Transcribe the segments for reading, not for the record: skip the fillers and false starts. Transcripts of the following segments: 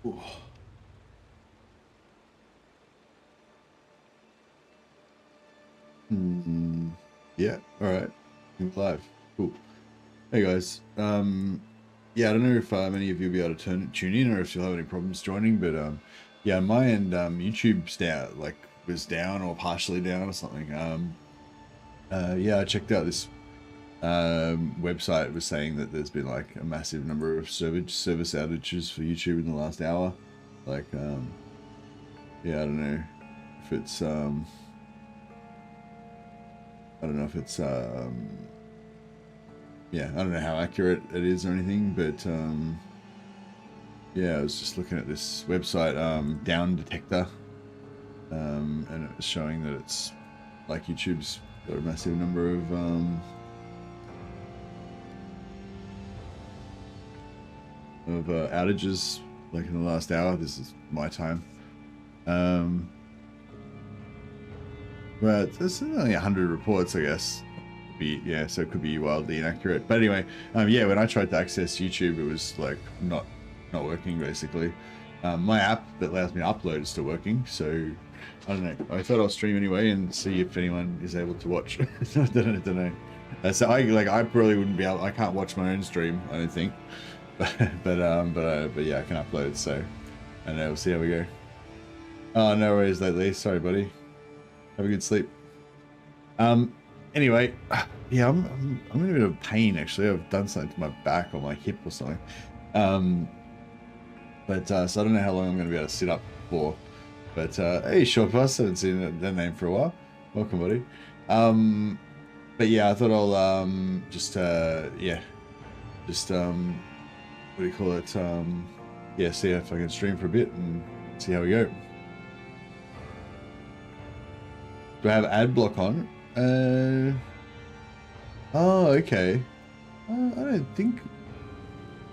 Ooh. Yeah, all right. We're live. Cool. Hey guys. Yeah, I don't know if many of you will be able to tune in or if you'll have any problems joining, but yeah, on my end, YouTube's down, like was down or partially down or something. Yeah, I checked out this website. It was saying that there's been like a massive number of service outages for YouTube in the last hour. Like, yeah, I don't know if it's I don't know if it's yeah, I don't know how accurate it is or anything, but yeah, I was just looking at this website, Down Detector, and it was showing that it's like YouTube's got a massive number of outages, like in the last hour. This is my time. But there's only 100 reports, I guess. Yeah, so it could be wildly inaccurate. But anyway, yeah, when I tried to access YouTube, it was like not working basically. My app that allows me to upload is still working, so I don't know. I thought I'll stream anyway and see if anyone is able to watch. I don't know. So I probably wouldn't be able. I can't watch my own stream, I don't think. But yeah, I can upload. So I don't know. We'll see how we go. Oh, no worries lately. Sorry, buddy. Have a good sleep. Anyway, yeah, I'm in a bit of pain actually. I've done something to my back or my hip or something. So I don't know how long I'm going to be able to sit up for. But hey, Short Bus, haven't seen that name for a while. Welcome, buddy. But yeah, I thought I'll yeah, just what do you call it? Yeah, see if I can stream for a bit and see how we go. Do I have ad block on? Oh, okay. I don't think...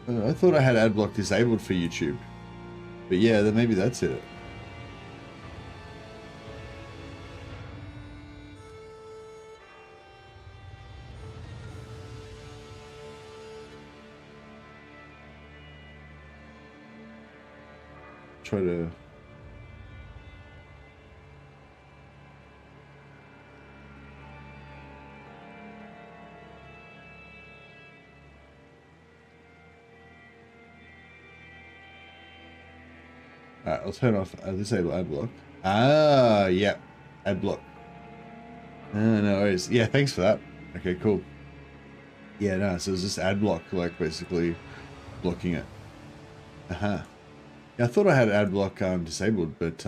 I thought I had ad block disabled for YouTube. But yeah, then maybe that's it. Try to... Alright, I'll turn off disable ad block. Ah, yeah, ad block. No worries. Yeah, thanks for that. Okay, cool. Yeah, no, so it's just ad block, like basically blocking it. Yeah, I thought I had ad block disabled, but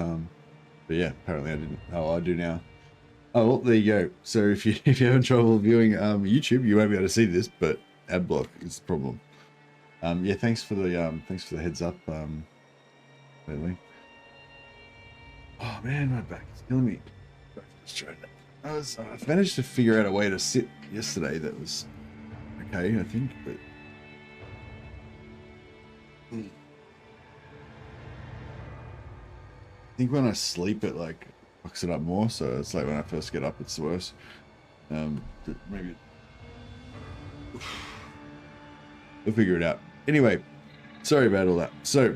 yeah, apparently I didn't. Oh, I do now. Oh, well, there you go. So if you're having trouble viewing YouTube, you won't be able to see this, but ad block is the problem. Yeah, thanks for the heads up. Lately. Oh man, my back is killing me. I've managed to figure out a way to sit yesterday that was okay, I think, but I think when I sleep it like fucks it up more, so it's like when I first get up it's worse. Maybe we'll figure it out. Anyway, sorry about all that. So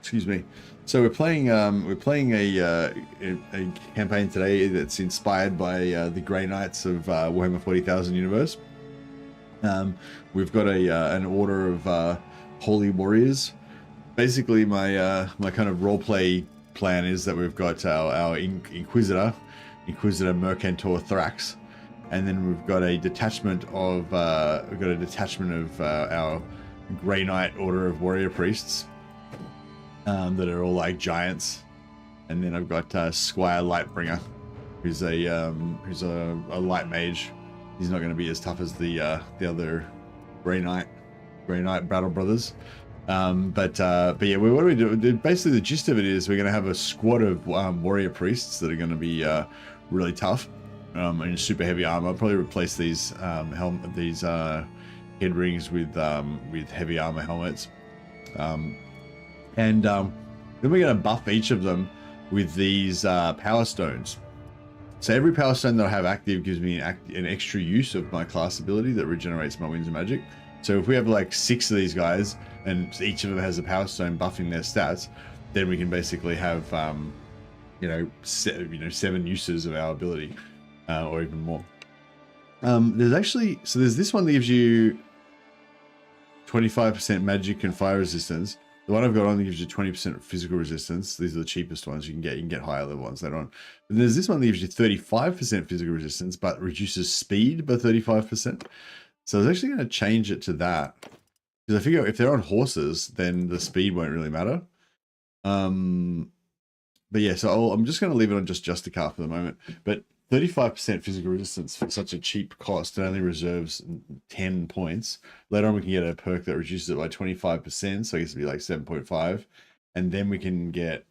excuse me. So we're playing a campaign today that's inspired by the Grey Knights of Warhammer 40,000 universe. We've got an order of holy warriors. Basically, my kind of roleplay plan is that we've got our Inquisitor Mercantor Thrax, and then we've got a detachment of our Grey Knight order of warrior priests. That are all like giants, and then I've got Squire Lightbringer, who's a light mage. He's not going to be as tough as the other Grey Knight Battle Brothers. But yeah, what do we do? Basically, the gist of it is we're going to have a squad of warrior priests that are going to be really tough in super heavy armor. I'll probably replace these head rings with heavy armor helmets. And then we're going to buff each of them with these power stones. So every power stone that I have active gives me an extra use of my class ability that regenerates my winds of magic. So if we have like 6 of these guys and each of them has a power stone buffing their stats, then we can basically have, you know, 7 uses of our ability, or even more. There's actually, so there's this one that gives you 25% magic and fire resistance. The one I've got on gives you 20% physical resistance. These are the cheapest ones you can get. You can get higher level ones later on. But there's this one that gives you 35% physical resistance, but reduces speed by 35%. So I was actually going to change it to that, because I figure if they're on horses, then the speed won't really matter. But yeah, so I'm just going to leave it on just Justicar for the moment. But 35% physical resistance for such a cheap cost, it only reserves 10 points. Later on, we can get a perk that reduces it by 25%, so I guess it'd be like 7.5. And then we can get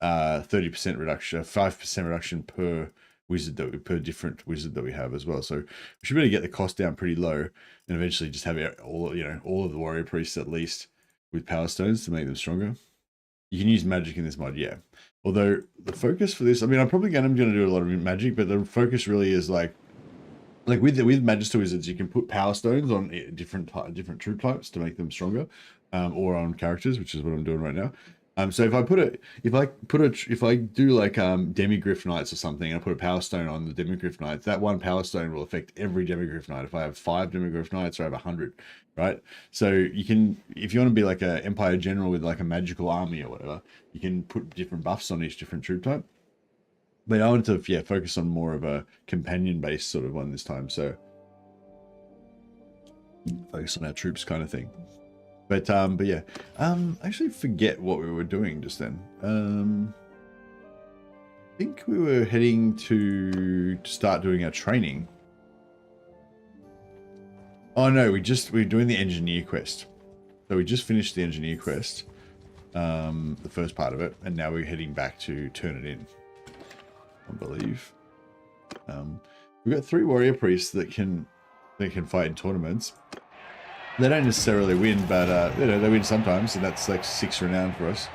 30% reduction, 5% reduction per wizard per different wizard that we have as well. So we should really get the cost down pretty low, and eventually just have all of the warrior priests at least with power stones to make them stronger. You can use magic in this mod, yeah. Although the focus for this, I mean, I'm probably going to do a lot of magic, but the focus really is like with Magister wizards, you can put power stones on different troop types to make them stronger, or on characters, which is what I'm doing right now. So if I do like Demigryph Knights or something, and I put a power stone on the Demigryph Knights, that one power stone will affect every Demigryph Knight. If I have 5 Demigryph Knights, or I have 100, right? So you can, if you want to be like an Empire General with like a magical army or whatever, you can put different buffs on each different troop type. But I wanted to, focus on more of a companion-based sort of one this time. So focus on our troops kind of thing. But yeah, I actually forget what we were doing just then. I think we were heading to start doing our training. Oh no, we're doing the engineer quest. So we just finished the engineer quest, the first part of it, and now we're heading back to turn it in, I believe. We've got 3 warrior priests that can fight in tournaments. They don't necessarily win, but they win sometimes, and that's like 6 renown for us.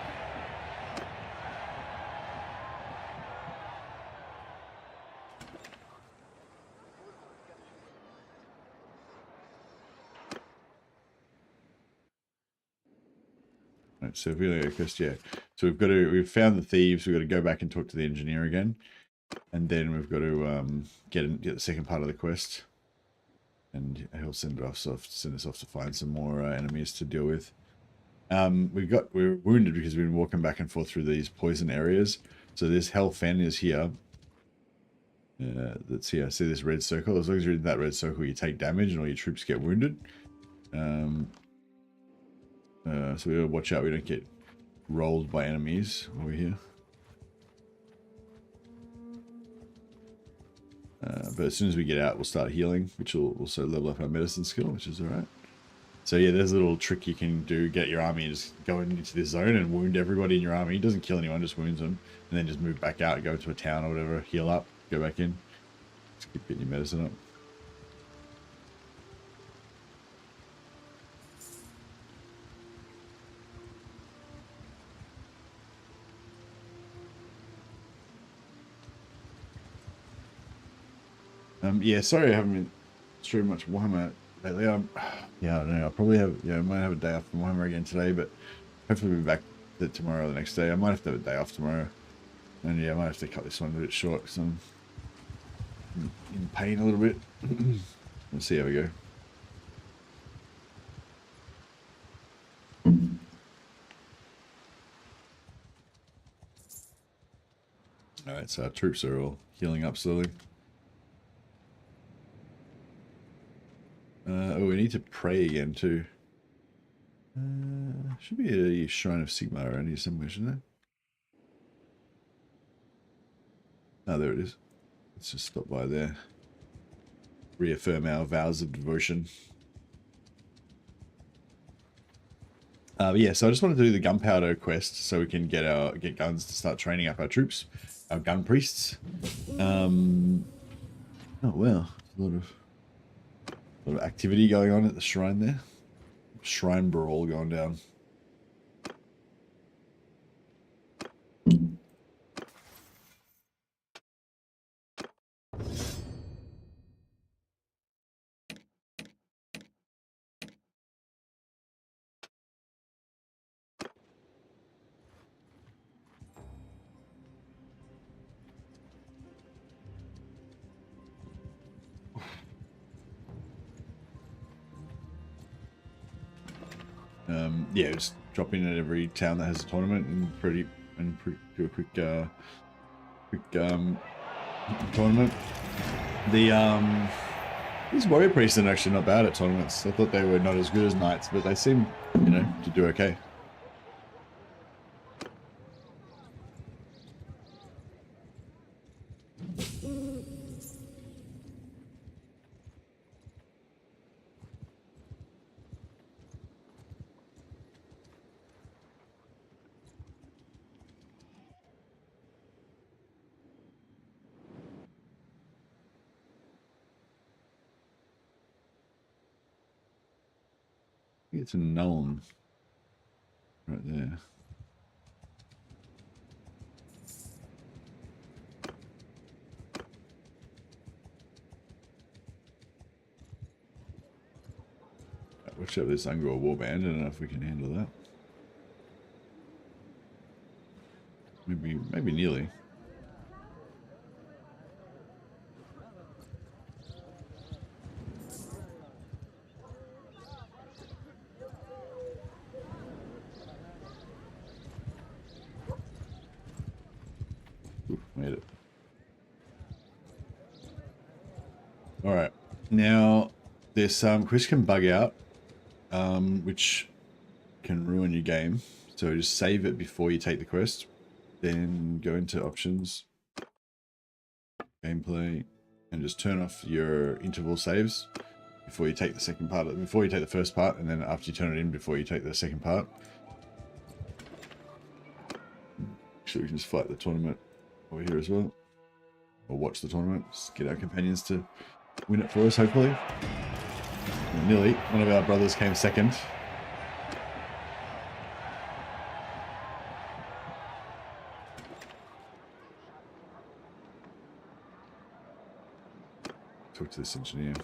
Right, so so we've found the thieves. We've got to go back and talk to the engineer again, and then we've got to get the second part of the quest. And he'll send us off to find some more enemies to deal with. We're wounded because we've been walking back and forth through these poison areas. So this Hellfen is here. That's here. See this red circle? As long as you're in that red circle, you take damage and all your troops get wounded. So we gotta watch out we don't get rolled by enemies over here. But as soon as we get out, we'll start healing, which will also level up our medicine skill, which is alright. So yeah, there's a little trick you can do. Get your army, just go into this zone and wound everybody in your army. It doesn't kill anyone, just wounds them. And then just move back out, go to a town or whatever, heal up, go back in. Just keep getting your medicine up. Yeah, sorry I haven't been streaming much Warhammer lately. Yeah, I don't know. I'll probably have, I might have a day off from Warhammer again today, but hopefully we'll be back tomorrow or the next day. I might have to have a day off tomorrow. And yeah, I might have to cut this one a bit short because I'm in pain a little bit. We'll see how we go. Alright, so our troops are all healing up slowly. Oh, we need to pray again too. Should be a Shrine of Sigma around here somewhere, shouldn't there? Oh, there it is. Let's just stop by there. Reaffirm our vows of devotion. But yeah, so I just wanted to do the gunpowder quest so we can get guns to start training up our troops, our gun priests. Oh wow, a lot of activity going on at the shrine there. Shrine brawl going down. Yeah, just drop in at every town that has a tournament and do a quick tournament. These warrior priests are actually not bad at tournaments. I thought they were not as good as knights, but they seem, you know, to do okay. It's a gnome right there. Watch out this Ungor warband. I don't know if we can handle that. Maybe nearly. Ooh, made it. All right. Now, there's some quests can bug out, which can ruin your game. So just save it before you take the quest. Then go into options, gameplay, and just turn off your interval saves before you take the second part. Before you take the first part, and then after you turn it in, before you take the second part. So we can just fight the tournament over here as well, or watch the tournament. Just get our companions to win it for us, hopefully. And nearly, one of our brothers came second. Talk to this engineer.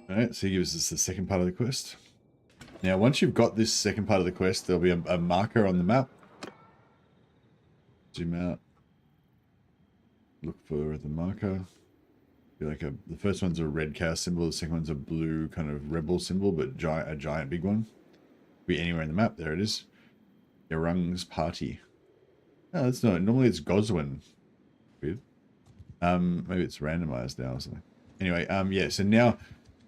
Alright, so he gives us the second part of the quest. Now, once you've got this second part of the quest, there'll be a marker on the map. Zoom out. Look for the marker. Be like the first one's a red cow symbol, the second one's a blue kind of rebel symbol, but a giant big one. Be anywhere in the map. There it is. Yarung's party. No, that's not. Normally it's Goswin. Weird. Maybe it's randomized now or something. Anyway, yeah. So now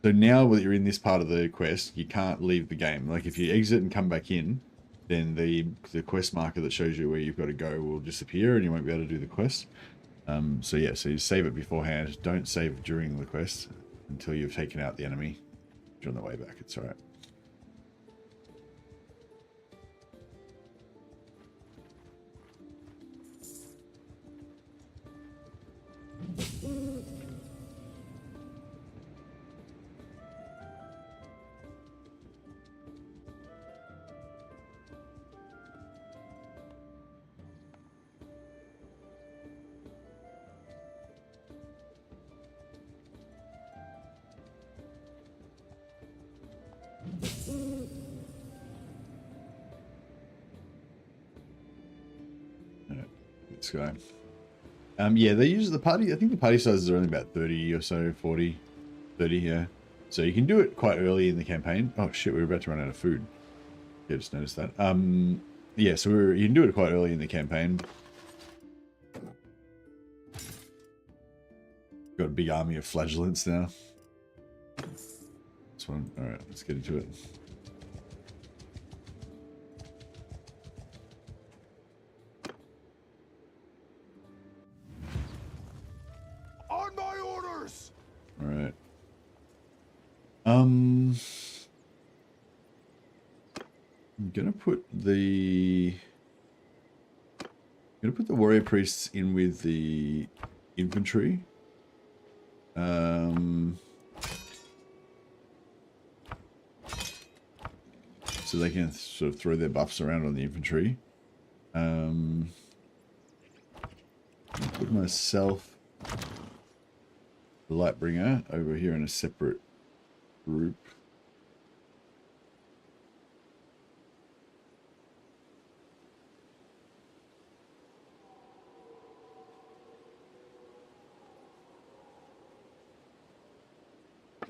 that you're in this part of the quest, you can't leave the game. Like if you exit and come back in, then the quest marker that shows you where you've got to go will disappear, and you won't be able to do the quest. So yeah, so you save it beforehand. Don't save during the quest until you've taken out the enemy. If you're on the way back, it's alright. This guy. Yeah, they use the party. I think the party sizes are only about 30 or so, 40, 30 here. So you can do it quite early in the campaign. Oh shit, we were about to run out of food. Yeah, just noticed that. Yeah, so you can do it quite early in the campaign. Got a big army of flagellants now. This one. All right, let's get into it. On my orders. All right. I'm gonna put the warrior priests in with the infantry. So they can sort of throw their buffs around on the infantry. Put myself, the Lightbringer, over here in a separate group.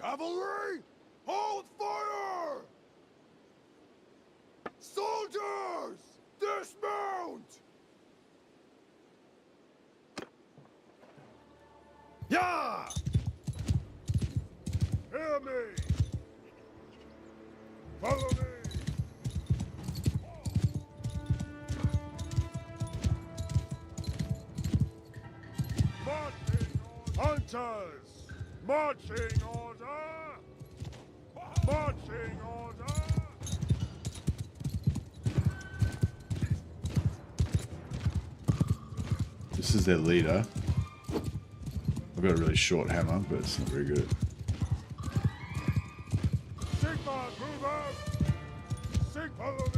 Cavalry, hold fire! Soldiers, dismount! Yeah! Hear me! Follow me! Marching hunters! Marching order! Marching order! This is their leader. I've got a really short hammer, but it's not very good. Sigma, move out! Sig, follow me!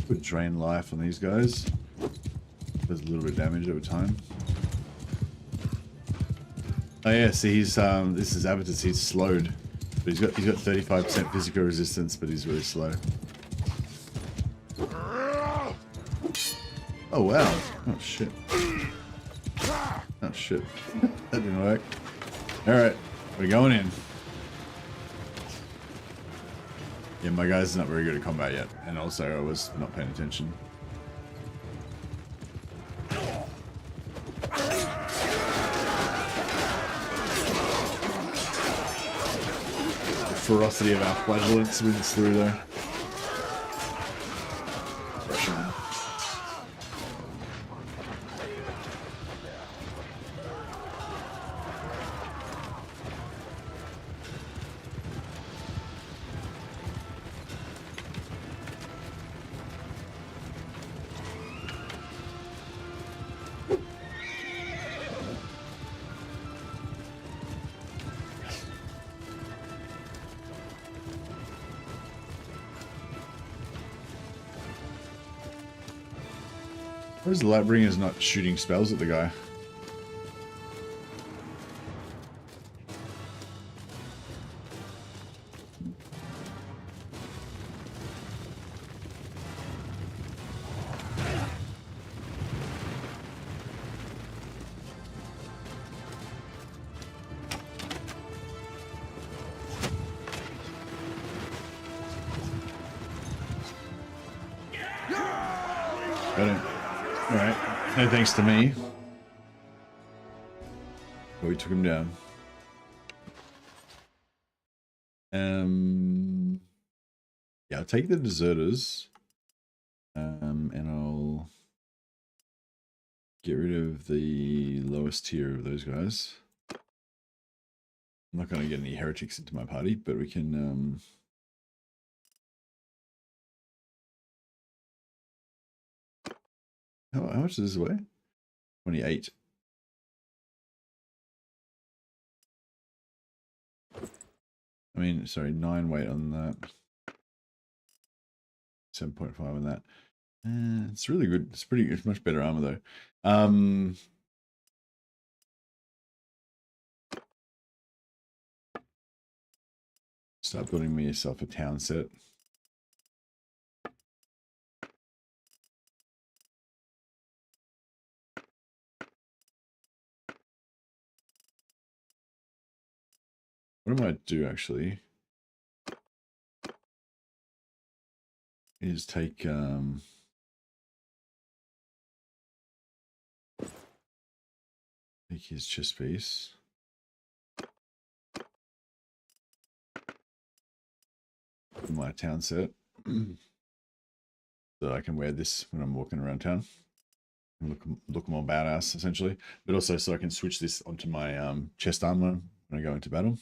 Could drain life on these guys. Does a little bit of damage over time. Oh yeah, see he's this is Avitus, he's slowed. But he's got 35% physical resistance, but he's really slow. Oh wow. Oh shit. Oh shit. That didn't work. Alright, we're going in. Yeah, my guy's not very good at combat yet, and also I was not paying attention. The ferocity of our flagellants wins through though. Why is the Lightbringer's not shooting spells at the guy? Got him. Alright, no thanks to me. But we took him down. Yeah, I'll take the deserters. And I'll get rid of the lowest tier of those guys. I'm not going to get any heretics into my party, but we can how much does this weigh? 28. I mean, sorry, 9 weight on that. 7.5 on that. It's really good. It's much better armor though. Start building myself a town set. What I might do actually is take his chest piece. My town set. So I can wear this when I'm walking around town. And look more badass essentially. But also so I can switch this onto my chest armor when I go into battle.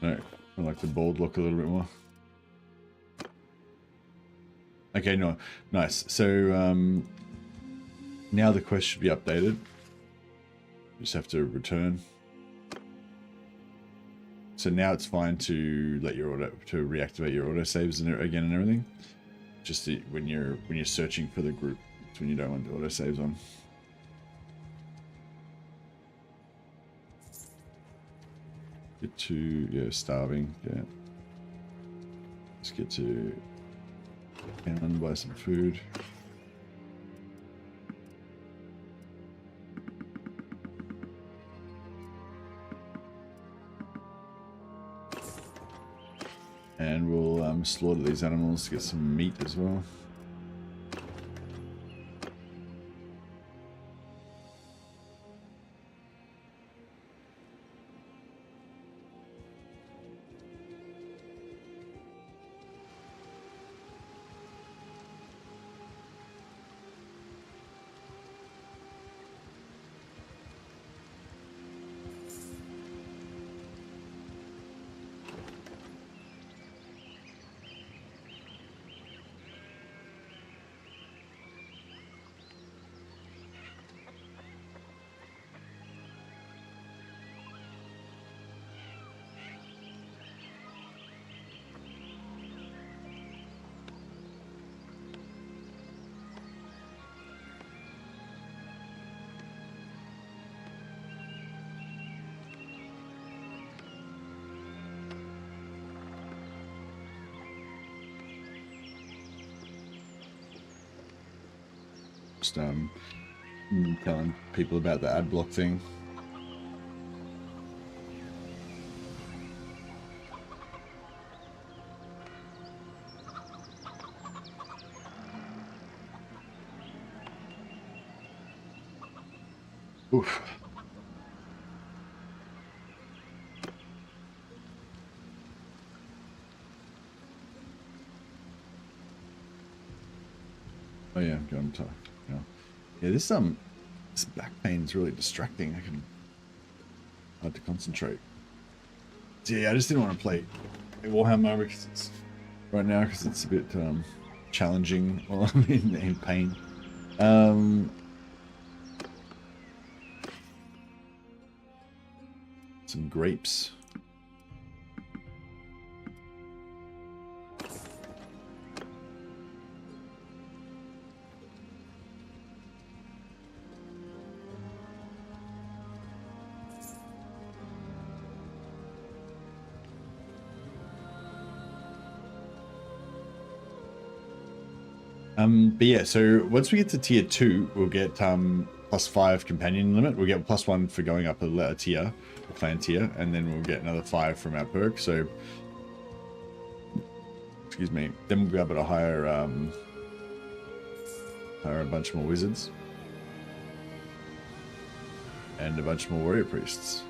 No, I like the bold look a little bit more. Okay, no, nice. So now the quest should be updated. Just have to return. So now it's fine to let your reactivate your autosaves again and everything. Just when you're searching for the group, it's when you don't want the autosaves on. Get to starving. Yeah. Let's get to town, buy some food. And we'll slaughter these animals to get some meat as well. Just telling people about the ad block thing. Oof. Oh yeah, I'm going to. Yeah, this back pain is really distracting. Hard to concentrate. So yeah, I just didn't want to play Warhammer because it's right now because it's a bit challenging while I'm in pain. Some grapes. But yeah, so once we get to tier 2, we'll get +5 companion limit. We'll get +1 for going up a tier, a clan tier, and then we'll get another 5 from our perk. So, excuse me. Then we'll be able to hire a bunch more wizards and a bunch more warrior priests.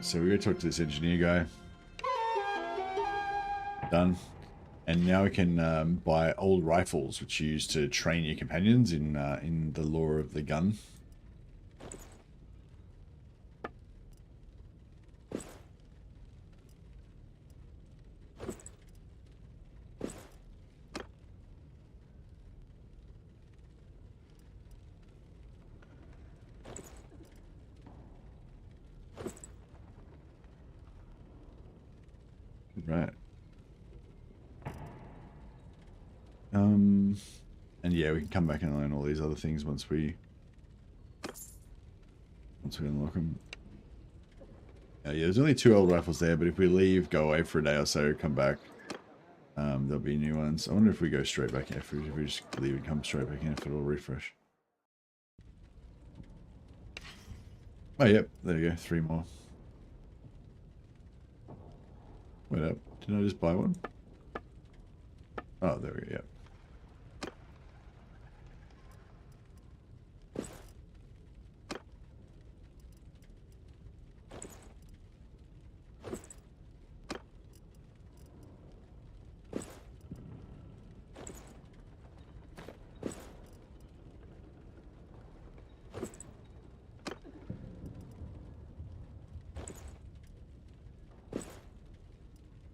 So we're going to talk to this engineer guy. Done. And now we can buy old rifles, which you use to train your companions in the lore of the gun. Right. And yeah, we can come back and learn all these other things once we unlock them. Yeah, there's only 2 old rifles there, but if we leave, go away for a day or so, come back, there'll be new ones. I wonder if we go straight back in, if we just leave and come straight back in, if it'll refresh. Oh, yep, there you go, 3 more. Wait up, didn't I just buy one? Oh, there we go, yep.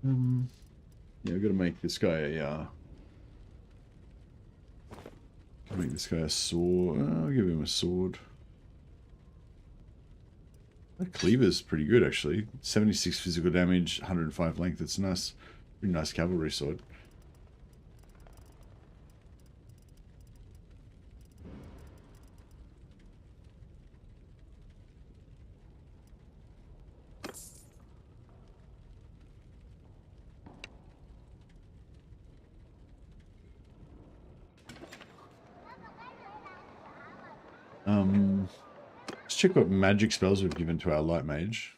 Yeah, I've got to make this guy a make this guy a sword. I'll give him a sword. That cleaver's pretty good actually. 76 physical damage, 105 length. It's nice, pretty nice cavalry sword. Let's check what magic spells we've given to our light mage.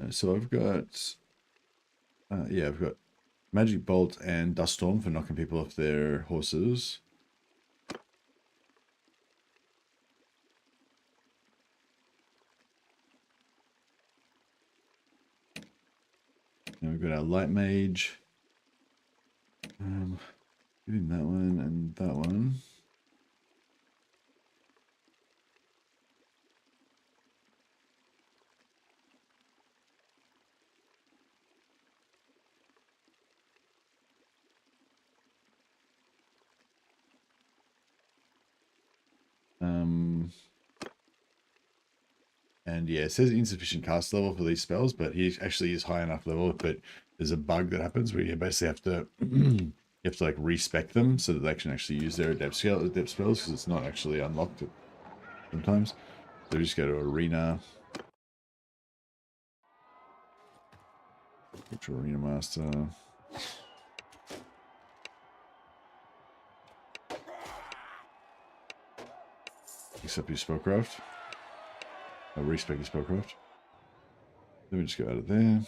So I've got, yeah, I've got magic bolt and dust storm for knocking people off their horses. And we've got our light mage. Give him that one and that one. And yeah, it says insufficient cast level for these spells, but he actually is high enough level. But there's a bug that happens where you basically have to you have to like respec them so that they can actually use their adept spells because it's not actually unlocked sometimes. So just go to arena, go to arena master. Except your spellcraft. I'll respec your spellcraft. Let me just go out of there.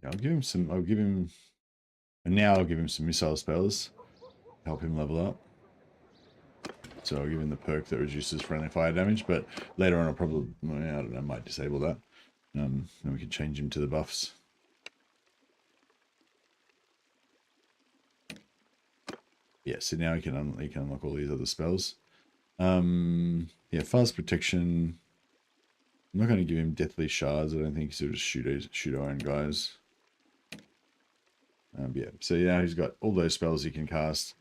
Yeah, I'll give him some. I'll give him. And now I'll give him some missile spells. Help him level up. So I'll give him the perk that reduces friendly fire damage, but later on I'll probably, I don't know, I might disable that. Then we can change him to the buffs. Yeah, so now he can unlock all these other spells. Yeah, fast protection. I'm not going to give him deathly shards, I don't think, because he'll just shoot our own guys. Yeah, so yeah, he's got all those spells he can cast,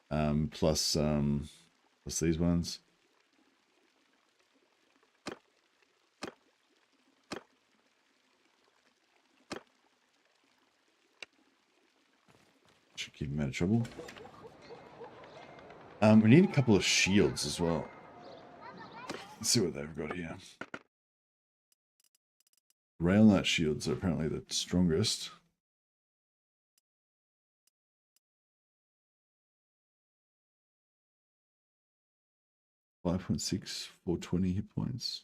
plus these ones. Should keep him out of trouble. We need a couple of shields as well. Let's see what they've got here. Rail Knight shields are apparently the strongest. .6, 420 hit points.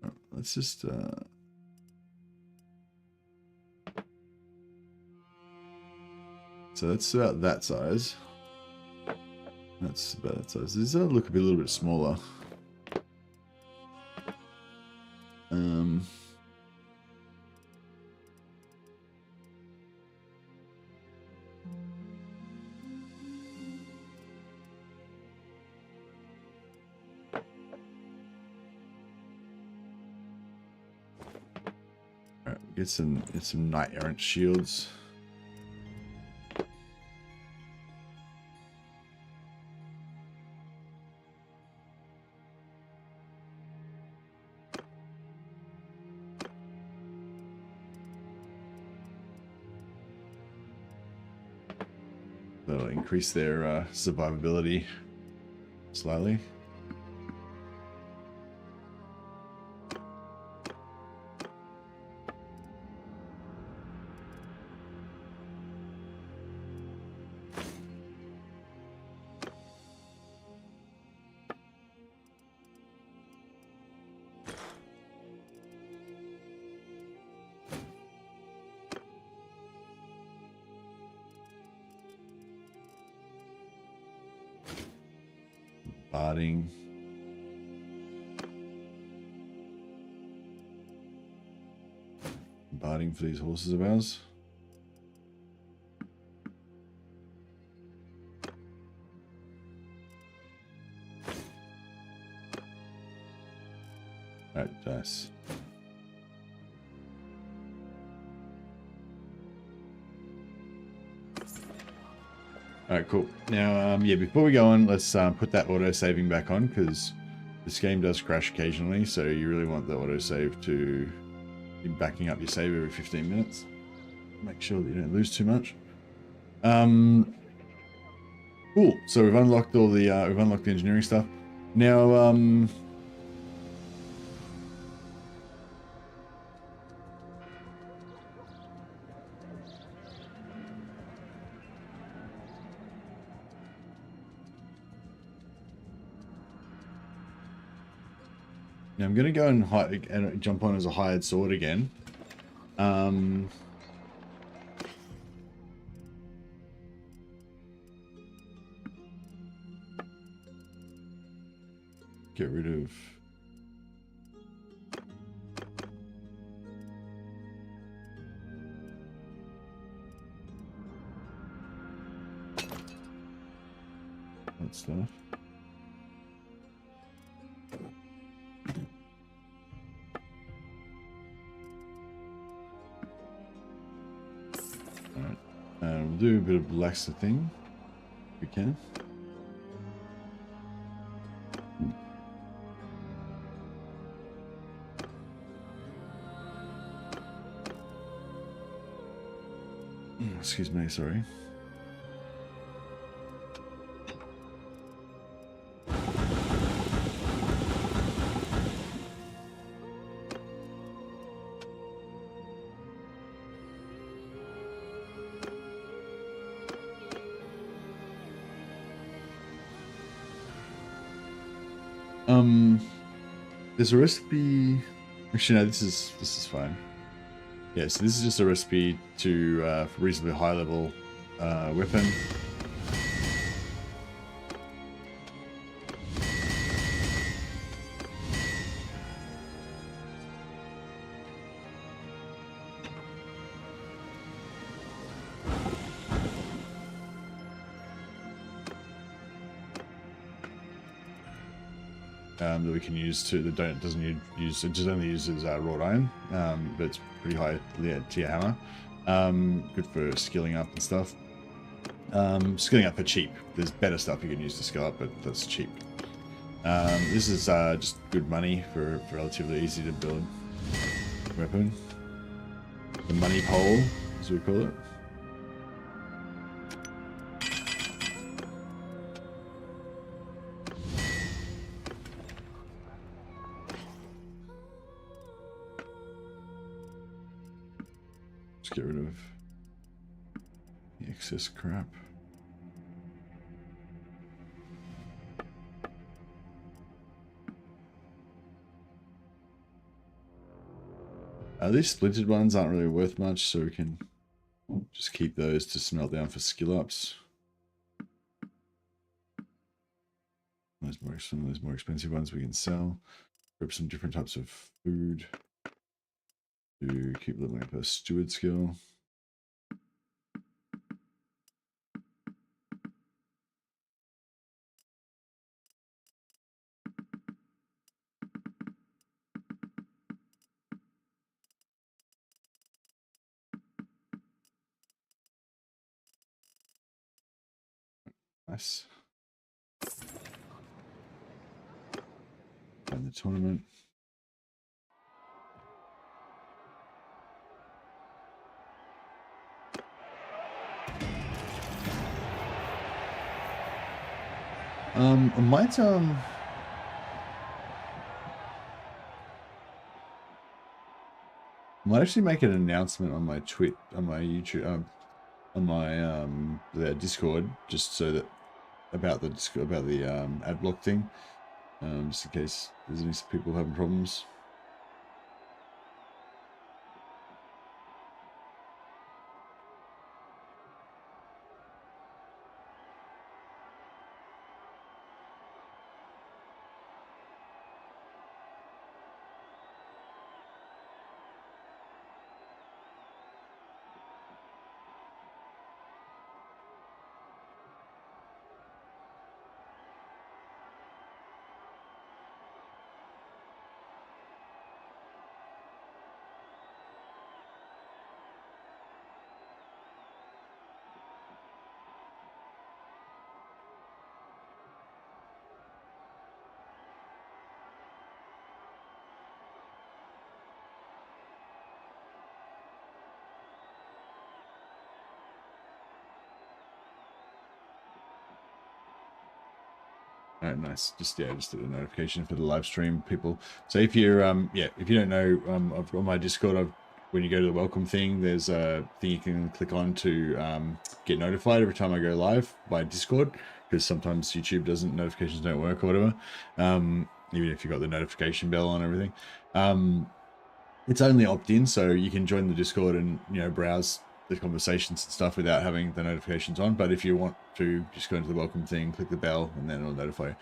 Right, let's just so that's about that size. That's about that size. These look a little bit smaller. All right, get some knight errant shields. That'll increase their survivability slightly. Barding. Barding for these horses of ours. Alright, dice. Alright, cool. Now, yeah, before we go on, let's put that auto-saving back on, because this game does crash occasionally, so you really want the auto-save to be backing up your save every 15 minutes. Make sure that you don't lose too much. Cool. So we've unlocked all the engineering stuff. Now, now I'm going to go and jump on as a hired sword again. Get rid of... that stuff. Alright. We'll do a bit of blacksmithing if we can. Excuse me, sorry. There's a recipe. Actually, no, this is fine. Yeah, so this is just a recipe to for reasonably high level weapon. That we can use to doesn't use it just only uses wrought iron, but it's pretty high tier hammer. Good for skilling up and stuff. Skilling up for cheap. There's better stuff you can use to skill up, but that's cheap. This is just good money for relatively easy to build weapon. The money pole, as we call it. Get rid of the excess crap. These splintered ones aren't really worth much, so we can just keep those to smelt down for skill ups. Some of those more expensive ones we can sell. Grab some different types of food to keep leveling up our steward skill. Nice. And the tournament. I might actually make an announcement on my on my YouTube, on my the Discord, just so that about the ad block thing, just in case there's any people having problems. All right, nice. Just did a notification for the live stream people. So if you're if you don't know, I've got my Discord. When you go to the welcome thing, there's a thing you can click on to get notified every time I go live by Discord, because sometimes YouTube notifications don't work or whatever. Even if you've got the notification bell on and everything. It's only opt-in, so you can join the Discord and browse the conversations and stuff without having the notifications on. But if you want to, just go into the welcome thing, click the bell, and then it'll notify you.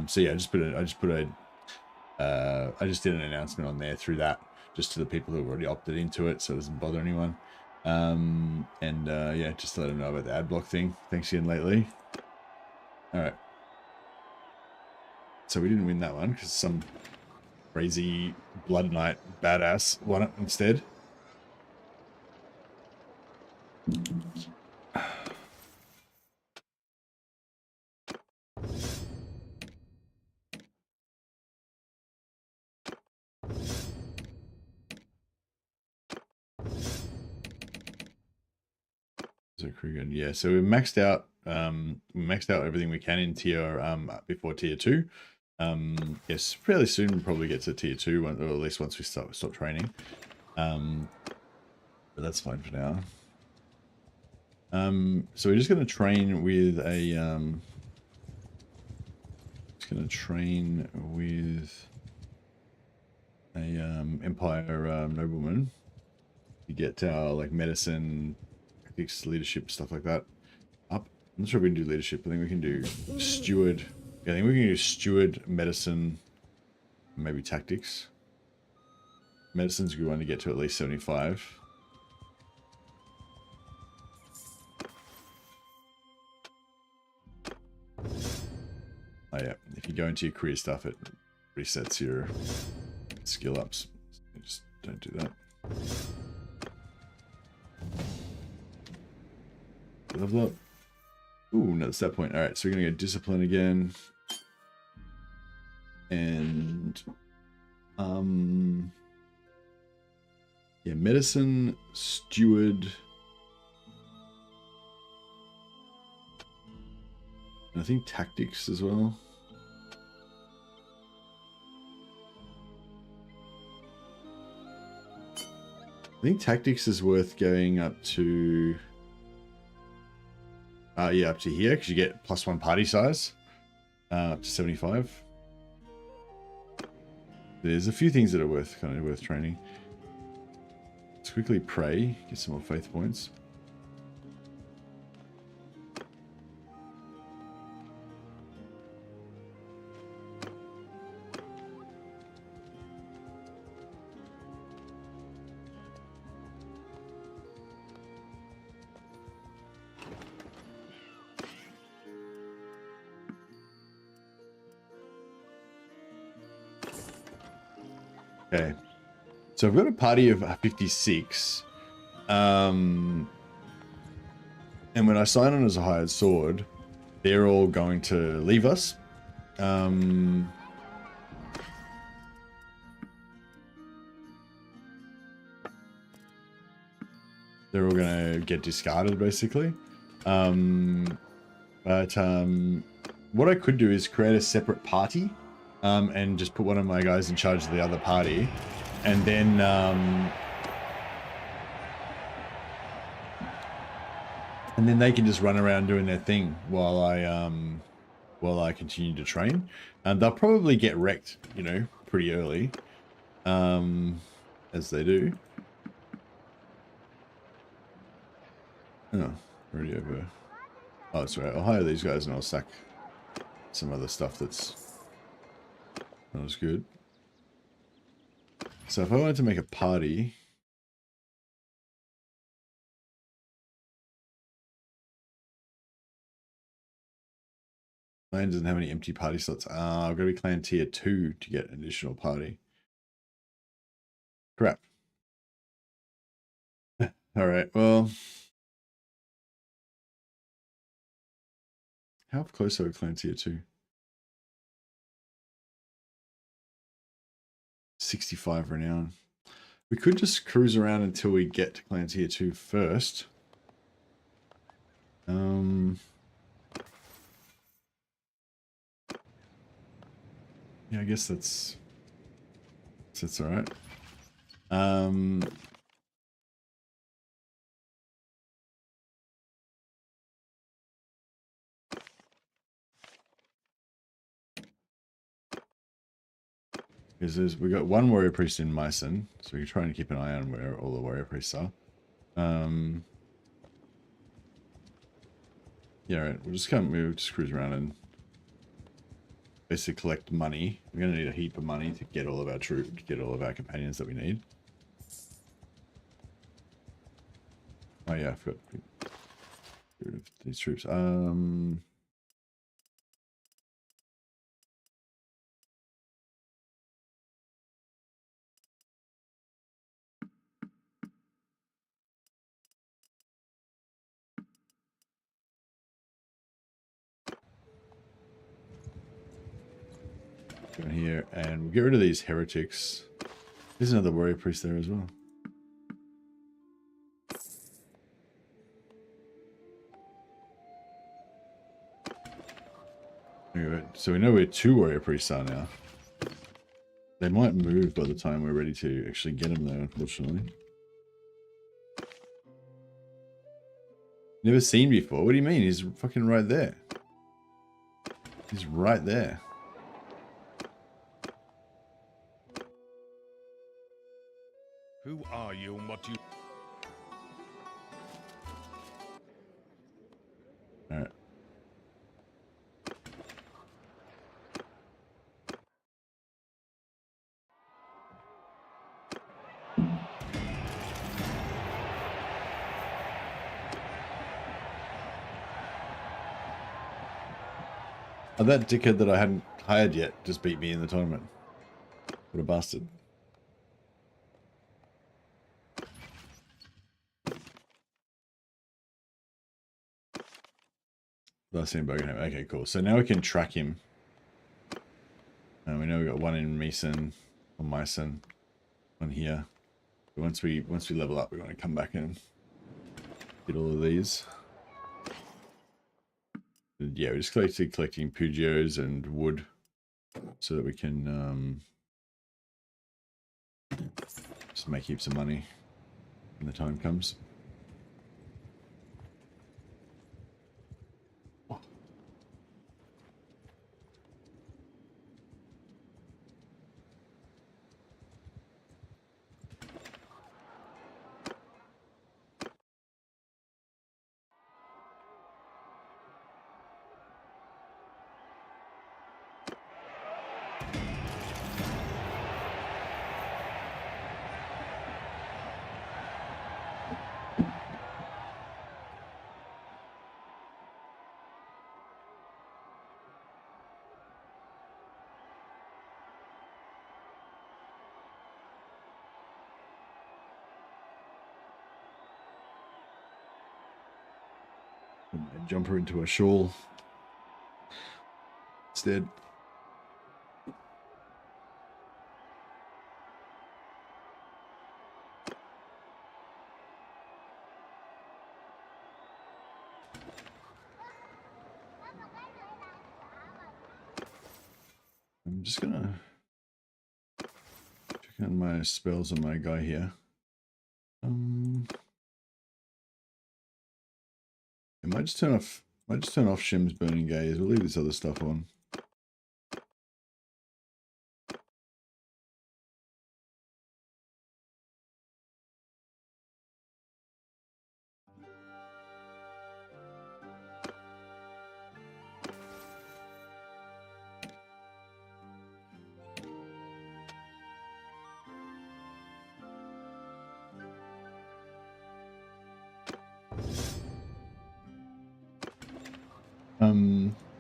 So yeah, I just did an announcement on there through that, just to the people who have already opted into it, so it doesn't bother anyone. Yeah, just to let them know about the ad block thing. Thanks again lately. All right. So we didn't win that one because some crazy Blood Knight badass won it instead. So good. Yeah, so we maxed out everything we can in tier before tier 2. Yes, fairly soon we'll probably get to tier 2, or at least once we stop training. But that's fine for now. So we're just going to train with a Empire nobleman to get our like medicine, tactics, leadership, stuff like that up. I'm not sure if we can do leadership. I think we can do steward. Yeah, I think we can do steward, medicine, maybe tactics. Medicine's a good one to get to at least 75. Oh yeah, if you go into your career stuff, it resets your skill ups. Just don't do that. Level up. Ooh, no, it's that point. All right, so we're gonna go discipline again, and yeah, medicine, steward, and I think tactics as well. I think tactics is worth going up to. Yeah, up to here, because you get +1 party size, up to 75. There's a few things that are kind of worth training. Let's quickly pray, get some more faith points. Okay, so I've got a party of 56, and when I sign on as a hired sword, they're all going to leave us. They're all going to get discarded, basically. But what I could do is create a separate party. And just put one of my guys in charge of the other party, and then they can just run around doing their thing while I continue to train. And they'll probably get wrecked, pretty early, as they do. Oh, already over. Oh, that's right. I'll hire these guys and I'll sack some other stuff that's. That was good. So if I wanted to make a party, clan doesn't have any empty party slots. I've got to be clan tier 2 to get an additional party. Crap. All right, well, how close are we clan tier 2? 65 Renown. We could just cruise around until we get to clan tier 2 first. Yeah, I guess that's all right. Because we got one warrior priest in Myson, so we can try and keep an eye on where all the warrior priests are. Yeah, right. We'll just cruise around and basically collect money. We're gonna need a heap of money to get all of our troops, to get all of our companions that we need. Oh yeah, I forgot to get rid of these troops. Go in here and we'll get rid of these heretics. There's another warrior priest there as well. Anyway, so we know where 2 warrior priests are now. They might move by the time we're ready to actually get them there, unfortunately. Never seen before? What do you mean? He's fucking right there. He's right there. Who are you and what do you... Alright. Oh, that dickhead that I hadn't hired yet just beat me in the tournament. What a bastard. Last seen Bogan. Okay, cool. So now we can track him. We know we got one in Mason, or Myson, one here. But once we level up, we want to come back and get all of these. Yeah, we're just collecting Pugios and wood so that we can just make heaps of money when the time comes. Jump her into a shawl instead. I'm just gonna check on my spells on my guy here. I might just turn off Shim's Burning Gaze. We'll leave this other stuff on.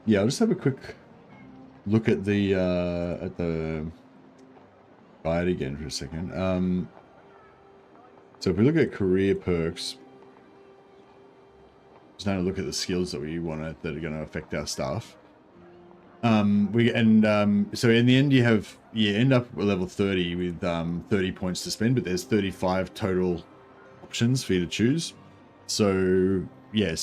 Yeah, I'll just have a quick look at the guide again for a second. So if we look at career perks, just now to look at the skills that we want that are going to affect our staff. So in the end you end up at level 30 with 30 points to spend, but there's 35 total options for you to choose. So yeah,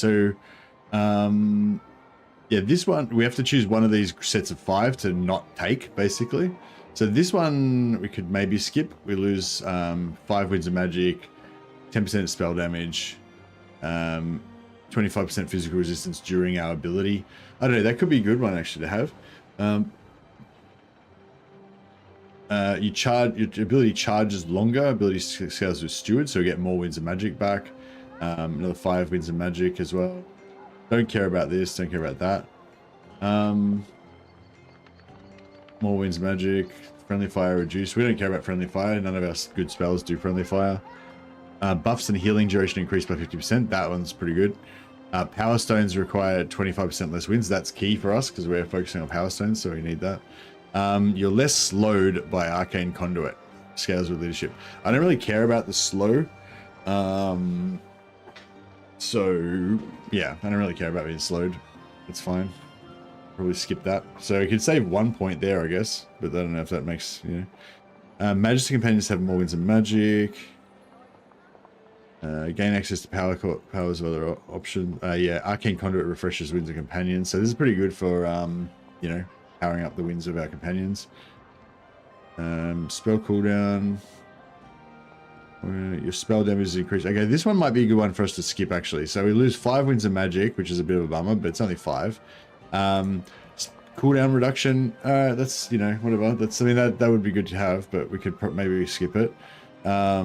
Yeah, this one, we have to choose one of these sets of 5 to not take, basically. So this one, we could maybe skip. We lose 5 winds of magic, 10% spell damage, 25% physical resistance during our ability. I don't know, that could be a good one, actually, to have. Your ability charges longer. Ability scales with Steward, so we get more winds of magic back. Another 5 winds of magic as well. Don't care about this, don't care about that. More winds of magic, friendly fire reduced. We don't care about friendly fire. None of our good spells do friendly fire. Buffs and healing duration increased by 50%. That one's pretty good. Power stones require 25% less winds. That's key for us because we're focusing on power stones, so we need that. You're less slowed by arcane conduit. Scales with leadership. I don't really care about the slow. So yeah, I don't really care about being slowed. That's fine. Probably skip that. So you could save 1 point there, I guess, but I don't know if that makes, you know. Magister companions have more winds of magic. Gain access to powers of other option. Yeah, arcane conduit refreshes winds of companions. So this is pretty good for you know, powering up the winds of our companions. Spell cooldown. Your spell damage is increased. Okay, this one might be a good one for us to skip, actually. So we lose 5 winds of magic, which is a bit of a bummer, but it's only 5. Cooldown reduction. That's, you know, whatever. That's, I mean, that would be good to have, but we could maybe skip it. I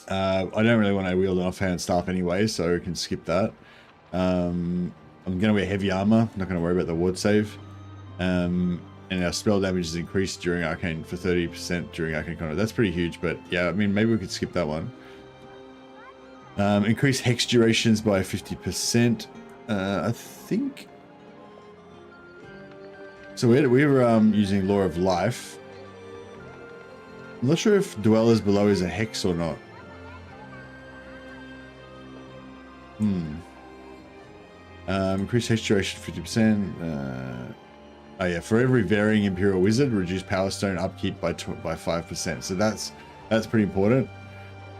don't really want to wield an offhand staff anyway, so we can skip that. I'm going to wear heavy armor. I'm not going to worry about the ward save. And our spell damage is increased during arcane for 30% during arcane conduit. That's pretty huge, but yeah, I mean, maybe we could skip that one. Increase hex durations by 50%. I think. So we were using Law of Life. I'm not sure if Dwellers Below is a hex or not. Increase hex duration 50%. Oh yeah, for every varying Imperial Wizard, reduce Power Stone upkeep by 5%. So that's pretty important.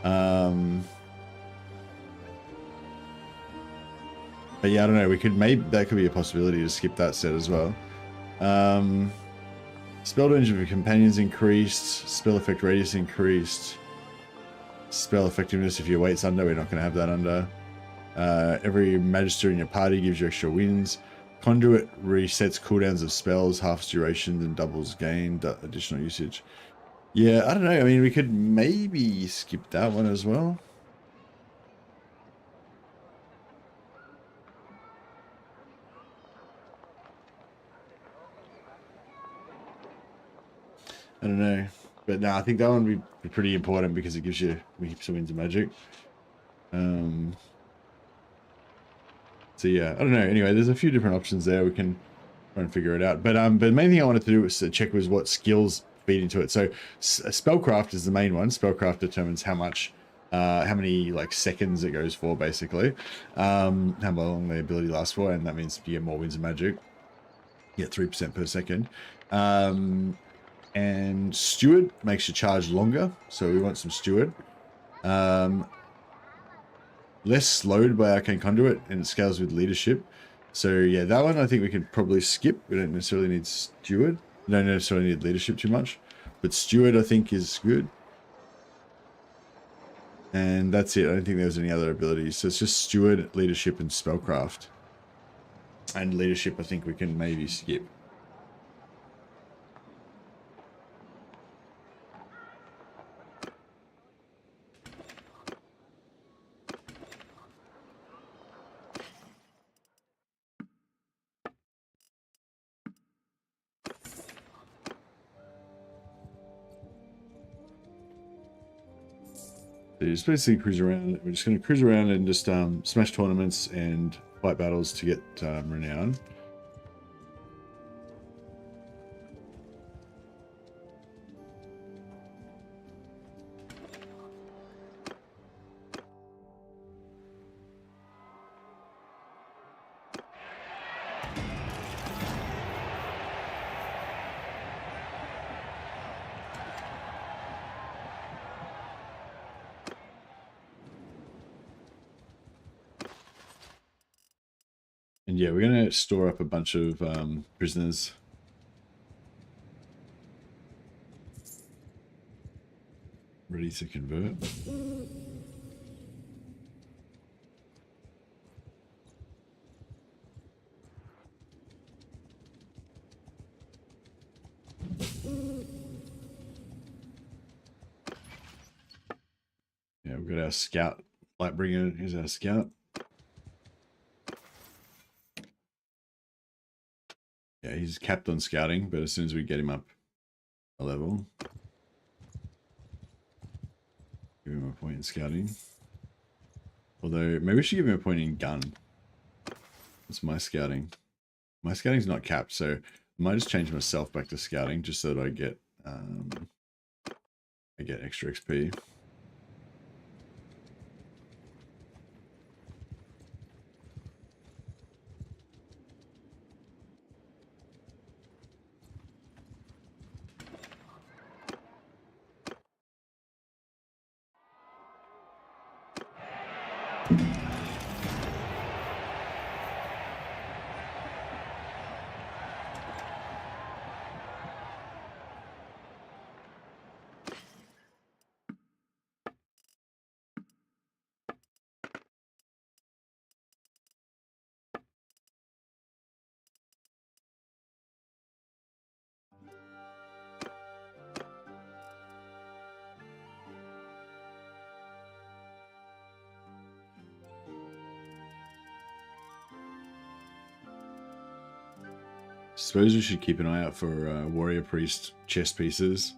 But yeah, I don't know. We could that could be a possibility to skip that set as well. Spell range of your companions increased. Spell effect radius increased. Spell effectiveness if your weight's under. We're not going to have that under. Every Magister in your party gives you extra wins. Conduit resets cooldowns of spells, half durations, and doubles gain, additional usage. Yeah, I don't know. I mean, we could maybe skip that one as well. I don't know. But no, I think that one would be pretty important because it gives you heaps of winds of magic. So yeah, I don't know. Anyway, there's a few different options there. We can try and figure it out. But the main thing I wanted to do was to check was what skills feed into it. So spellcraft is the main one. Spellcraft determines how many like seconds it goes for, basically. How long the ability lasts for, and that means you get more winds of magic. You get 3% per second. And Steward makes your charge longer, so we want some Steward. Less slowed by Arcane Conduit, and it scales with leadership. So yeah, that one I think we could probably skip. We don't necessarily need Steward. We don't necessarily need leadership too much. But Steward I think is good. And that's it. I don't think there's any other abilities. So it's just Steward, leadership, and spellcraft. And leadership I think we can maybe skip. So you just basically cruise around. We're just going to cruise around and just smash tournaments and fight battles to get Renown. And yeah, we're going to store up a bunch of prisoners. Ready to convert. Yeah, we've got our scout. Lightbringer is our scout. Yeah, he's capped on scouting, but as soon as we get him up a level, give him a point in scouting. Although, maybe we should give him a point in gun. That's my scouting. My scouting's not capped, so I might just change myself back to scouting just so that I get extra XP. Suppose we should keep an eye out for warrior priest chest pieces.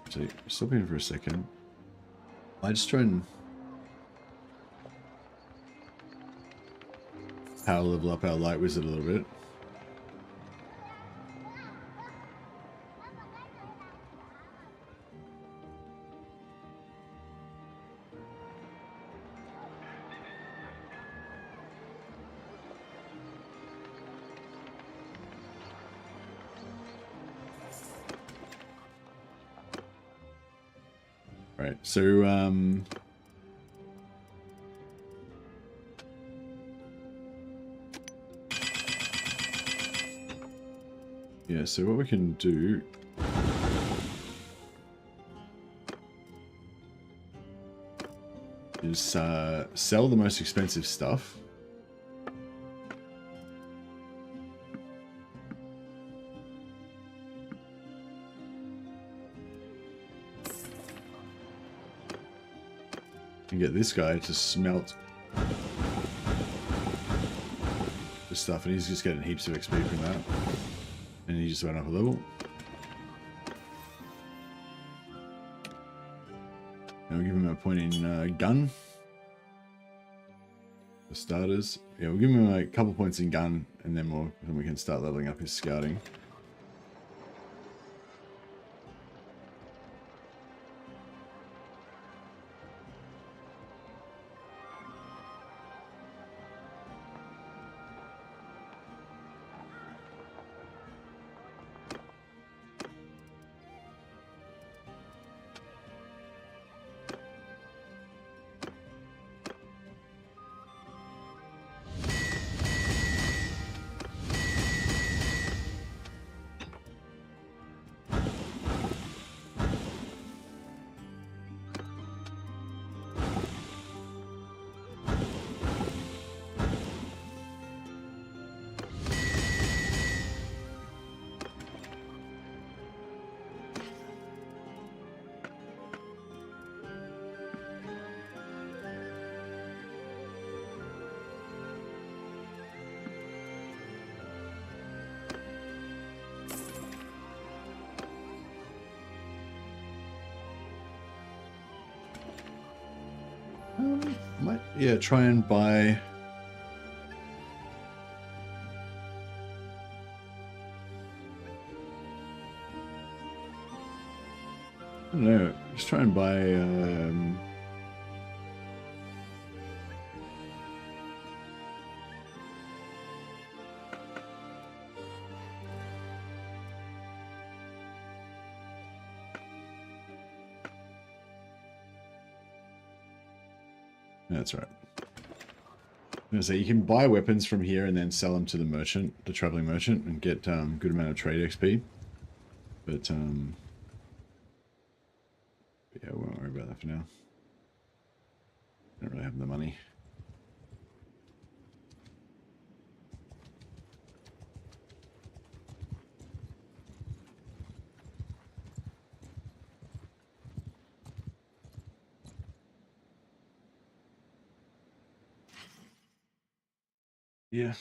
So stop in for a second. I just try and power level up our light wizard a little bit. Right, so yeah, so what we can do is sell the most expensive stuff. And get this guy to smelt the stuff, and he's just getting heaps of XP from that. And he just went up a level. And we'll give him a point in gun. For starters. Yeah, we'll give him a couple points in gun, and then we can start leveling up his scouting. Might, yeah, try and buy. I don't know. Just try and buy. That's right. I'm gonna say you can buy weapons from here and then sell them to the merchant, the traveling merchant, and get good amount of trade XP. But yeah, we won't worry about that for now. Don't really have the money. Yeah.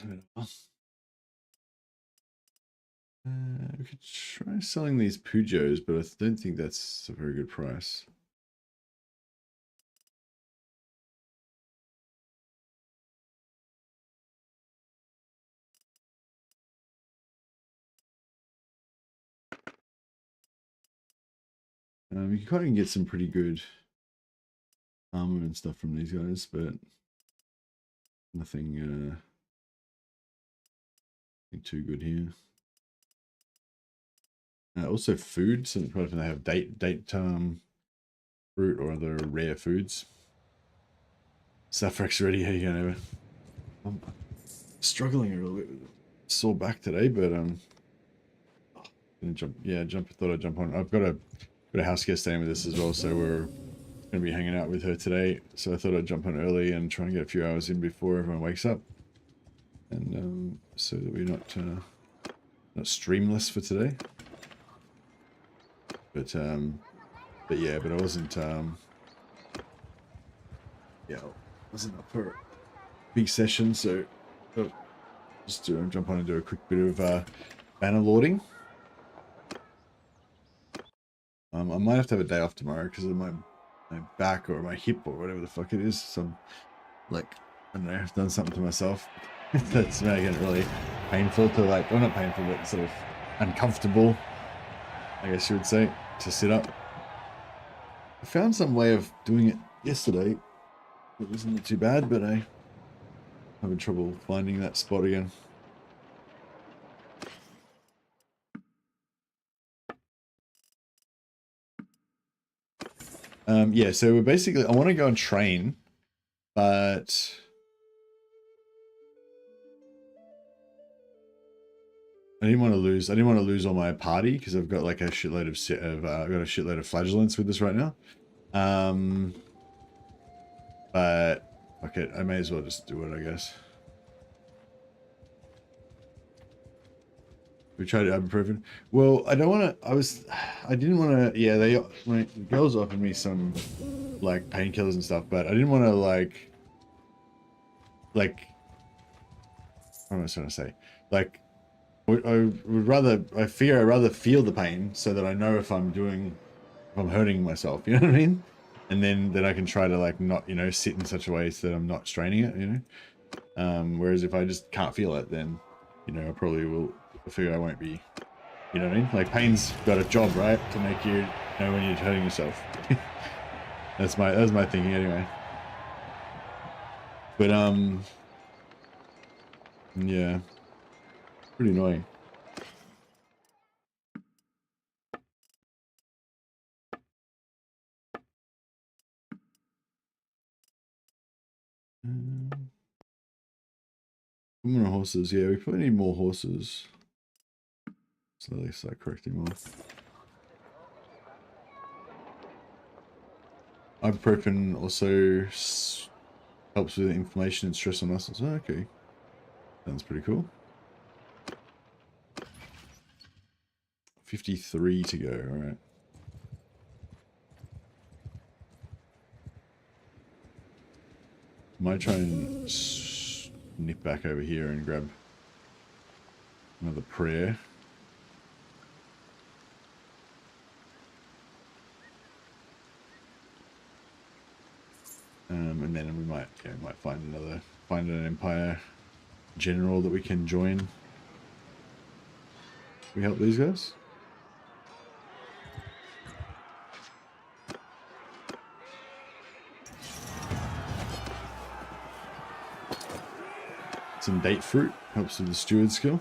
We could try selling these Pujos, but I don't think that's a very good price. You can kind of get some pretty good armor and stuff from these guys, but nothing, nothing too good here. Also food, so quite often they have date fruit or other rare foods. Saffrex ready, how you going over? I'm struggling a little bit with sore back today, but thought I'd jump on. I've got a house guest staying with us as well, so we're gonna be hanging out with her today. So I thought I'd jump on early and try and get a few hours in before everyone wakes up, and so that we're not streamless for today. But yeah, but I wasn't wasn't up for a big session, so just jump on and do a quick bit of banner lording. I might have to have a day off tomorrow because of my back or my hip or whatever the fuck it is. So like, I don't know, I've done something to myself that's making it really painful to like, well, not painful, but sort of uncomfortable, I guess you would say, to sit up. I found some way of doing it yesterday. It wasn't too bad, but I'm having trouble finding that spot again. Yeah, so we're basically, I want to go and train, but I didn't want to lose all my party because I've got like a shitload of I've got a shitload of flagellants with us right now. But fuck it, I may as well just do it, I guess. We tried ibuprofen. Well, I don't want to. I didn't want to. Yeah, the girls offered me some like painkillers and stuff, but I didn't want to like. What am I trying to say? Like, I would rather. I figure I'd rather feel the pain so that I know if I'm hurting myself. You know what I mean? And then I can try to like not sit in such a way so that I'm not straining it. Whereas if I just can't feel it, then I probably will. I figure I won't be, you know what I mean? Like pain's got a job, right? To make you know when you're hurting yourself. That was my thinking anyway. But yeah, pretty annoying. How many horses? Yeah, we probably need more horses. Slowly start correcting more. Ibuprofen also helps with inflammation and stress on muscles. Oh, okay. Sounds pretty cool. 53 to go, alright. Might try and nip back over here and grab another prayer. And then we might find an Empire general that we can join. We help these guys. Some date fruit helps with the steward skill.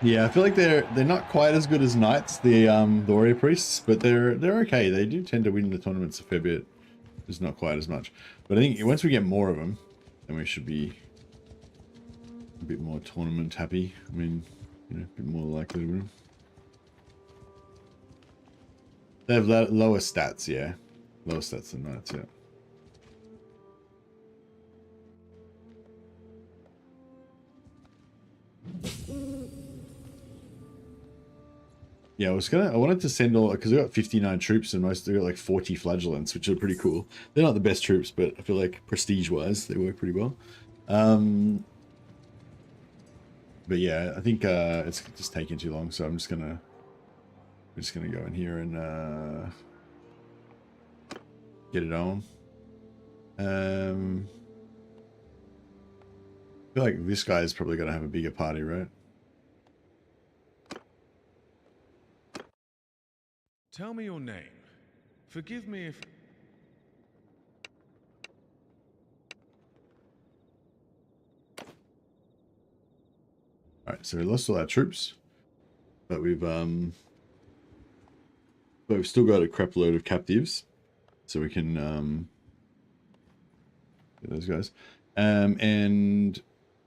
Yeah, I feel like they're not quite as good as knights, the warrior priests, but they're okay. They do tend to win the tournaments a fair bit. Just not quite as much. But I think once we get more of them, then we should be a bit more tournament happy. I mean, you know, a bit more likely to win. They have lower stats, yeah. Lower stats than knights, yeah. Yeah, I wanted to send all, because we got 59 troops and most they got like 40 flagellants, which are pretty cool. They're not the best troops, but I feel like prestige-wise, they work pretty well. But yeah, I think it's just taking too long, so we're just gonna go in here and get it on. I feel like this guy is probably gonna have a bigger party, right? Tell me your name. Forgive me if... Alright, so we lost all our troops. But we've still got a crap load of captives. So we can get those guys. And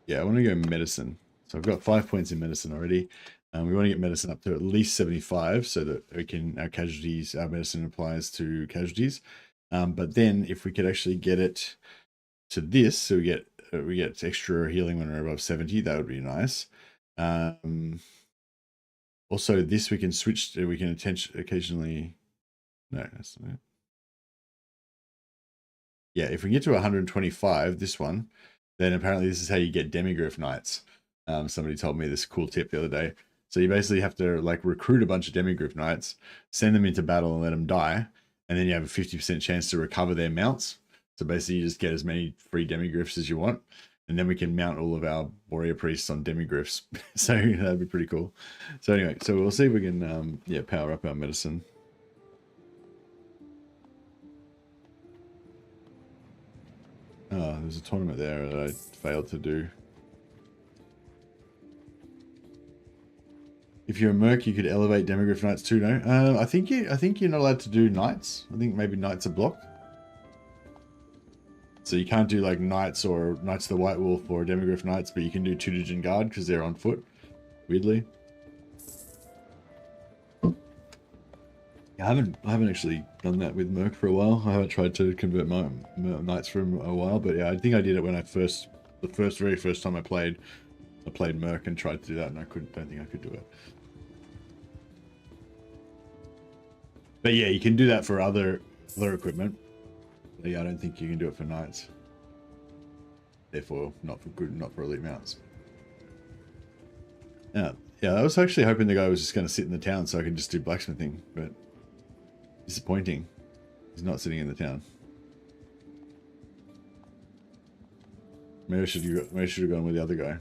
yeah, I want to go medicine. So I've got 5 points in medicine already. We want to get medicine up to at least 75 so that we can, our medicine applies to casualties. But then if we could actually get it to this, so we get extra healing when we're above 70, that would be nice. Also this we can switch to, we can occasionally, no, that's not it. Yeah, if we get to 125, this one, then apparently this is how you get demigryph knights. Somebody told me this cool tip the other day. So you basically have to like recruit a bunch of demigryph knights, send them into battle and let them die, and then you have a 50% chance to recover their mounts. So basically you just get as many free demigryphs as you want, and then we can mount all of our warrior priests on demigryphs. So that'd be pretty cool. So anyway, so we'll see if we can yeah, power up our medicine. Oh, there's a tournament there that I failed to do. If you're a merc, you could elevate demigryph knights too, no? I think you're not allowed to do knights. I think maybe knights are blocked. So you can't do like knights or knights of the White Wolf or demigryph knights, but you can do Tutogen Guard because they're on foot. Weirdly. Yeah, I haven't actually done that with merc for a while. I haven't tried to convert my knights for a while, but yeah, I think I did it when the very first time I played merc and tried to do that, and don't think I could do it. But yeah, you can do that for other equipment. But yeah, I don't think you can do it for knights. Therefore, not for elite mounts. Yeah, I was actually hoping the guy was just going to sit in the town so I could just do blacksmithing, but disappointing. He's not sitting in the town. Maybe I should have gone with the other guy.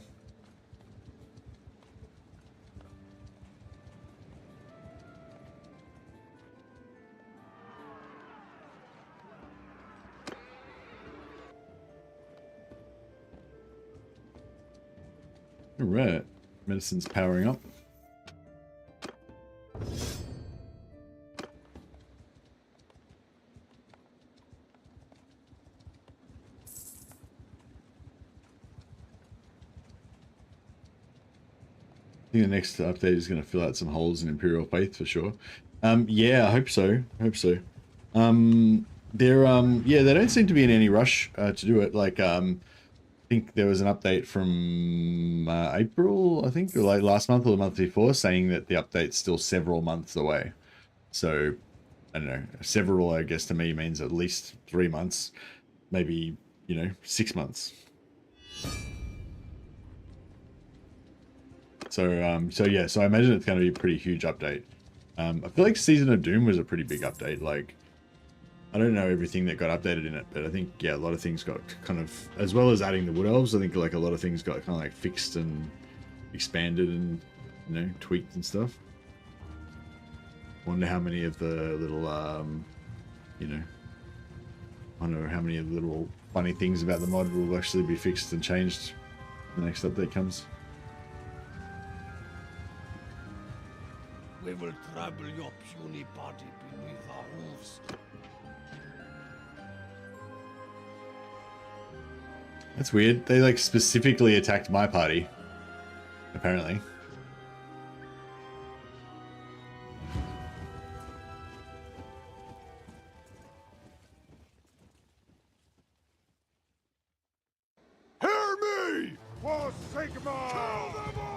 All right, medicine's powering up. I think the next update is going to fill out some holes in Imperial Faith for sure. Yeah, I hope so. Yeah, they don't seem to be in any rush to do it. Like, I think there was an update from April, I think, or like last month or the month before, saying that the update's still several months away. So, I don't know, several, I guess, to me means at least 3 months, maybe, 6 months. So, yeah, so I imagine it's going to be a pretty huge update. I feel like Season of Doom was a pretty big update. Like, I don't know everything that got updated in it, but I think, yeah, a lot of things got kind of, as well as adding the Wood Elves, I think like a lot of things got kind of like fixed and expanded and, tweaked and stuff. Wonder how many of the little, I don't know how many little funny things about the mod will actually be fixed and changed when the next update comes. We will trample your puny body beneath our hooves. That's weird. They like specifically attacked my party, apparently. Hear me! For Sigma! Kill them all!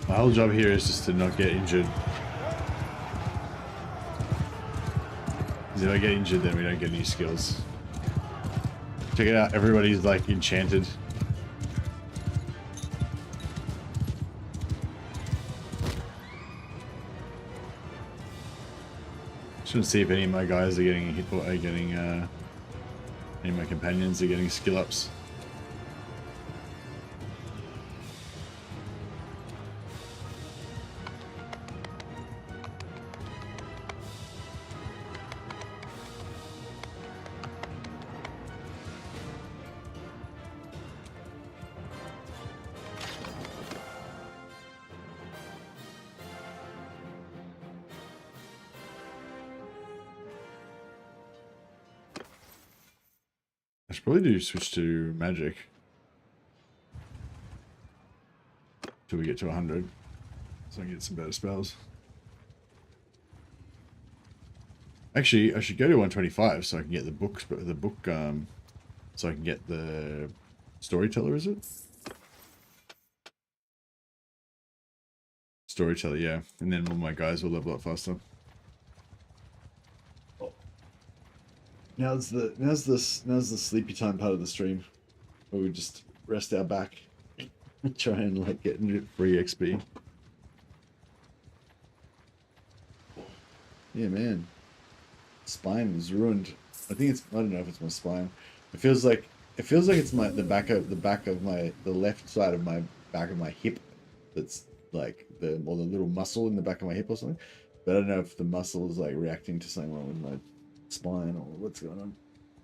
My whole job here is just to not get injured. Because if I get injured, then we don't get any skills. Check it out, everybody's like enchanted. Just want to see if any of my guys are getting hit or are getting, any of my companions are getting skill ups. I should probably do switch to magic till we get to 100, so I can get some better spells. Actually, I should go to 125 so I can get the books, but the book, so I can get the storyteller. Is it storyteller? Yeah, and then all my guys will level up faster. Now's the sleepy time part of the stream, where we just rest our back, and try and like get free XP. Yeah, man, spine is ruined. I think it's, I don't know if it's my spine. It feels like it's the back of my, the left side of my back of my hip. That's like the little muscle in the back of my hip or something. But I don't know if the muscle is like reacting to something wrong with my spine or what's going on.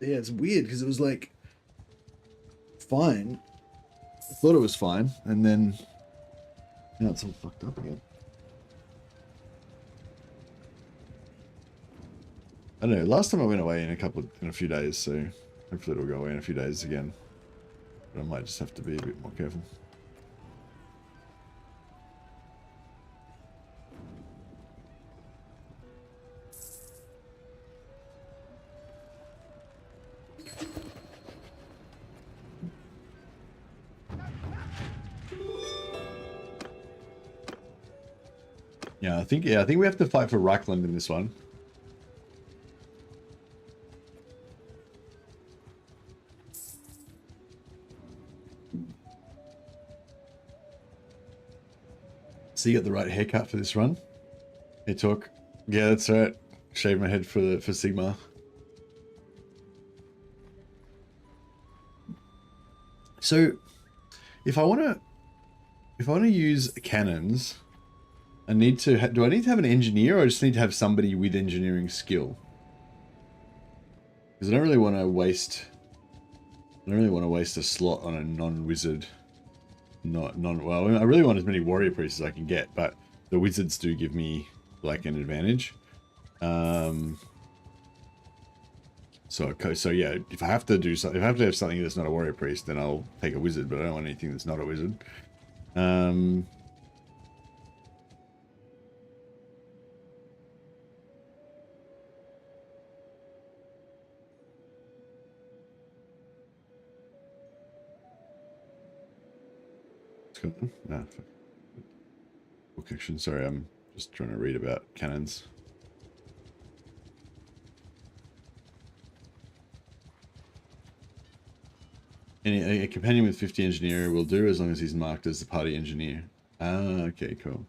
Yeah, it's weird because it was like fine. I thought it was fine, and then now it's all fucked up again. I don't know. Last time I went away in a few days, so hopefully it'll go away in a few days again. But I might just have to be a bit more careful. Yeah, I think we have to fight for Reichland in this one. So you got the right haircut for this run? Hey, Talk. Yeah, that's right. Shave my head for Sigma. So, if I want to use cannons, I need to. Do I need to have an engineer, or I just need to have somebody with engineering skill? Because I don't really want to waste. I don't really want to waste a slot on a non-wizard. Well, I really want as many warrior priests as I can get, but the wizards do give me like an advantage. So yeah, if I have to do something, if I have to have something that's not a warrior priest, then I'll take a wizard, but I don't want anything that's not a wizard. What's going on? Nah, book action. Sorry, I'm Just trying to read about cannons. A companion with 50 engineer will do as long as he's marked as the party engineer. Ah, okay, cool.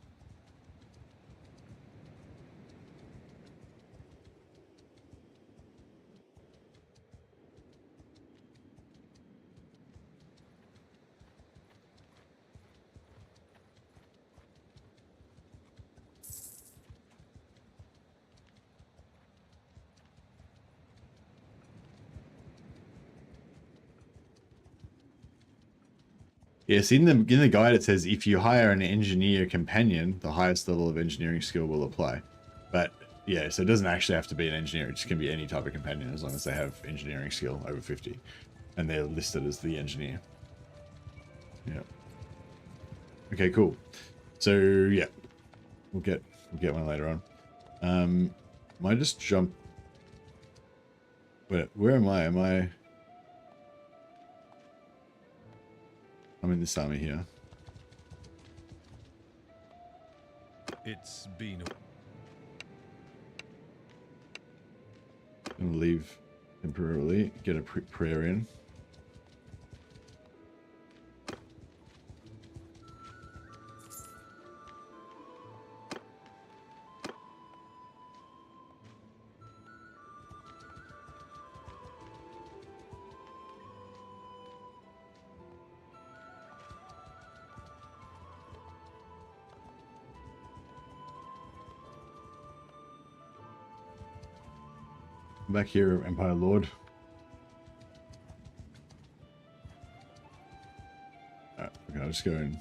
Yes, in the guide it says if you hire an engineer companion, the highest level of engineering skill will apply. But yeah, so it doesn't actually have to be an engineer. It just can be any type of companion as long as they have engineering skill over 50, and they're listed as the engineer. Yeah. Okay, cool. So yeah, we'll get one later on. Might just jump. Where am I? I'm in this army here. It's been. I'm gonna leave temporarily. Get a prayer in. Back here, Empire Lord. Alright, okay, I'll just go in.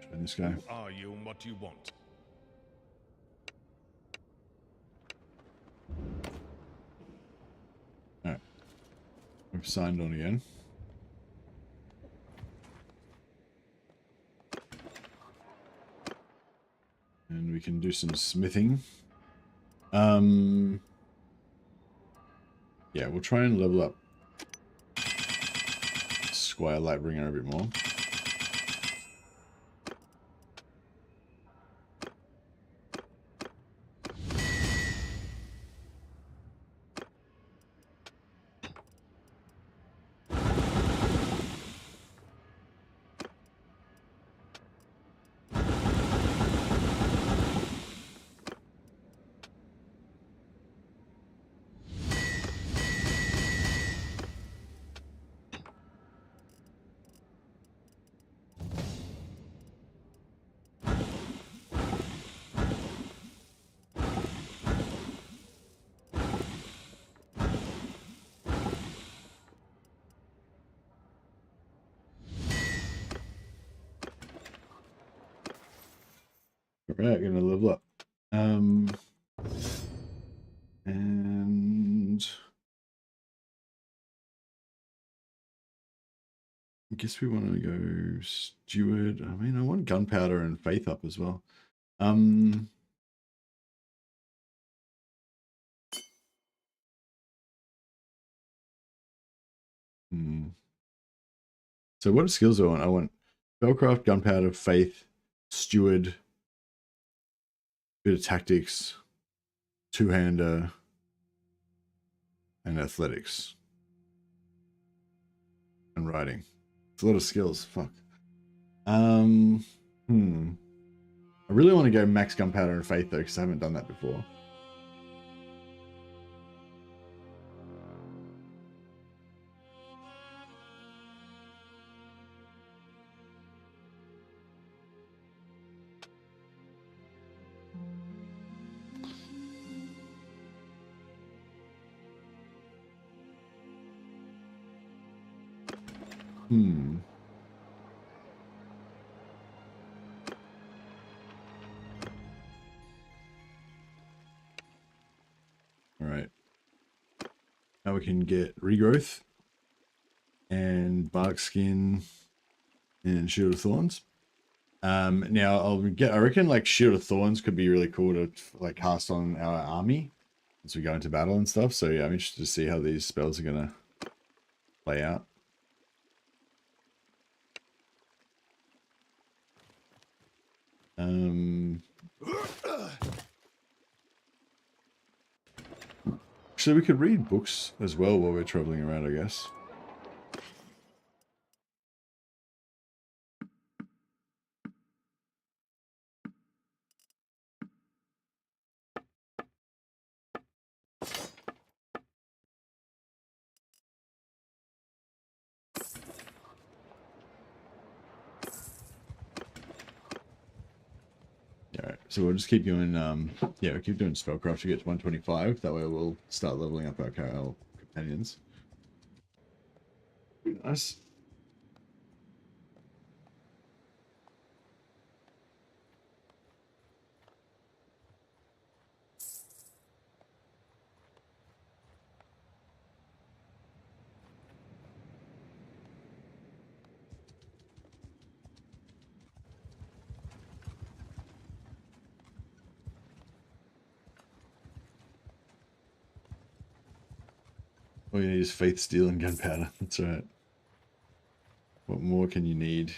Train this guy. Who are you and what do you want? Alright. We've signed on again. And we can do some smithing. Yeah, we'll try and level up Squire Lightbringer a bit more. Alright, gonna level up. And I guess we want to go steward. I mean, I want gunpowder and faith up as well. So what skills do I want? I want spellcraft, gunpowder, faith, steward, bit of tactics, two-hander, and athletics. And riding. It's a lot of skills. Fuck. I really want to go max gunpowder and faith though, because I haven't done that before. All right. Now we can get regrowth and bark skin and shield of thorns. Now I reckon like shield of thorns could be really cool to like cast on our army. as we go into battle and stuff. So yeah, I'm interested to see how these spells are gonna play out. So we could read books as well while we're traveling around, I guess. Alright, so we'll just keep doing, yeah, we'll keep doing spellcraft to get to 125. That way we'll start leveling up our companions. Nice. All you need is faith, steel, and gunpowder. That's right. What more can you need?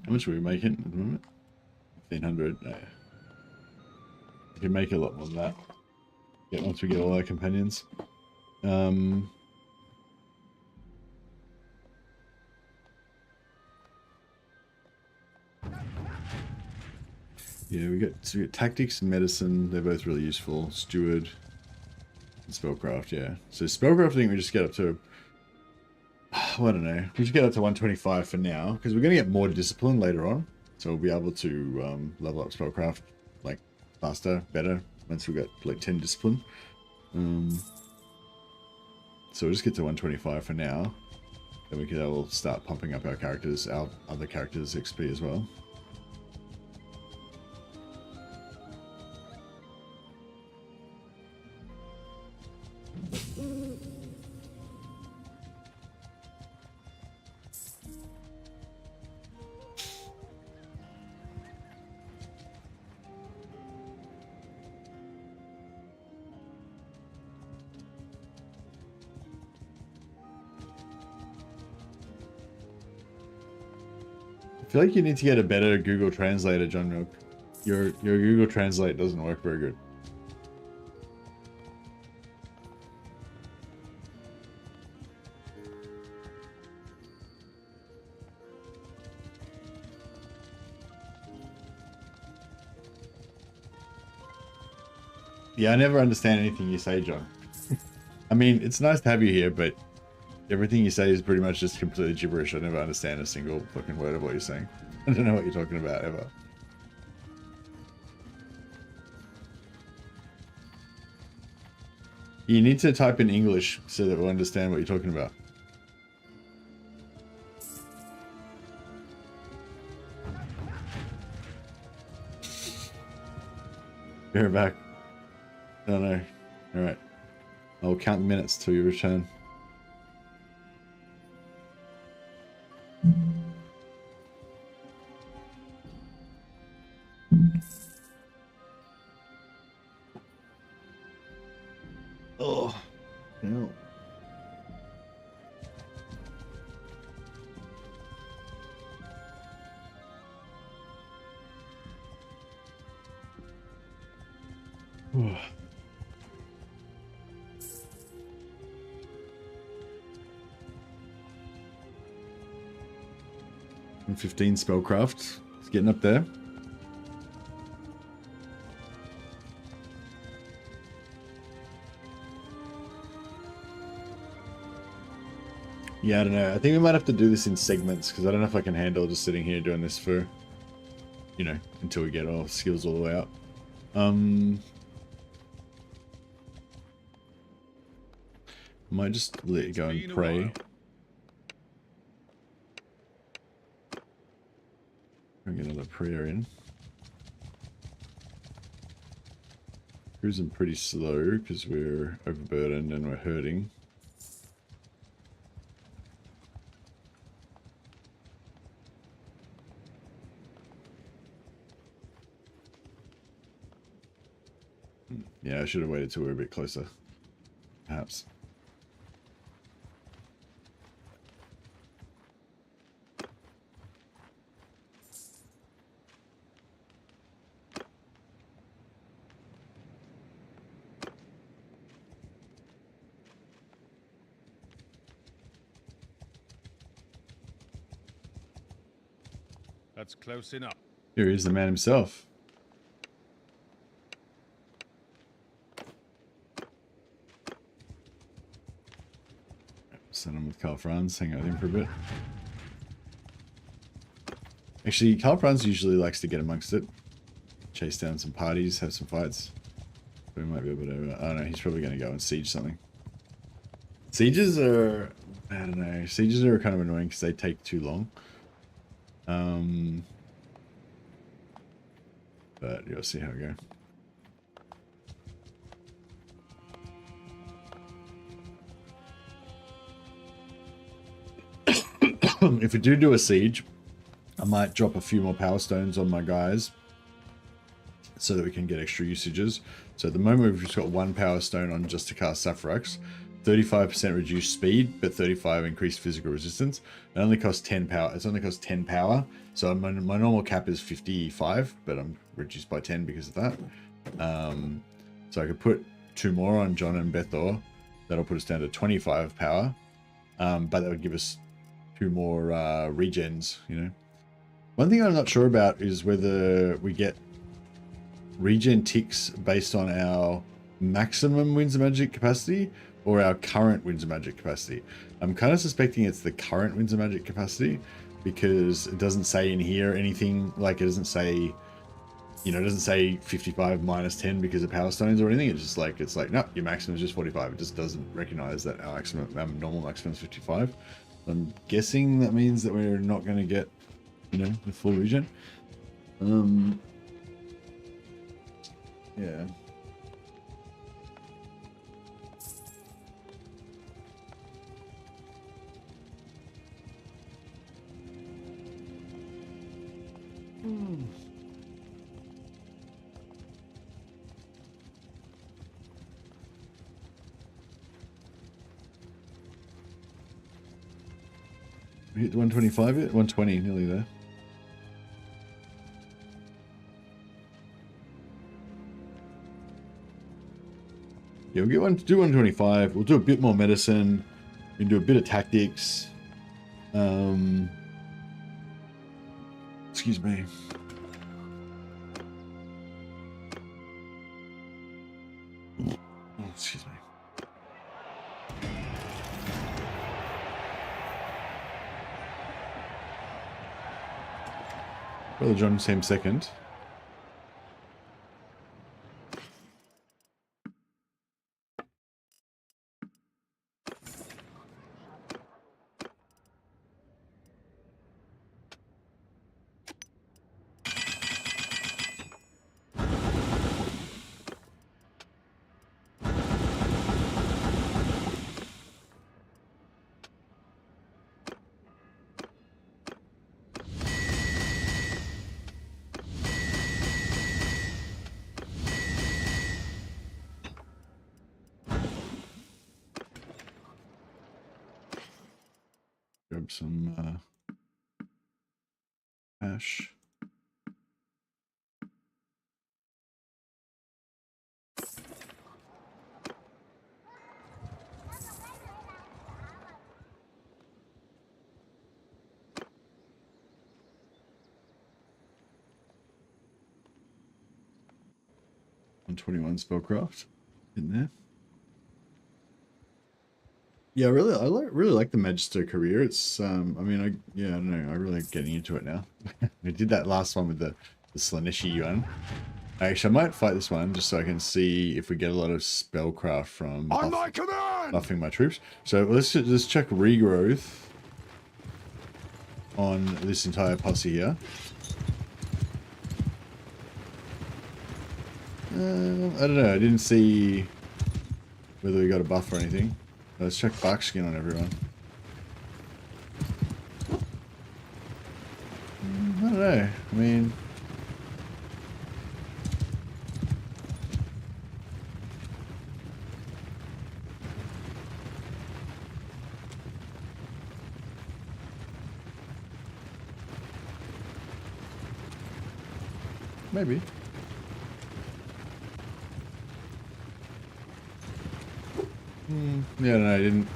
How much are we making at the moment? 1,500. No. We can make a lot more than that. Yeah, once we get all our companions. Yeah, we got tactics, medicine. They're both really useful. Steward and spellcraft. Yeah. So spellcraft, I think we just get up to. Well, I don't know. We should get up to 125 for now because we're going to get more discipline later on. So we'll be able to level up spellcraft like faster, better once we get like 10 discipline. So we'll just get to 125 for now. Then we'll start pumping up our characters, our other characters' XP as well. I feel like you need to get a better Google Translator, John Milk. Your Google Translate doesn't work very good. Yeah, I never understand anything you say, John. I mean, it's nice to have you here, but everything you say is pretty much just completely gibberish. I never understand a single fucking word of what you're saying. I don't know what you're talking about, ever. You need to type in English so that we'll understand what you're talking about. You're back. Oh no. Alright. I'll count minutes till you return. Oh, no. Oh. 15 spellcraft. It's getting up there. Yeah, I don't know. I think we might have to do this in segments because I don't know if I can handle just sitting here doing this for, you know, until we get our skills all the way up. Might just let it go and pray. Bring another prayer in. Cruising pretty slow because we're overburdened and we're hurting. Yeah, I should have waited till we were a bit closer, perhaps. That's close enough. Here he is, the man himself. Send him with Carl Franz, hang out with him for a bit. Actually, Carl Franz usually likes to get amongst it. Chase down some parties, have some fights. We might be able to... I don't know, he's probably going to go and siege something. Sieges are... I don't know. Sieges are kind of annoying because they take too long. But you'll see how we go. If we do a siege, I might drop a few more power stones on my guys so that we can get extra usages. So at the moment we've just got 1 power stone on just to cast Saphirax, 35% reduced speed, but 35 increased physical resistance. It only costs 10 power. It's only costs 10 power. So my normal cap is 55, but I'm reduced by 10 because of that. So I could put 2 more on John and Bethor. That'll put us down to 25 power. But that would give us 2 more regens, you know. One thing I'm not sure about is whether we get regen ticks based on our maximum Winds of Magic capacity or our current Winds of Magic capacity. I'm kind of suspecting it's the current Winds of Magic capacity because it doesn't say in here anything, like it doesn't say, you know, it doesn't say 55 minus 10 because of power stones or anything. It's just like, it's like, no, your maximum is just 45. It just doesn't recognize that our maximum, normal maximum is 55. I'm guessing that means that we're not going to get, you know, the full regen. Yeah. We hit 125 yet? 120, nearly there. Yeah, we'll do 125. We'll do a bit more medicine. We can do a bit of tactics. Excuse me. Oh, excuse me. Brother John came second. Grab some hash. $121 spellcraft in there. Yeah, I really like the Magister career. It's I mean, I don't know, I really like getting into it now. We did that last one with the Slaaneshi Yuan. Actually, I might fight this one just so I can see if we get a lot of spellcraft from On my command! buffing my troops. So let's check regrowth on this entire posse here. I don't know. I didn't see whether we got a buff or anything. Let's check bark skin on everyone. I don't know. I mean... maybe. Yeah, no, I didn't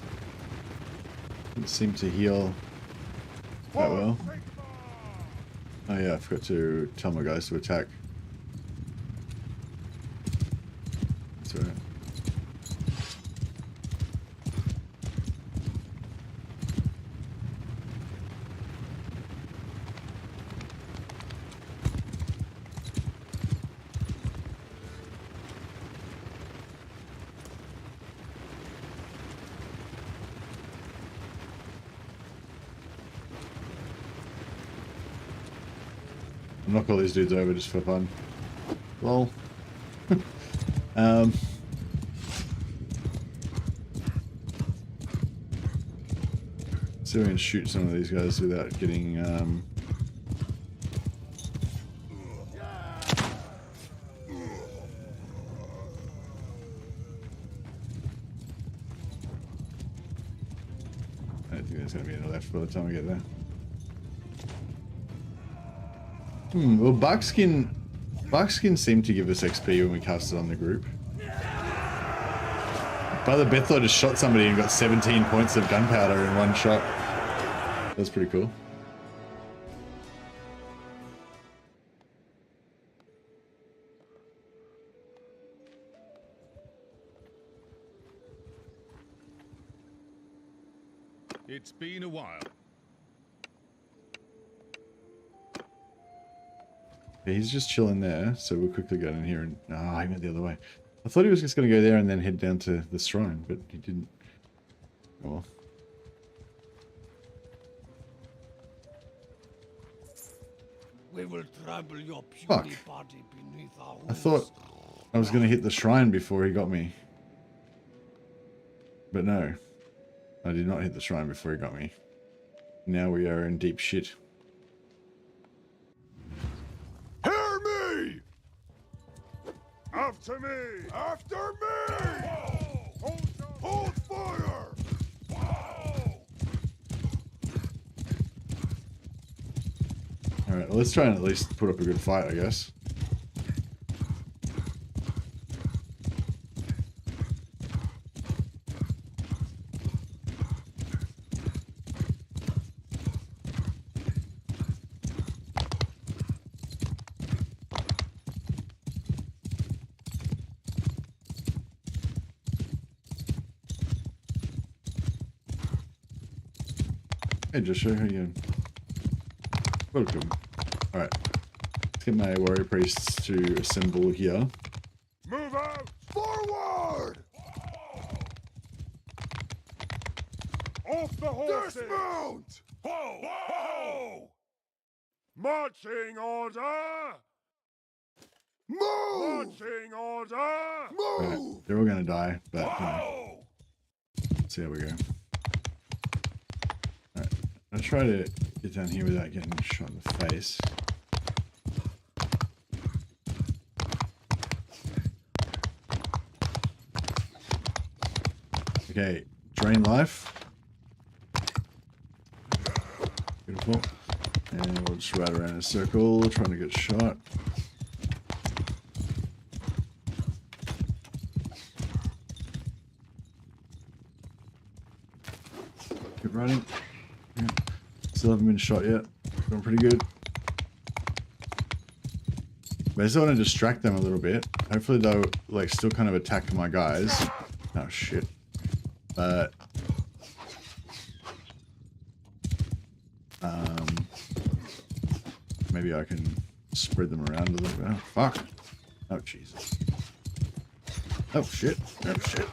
seem to heal that well. Oh yeah, I forgot to tell my guys to attack. That's alright. Knock all these dudes over just for fun. Lol. See if we can shoot some of these guys without getting I don't think there's gonna be any left by the time we get there. Well, Buckskin seemed to give us XP when we cast it on the group. By the Bethel just shot somebody and got 17 points of gunpowder in one shot. That's pretty cool. It's been a while. Yeah, he's just chilling there, so we'll quickly go in here and... Ah, he went the other way. I thought he was just going to go there and then head down to the shrine, but he didn't. Oh well. We will trample your Fuck. puny body beneath our I thought I was going to hit the shrine before he got me. But no. I did not hit the shrine before he got me. Now we are in deep shit. Hear me! After me! After me! Hold fire! Alright, well, let's try and at least put up a good fight, I guess. Hey Joshua, how you doing? Welcome. Alright. Let's get my warrior priests to assemble here. Move out! Forward! Off the horses! Dismount! Ho! Ho! Marching order! Move! Marching order! Move! Right. They're all gonna die, but you know. Let's see how we go. Alright. I'll try to get down here without getting shot in the face. Okay, drain life. Beautiful. And we'll just ride around in a circle, trying to get shot. Keep running. Yeah. Still haven't been shot yet. Doing pretty good. But I just want to distract them a little bit. Hopefully they'll like still kind of attack my guys. Oh shit. But maybe I can spread them around a little bit. Oh, fuck. Oh Jesus. Oh shit. Oh shit.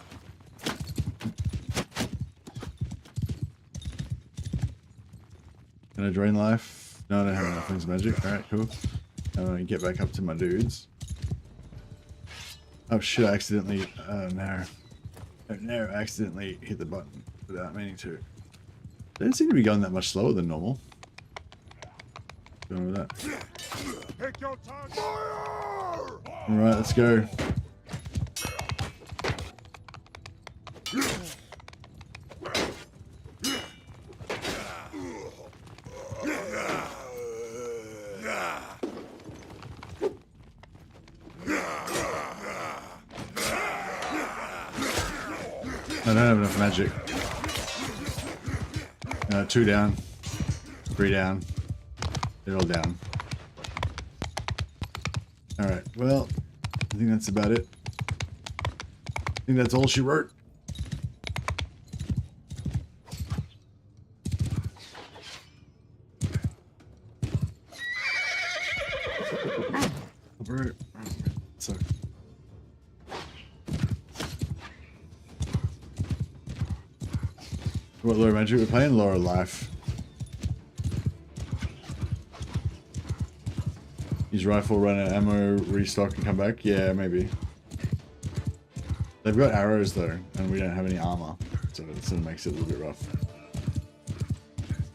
Can I drain life? No, I don't have enough things magic. Alright, cool. I'm gonna get back up to my dudes. Oh shit, I accidentally, no, I accidentally hit the button without meaning to. They don't seem to be going that much slower than normal. Going with that. Pick your target. Fire! Alright, let's go. I don't have enough magic. 2 down. 3 down. They're all down. Alright, well, I think that's about it. I think that's all she wrote. Alright. So. What lower magic? We're playing lower life. Use rifle, run out of ammo, restock and come back? Yeah, maybe. They've got arrows though, and we don't have any armor. So it sort of makes it a little bit rough.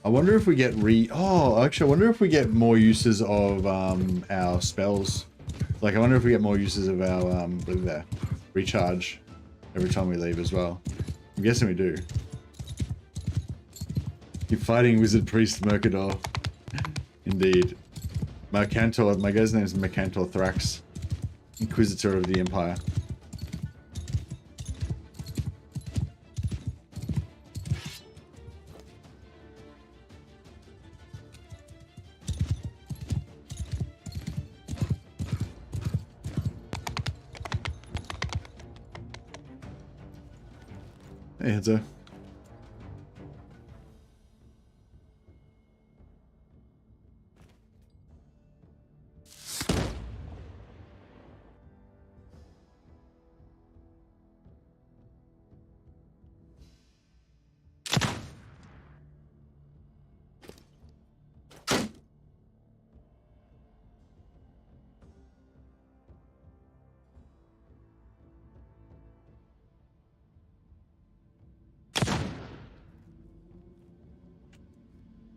I wonder if we get oh, actually I wonder if we get more uses of our spells. Like I wonder if we get more uses of our recharge every time we leave as well. I'm guessing we do. Keep fighting Wizard Priest Mercador. Indeed. Mercantor, my guy's name is Mercantor Thrax. Inquisitor of the Empire. Hey, Hanzo.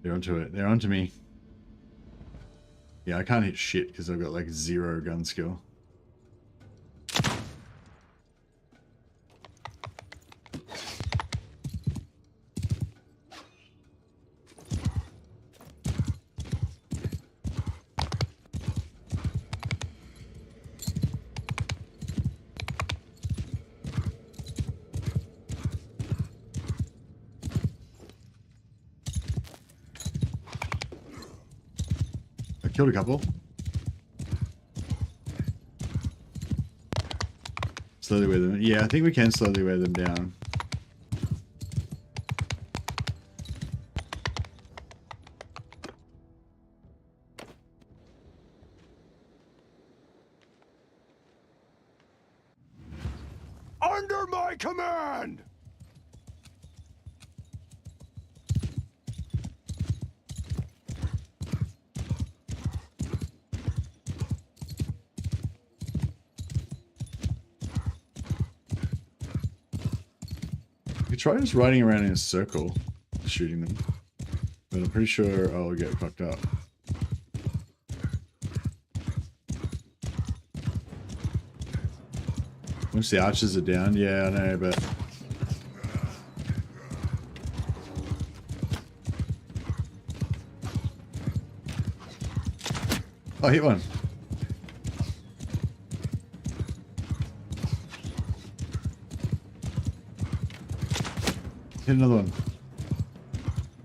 They're onto it. They're onto me. Yeah, I can't hit shit because I've got like 0 gun skill. Killed a couple. Slowly wear them. Yeah, I think we can slowly wear them down. Under my command! Try just riding around in a circle, shooting them, but I'm pretty sure I'll get fucked up. Once the archers are down, yeah, I know, but oh, hit one. Hit another one.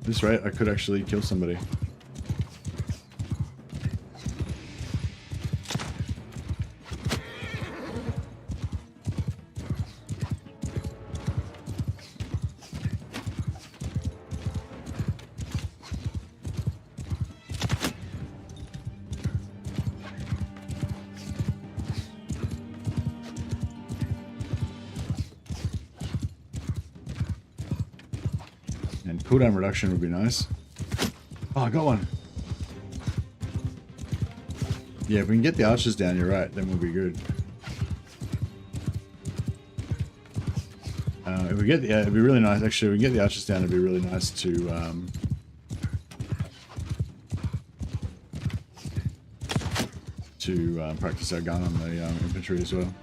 At this rate, I could actually kill somebody. Cooldown reduction would be nice. Oh, I got one. Yeah, if we can get the archers down, you're right, then we'll be good. If we get the, it'd be really nice. Actually, if we get the archers down, it'd be really nice to practice our gun on the infantry as well.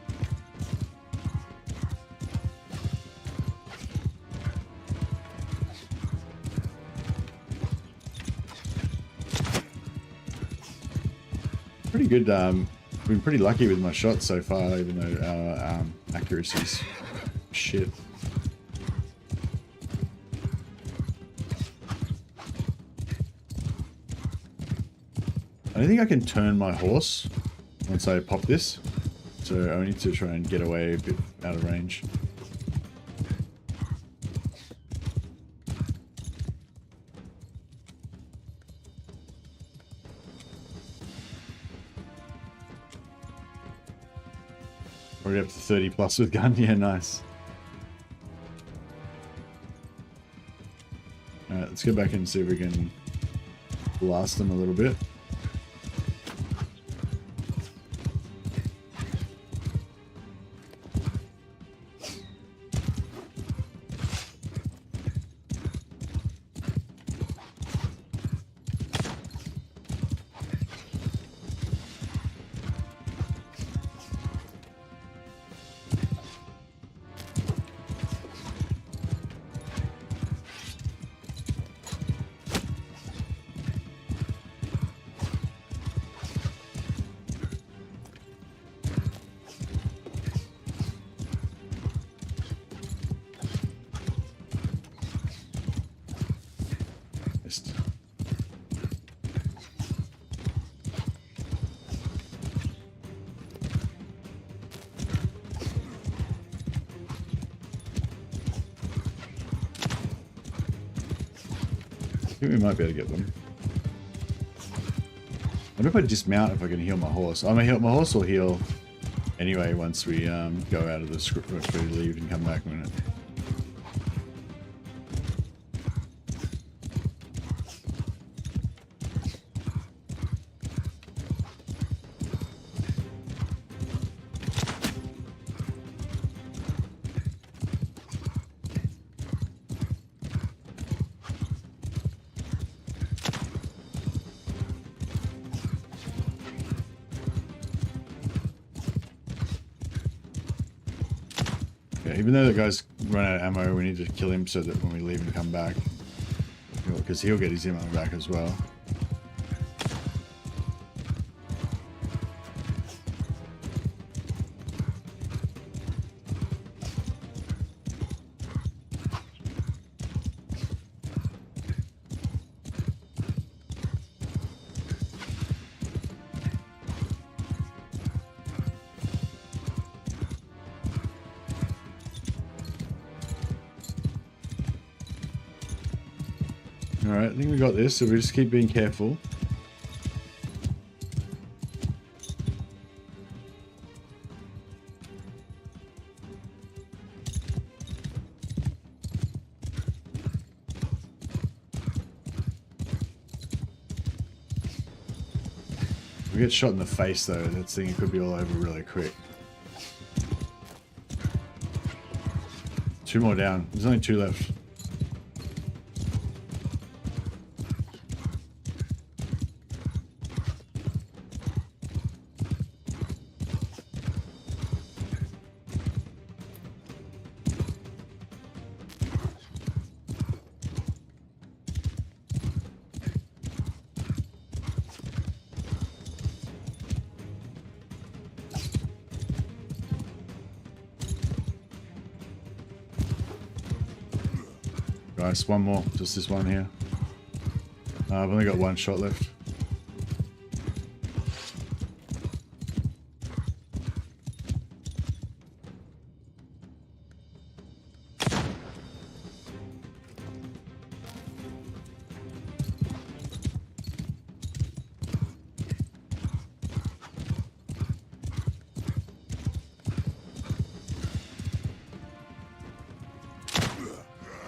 Pretty good. Been pretty lucky with my shots so far, even though our accuracy's shit. I don't think I can turn my horse once I pop this, so I need to try and get away a bit out of range. Already up to 30 plus with gun, yeah, nice. Alright, let's go back and see if we can blast them a little bit. I think we might be able to get them. I wonder if I dismount if I can heal my horse. Oh, my horse will heal anyway once we go out of the script, once we leave and come back a minute. Even though the guy's run out of ammo, we need to kill him so that when we leave and come back, because he'll get his ammo back as well. Alright, I think we got this, so we just keep being careful. If we get shot in the face though, that thing could be all over really quick. 2 more down. There's only 2 left. Nice, one more, just this one here. I've only got 1 shot left.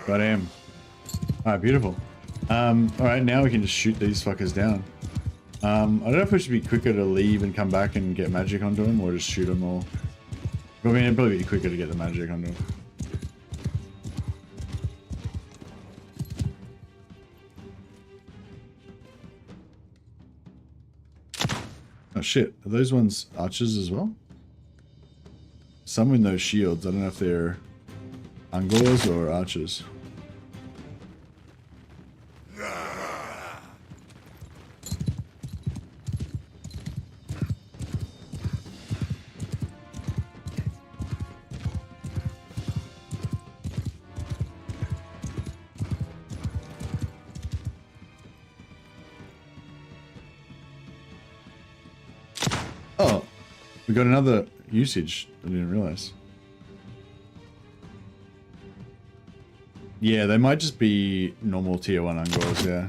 Got him. Alright, beautiful. Alright, now we can just shoot these fuckers down. I don't know if it should be quicker to leave and come back and get magic onto them, or just shoot them all. I mean, it'd probably be quicker to get the magic onto them. shit. Are those ones archers as well? Some with no shields. I don't know if they're Angors or archers. Oh, we got another usage. I didn't realize. Yeah, they might just be normal tier 1 Angors, yeah.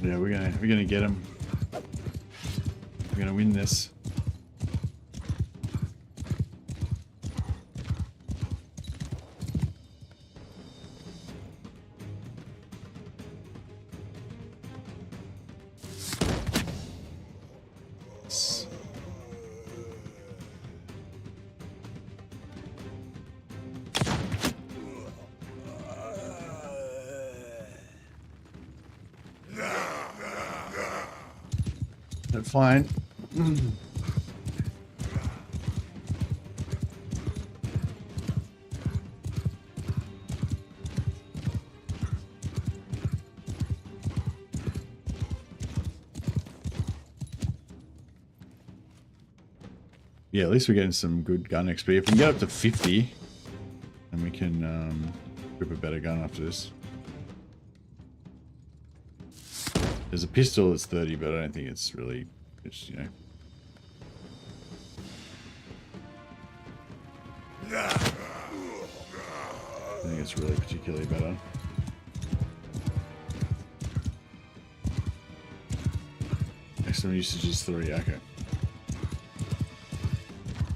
Yeah, we're gonna get him. We're gonna win this. Fine. Yeah, at least we're getting some good gun XP. If we can get up to 50, then we can grip a better gun after this. There's a pistol that's 30, but I don't think it's really, it's, you know. I think it's really particularly better. Maximum usage is 3, okay.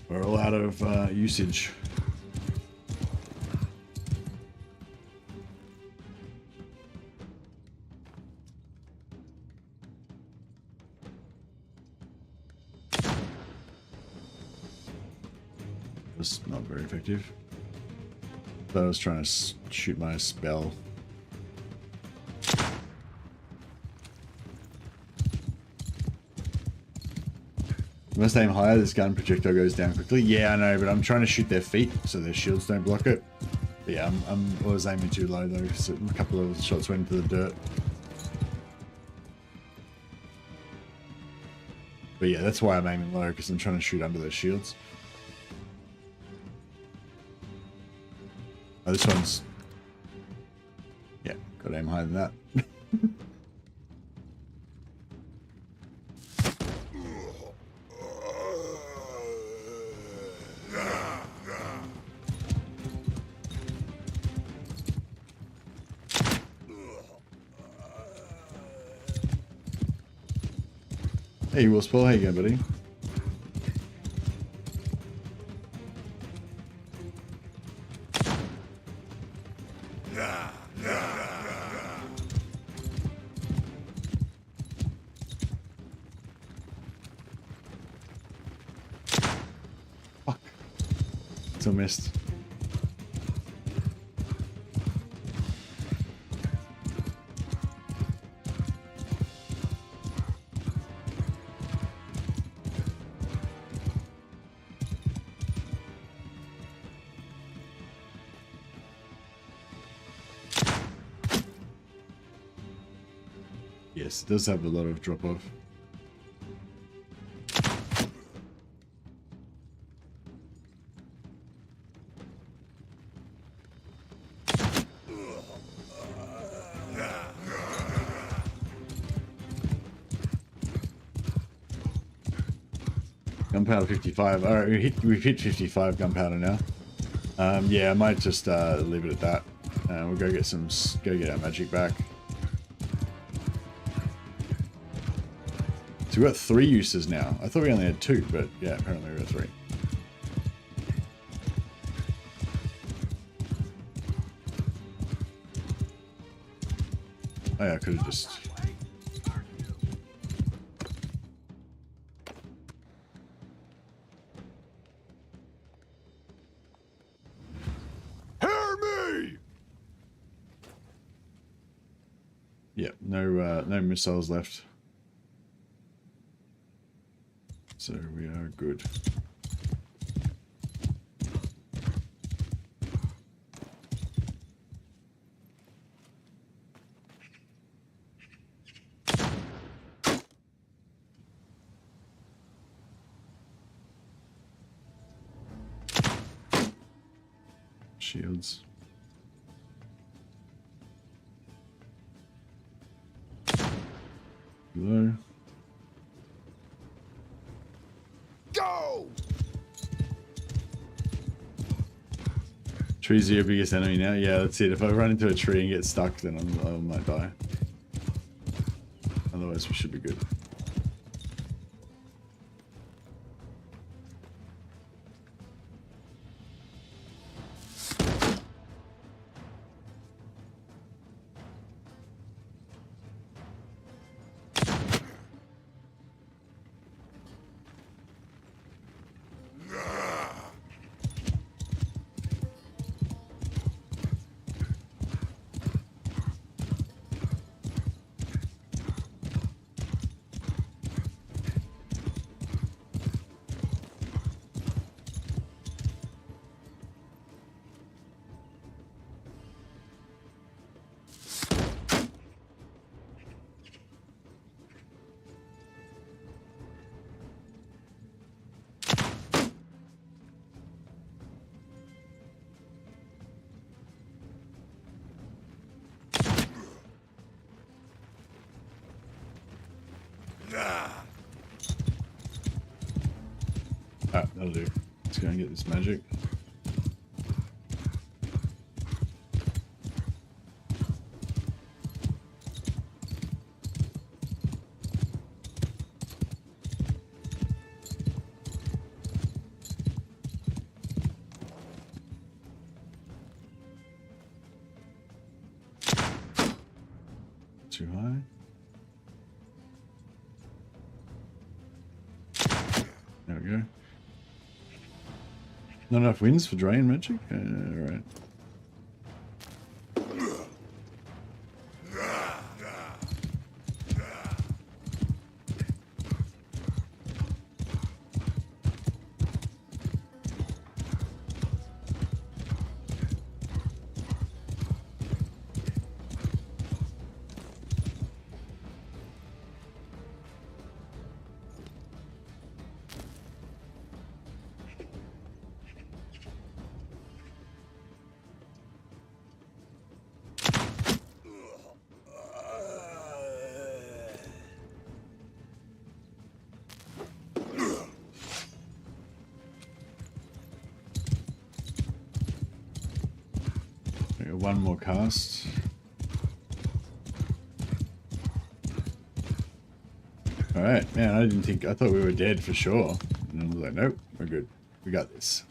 We're all out of usage. Was not very effective. But I was trying to shoot my spell. You must aim higher, this gun projectile goes down quickly. Yeah, I know, but I'm trying to shoot their feet so their shields don't block it. But yeah, I was aiming too low though, so a couple of shots went into the dirt. But yeah, that's why I'm aiming low, because I'm trying to shoot under their shields. Oh, this one's... Yeah, gotta aim higher than that. Hey, Willspell, how you going, buddy? Fuck. Still missed. Yes, it does have a lot of drop off. Gunpowder 55. All right, we've hit 55 gunpowder now. Yeah, I might just leave it at that. We'll go get our magic back. So we've got 3 uses now. I thought we only had 2, but yeah, apparently we got 3. Oh yeah, I could have just... Hear me! Yeah, no missiles left. So we are good. Shields. Below. Go! Trees are your biggest enemy now? Yeah, that's it. If I run into a tree and get stuck, then I might die. Otherwise, we should be good. Ah, that'll do. Let's go and get this magic. Too high. There we go. Not enough wins for drain magic? Alright. One more cast. Alright, man, I thought we were dead for sure. And I was like, nope, we're good. We got this.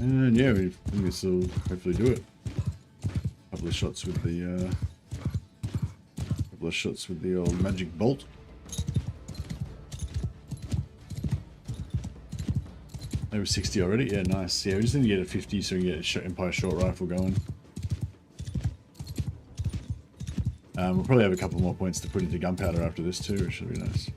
And yeah, I think this will hopefully do it. A couple of shots with the couple of shots with the old magic bolt. Over 60 already? Yeah, nice. Yeah, we just need to get a 50 so we can get a Empire short rifle going. We'll probably have a couple more points to put into gunpowder after this too, which should be nice.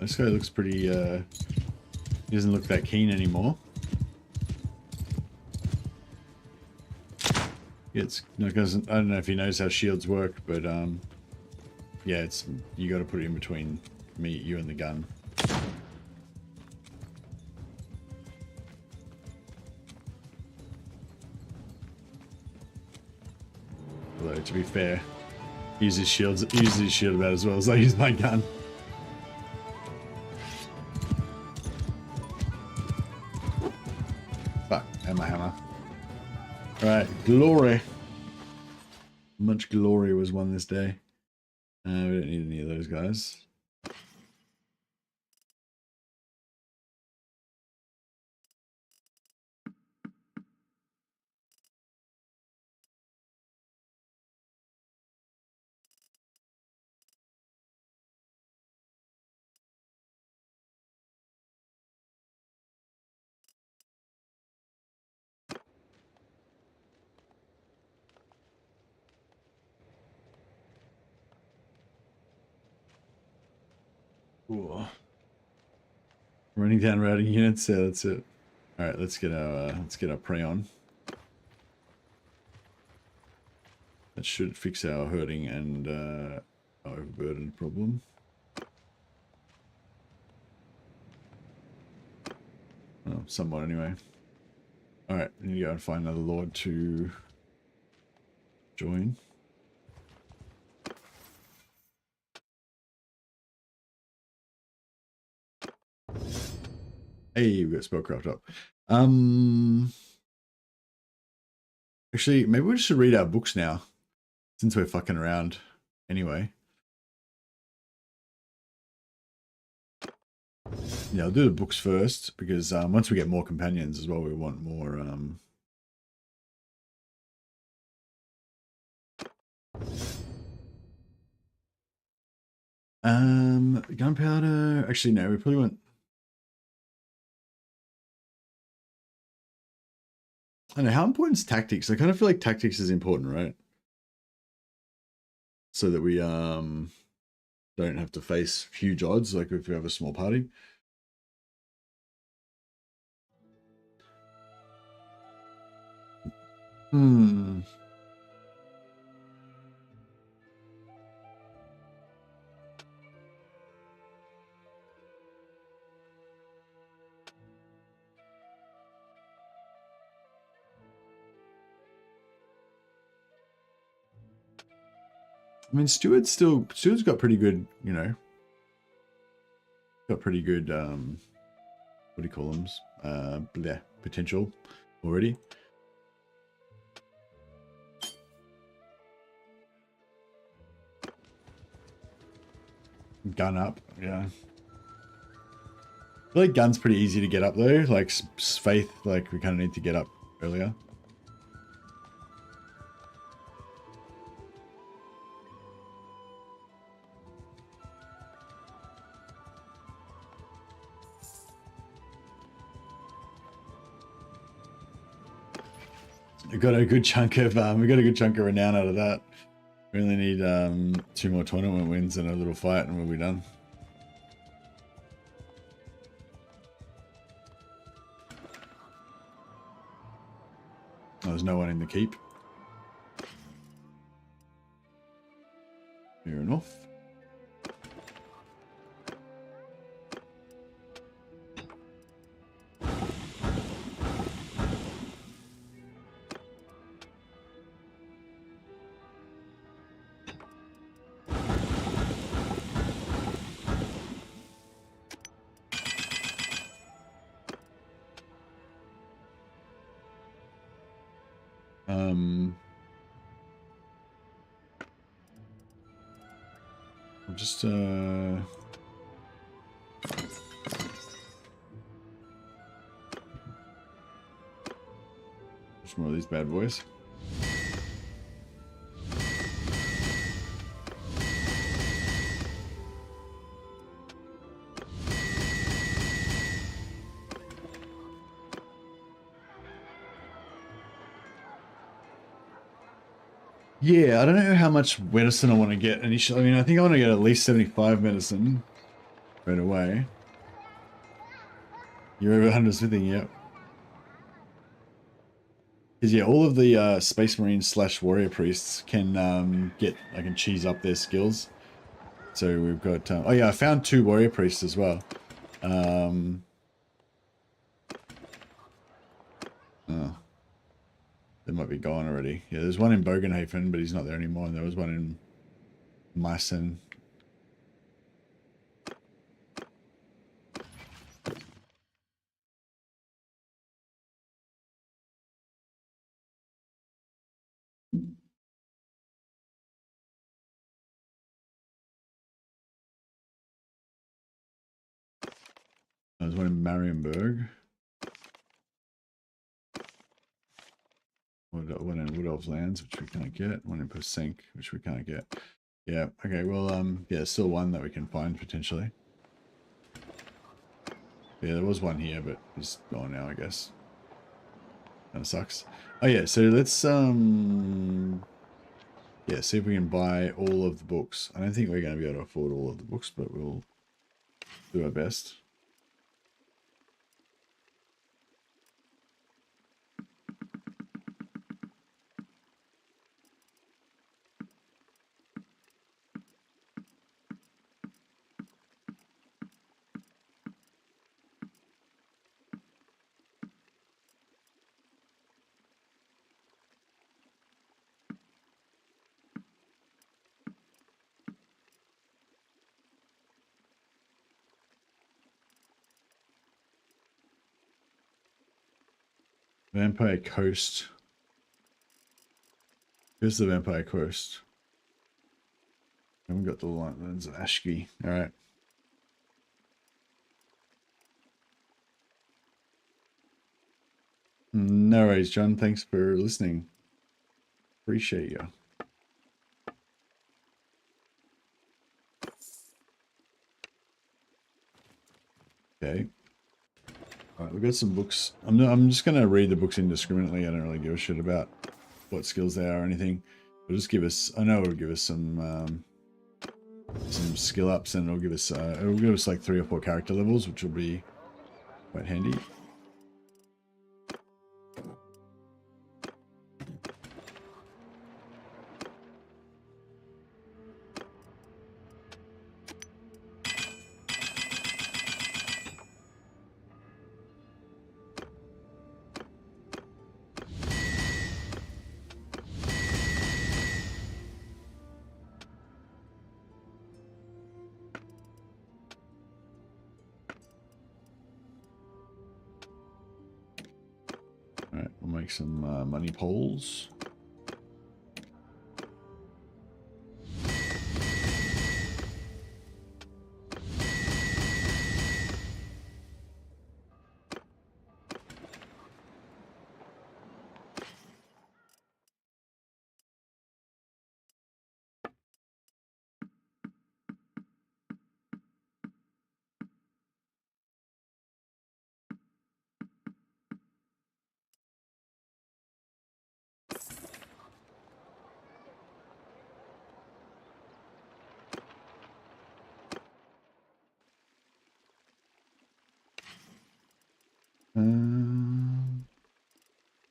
This guy looks pretty, he doesn't look that keen anymore. It's, I don't know if he knows how shields work, but yeah, it's, you got to put it in between you and the gun. Although, to be fair, he uses shield about as well as I use my gun. Hammer. Alright, glory. Much glory was won this day. We don't need any of those guys. Cool. Running down routing units, yeah, that's it. Alright, let's get our prey on. That should fix our hurting and our overburden problem. Oh, somewhat anyway. Alright, we need to go and find another lord to join. Hey, we've got spellcraft up. Actually, maybe we should read our books now, since we're fucking around anyway. Yeah, I'll do the books first, because once we get more companions as well, we want more, gunpowder. Actually, no, we probably want. I don't know, how important is tactics? I kind of feel like tactics is important, right? So that we don't have to face huge odds, like if we have a small party. I mean, Stuart's got pretty good, you know, got pretty good, what do you call them? Yeah, potential already. Gun up, yeah. I feel like gun's pretty easy to get up though. Like faith, like we kind of need to get up earlier. We got a good chunk of renown out of that. We only need 2 more tournament wins and a little fight, and we'll be done. Oh, there's no one in the keep. Fair enough. I'll just push more of these bad boys. Yeah, I don't know how much medicine I want to get initially. I mean, I think I want to get at least 75 medicine right away. You're over 100 smithing, yep. Because yeah, all of the Space Marines / Warrior Priests can I can cheese up their skills. So we've got, oh yeah, I found 2 Warrior Priests as well. Oh. They might be gone already. Yeah, there's one in Bogenhafen, but he's not there anymore. And there was one in Meissen. There's one in Marienburg. One in Wood Elves Lands, which we can't get. One in Posenk, which we can't get. Yeah, okay, well, yeah, still one that we can find potentially. Yeah, there was one here, but he's gone now, I guess. Kind of sucks. Oh yeah, so let's yeah, see if we can buy all of the books. I don't think we're going to be able to afford all of the books, but we'll do our best. Vampire Coast. Here's the Vampire Coast. We haven't got the lines of Ashki. Alright. No worries, John. Thanks for listening. Appreciate you. Okay. Alright, we've got some books. I'm just going to read the books indiscriminately. I don't really give a shit about what skills they are or anything. It'll just give us, I know it'll give us some skill ups, and it'll give us like 3 or 4 character levels, which will be quite handy. Alright, we'll make some money poles.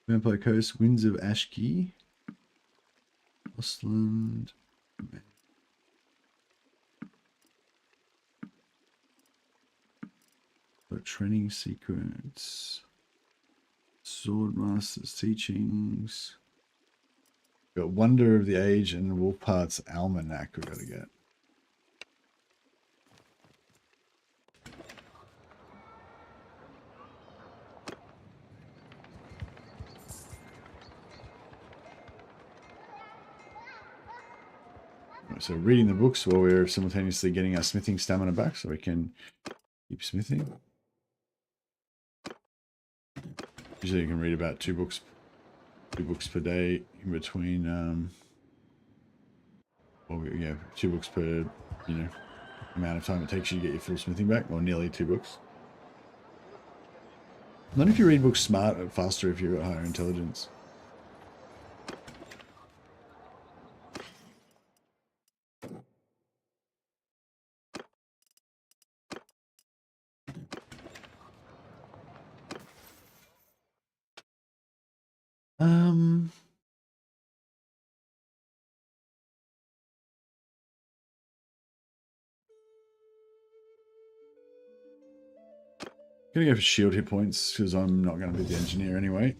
Vampire Coast, Winds of Ashkey, Ostland. The training sequence. Swordmaster's teachings. Got Wonder of the Age and Wolfheart's Almanac we've got to get. So reading the books while we're simultaneously getting our smithing stamina back so we can keep smithing. Usually you can read about two books per day in between yeah, 2 books per, you know, amount of time it takes you to get your full smithing back, or nearly 2 books. Not if you read books faster if you've got higher intelligence. Gonna go for shield hit points because I'm not going to be the engineer anyway.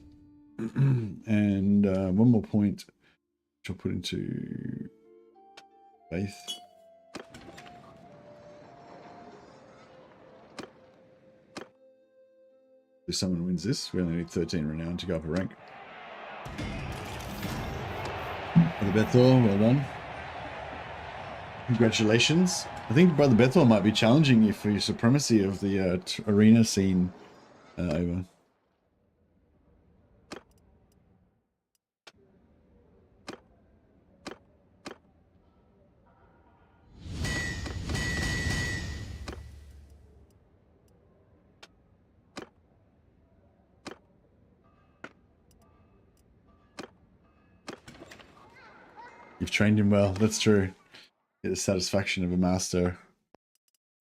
And one more point, which I'll put into faith. If someone wins this, we only need 13 renown to go up a rank. Brother Bethor, well done. Congratulations. I think Brother Bethor might be challenging you for your supremacy of the arena scene over. You've trained him well, that's true. Get the satisfaction of a master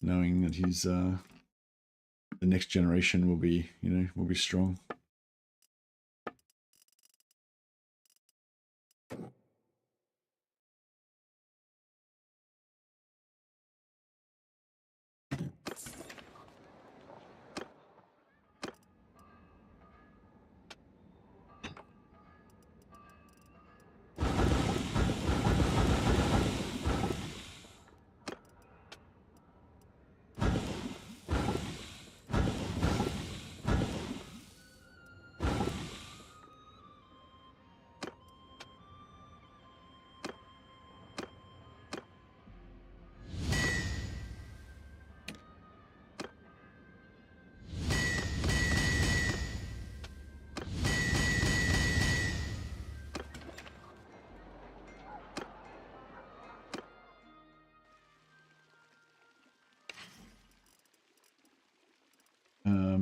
knowing that he's the next generation will be, you know, will be strong.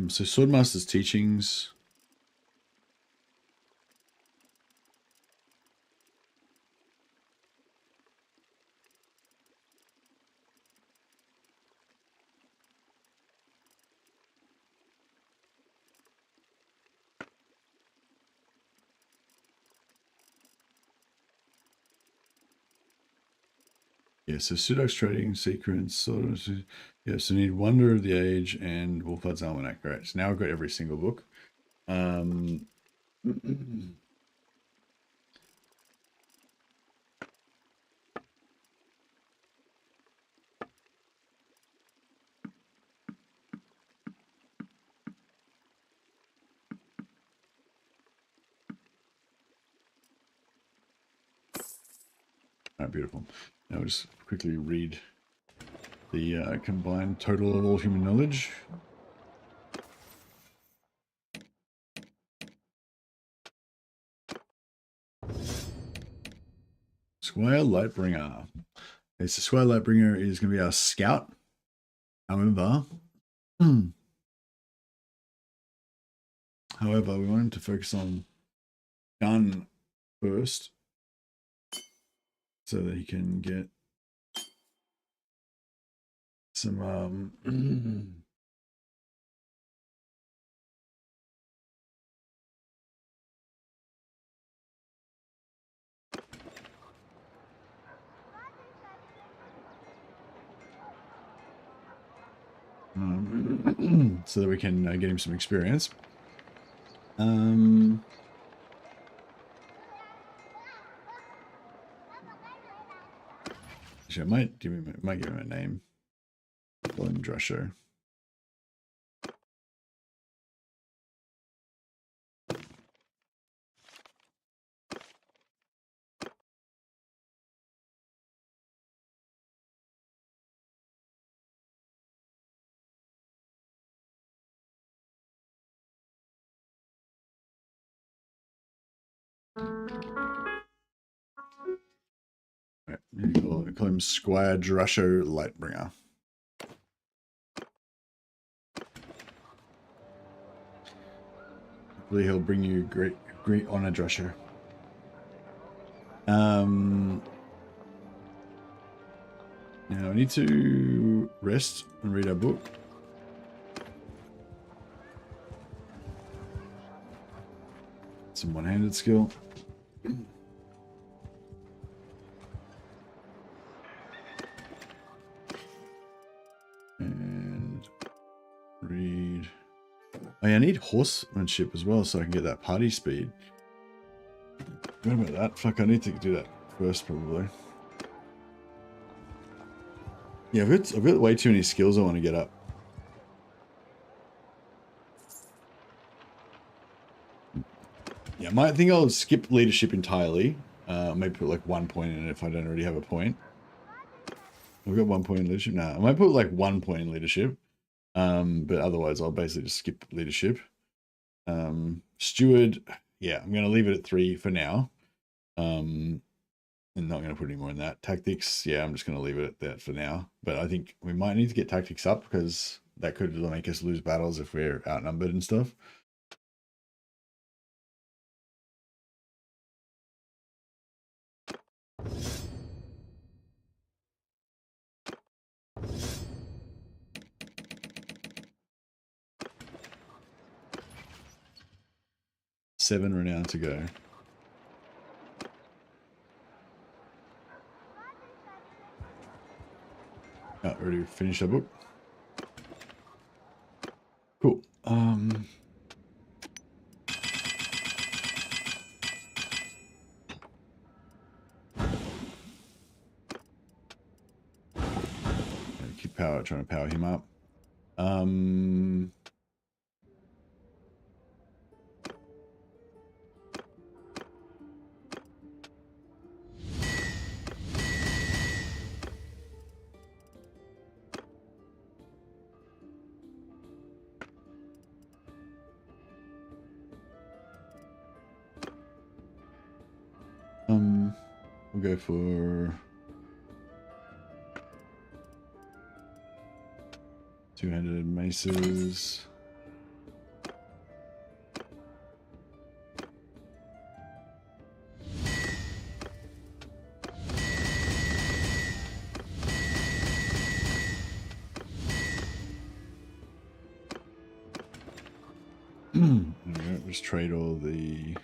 So Swordmaster's teachings. Yeah, so Pseudox trading sequence, sort of, yeah, so need Wonder of the Age and Wolfheart's Almanac. All right, so now I've got every single book. All right, beautiful. Now we'll just quickly read the combined total of all human knowledge. Squire Lightbringer. Okay, so Squire Lightbringer is going to be our scout. However, we want him to focus on gun first so that he can get some so that we can get him some experience. Actually, I might give him a name. Call him Drusho. Right, call him Squire Drusho Lightbringer. Hopefully he'll bring you great honor, Drusho. Now I need to rest and read our book. Some one-handed skill. And read. Oh, yeah, I need horsemanship as well so I can get that party speed. What about that? Fuck, I need to do that first probably. Yeah, I've got way too many skills I want to get up. Yeah, I think I'll skip leadership entirely. Maybe put like 1 point in it if I don't already have a point. I've got 1 point in leadership. Nah, I might put like 1 point in leadership. But otherwise I'll basically just skip leadership. Steward, yeah, I'm going to leave it at 3 for now. And not going to put any more in that. Tactics, yeah, I'm just going to leave it at that for now. But I think we might need to get tactics up because that could make us lose battles if we're outnumbered and stuff. Seven Renown to go. Oh, already finished our book. Cool. Keep trying to power him up. We'll go for 200 maces. Just trade all the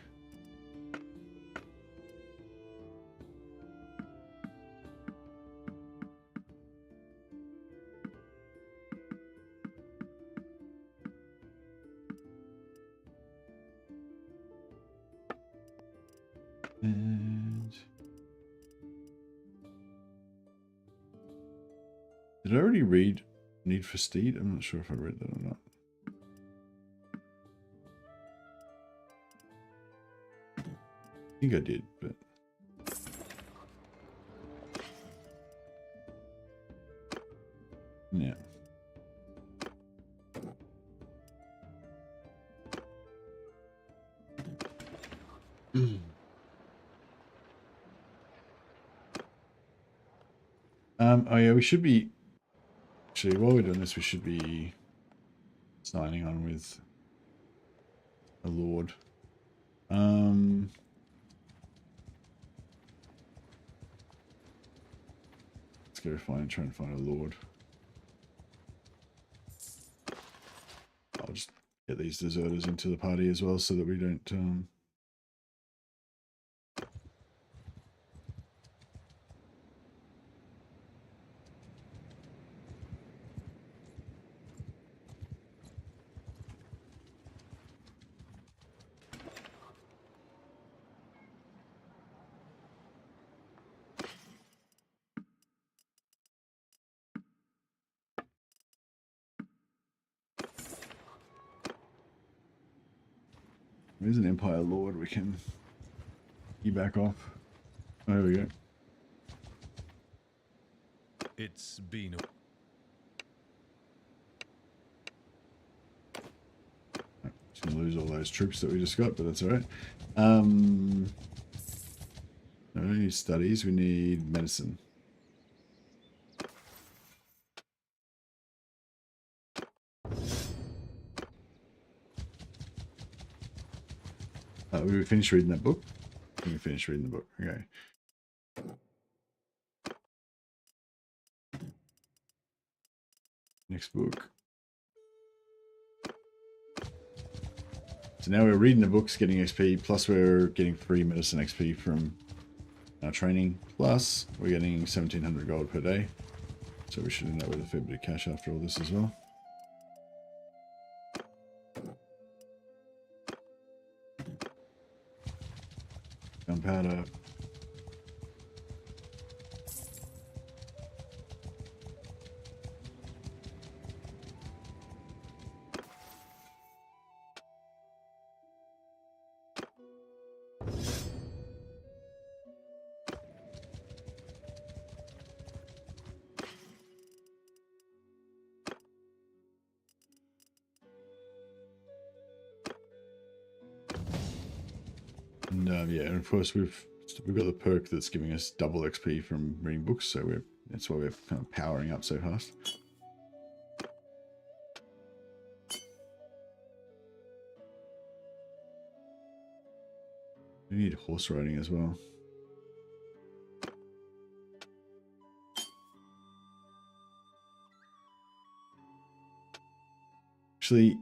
and did I already read Need for Steed? I'm not sure if I read that or not. I think I did, but yeah. Oh yeah, we should be actually while we're doing this, we should be signing on with a lord. Let's go try and find a lord. I'll just get these deserters into the party as well so that we don't There's an Empire Lord we can back off. Oh, there we go. It's been Just gonna lose all those troops that we just got, but that's alright. No, we need studies, we need medicine. We finished reading that book? We finished reading the book, okay. Next book. So now we're reading the books, getting XP, plus we're getting free medicine XP from our training, plus we're getting 1700 gold per day. So we should end up with a fair bit of cash after all this as well. Gunpowder. And yeah, and of course we've got the perk that's giving us double XP from reading books, so that's why we're kind of powering up so fast. We need horse riding as well. Actually,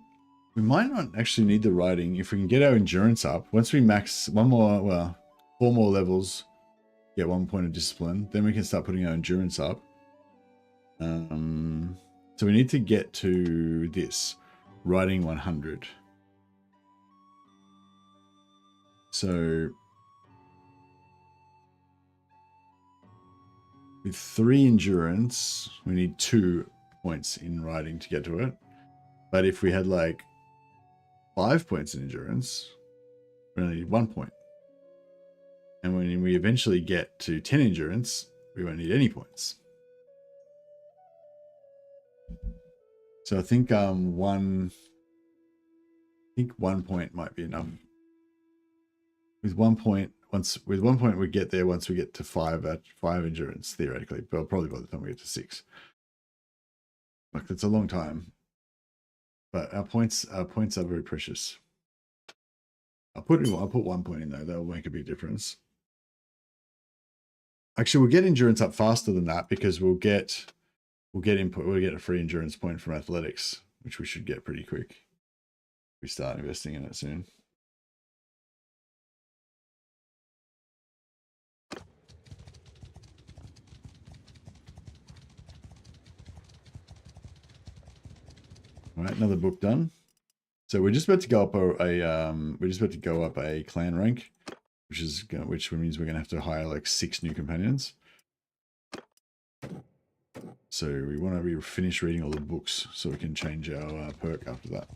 we might not actually need the riding if we can get our endurance up. Once we max 4 more levels, get 1 point of discipline, then we can start putting our endurance up. So we need to get to this, riding 100. So with 3 endurance, we need 2 points in riding to get to it. But if we had like 5 points in endurance, we only need 1 point. And when we eventually get to 10 endurance, we won't need any points. So I think 1 point might be enough. With 1 point, with 1 point we get there once we get to 5 endurance theoretically, but probably by the time we get to 6. Like that's a long time. But our points are very precious. I'll put 1 point in though. That'll make a big difference. Actually, we'll get endurance up faster than that because we'll get a free endurance point from athletics, which we should get pretty quick. We start investing in it soon. All right, another book done. So we're just about to go up a clan rank, which means we're gonna have to hire like 6 new companions. So we want to finish reading all the books so we can change our perk after that.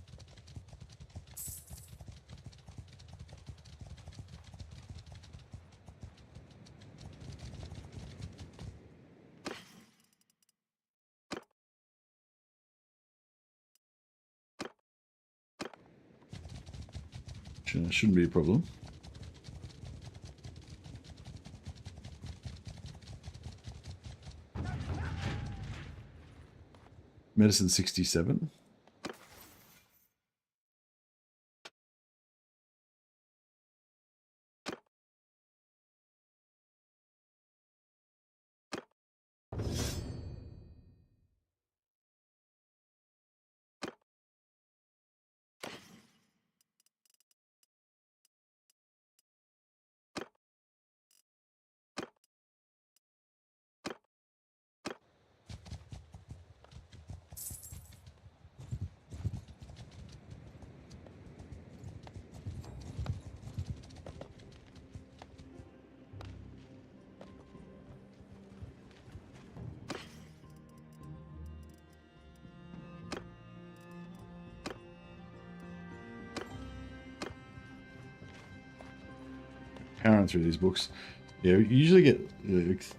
Shouldn't be a problem. Medicine 67. powering through these books. Yeah, you usually get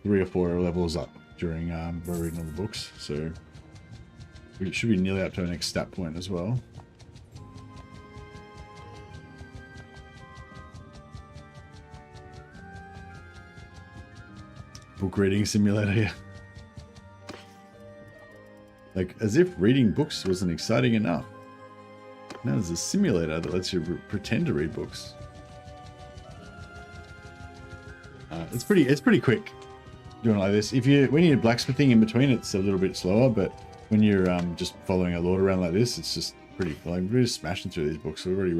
3 or 4 levels up during by reading all the books, so we should be nearly up to our next stat point as well. Book reading simulator, yeah. Like, as if reading books wasn't exciting enough. Now there's a simulator that lets you pretend to read books. It's pretty quick doing it like this. When you're blacksmithing in between, it's a little bit slower, but when you're just following a lord around like this, it's just pretty. Like, we're just smashing through these books. We've already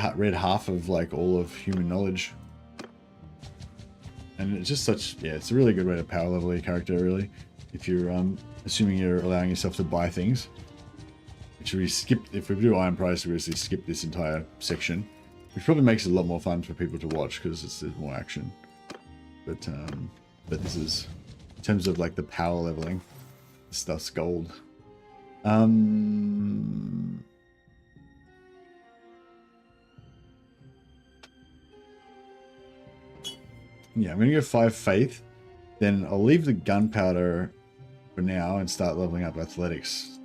read half of like all of human knowledge, and it's just such, yeah, it's a really good way to power level your character, really. If you're assuming you're allowing yourself to buy things, which we skipped. If we do Iron Price, we basically skip this entire section, which probably makes it a lot more fun for people to watch because there's more action. But this is, in terms of like the power leveling, this stuff's gold. Yeah, I'm gonna go 5 faith, then I'll leave the gunpowder for now and start leveling up athletics,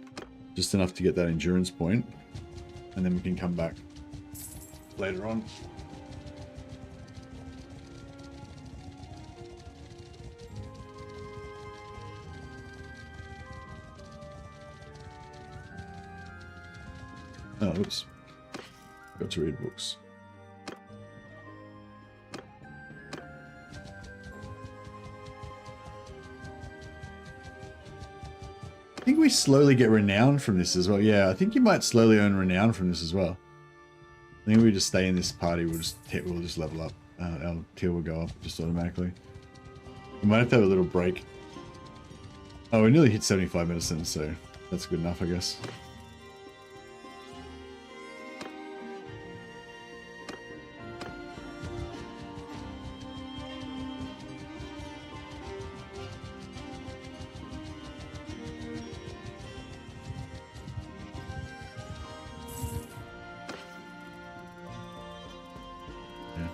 just enough to get that endurance point, and then we can come back later on. Oh, oops. Got to read books. I think we slowly get renown from this as well. Yeah, I think you might slowly earn renown from this as well. I think we just stay in this party. We'll just level up. Our tier will go up just automatically. We might have to have a little break. Oh, we nearly hit 75 medicine, so that's good enough, I guess.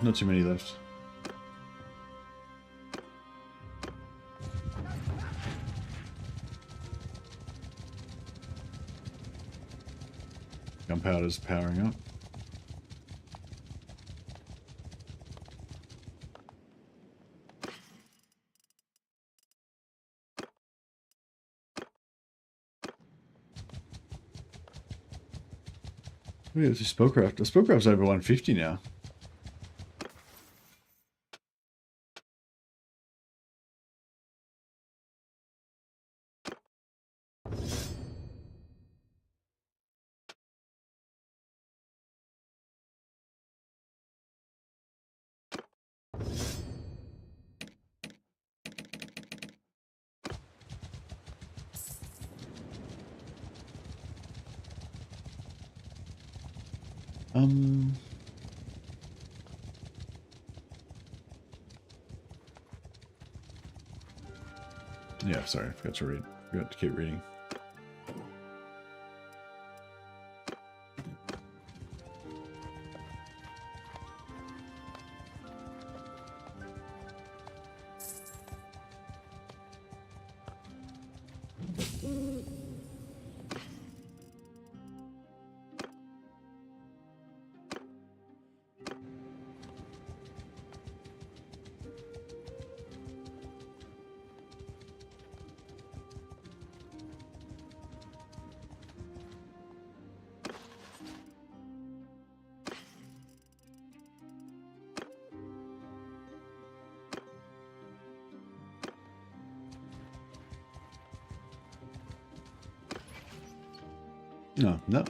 Not too many left. Gunpowder's powering up. Oh yeah, it's a spellcraft. The spellcraft's over 150 now. Yeah, sorry, I forgot to read. Forgot to keep reading. No.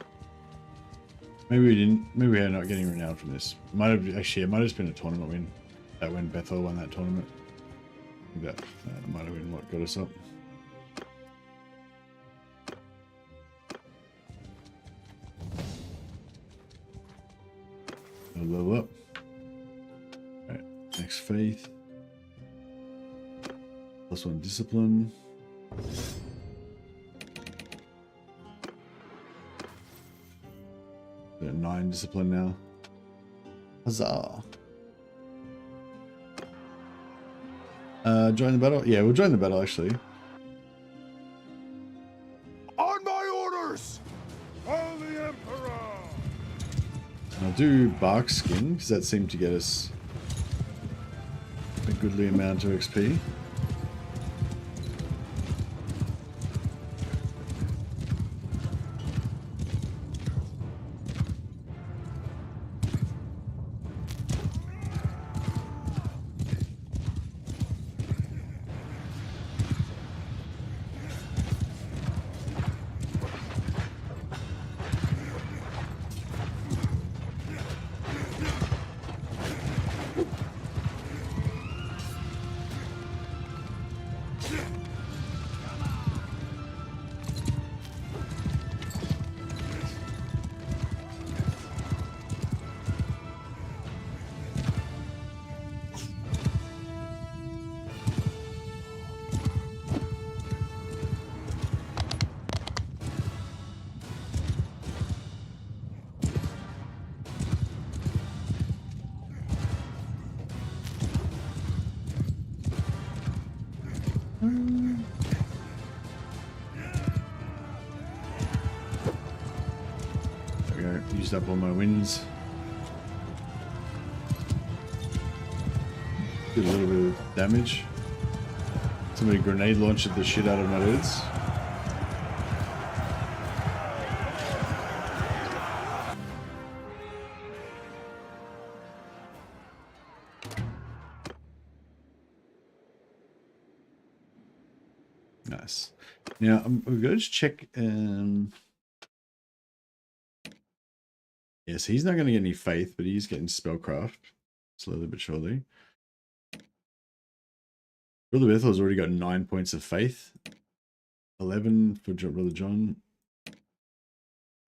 Maybe we didn't. Maybe we are not getting renowned from this. Might have actually. It might have just been a tournament win. That when Bethel won that tournament. I think that might have been what got us up. I'll level up. Alright, next faith. +1 discipline. We're at 9 discipline now. Huzzah! Join the battle? Yeah, we'll join the battle actually. On my orders! Follow the Emperor! I'll do bark skin because that seemed to get us a goodly amount of XP. There we go. Used up all my wins. Did a little bit of damage. Somebody grenade launched the shit out of my dudes. Nice. Now we're going to check. Yes, he's not going to get any faith, but he's getting spellcraft slowly but surely. Brother Bethel's already got 9 points of faith, 11 for Brother John,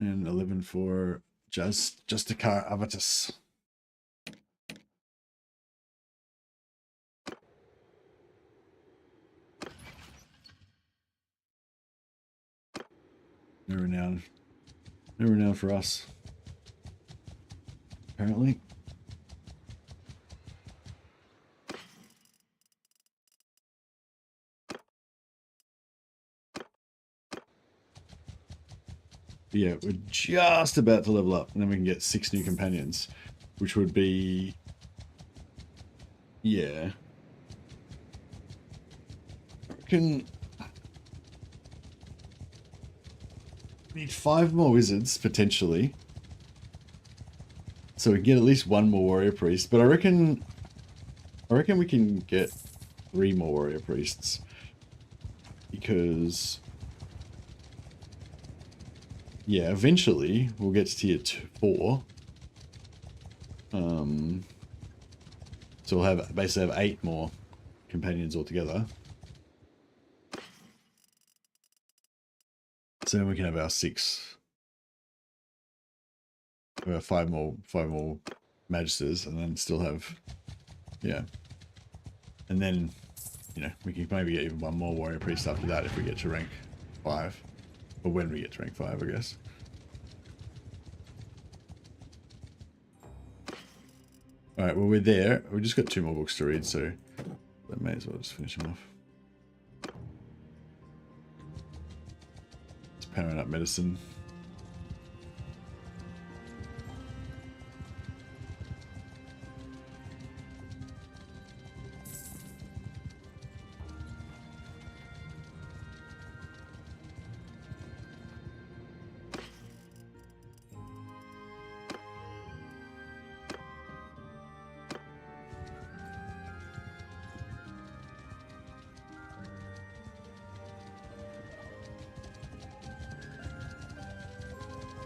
and 11 for Justicar Avatus. No renown. No renown for us. Apparently. Yeah, we're just about to level up, and then we can get 6 new companions, which would be, yeah. I reckon we need 5 more wizards potentially, so we can get at least 1 more warrior priest. But I reckon we can get 3 more warrior priests because. Yeah, eventually we'll get to tier 4. So we'll have basically have 8 more companions altogether. So then we can have our 6. We have 5 more magisters, and then still have, yeah. And then, you know, we can maybe get even 1 more warrior priest after that if we get to rank 5. Or when we get to rank 5, I guess. Alright, well we're there. We've just got 2 more books to read, so I may as well just finish them off. Just powering up medicine.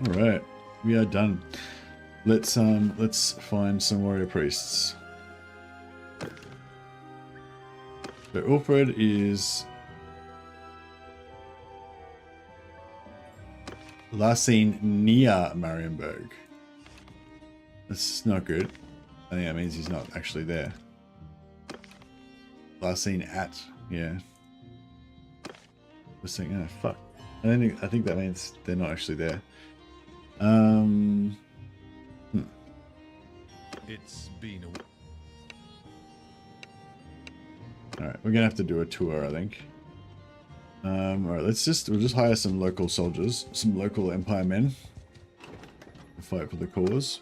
All right, we are done. Let's find some warrior priests. So Ulfred is last seen near Marienburg. That's not good. I think that means he's not actually there. Last seen at, yeah. Just saying, oh fuck. I think that means they're not actually there. It's been a Alright, we're gonna have to do a tour, I think. Alright, we'll just hire some local soldiers, some local Empire men to fight for the cause.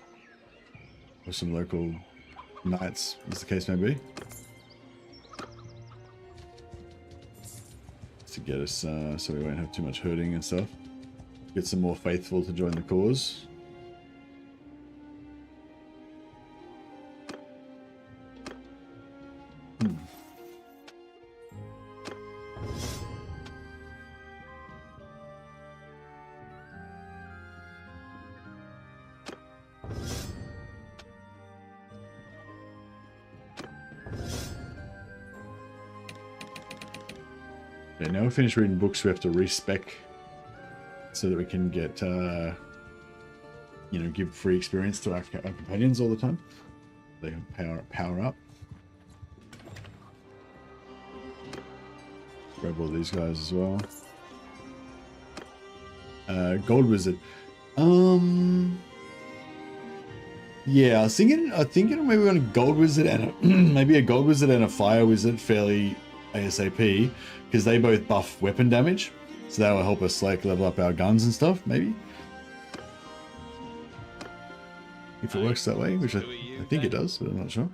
Or some local knights, as the case may be. To get us, so we won't have too much hurting and stuff. Get some more faithful to join the cause. Okay, now we finished reading books, we have to respec so that we can get, you know, give free experience to our companions all the time. They can power up. Grab all these guys as well. Gold Wizard. Yeah, I was thinking maybe on a Gold Wizard and maybe a Gold Wizard and a Fire Wizard fairly ASAP, because they both buff weapon damage, so that will help us like level up our guns and stuff. Maybe if it works that way, which I think it does, but I'm not sure.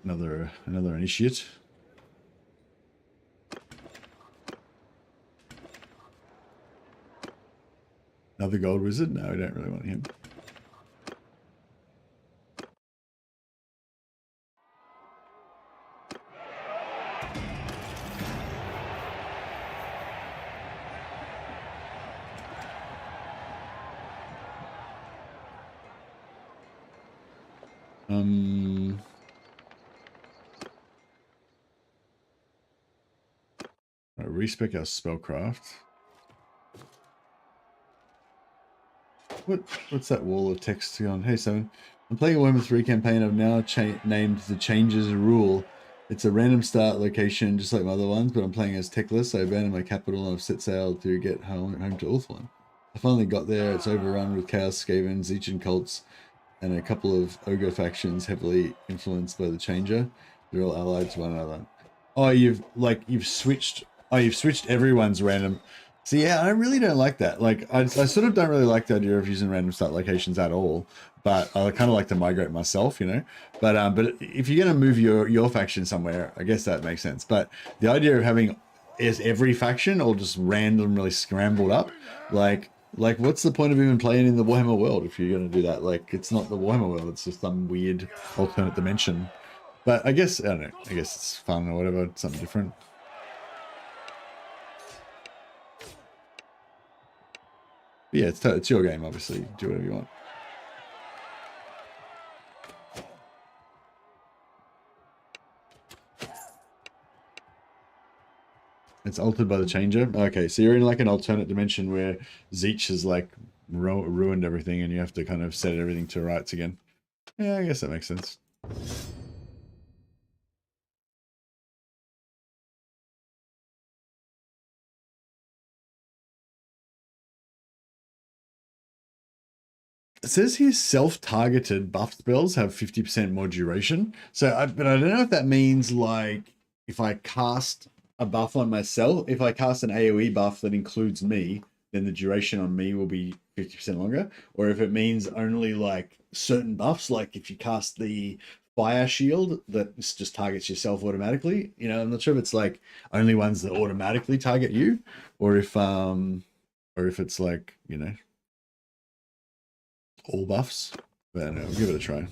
Another initiate. Another Gold Wizard? No, we don't really want him. Respec our spellcraft. What's that wall of text on? Hey, Seven. I'm playing a Warhammer 3 campaign. I've now named the changes rule. It's a random start location, just like my other ones, but I'm playing as techless. I abandoned my capital and I've set sail to get home to Ulthuan. I finally got there. It's overrun with Chaos Skavens, Zeechan cults, and a couple of ogre factions heavily influenced by the Changer. They're all allied to one another. Oh, you've switched. Oh, you've switched everyone's random. So yeah, I really don't like that. Like, I sort of don't really like the idea of using random start locations at all. But I kind of like to migrate myself, you know. But if you're gonna move your faction somewhere, I guess that makes sense. But the idea of having is every faction all just randomly scrambled up, like what's the point of even playing in the Warhammer world if you're gonna do that? Like, it's not the Warhammer world; it's just some weird alternate dimension. But I guess I don't know. I guess it's fun or whatever. It's something different. But yeah, it's your game, obviously. Do whatever you want. It's altered by the Changer. Okay, so you're in like an alternate dimension where Zeech has like ruined everything and you have to kind of set everything to rights again. Yeah, I guess that makes sense. It says here self-targeted buff spells have 50% more duration. So, but I don't know if that means like if I cast a buff on myself, if I cast an AoE buff that includes me, then the duration on me will be 50% longer. Or if it means only like certain buffs, like if you cast the fire shield that just targets yourself automatically. You know, I'm not sure if it's like only ones that automatically target you, or if it's like, you know, all buffs. But I don't know, I'll give it a try.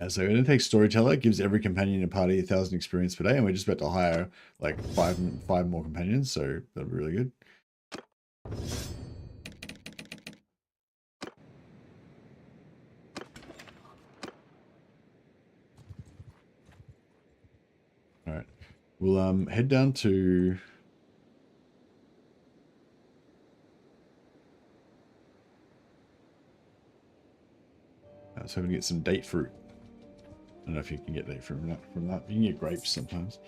So we're going to take Storyteller. It gives every companion in a party 1,000 experience per day, and we're just about to hire like five more companions, so that'll be really good. All right, we'll head down to so we can get some date fruit. I don't know if you can get date fruit from that. You can get grapes sometimes.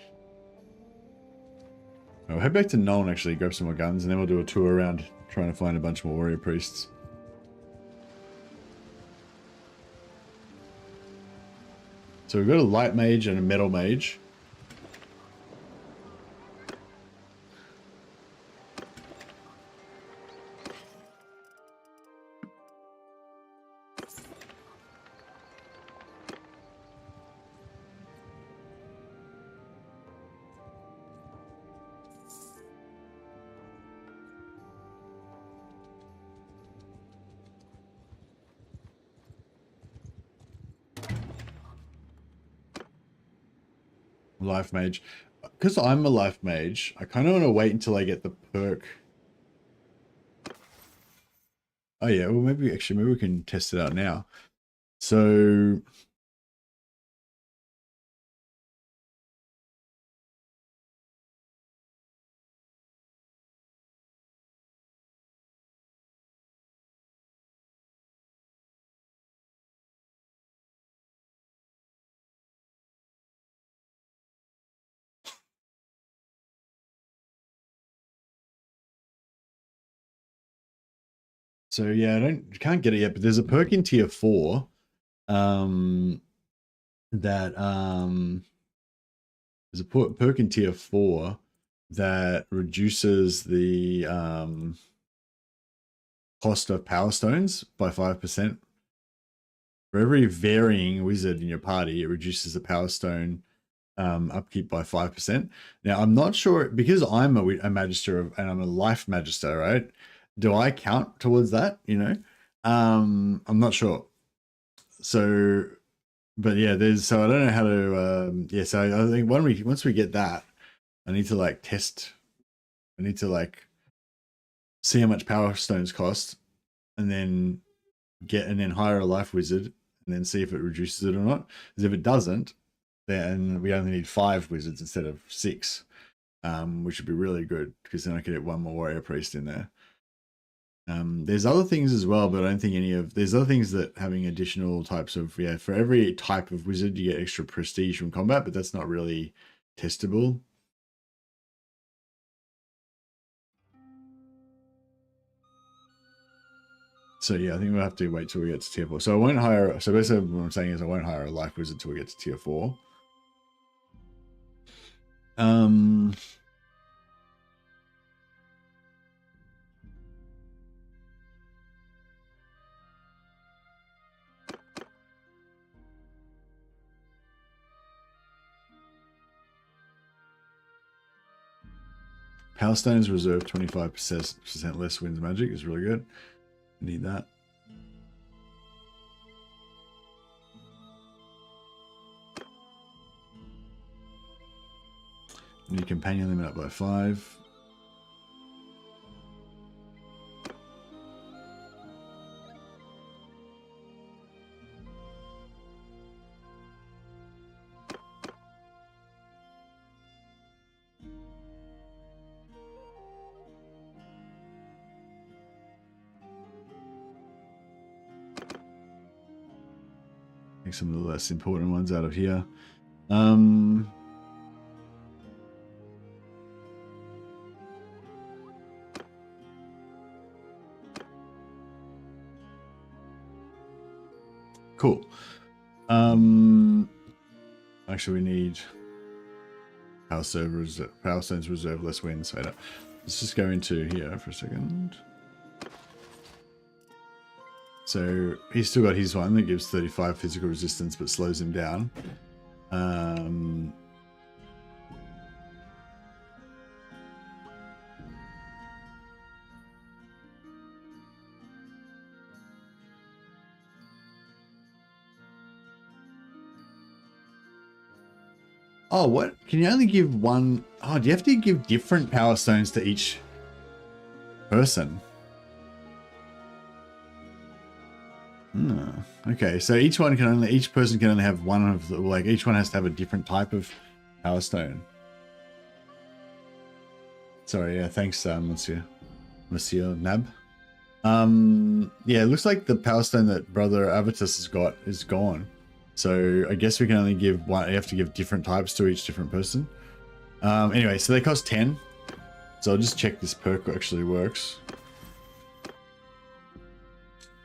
We'll head back to Nuln, actually, grab some more guns, and then we'll do a tour around trying to find a bunch more warrior priests. So we've got a light mage and a metal mage. Life mage. Because I'm a life mage, I kind of want to wait until I get the perk. Oh yeah, well maybe we can test it out now. So yeah, can't get it yet, but there's a perk in tier 4 that there's a perk in tier 4 that reduces the cost of power stones by 5%. For every varying wizard in your party, it reduces the power stone upkeep by 5%. Now, I'm not sure, because I'm a magister and I'm a life magister, right? Do I count towards that? You know, I'm not sure. So, but yeah, so I don't know how to. Yeah, so I think once we get that, I need to like test. I need to like see how much power stones cost, and then hire a life wizard, and then see if it reduces it or not. Because if it doesn't, then we only need 5 wizards instead of 6, which would be really good, because then I could get 1 more warrior priest in there. There's other things as well, but I don't think there's other things that having additional types of, for every type of wizard you get extra prestige from combat, but that's not really testable. So yeah, I think we'll have to wait till we get to tier 4. So I won't hire, so basically what I'm saying is I won't hire a life wizard till we get to tier 4. Power stones reserve 25% less wins magic is really good. Need that. Need companion limit up by 5. Take some of the less important ones out of here. Cool. Actually, we need power stones reserve less wins. Let's just go into here for a second. So he's still got his one that gives 35 physical resistance but slows him down. Oh, what? Can you only give one? Oh, do you have to give different power stones to each person? Okay, so each person can only have one of the, like, each one has to have a different type of power stone. Sorry, yeah, thanks, Monsieur Nab. Yeah, it looks like the power stone that Brother Avitus has got is gone. So I guess we can only give one. You have to give different types to each different person. Anyway, so they cost 10. So I'll just check this perk actually works.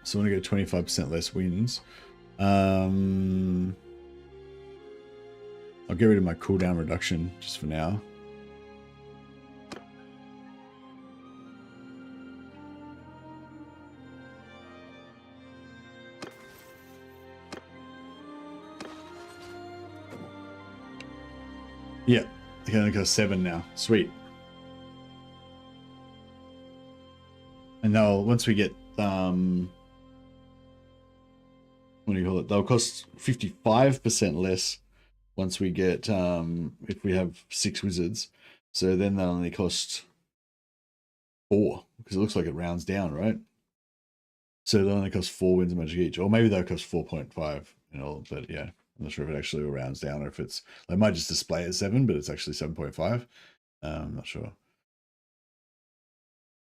So I want to go 25% less wins. I'll get rid of my cooldown reduction just for now. Yeah, I can only go 7 now. Sweet. And they'll, once we get, what do you call it? They'll cost 55% less once we get, if we have 6 wizards. So then they'll only cost 4, because it looks like it rounds down, right? So they'll only cost 4 wins of magic each. Or maybe they'll cost 4.5, you know, but yeah. I'm not sure if it actually rounds down or if it's, they might just display as 7, but it's actually 7.5. I'm not sure.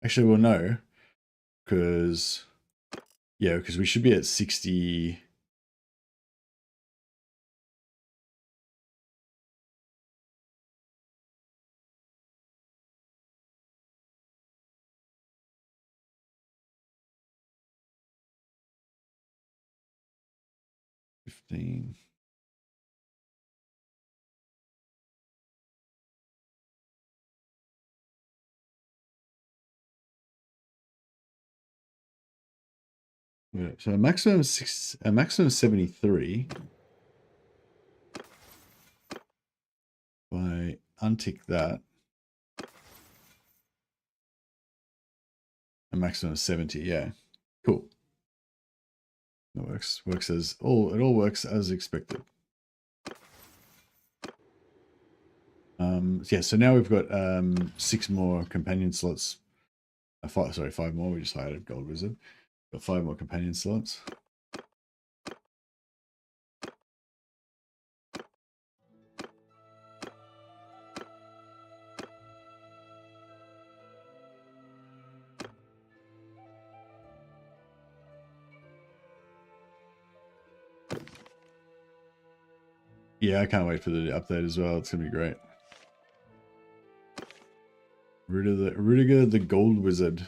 Actually, we'll know because, yeah, because we should be at 60. $15. Yeah, so a maximum of 73. If I untick that, a maximum of 70. Yeah, cool. That works. Works as all. It all works as expected. Yeah. So now we've got 6 more companion slots. 5 more. We just hired a gold wizard. Got 5 more companion slots. Yeah, I can't wait for the update as well. It's gonna be great. Rudiger the Gold Wizard.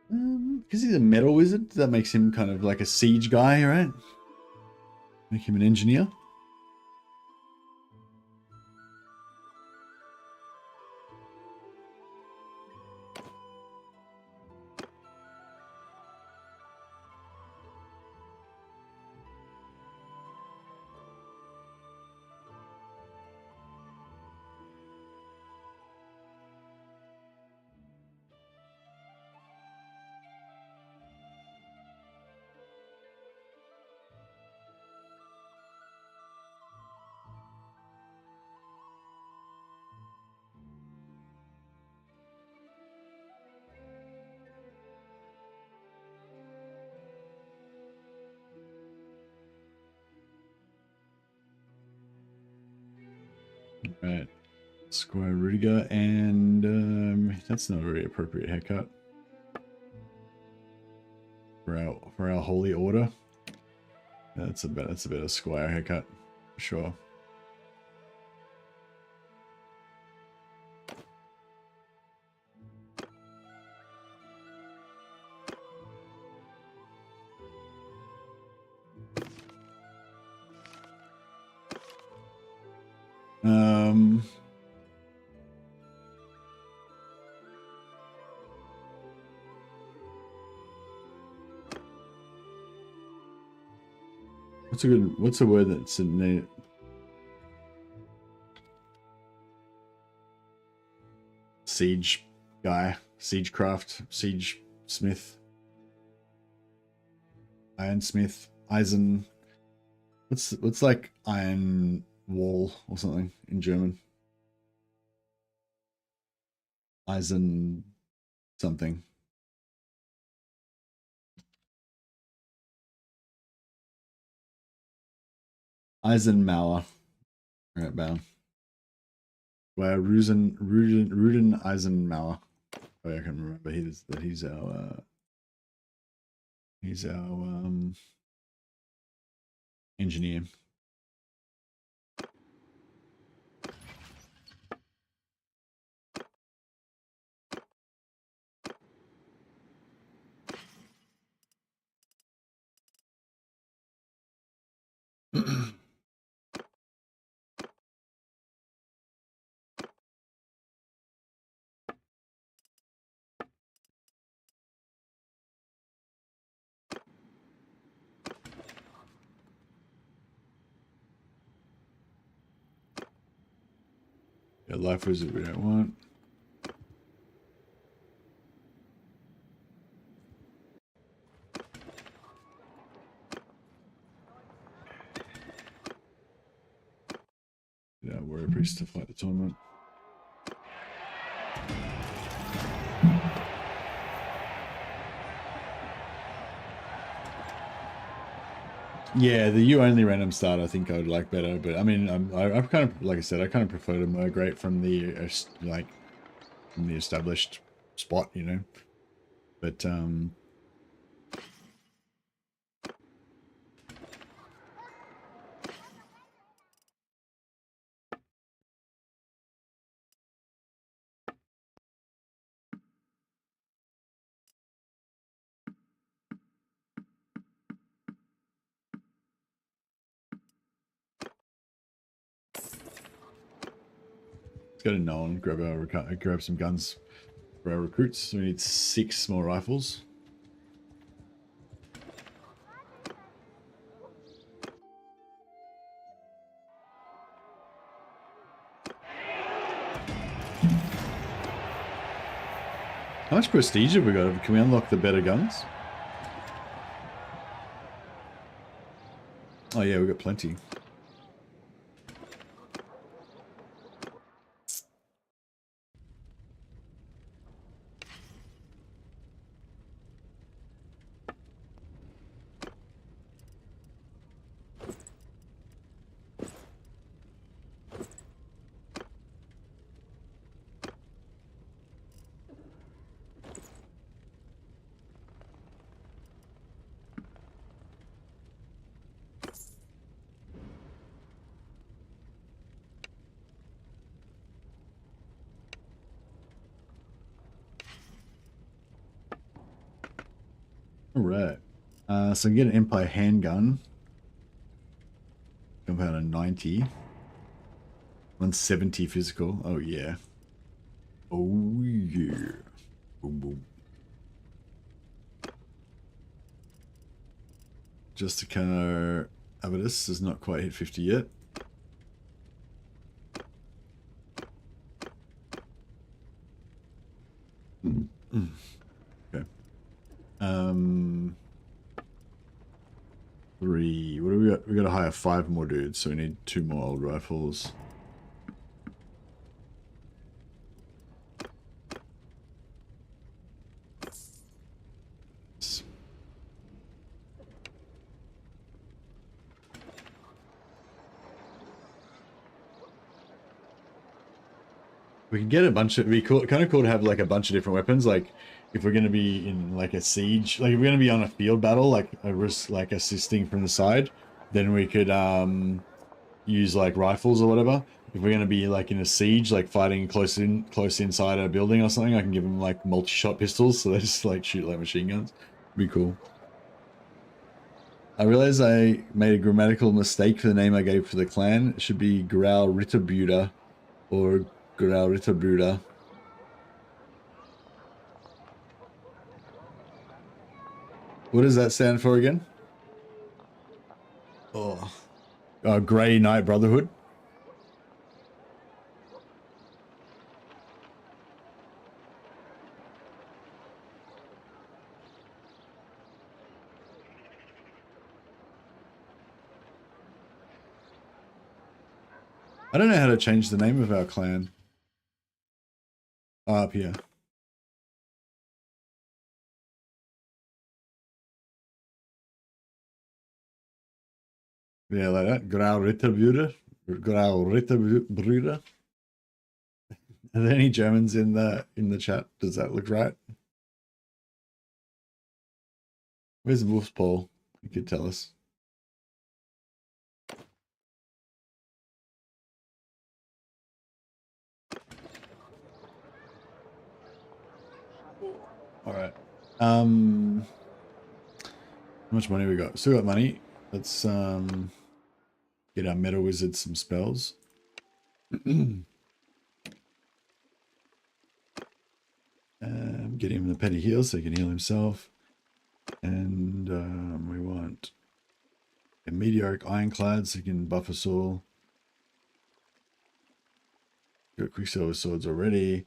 Because he's a metal wizard, that makes him kind of like a siege guy, right? Make him an engineer. Right. Squire Rudiger, and that's not a very appropriate haircut for our holy order. That's a better Squire haircut, for sure. What's a word that's in there? Siege guy, siegecraft, siege smith, ironsmith, eisen. What's like iron wall or something in German? Eisen something. Eisenmauer. Right, bound. Where Ruden Eisenmauer. Oh, I can remember he's our engineer. Yeah, life wizard we don't want. Yeah, warrior priest to fight the tournament. Yeah, the U only random start I think I would like better, but I mean, I kind of, like I said, I kind of prefer to migrate from the like from the established spot, you know. But let's go to Nolan, grab some guns for our recruits. So we need 6 more rifles. How much prestige have we got? Can we unlock the better guns? Oh yeah, we got plenty. All right. So get an Empire handgun. Compound of 90. 170 physical. Oh yeah. Oh yeah. Boom boom. Just to kind of Avidus has not quite hit 50 yet. Okay. 3. What do we got? We got to hire 5 more dudes, so we need 2 more old rifles. We can get a bunch of, kind of cool to have like a bunch of different weapons. Like if we're going to be in like a siege, like if we're going to be on a field battle, like a risk, like assisting from the side, then we could use like rifles or whatever. If we're going to be like in a siege, like fighting close inside a building or something, I can give them like multi-shot pistols, so they just like shoot like machine guns. Be cool. I realized I made a grammatical mistake for the name I gave for the clan. It should be Grau Ritterbuda or Grau Ritterbuda. What does that stand for again? Oh, Grey Knight Brotherhood. I don't know how to change the name of our clan. Up here. Yeah, like that. Grau Ritterbuda. Grau Ritterbuda. Are there any Germans in the chat? Does that look right? Where's Wolf's Paul? You could tell us. All right. How much money we got? Still got money. Let's Get our metal wizard some spells. Get him the petty heal so he can heal himself. And we want a meteoric ironclad so he can buff us all. Got quicksilver swords already.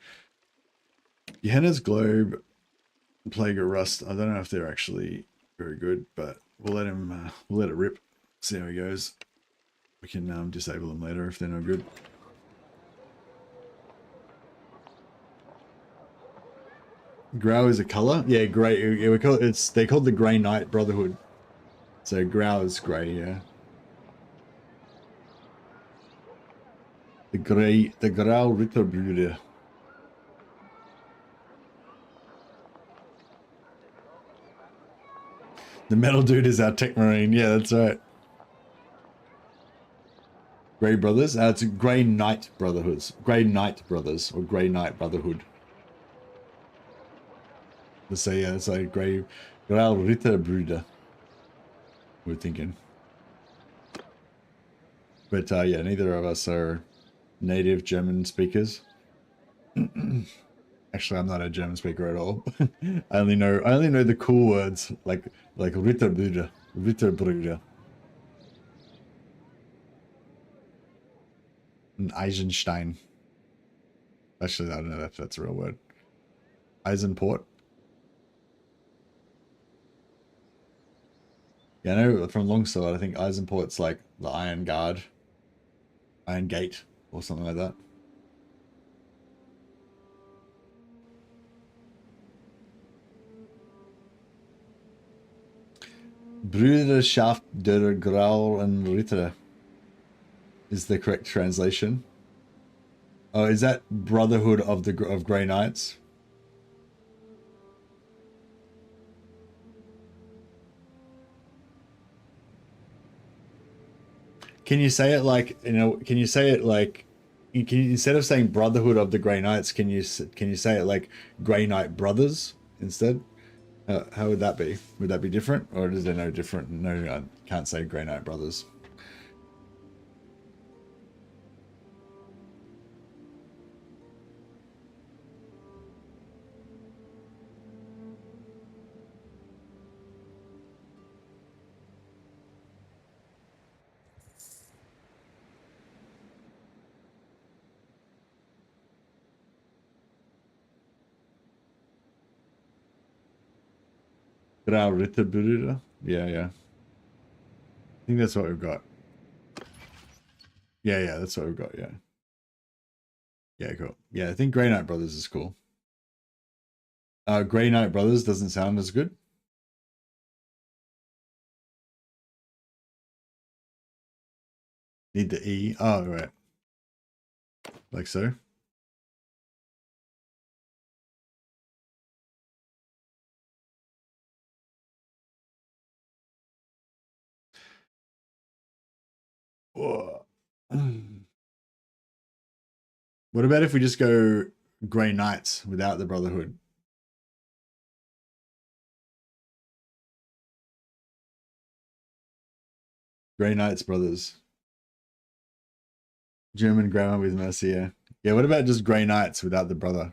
Gehenna's globe, plague of rust. I don't know if they're actually very good, but we'll let him. We'll let it rip. See how he goes. We can disable them later if they're no good. Grau is a color. Yeah, grey. Yeah, we call it. They called the Grey Knight Brotherhood. So Grau is grey. Yeah. The Grau Ritterbruder. The metal dude is our tech marine. Yeah, that's right. Grey Brothers. It's Grey Knight Brotherhoods. Grey Knight Brothers or Grey Knight Brotherhood. Let's say yeah, it's like Grau Ritterbruder. We're thinking. But yeah, neither of us are native German speakers. Actually, I'm not a German speaker at all. I only know the cool words like Ritterbruder, Ritterbruder, and Eisenstein. Actually, I don't know if that's a real word. Eisenport. Yeah, I know from Longsword. I think Eisenport's like the Iron Guard, Iron Gate, or something like that. Brüderschaft der Grauen Ritter is the correct translation. Oh, is that Brotherhood of Grey Knights? Can you say it like, you know, can you say it like, instead of saying Brotherhood of the Grey Knights, can you say it like Grey Knight Brothers instead? How would that be? Would that be different, or is there no different? No, I can't say Grey Knight Brothers. Grau Ritterbrüder? Yeah, yeah. I think that's what we've got. Yeah, yeah, that's what we've got, yeah. Yeah, cool. Yeah, I think Grey Knight Brothers is cool. Grey Knight Brothers doesn't sound as good. Need the E. Oh, right. Like so. Whoa. What about if we just go Grey Knights without the Brotherhood? Grey Knights Brothers. German grammar with mercy, yeah. Yeah, what about just Grey Knights without the brother?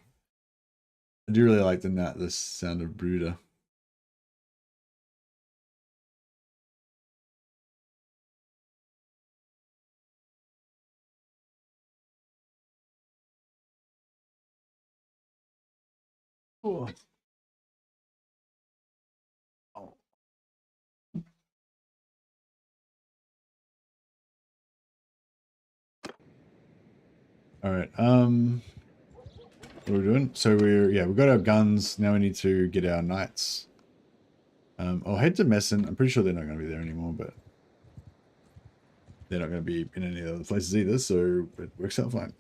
I do really like the sound of Brüder. Oh. Oh. All right. What are we doing? So we've got our guns. Now we need to get our knights. I'll head to Messen. I'm pretty sure they're not going to be there anymore, but they're not going to be in any other places either, so it works out fine.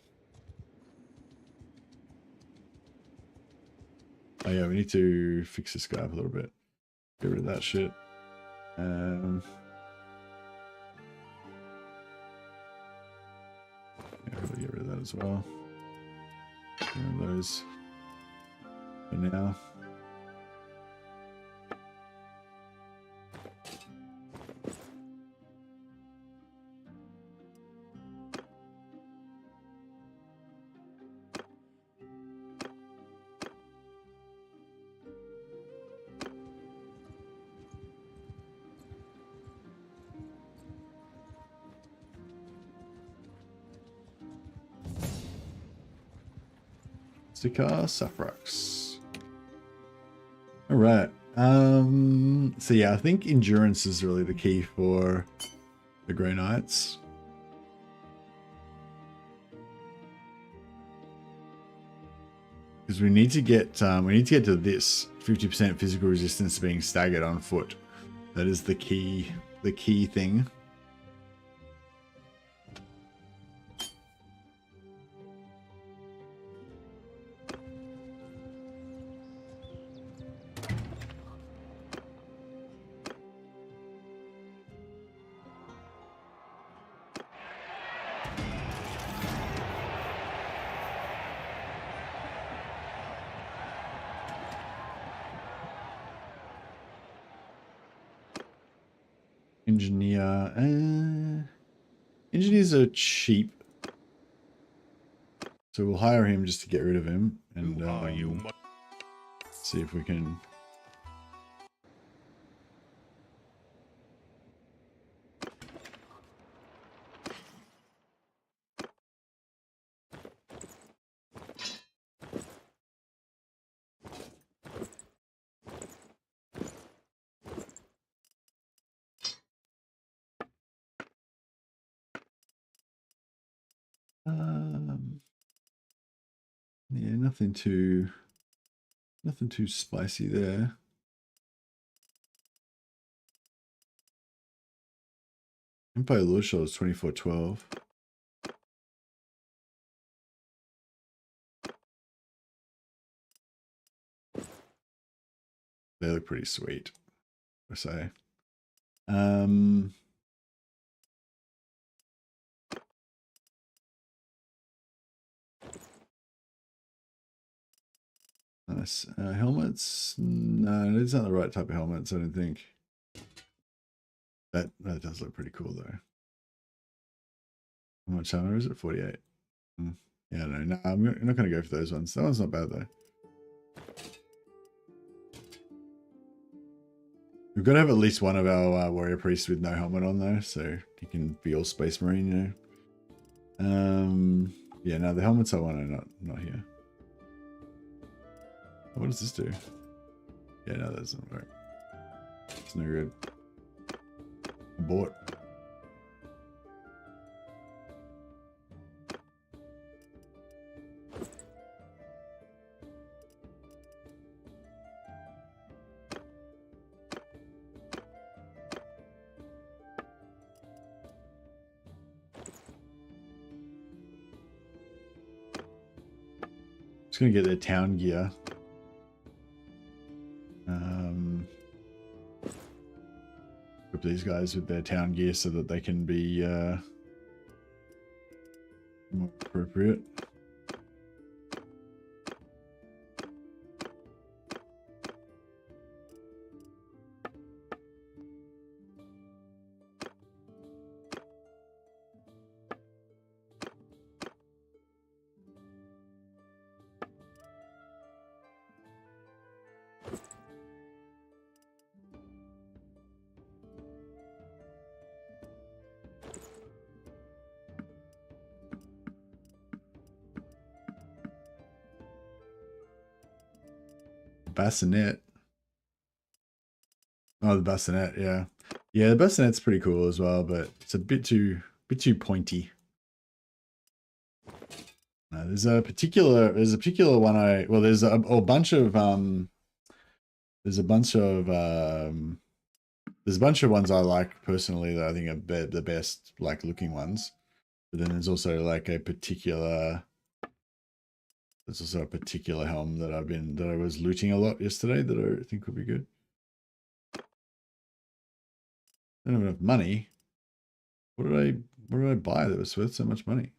Oh yeah, we need to fix this guy up a little bit. Get rid of that shit. Yeah, probably get rid of that as well. Get rid of those for now. Sticker Sufrax. All right. So yeah, I think endurance is really the key for the Grey Knights. Because we need to get to this 50% physical resistance being staggered on foot. That is the key thing. Engineer. Engineers are cheap. So we'll hire him just to get rid of him. And see if we can... yeah, nothing too spicy there. Empire Lordshot is 2412. They look pretty sweet, I say. Nice. Helmets? No, it's not the right type of helmets, I don't think. That does look pretty cool though. How much armor is it? 48. Yeah, no, I'm not going to go for those ones. That one's not bad though. We've got to have at least one of our warrior priests with no helmet on though, so he can be all Space Marine, you know. Yeah, no, the helmets I want are not here. What does this do? Yeah, no, that doesn't work. It's no good. Abort. Just gonna get their town gear. Equip these guys with their town gear so that they can be more appropriate. Bassinet. Oh, the bassinet, yeah. Yeah, the bassinet's pretty cool as well, but it's a bit too pointy. There's a particular one there's a bunch of there's a bunch of ones I like personally that I think are the best like looking ones. But then there's also like a particular helm that I was looting a lot yesterday that I think would be good. I don't have enough money. What did I buy that was worth so much money?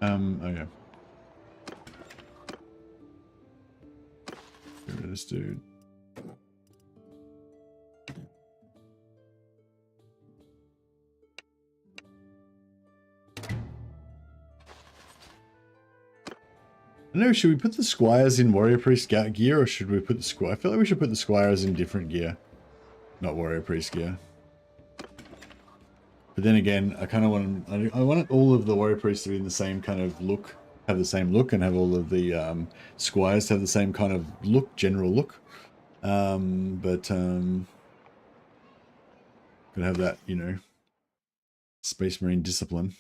Okay. Get rid of this dude. I don't know, should we put the squires in warrior priest gear, or should we put the squire? I feel like we should put the squires in different gear, not warrior priest gear. But then again, I kind of want I want all of the warrior priests to be in the same kind of look, have the same look, and have all of the squires to have the same kind of look, general look. Could have that, you know, Space Marine discipline.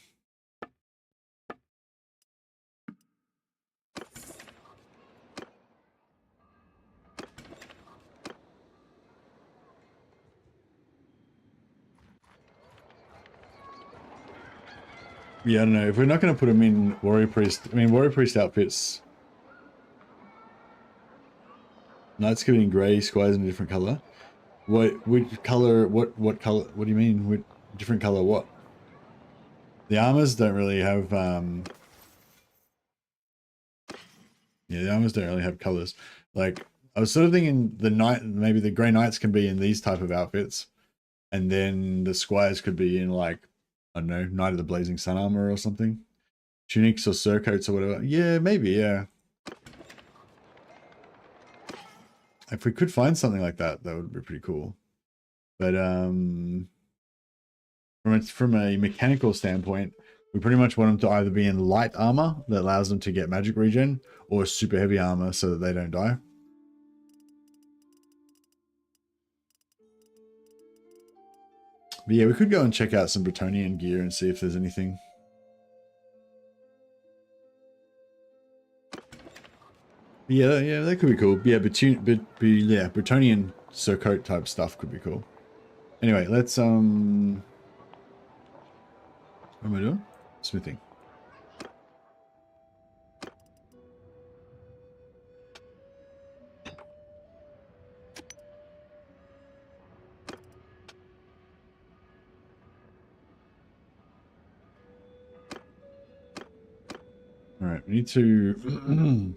Yeah, I don't know. If we're not going to put them in warrior priest, I mean, warrior priest outfits. Knights could be in grey, squires in a different color. Which color? What color? What do you mean? What different color? What? The armors don't really have. Yeah, the armors don't really have colors. Like, I was sort of thinking the knight, maybe the grey knights can be in these type of outfits, and then the squires could be in, like, I don't know, Knight of the Blazing Sun armor or something, tunics or surcoats or whatever. Yeah, maybe. Yeah. If we could find something like that, that would be pretty cool. But from a mechanical standpoint, we pretty much want them to either be in light armor that allows them to get magic regen, or super heavy armor so that they don't die. But yeah, we could go and check out some Bretonnian gear and see if there's anything. Yeah, yeah, that could be cool. Yeah, yeah, Bretonnian surcoat type stuff could be cool. Anyway, let's what am I doing? Smithing. All right, we need to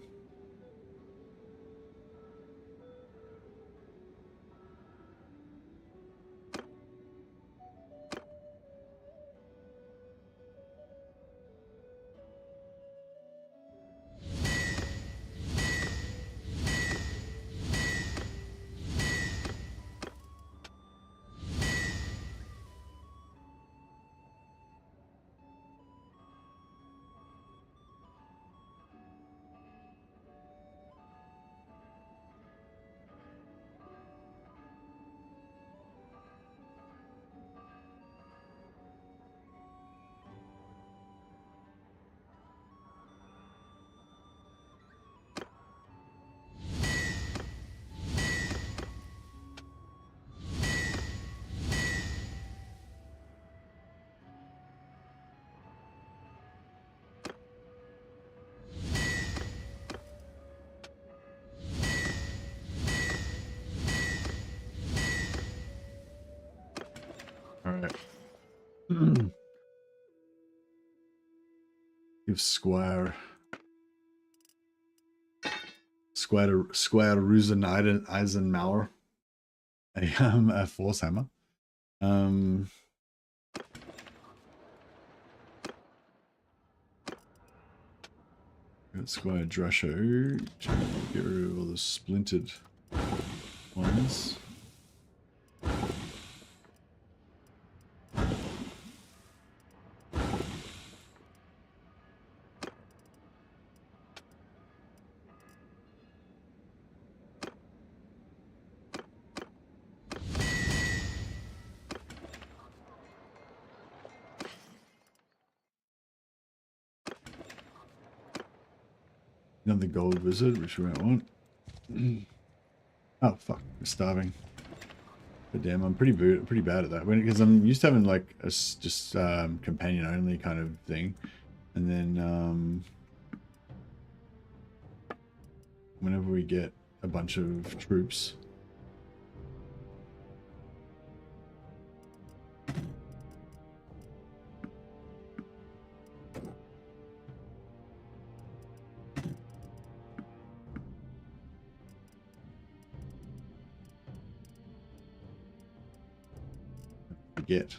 all right. Give Squire Rusen Eisenmauer a force hammer. Got Squire Drasho to get rid of all the splintered ones. Another gold wizard, which we don't want. Oh fuck, we're starving. But damn, I'm pretty bad at that. Because I'm used to having like a just companion only kind of thing, and then whenever we get a bunch of troops. get.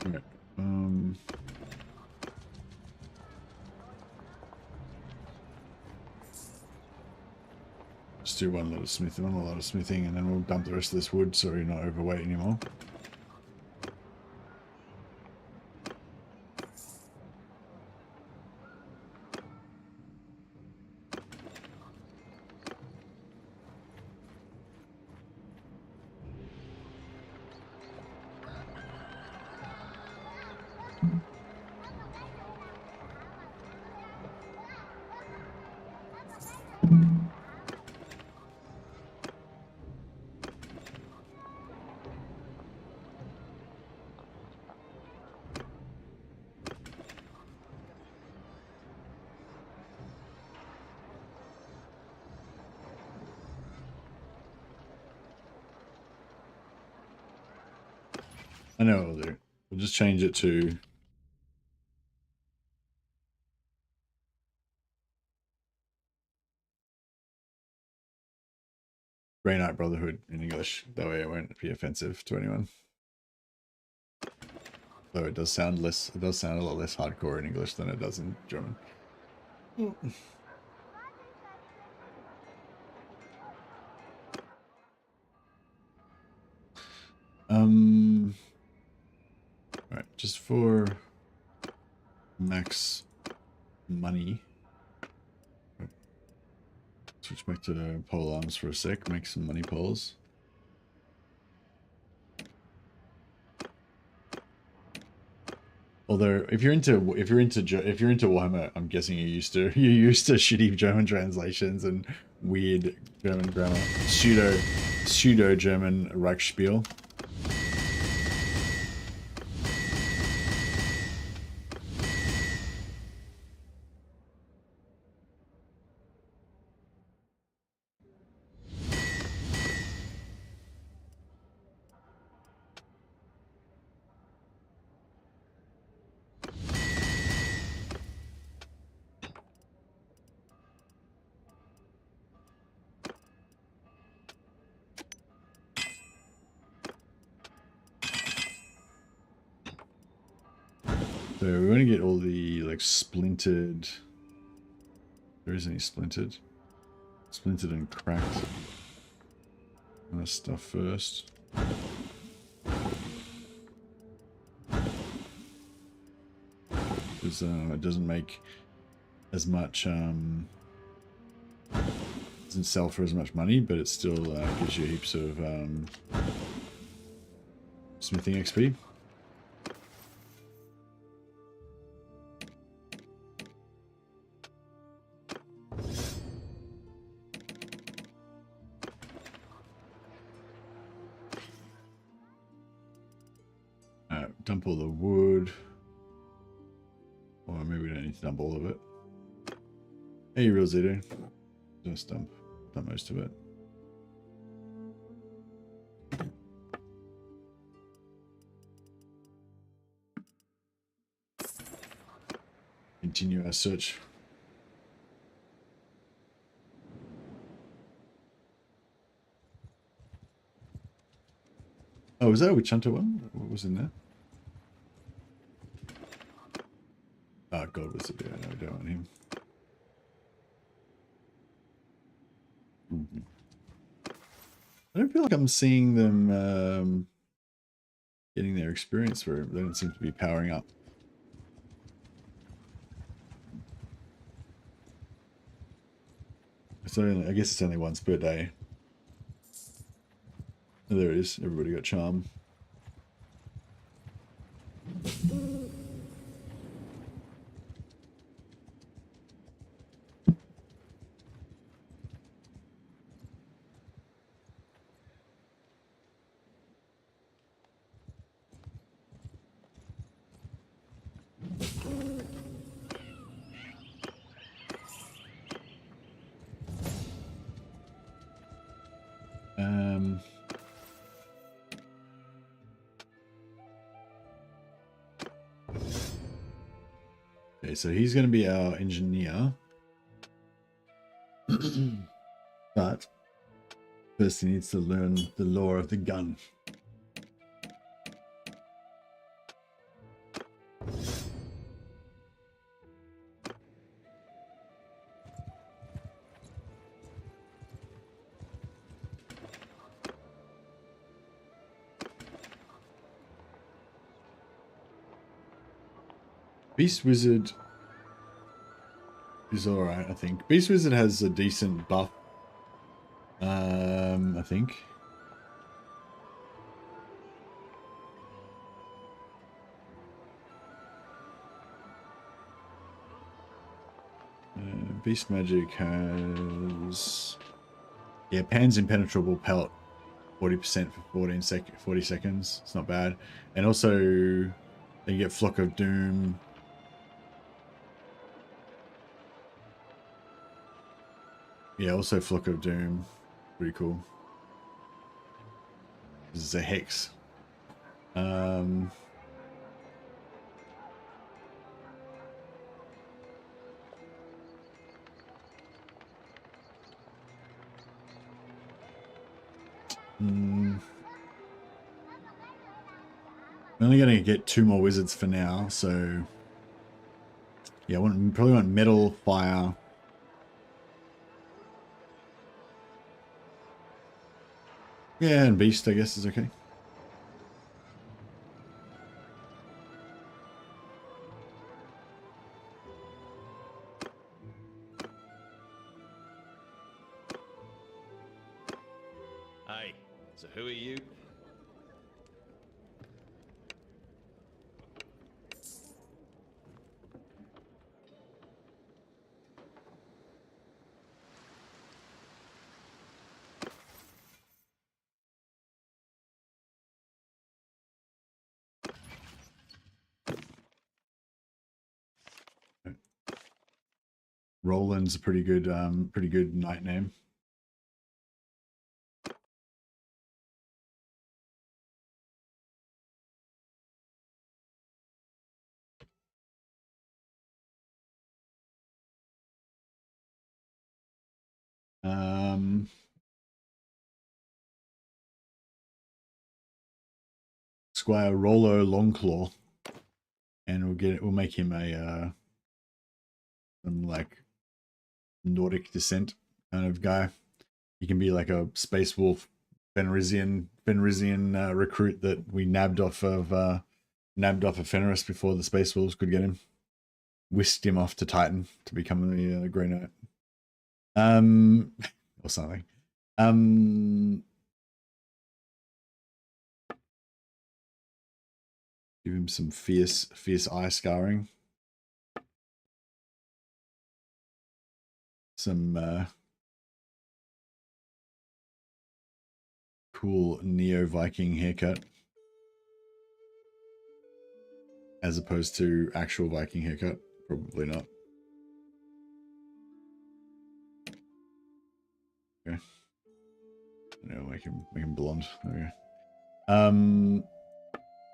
Right. Just do one lot of smithing, and then we'll dump the rest of this wood so we're not overweight anymore. I know what we'll do. We'll just change it to Grey Knight Brotherhood in English. That way it won't be offensive to anyone. Though it does sound a lot less hardcore in English than it does in German. Right, just for max money. Switch back to pole arms for a sec. Make some money poles. Although, if you're into Warhammer, I'm guessing you're used to shitty German translations and weird German grammar, pseudo German Reichsspiel. So we want to get all the like splintered. There isn't any splintered and cracked stuff first. Because it doesn't make as much. Doesn't sell for as much money, but it still gives you heaps of smithing XP. Dump all the wood. Or maybe we don't need to dump all of it. Hey, Real Zito. Just dump most of it. Continue our search. Oh, was that a Witch Hunter one? What was in there? Oh, God, was it there? No, I don't want him. I don't feel like I'm seeing them getting their experience for it. They don't seem to be powering up. It's only, I guess it's only once per day. Oh, there it is. Everybody got charm. Okay, so he's going to be our engineer. But first he needs to learn the lore of the gun. Beast Wizard is alright, I think. Beast Wizard has a decent buff. I think. Beast Magic has... Yeah, Pan's Impenetrable Pelt. 40% for 40 seconds. It's not bad. And also, then you get Flock of Doom. Yeah, also Flock of Doom. Pretty cool. This is a hex. I'm only going to get 2 more wizards for now, so yeah, probably want metal, fire. Yeah, and beast, I guess, is okay. Hey, so who are you? Roland's a pretty good knight name. Squire Rollo Longclaw, and we'll make him a some like Nordic descent kind of guy. He can be like a space wolf Fenrisian recruit that we nabbed off of Fenris before the space wolves could get him. Whisked him off to Titan to become the Grey Knight. Or something. Give him some fierce eye scarring. Some cool neo-Viking haircut. As opposed to actual Viking haircut. Probably not. Okay. No, make him blonde. Okay. And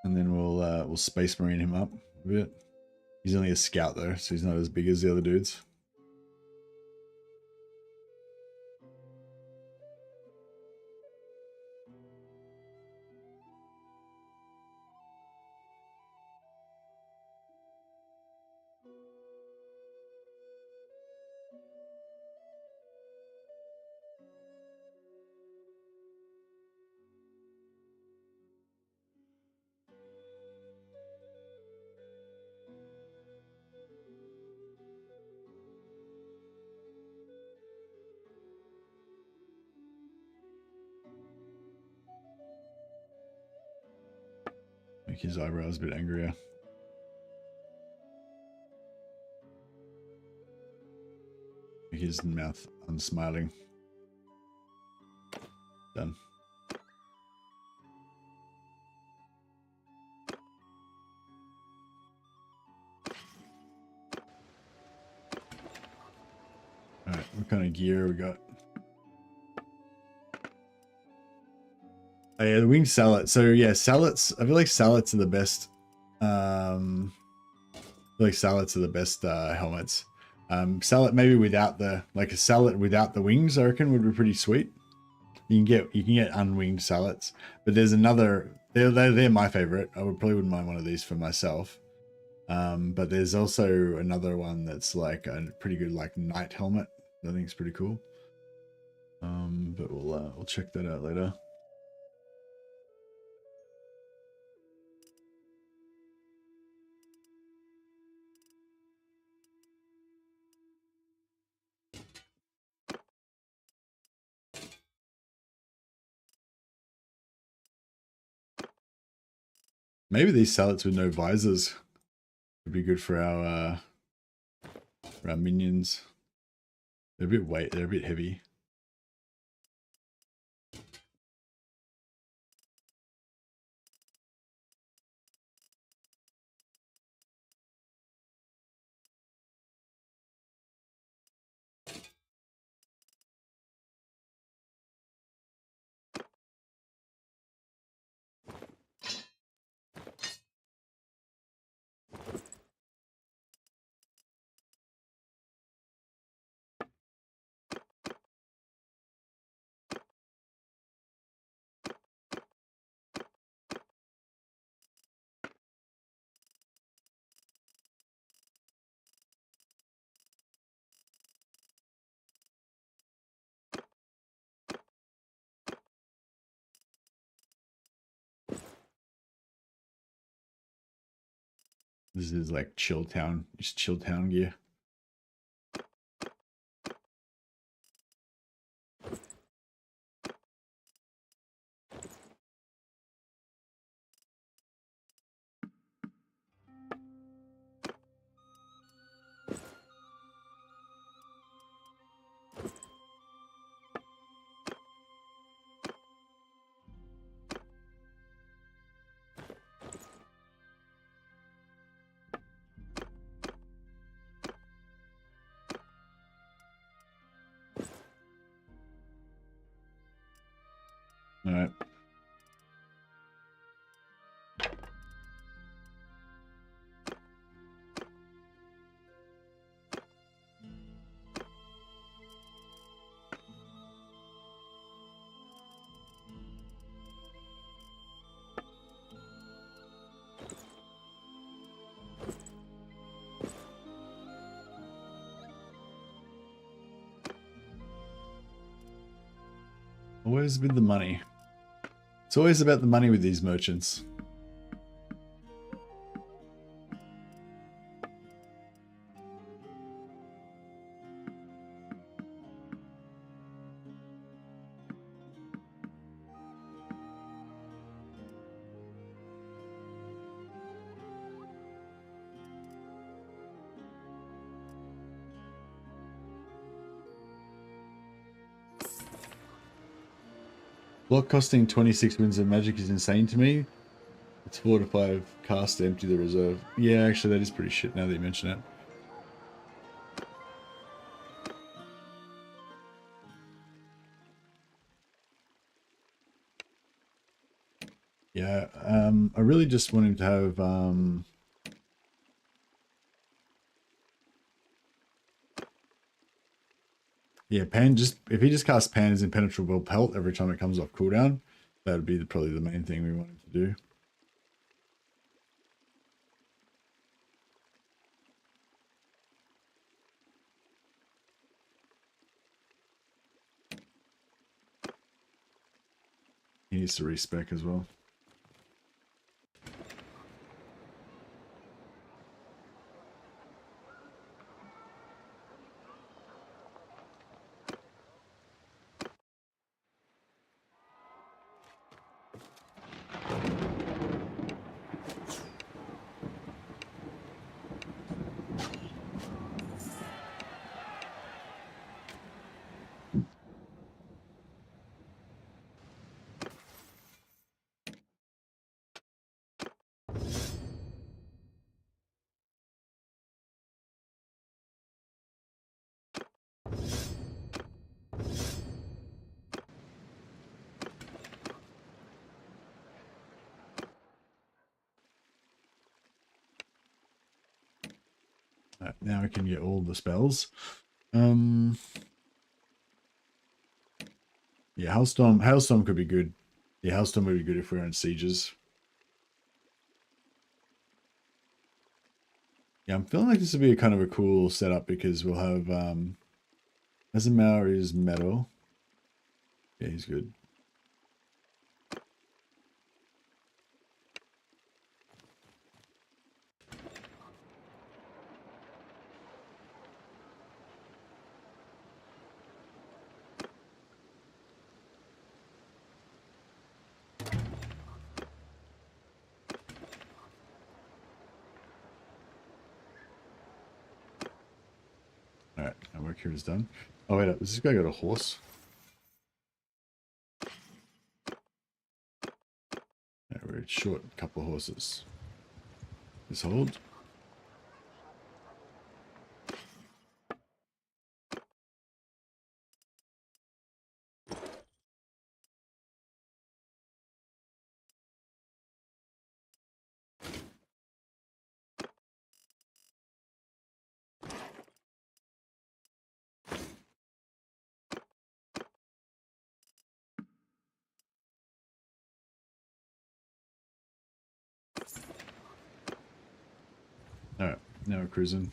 then we'll Space Marine him up a bit. He's only a scout though, so he's not as big as the other dudes. Make his eyebrows a bit angrier. Make his mouth unsmiling. Done. Alright, what kind of gear we got? Oh, yeah, the winged sallet. So yeah, sallets. I feel like sallets are the best. I feel like sallets are the best helmets. Sallet maybe without the like a sallet without the wings. I reckon would be pretty sweet. You can get unwinged sallets, but there's another. They're my favorite. I wouldn't mind one of these for myself. But there's also another one that's like a pretty good like knight helmet. I think it's pretty cool. But we'll check that out later. Maybe these sallets with no visors would be good for our minions. They're a bit heavy. This is like chill town gear. All right. Always with the money. It's always about the money with these merchants. Block costing 26 wins of magic is insane to me. It's 4 to 5 cast to empty the reserve. Yeah, actually that is pretty shit now that you mention it. Yeah, I really just want him to have yeah, Pan just if he just casts Pan's impenetrable pelt every time it comes off cooldown, that would be probably the main thing we want him to do. He needs to respec as well. Alright, now I can get all the spells. Yeah, Hailstorm could be good. Yeah, Hailstorm would be good if we're in sieges. Yeah, I'm feeling like this would be a kind of a cool setup because we'll have Azamar is metal. Yeah, he's good. Alright, our work here is done. Oh wait up, does this guy got a horse? Yeah, we're short a couple of horses. Just hold. Alright, now we're cruising.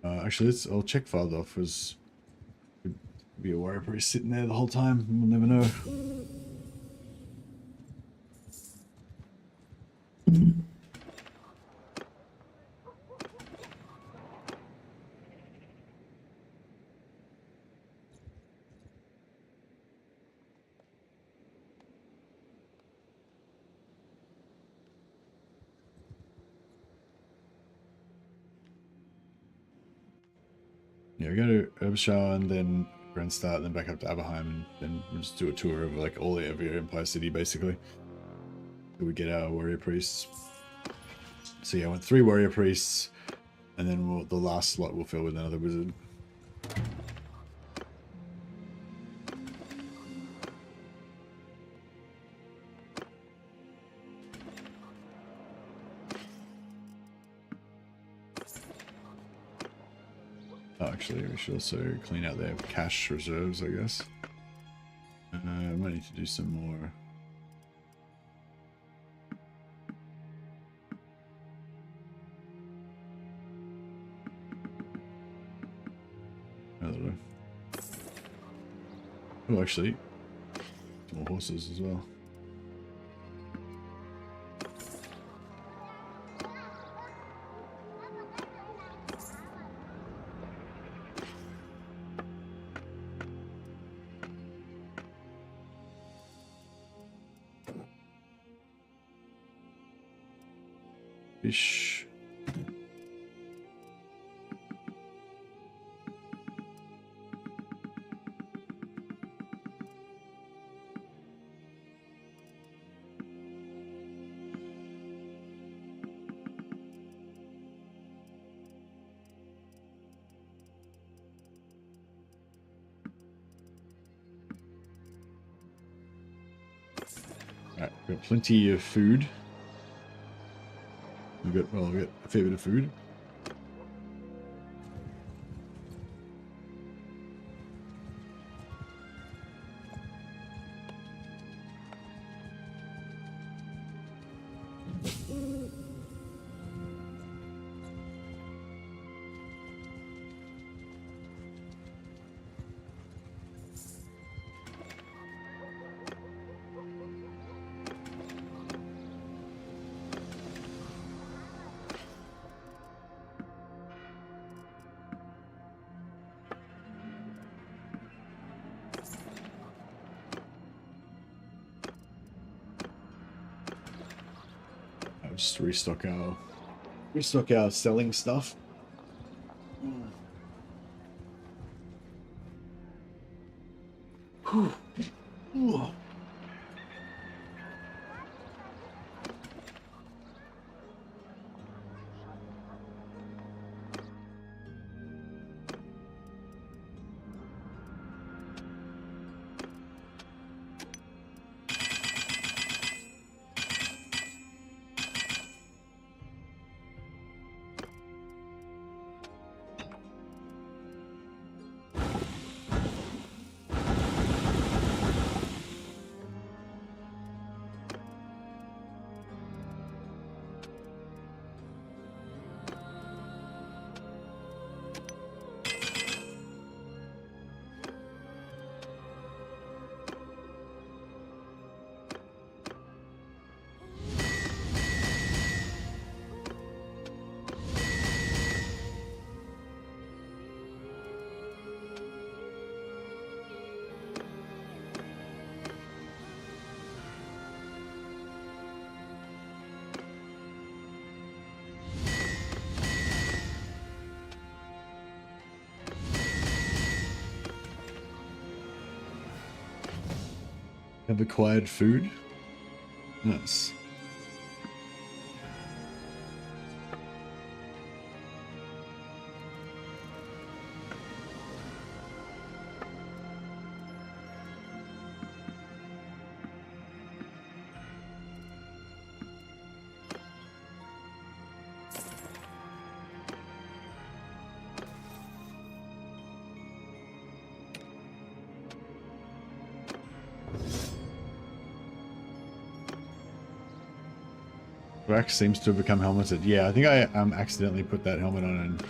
Actually, I'll check Faldorf. Was could be a warrior priest sitting there the whole time. We'll never know. Yeah, we go to Erbshaw and then Grenstadt and then back up to Aberheim and then we'll just do a tour of like every Empire city basically. So we get our warrior priests. So yeah, I went 3 warrior priests and then the last slot we'll fill with another wizard. Oh, actually, we should also clean out their cash reserves, I guess. I might need to do some more. I don't know. Oh, actually, some more horses as well. Fish. Alright, we've got plenty of food. We got a fair bit of food. I'll just restock our selling stuff. Whew. Ooh. Have acquired food. Nice. Rex seems to have become helmeted. Yeah, I think I accidentally put that helmet on and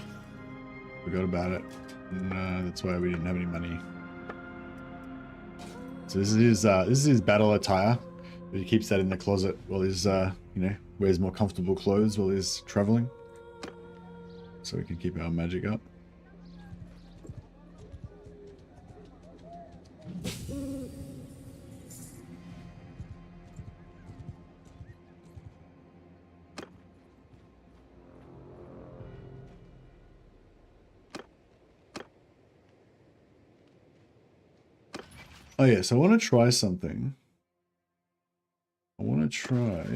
forgot about it. And, that's why we didn't have any money. So this is his battle attire. He keeps that in the closet while he's you know, wears more comfortable clothes while he's traveling. So we can keep our magic up. Oh yeah, so I want to try something. I want to try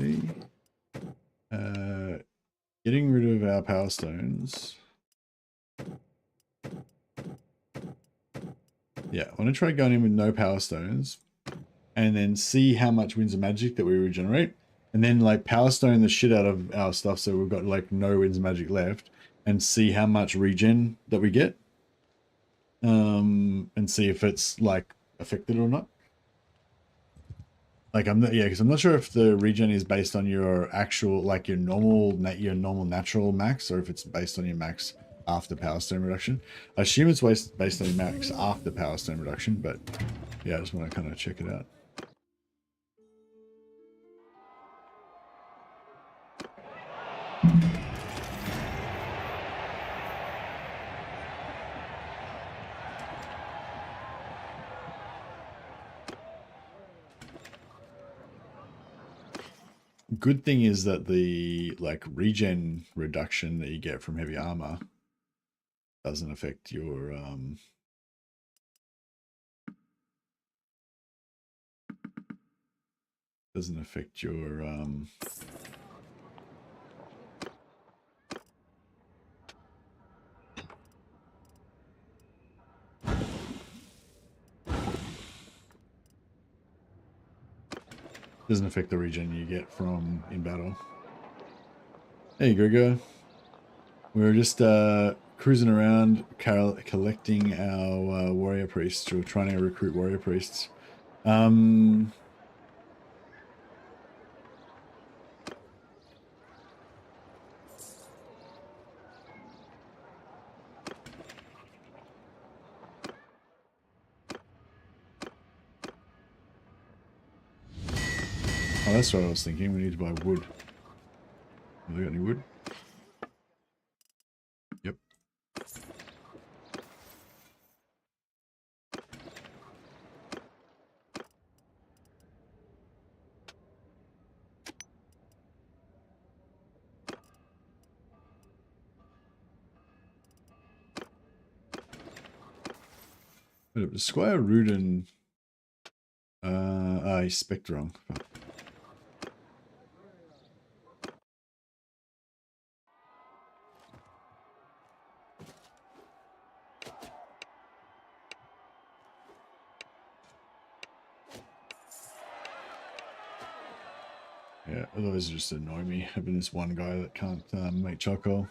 getting rid of our power stones. Yeah, I want to try going in with no power stones and then see how much winds of magic that we regenerate. And then like power stone the shit out of our stuff so we've got like no winds of magic left and see how much regen that we get. And see if it's like affected or not. Like I'm not, yeah, because I'm not sure if the regen is based on your actual, like your normal natural max, or if it's based on your max after power stone reduction. I assume it's based on your max after power stone reduction, but yeah, I just want to kind of check it out. Good thing is that the like regen reduction that you get from heavy armor doesn't affect your doesn't affect the regen you get from in battle. Hey Gregor. We're just cruising around collecting our warrior priests, or trying to recruit warrior priests. Oh, that's what I was thinking. We need to buy wood. Have they got any wood? Yep. But Squire Rudin. I spec'd wrong. Yeah, otherwise it just annoy me having this one guy that can't make charcoal.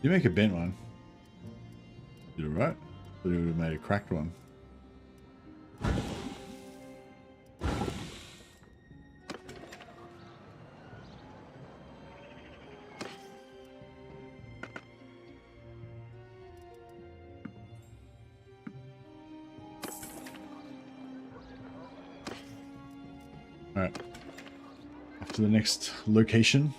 You make a bent one. Did it right? But it would have made a cracked one. Alright. Off to the next location.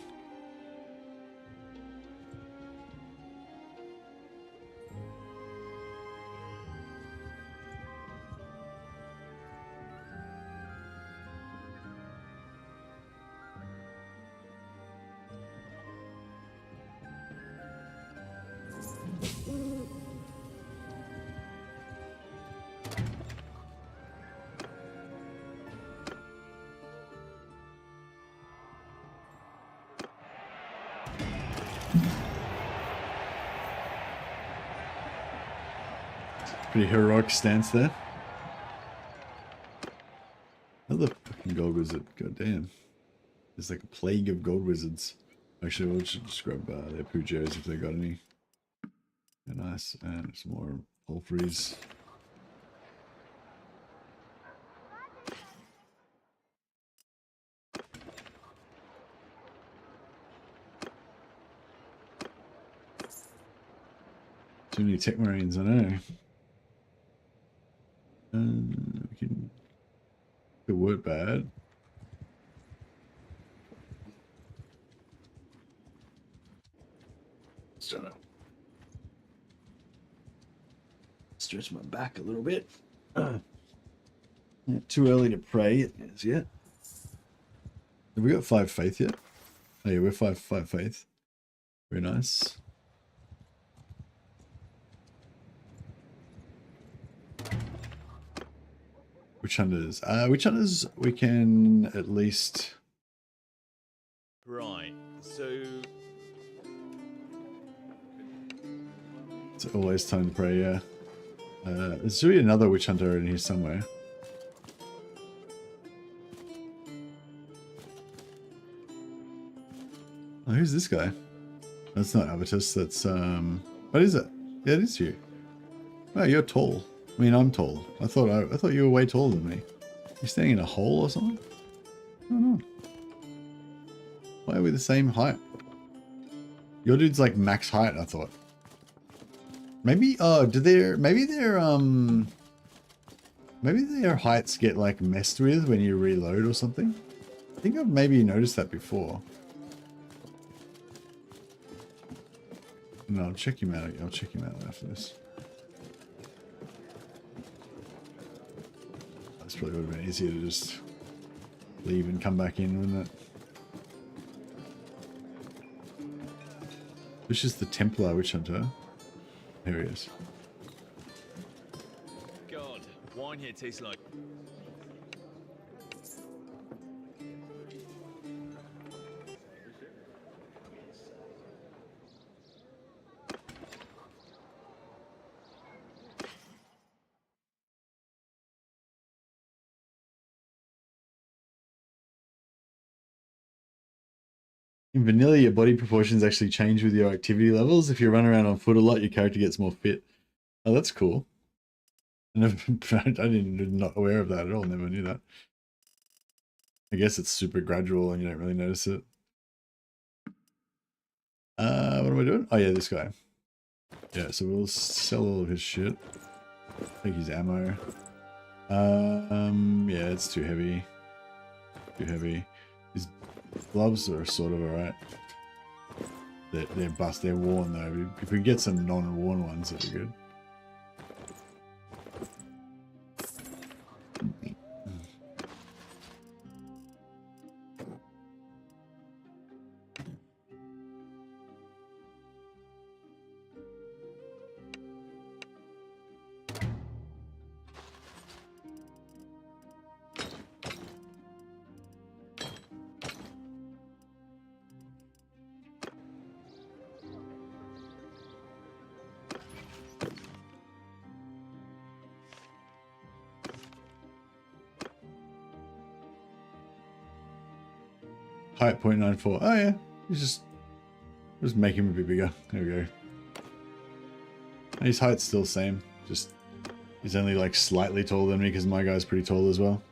Pretty heroic stance there. Another fucking gold wizard. God damn. There's like a plague of gold wizards. Actually, we should just grab their Pujos if they got any. Yeah, nice. And some more Ulfries. Too many tech marines, I know. We can. It weren't bad. So, stretch my back a little bit. Not too early to pray as yet. Have we got 5 faith yet? Oh yeah, we're 5 faith. Very nice. Witch hunters. Witch hunters we can at least. Right. So It's always time to pray, yeah. There's really another witch hunter in here somewhere. Oh, who's this guy? That's not Avitus, that's what is it? Yeah, it is you. Oh, you're tall. I mean, I'm tall. I thought you were way taller than me. You standing in a hole or something? I don't know. Why are we the same height? Your dude's like max height, I thought. Maybe maybe their heights get like messed with when you reload or something. I think I've maybe noticed that before. No, I'll check him out. I'll check him out after this. This probably would have been easier to just leave and come back in, wouldn't it? Which is the Templar Witch Hunter? Here he is. God, wine here tastes like. In vanilla, your body proportions actually change with your activity levels. If you run around on foot a lot, your character gets more fit. Oh, that's cool. I didn't not aware of that at all. Never knew that. I guess it's super gradual and you don't really notice it. What am I doing? Oh yeah, this guy. Yeah, so we'll sell all of his shit. Take his ammo. Yeah, it's too heavy. Too heavy. His gloves are sort of alright. They're worn though. If we get some non-worn ones, that'd be good. Height 0.94. Oh yeah, just make him a bit bigger. There we go. His height's still the same. Just he's only like slightly taller than me because my guy's pretty tall as well.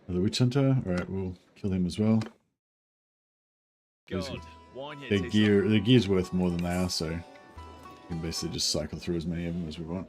The witch hunter. All right, we'll kill him as well. God, wine here The tastes gear, the gear's worth more than they are, so we can basically just cycle through as many of them as we want.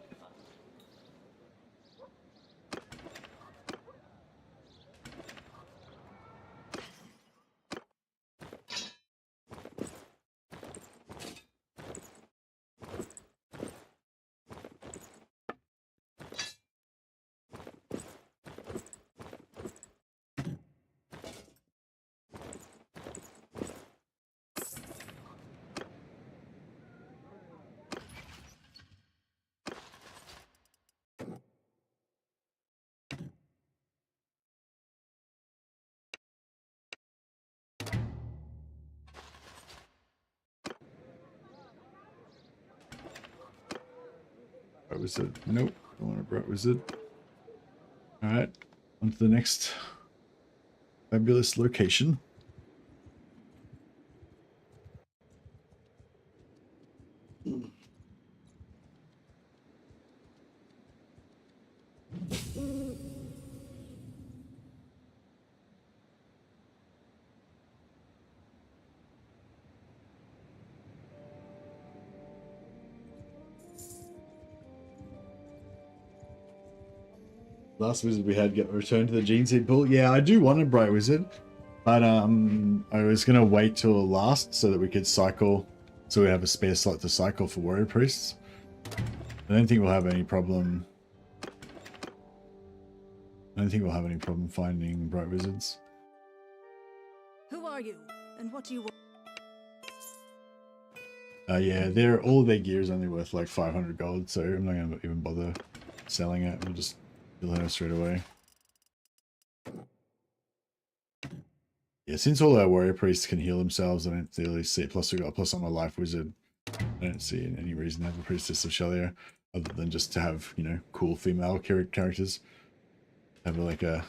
Bright wizard. Nope. Don't want a bright wizard. Alright. On to the next fabulous location. Last wizard we had get returned to the gene seed pool. Yeah, I do want a bright wizard, but I was gonna wait till last so that we could cycle, so we have a spare slot to cycle for warrior priests. I don't think we'll have any problem. I don't think we'll have any problem finding bright wizards. Who are you, and what do you want? Yeah, all their gear is only worth like 500 gold, so I'm not gonna even bother selling it. We'll just kill her straight away. Yeah, since all our warrior priests can heal themselves, I don't really see it. Plus we got a plus on my life wizard. I don't see any reason to have a priestess of Shelia other than just to have, you know, cool female characters. Have like a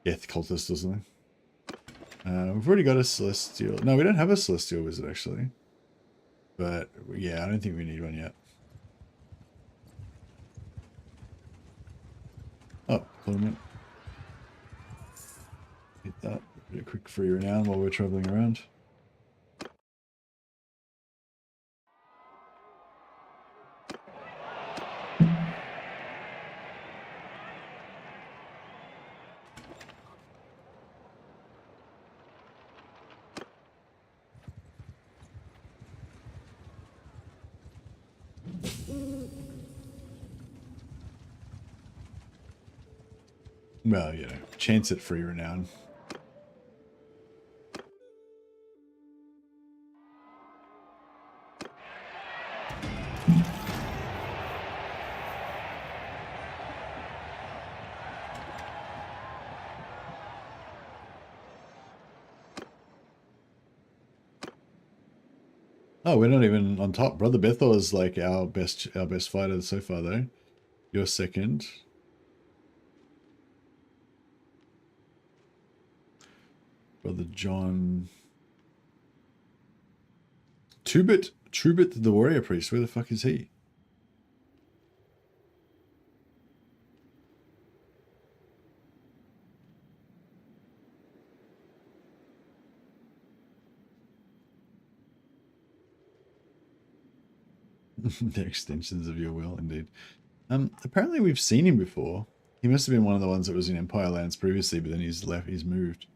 death cultist or something. We've already got a celestial. No, we don't have a celestial wizard actually. But yeah, I don't think we need one yet. Oh, tournament. Hit that. Do a quick free renown while we're traveling around. Well, you know, chance at free renown. Oh, we're not even on top. Brother Bethel is like our best fighter so far though. You're second. Brother John. Trubit the warrior priest. Where the fuck is he? They're extensions of your will, indeed. Apparently we've seen him before. He must have been one of the ones that was in Empire Lands previously, but then he's moved.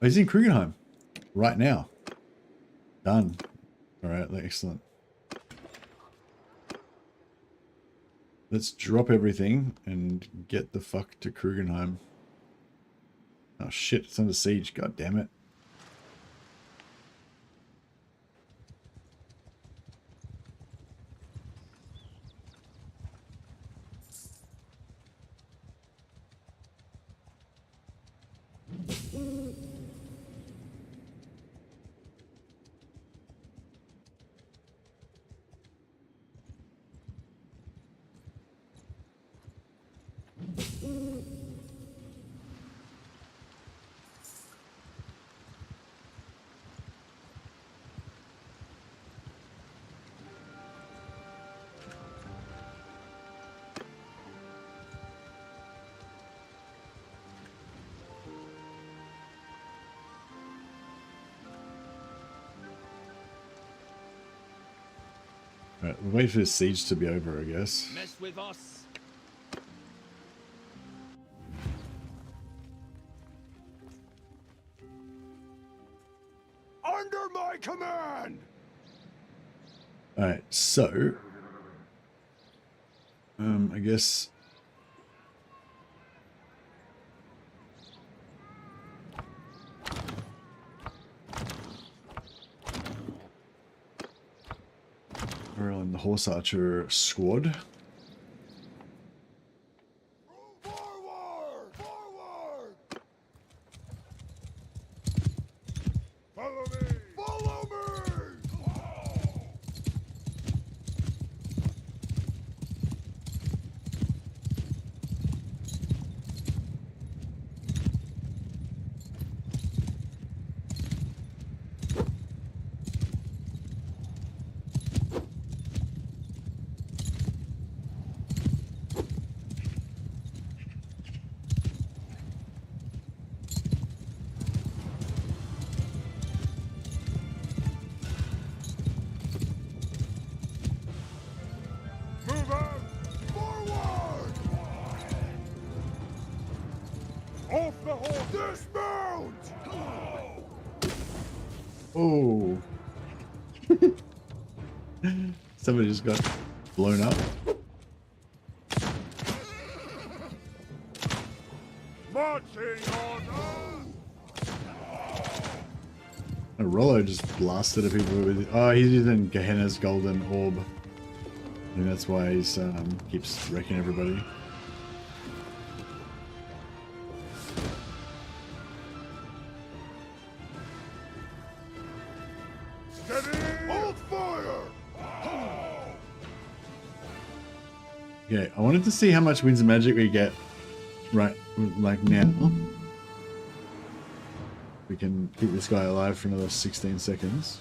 Oh, he's in Krugenheim right now. Done. All right, excellent. Let's drop everything and get the fuck to Krugenheim. Oh shit, it's under siege. God damn it. Right, we'll wait for this siege to be over, I guess. Mess with us. Under my command! Alright, so I guess we're on the horse archer squad. Forward! Forward! Follow me! Follow me! Move out! Forward! Off the horse! Dismount! Oh. Somebody just got blown up. Marching on! A Rollo just blasted at people with. Oh, he's using Gehenna's golden orb. I think that's why he's keeps wrecking everybody. Steady! Hold fire! Okay, I wanted to see how much Winds of Magic we get right like now. We can keep this guy alive for another 16 seconds.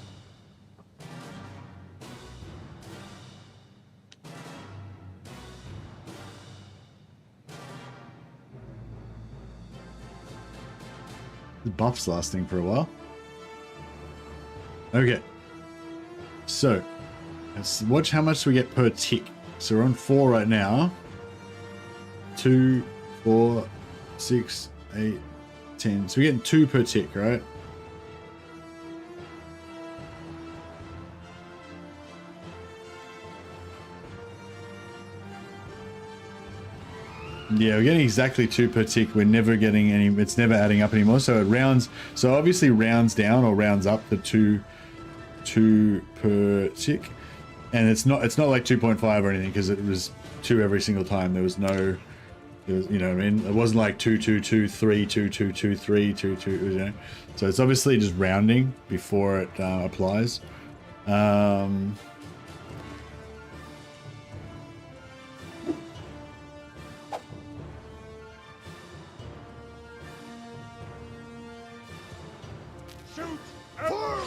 The buff's lasting for a while. Okay. So, let's watch how much we get per tick. So we're on 4 right now. 2, 4, 6, 8, 10. So we're getting 2 per tick, right? Yeah, we're getting exactly 2 per tick. We're never getting any, it's never adding up anymore. So it rounds, so obviously rounds down or rounds up to 2 per tick. And it's not like 2.5 or anything, because it was 2 every single time. There was no, you know what I mean? It wasn't like 2, 2, 2, 3, 2, 2, 2, 3, 2, 2, you know? So it's obviously just rounding before it applies. Shoot! Fire!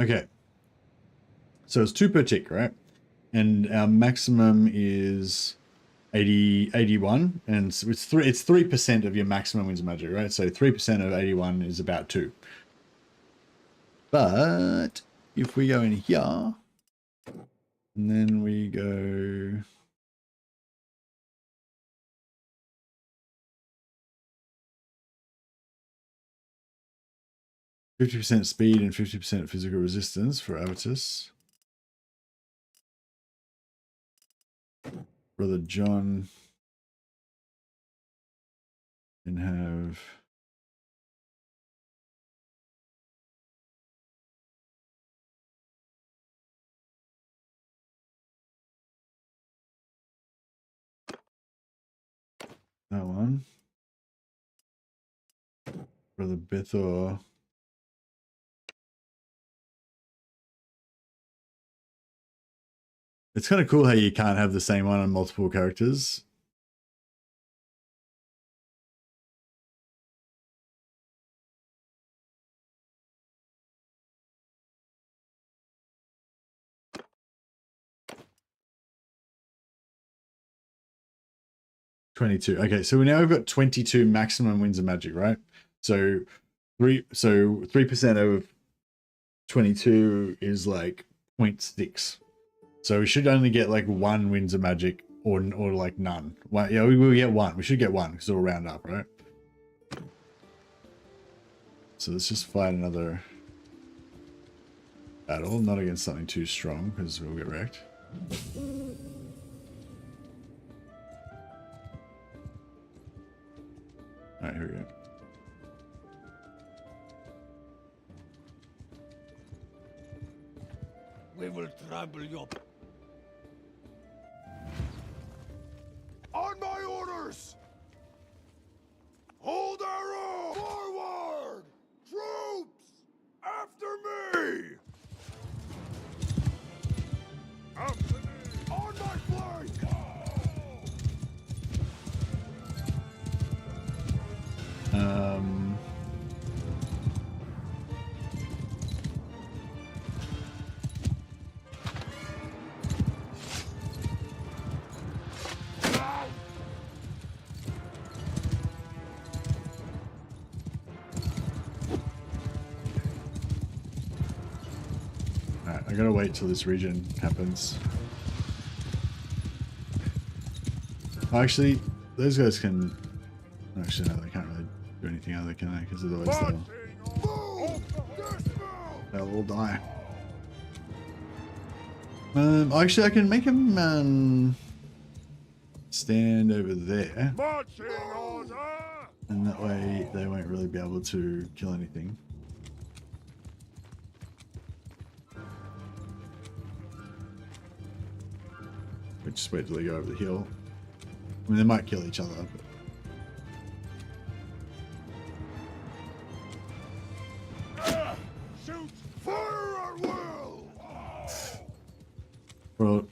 Okay. So it's 2 per tick, right? And our maximum is 81, and it's 3% of your maximum Winds of Magic, right? So 3% of 81 is about 2. But if we go in here, and then we go %50 speed and 50% physical resistance for Avitus. Brother John can have that one. Brother Bethor. It's kind of cool how you can't have the same one on multiple characters. 22. Okay, so now we've got 22 maximum winds of magic, right? So 3% of 22 is like 0.6. So we should only get like 1 winds of magic or like none. Well, yeah, we will get 1. We should get 1 because it'll round up, right? So let's just fight another battle, not against something too strong because we'll get wrecked. Alright, here we go. We will trample your... On my orders! Hold arrow! Forward! Troops! After me! After me! On my flank! Alright, I gotta wait till this region happens. Actually, those guys can... Actually, no, they can't really do anything other, can they? Because otherwise they'll all die. Actually, I can make them stand over there. Marching order! And that way they won't really be able to kill anything. We just wait till they go over the hill. I mean, they might kill each other, but... Shoot! Fire at will! Poor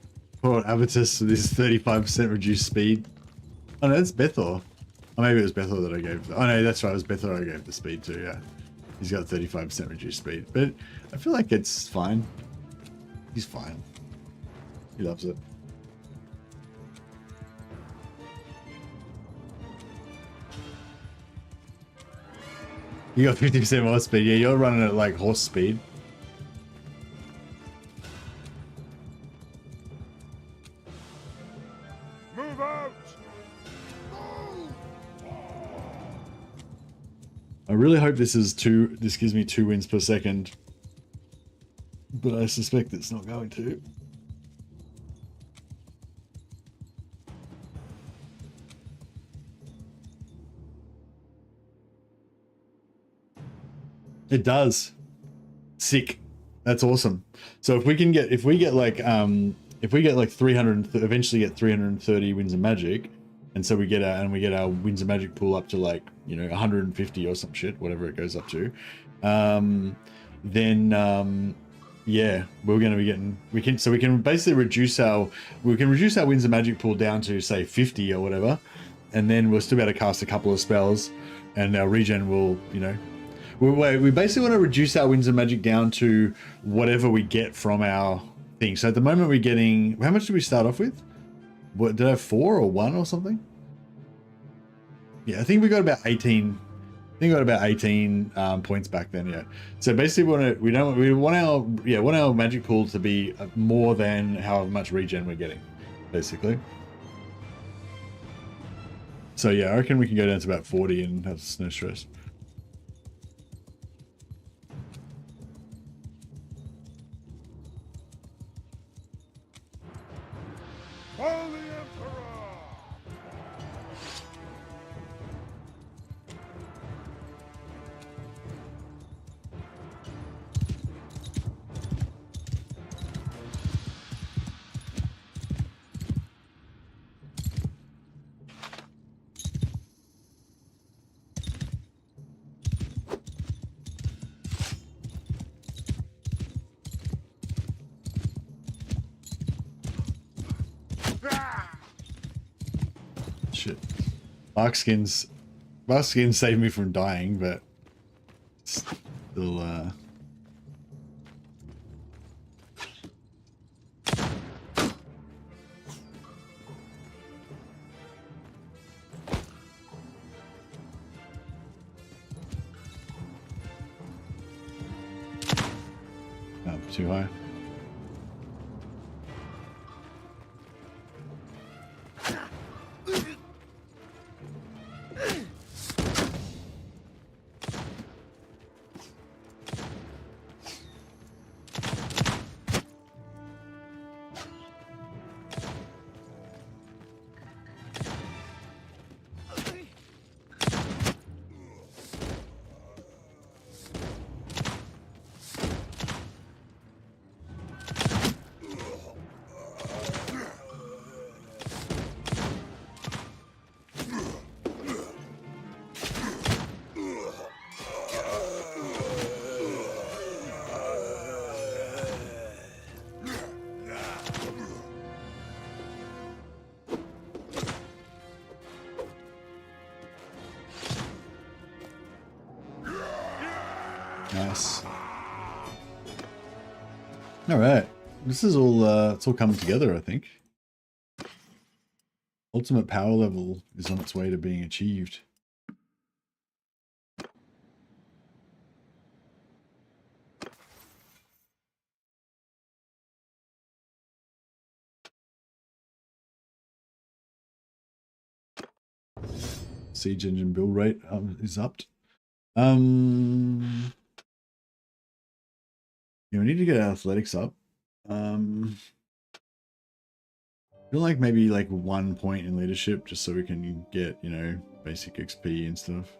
Avitus with his 35% reduced speed. Oh no, that's Bethor. Oh, maybe it was Bethor that I gave. Oh no, that's right, it was Bethor I gave the speed to, yeah. He's got 35% reduced speed. But I feel like it's fine. He's fine. He loves it. You got 50% more speed. Yeah, you're running at like horse speed. Move out! I really hope this gives me 2 wins per second. But I suspect it's not going to. It does. Sick. That's awesome. So if we get like 300, eventually get 330 winds of magic, and so we get our winds of magic pool up to like, you know, 150 or some shit, whatever it goes up to, then yeah, we're going to be getting, we can basically reduce our winds of magic pool down to say 50 or whatever, and then we'll still be able to cast a couple of spells, and our regen will, you know, we basically want to reduce our winds of magic down to whatever we get from our thing. So at the moment we're getting, how much did we start off with? What, did I have 4 or 1 or something? Yeah, I think we got about 18. I think we got about 18 points back then. Yeah. So basically, we want our magic pool to be more than how much regen we're getting, basically. So yeah, I reckon we can go down to about 40 and have no stress. Follow the Emperor! Shit. Barkskin saved me from dying, but still too high. Nice. All right, this is all it's all coming together, I think. Ultimate power level is on its way to being achieved. Siege engine build rate is upped. Yeah, we need to get our athletics up. I feel like maybe like 1 point in leadership just so we can get, you know, basic XP and stuff.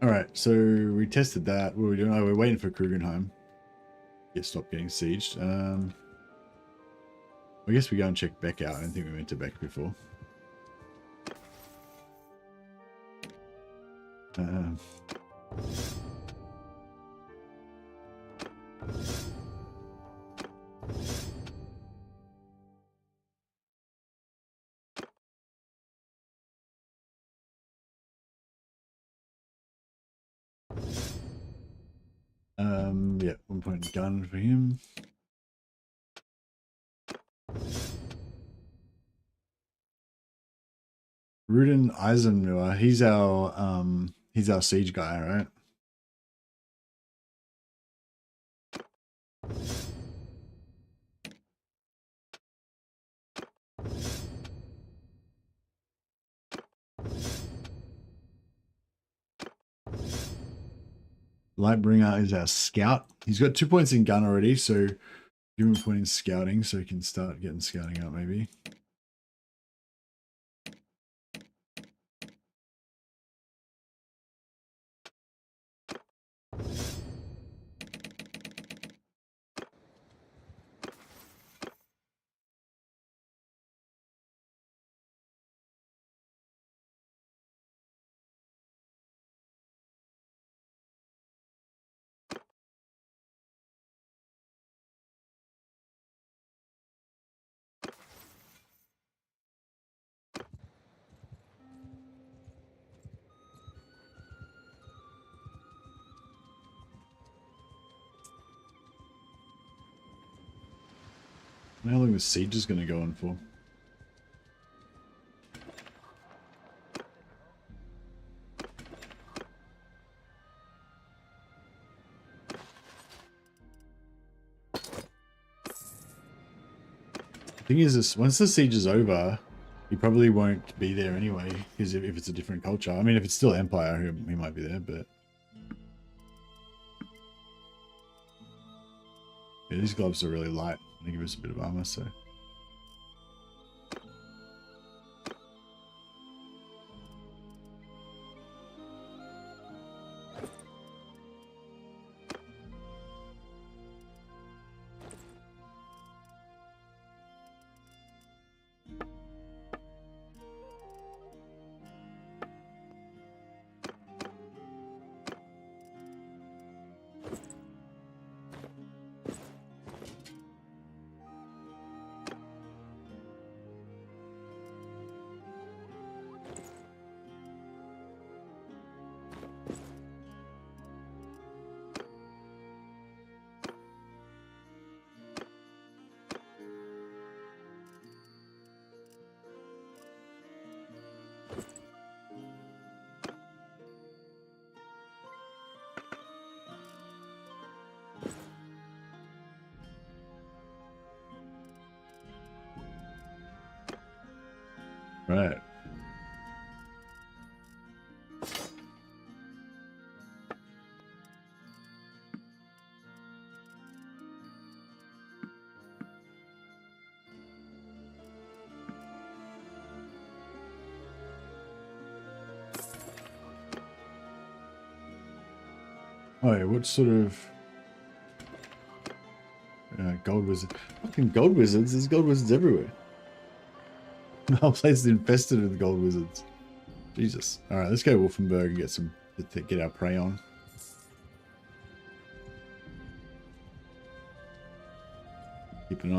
All right, so we tested that. What are we doing? Oh, we're waiting for Krugenheim. Stop getting sieged. I guess we go and check Beck out. I don't think we went to Beck before. Yeah, 1 point gun for him. Rudin Eisenmuir, he's our siege guy, right? Lightbringer is our scout. He's got 2 points in gun already, so give him a point in scouting so he can start getting scouting out maybe. How long is siege is going to go on for? The thing is, this once the siege is over, he probably won't be there anyway, because if it's a different culture. I mean, if it's still Empire, he might be there, but... Yeah, these gloves are really light. They give us a bit of armor, so... Oh yeah, what sort of gold wizard? Fucking gold wizards. There's gold wizards everywhere. The whole place is infested with gold wizards. Jesus. All right, let's go to Wolfenberg and get some to get our prey on. Keep an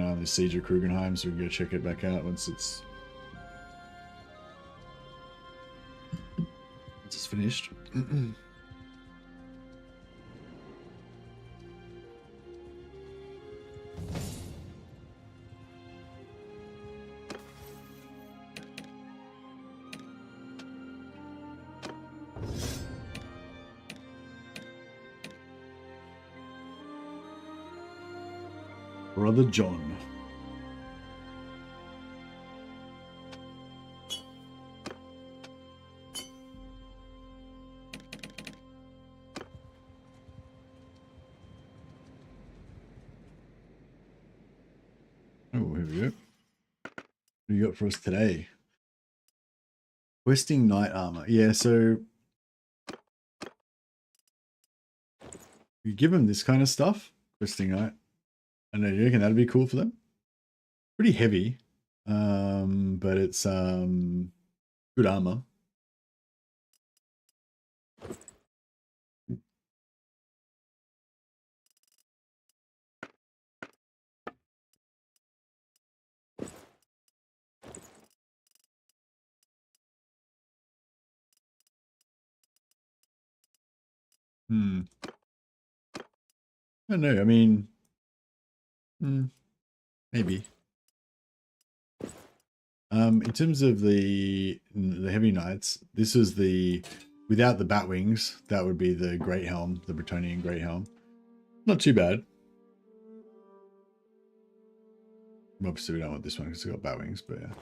eye on the siege of Krugenheim, so we can go check it back out once it's finished. Brother John. Oh, here we go. What do you got for us today? Questing Knight Armor. Yeah, so you give them this kind of stuff, Questing Knight. I know, you reckon that'd be cool for them? Pretty heavy, but it's good armor. I don't know. I mean, maybe. In terms of the heavy knights, this is the without the bat wings. That would be the Great Helm, the Bretonnian Great Helm. Not too bad. Obviously, we don't want this one because it's got bat wings, but yeah.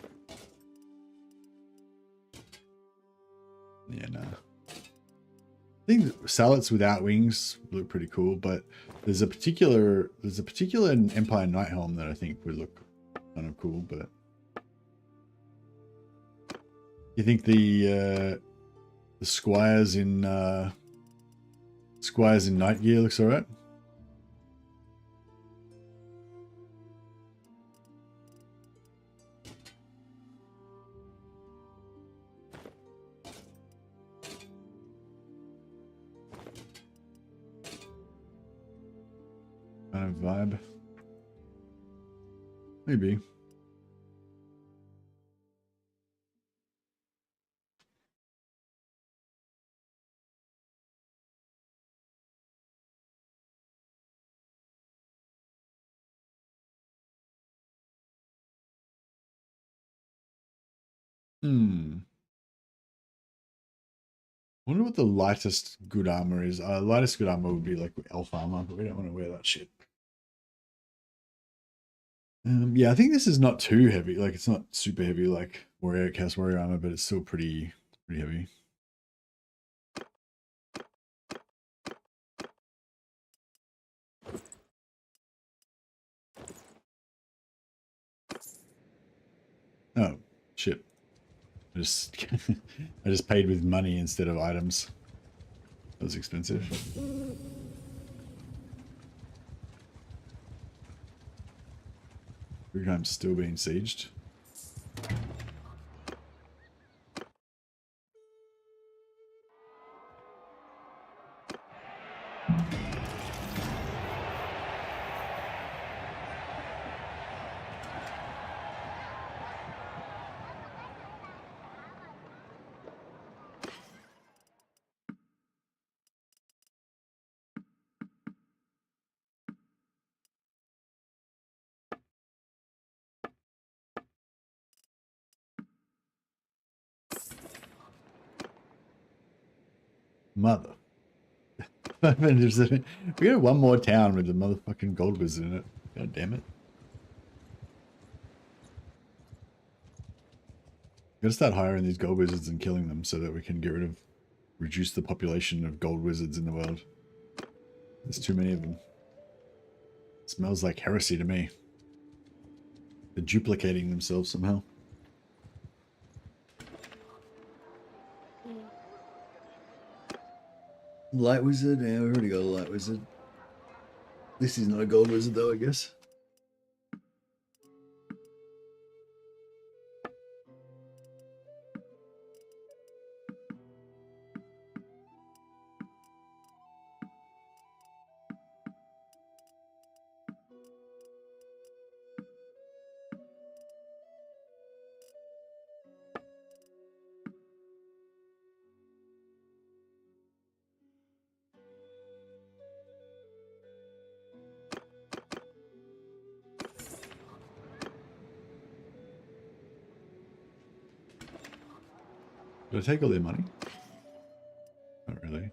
Yeah, nah. I think Sallets without wings look pretty cool, but there's a particular Empire Knight helm that I think would look kind of cool, but you think the squires in night gear looks alright? Kind of vibe. Maybe. I wonder what the lightest good armor is. Lightest good armor would be like elf armor, but we don't want to wear that shit. Yeah, I think this is not too heavy. Like, it's not super heavy like Chaos Warrior armor, but it's still pretty heavy. Oh, shit. I just paid with money instead of items. That was expensive. Krugenheim's still being sieged. Mother. We got one more town with the motherfucking gold wizard in it. God damn it. Gotta start hiring these gold wizards and killing them so that we can reduce the population of gold wizards in the world. There's too many of them. It smells like heresy to me. They're duplicating themselves somehow. Light wizard. Yeah, we already got a light wizard. This is not a gold wizard though, I guess. Did I take all their money? Not really.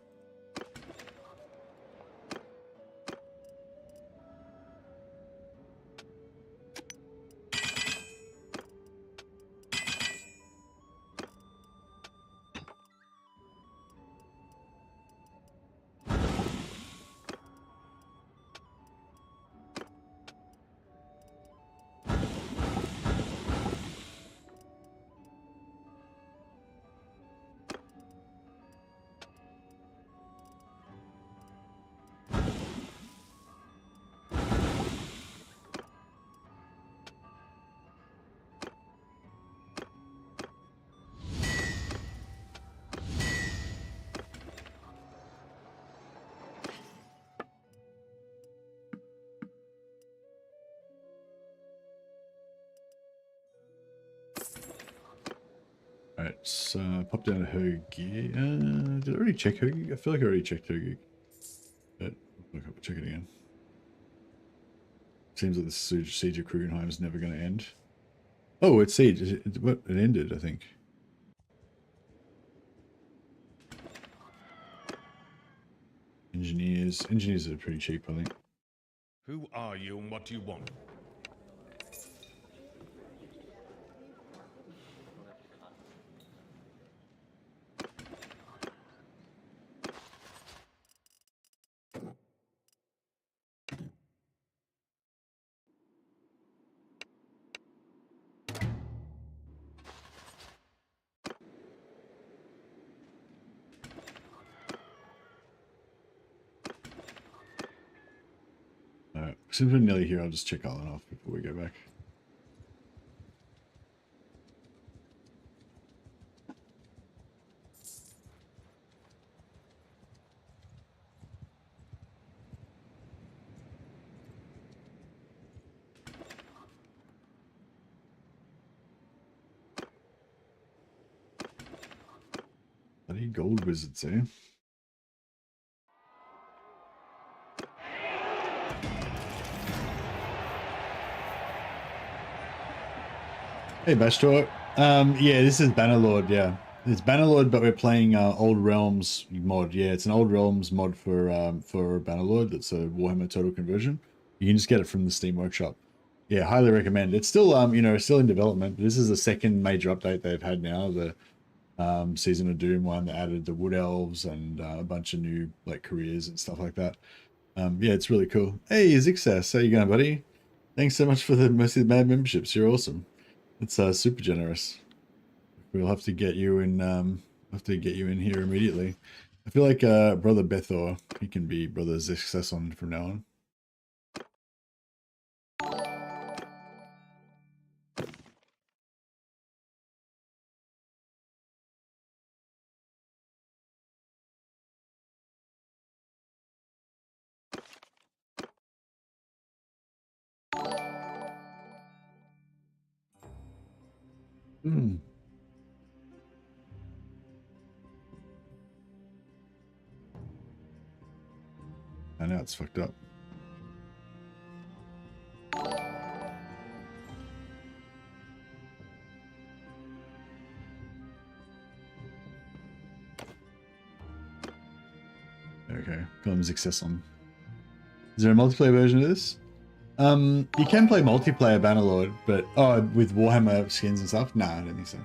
Alright, so pop down to her gear. Did I already check her gear? I feel like I already checked her gear. But look, I'll check it again. Seems like the siege of Krugenheim is never going to end. Oh, it's siege. It ended, I think. Engineers. Engineers are pretty cheap, I think. Who are you and what do you want? Since we're nearly here, I'll just check Alan off before we go back. Bloody gold wizards, eh? Hey, Bastor. Yeah, this is Bannerlord, yeah. It's Bannerlord, but we're playing Old Realms mod. Yeah, it's an Old Realms mod for Bannerlord. That's a Warhammer Total Conversion. You can just get it from the Steam Workshop. Yeah, highly recommend. It's still you know, still in development. This is the second major update they've had now. The Season of Doom one that added the Wood Elves and a bunch of new like careers and stuff like that. Yeah, it's really cool. Hey, Zixas, how you going, buddy? Thanks so much for the Mercy of the Mad memberships. You're awesome. It's super generous. We'll have to get you in. Here immediately. I feel like Brother Bethor, he can be Brother Zixason from now on. Hmm. I know it's fucked up. Okay, call him Zixason. Is there a multiplayer version of this? You can play multiplayer Bannerlord, but with Warhammer skins and stuff? Nah, I don't think so.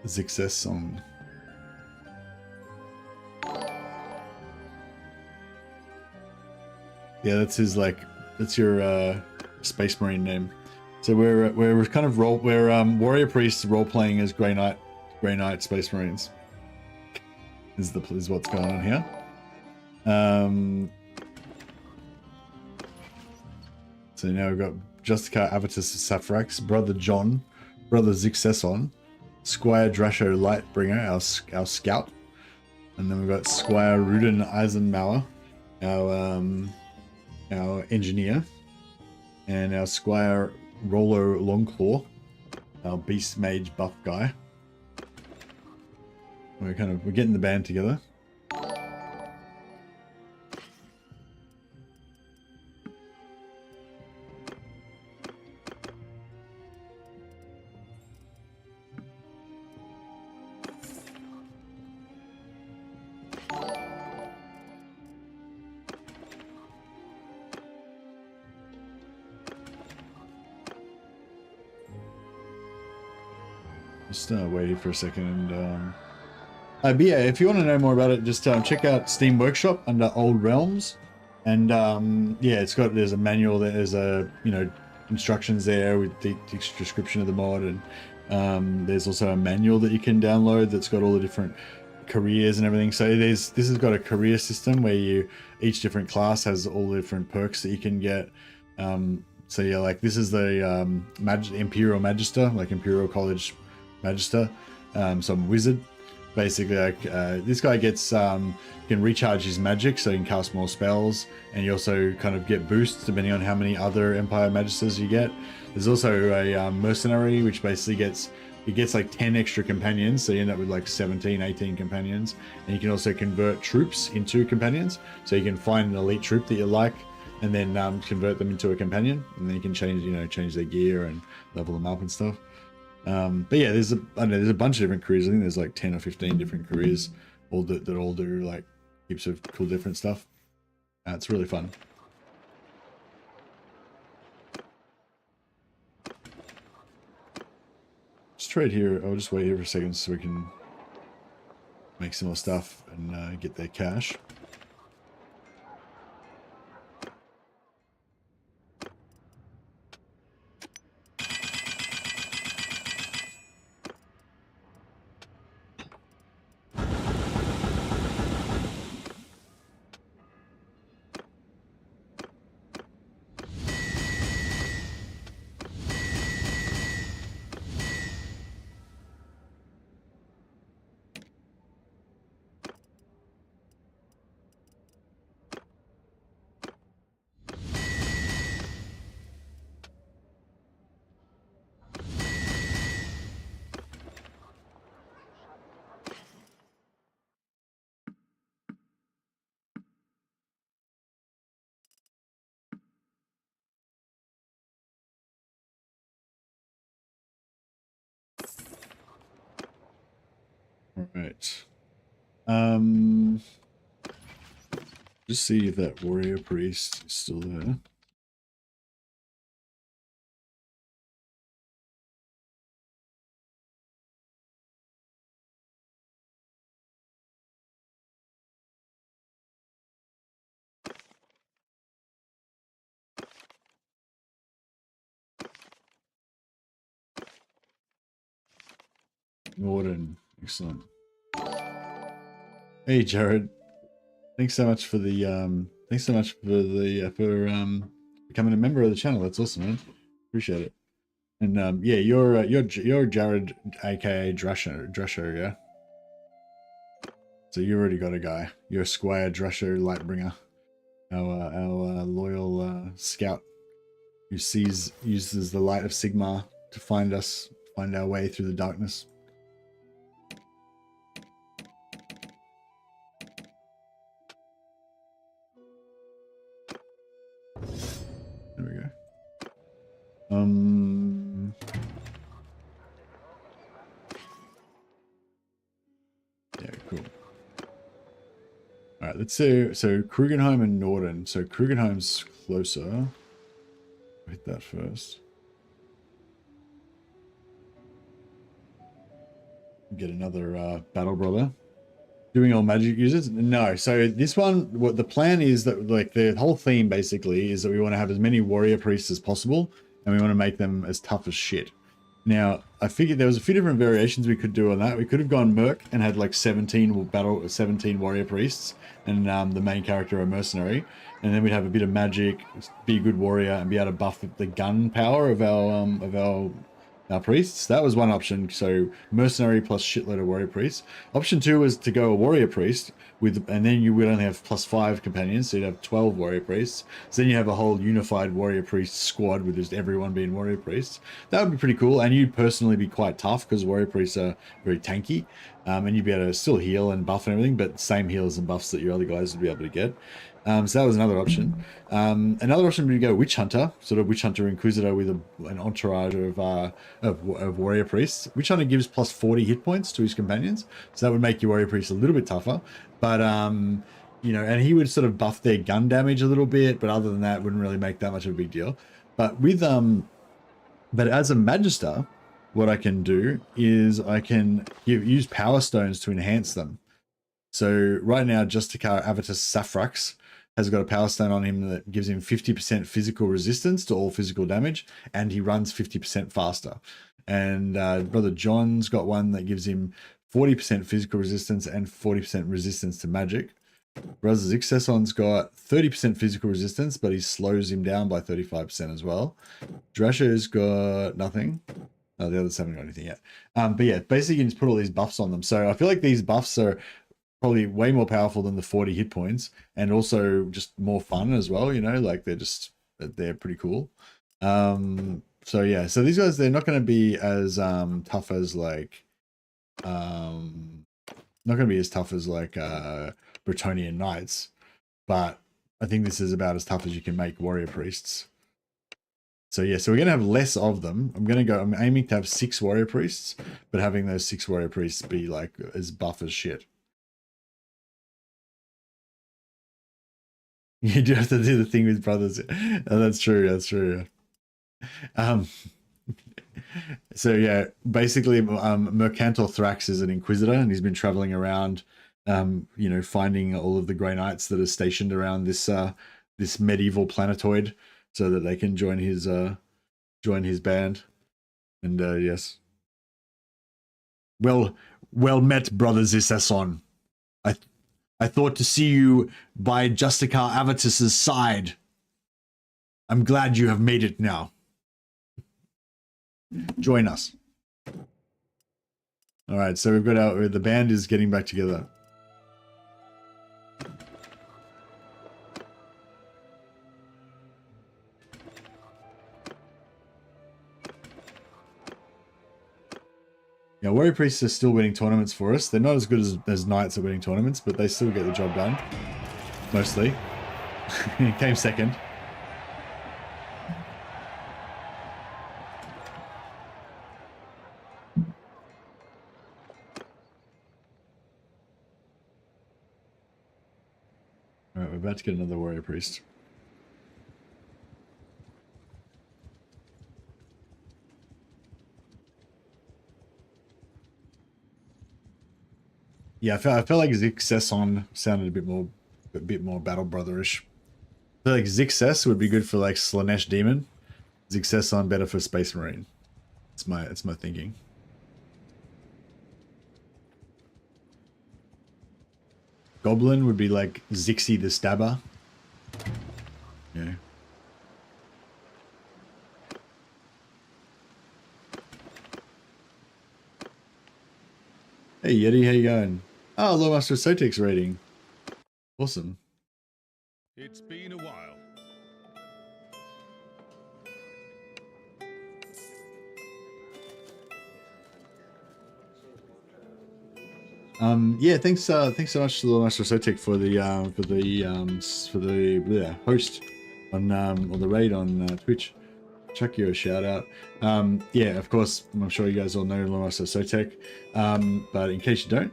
Zixason. Yeah, that's his that's your Space Marine name. So we're kind of warrior priests role playing as Grey Knight Space Marines. Is what's going on here. So now we've got Justicar Avitus Saphrax, Brother John, Brother Zixesson, Squire Drasho Lightbringer, our scout, and then we've got Squire Rudin Eisenmauer, our engineer, and our Squire Rollo Longclaw, our beast mage buff guy. We're getting the band together. Just wait here for a second, and but yeah, if you want to know more about it, just check out Steam Workshop under Old Realms, and yeah, there's a manual, there's instructions there with the description of the mod, and there's also a manual that you can download that's got all the different careers and everything. So this has got a career system where each different class has all the different perks that you can get. So yeah, like this is the Imperial Magister, like Imperial College Magister. So I'm a wizard. Basically, like this guy gets can recharge his magic, so he can cast more spells, and you also kind of get boosts depending on how many other Empire Magisters you get. There's also a mercenary, which basically gets like 10 extra companions, so you end up with like 17, 18 companions, and you can also convert troops into companions, so you can find an elite troop that you like, and then convert them into a companion, and then you can change their gear and level them up and stuff. But yeah, there's a bunch of different careers. I think there's like 10 or 15 different careers, that all do like heaps of cool different stuff. It's really fun. Just trade here. I'll just wait here for a second so we can make some more stuff and get their cash. All right. Just see if that warrior priest is still there. Norden, excellent. Hey Jared, thanks so much for the becoming a member of the channel. That's awesome, man. Appreciate it. And yeah, you're Jared, aka Drasho, yeah. So you already got a guy. You're Squire Drasho Lightbringer, our loyal scout who uses the light of Sigmar to find our way through the darkness. There we go. Yeah, cool. All right, let's say so Krugenheim and Norden. So Krugenheim's closer. Hit that first. Get another battle brother. Doing all magic users? No. So this one, what the plan is that like the whole theme basically is that we want to have as many warrior priests as possible, and we want to make them as tough as shit. Now, I figured there was a few different variations we could do on that. We could have gone Merc and had like 17 warrior priests, and the main character a mercenary, and then we'd have a bit of magic, be a good warrior, and be able to buff the gun power of our priests. That was one option. So mercenary plus shitload of warrior priests. Option 2 was to go a warrior priest and then you would only have +5 companions, so you'd have 12 warrior priests. So then you have a whole unified warrior priest squad with just everyone being warrior priests. That would be pretty cool, and you'd personally be quite tough because warrior priests are very tanky, and you'd be able to still heal and buff and everything, but same heals and buffs that your other guys would be able to get. So that was another option. Another option would be to go Witch Hunter, sort of Witch Hunter Inquisitor with an entourage of warrior priests. Witch Hunter gives +40 hit points to his companions, so that would make your warrior priest a little bit tougher. But you know, and he would sort of buff their gun damage a little bit, but other than that, wouldn't really make that much of a big deal. But with but as a Magister, what I can do is I can use Power Stones to enhance them. So right now, Justicar Avitus Saphrax has got a Power Stone on him that gives him 50% physical resistance to all physical damage, and he runs 50% faster. And Brother John's got one that gives him 40% physical resistance and 40% resistance to magic. Brother Zixeson's got 30% physical resistance, but he slows him down by 35% as well. Drasher's got nothing. Oh, the others haven't got anything yet. But yeah, basically you can just put all these buffs on them. So I feel like these buffs are probably way more powerful than the 40 hit points, and also just more fun as well, you know, like they're pretty cool. So yeah, so these guys, they're not going to be as tough as like Bretonian Knights, but I think this is about as tough as you can make warrior priests. So yeah, so we're going to have less of them. I'm aiming to have 6 warrior priests, but having those 6 warrior priests be like as buff as shit. You do have to do the thing with brothers. Oh, that's true. That's true. So yeah, basically, Mercantor Thrax is an Inquisitor, and he's been traveling around, you know, finding all of the Grey Knights that are stationed around this this medieval planetoid, so that they can join his band. And yes, well met, Brother Zissason. I thought to see you by Justicar Avitus's side. I'm glad you have made it now. Join us. All right, so we've got the band is getting back together. Yeah, Warrior Priests are still winning tournaments for us. They're not as good as Knights at winning tournaments, but they still get the job done. Mostly. Came second. Alright, we're about to get another Warrior Priest. Yeah, I felt like Zixesson sounded a bit more Battle Brotherish. I feel like Zixes would be good for like Slanesh Demon. Zixesson better for Space Marine. It's my thinking. Goblin would be like Zixi the Stabber. Yeah. Hey Yeti, how you going? Oh, Lord Master Sotek's rating. Awesome. It's been a while. Yeah, thanks so much to Lord Master Sotek for the host on the raid on Twitch. Chuck you a shout out. Yeah, of course, I'm sure you guys all know Lord Master Sotek. But in case you don't,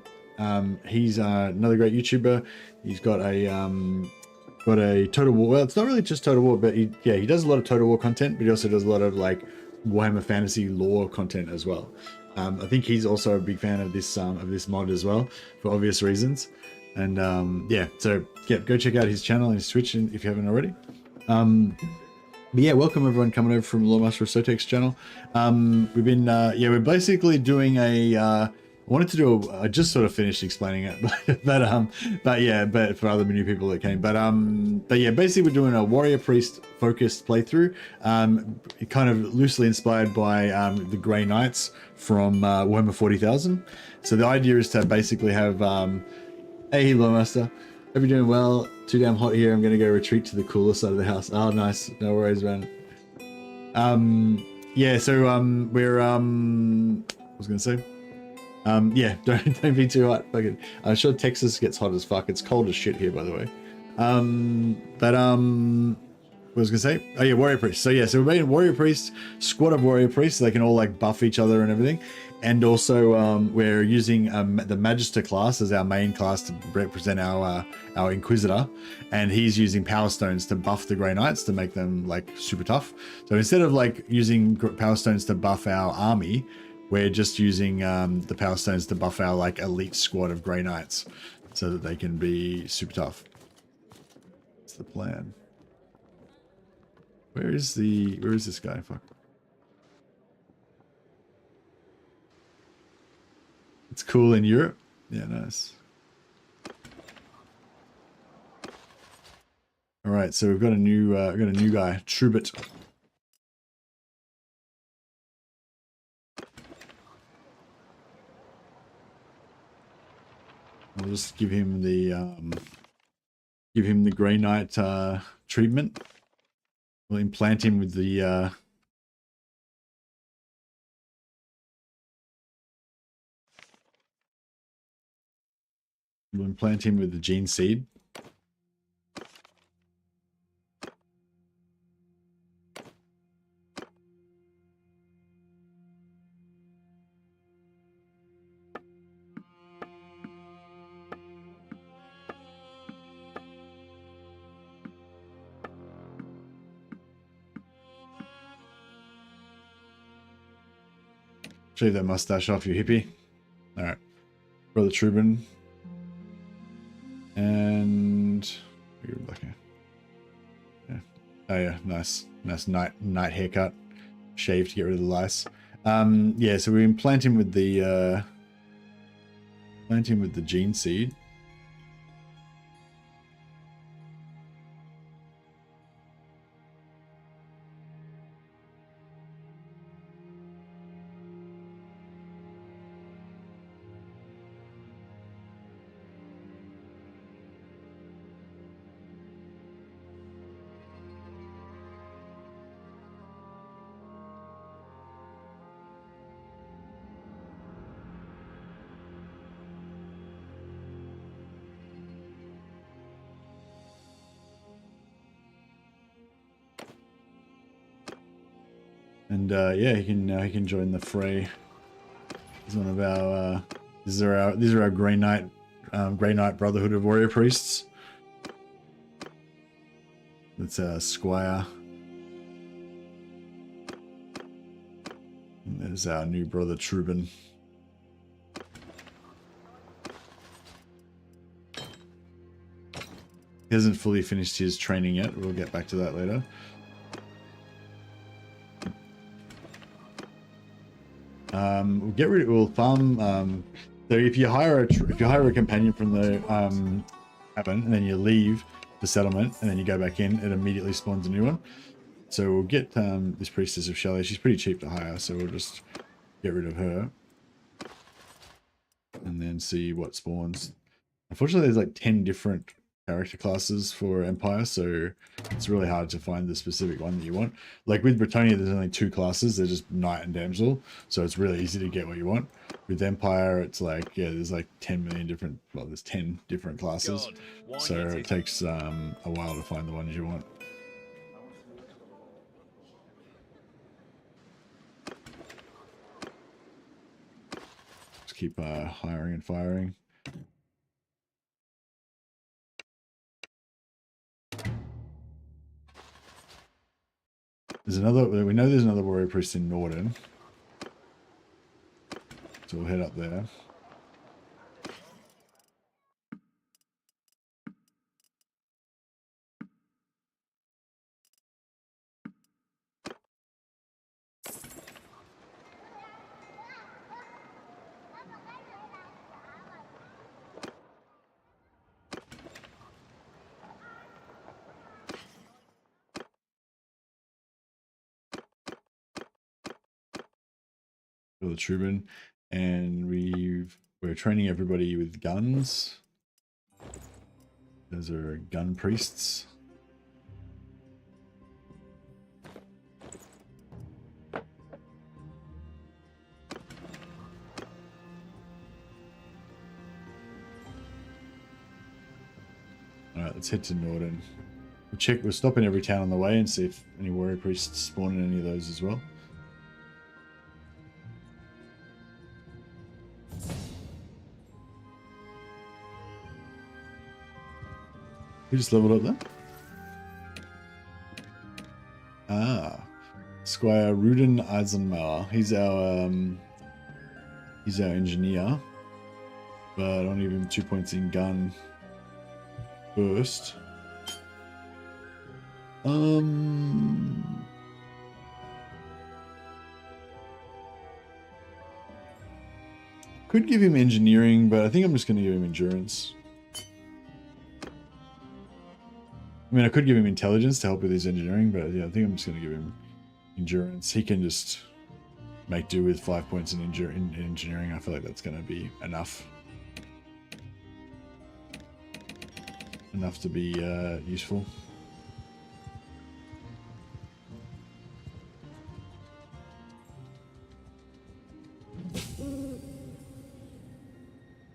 he's another great YouTuber. He's got a Total War. Well, it's not really just Total War, but he does a lot of Total War content, but he also does a lot of like Warhammer Fantasy lore content as well. I think he's also a big fan of this mod as well, for obvious reasons. And yeah, so yeah, go check out his channel and his Twitch if you haven't already. But yeah, welcome everyone coming over from Lawmaster of Sotek's channel. We've been, yeah, we're basically doing a, I wanted to do I just sort of finished explaining it, but yeah, but for other new people that came, but yeah, basically we're doing a warrior priest focused playthrough, kind of loosely inspired by the Grey Knights from Warhammer 40,000. So the idea is to basically have, hey Lawmaster, hope you're doing well. Too damn hot here. I'm gonna go retreat to the cooler side of the house. Oh, nice. No worries, man. Yeah. So we're I was gonna say, yeah. Don't be too hot. Fucking. I'm sure Texas gets hot as fuck. It's cold as shit here, by the way. But what was I gonna say? Oh yeah, warrior priest. So yeah, so we're making warrior priest, squad of warrior priests. So they can all like buff each other and everything. And also we're using the Magister class as our main class to represent our Inquisitor, and he's using Power Stones to buff the Grey Knights to make them like super tough. So instead of like using Power Stones to buff our army, we're just using the Power Stones to buff our like elite squad of Grey Knights, so that they can be super tough. That's the plan. Where is this guy? Fuck. It's cool in Europe. Yeah, nice. All right, so we've got a new guy, Trubit. We'll just give him the Grey Knight treatment. We'll implant him with the gene seed. Shave that mustache off, you hippie. All right, Brother Trubin. And yeah. Oh yeah, nice night haircut, shave to get rid of the lice. Yeah, so we implant him with the gene seed. And yeah, he can join the fray. He's one of our these are our Grey Knight Brotherhood of Warrior Priests. That's our squire. And there's our new brother Trubin. He hasn't fully finished his training yet. We'll get back to that later. We'll farm. So if you hire a companion from the cabin and then you leave the settlement and then you go back in, it immediately spawns a new one. So we'll get this priestess of Shelley. She's pretty cheap to hire, so we'll just get rid of her and then see what spawns. Unfortunately, there's like 10 different character classes for Empire, so it's really hard to find the specific one that you want. Like with Britannia, there's only 2 classes. They're just Knight and Damsel, so it's really easy to get what you want. With Empire, it's like, yeah, there's like 10 million different, well, there's 10 different classes, so it takes a while to find the ones you want. Just keep hiring and firing. There's another, we know there's another warrior priest in Norden. So we'll head up there. for the Trubin, and we're training everybody with guns. Those are gun priests. Alright, let's head to Norden. We're stopping every town on the way and see if any warrior priests spawn in any of those as well. Who just leveled up there? Ah, Squire Ruden Eisenmauer. He's our engineer, but I don't give him 2 points in gun first. Could give him engineering, but I think I'm just going to give him endurance. I mean, I could give him intelligence to help with his engineering, but yeah, I think I'm just going to give him endurance. He can just make do with 5 points in engineering. I feel like that's going to be enough. Enough to be useful.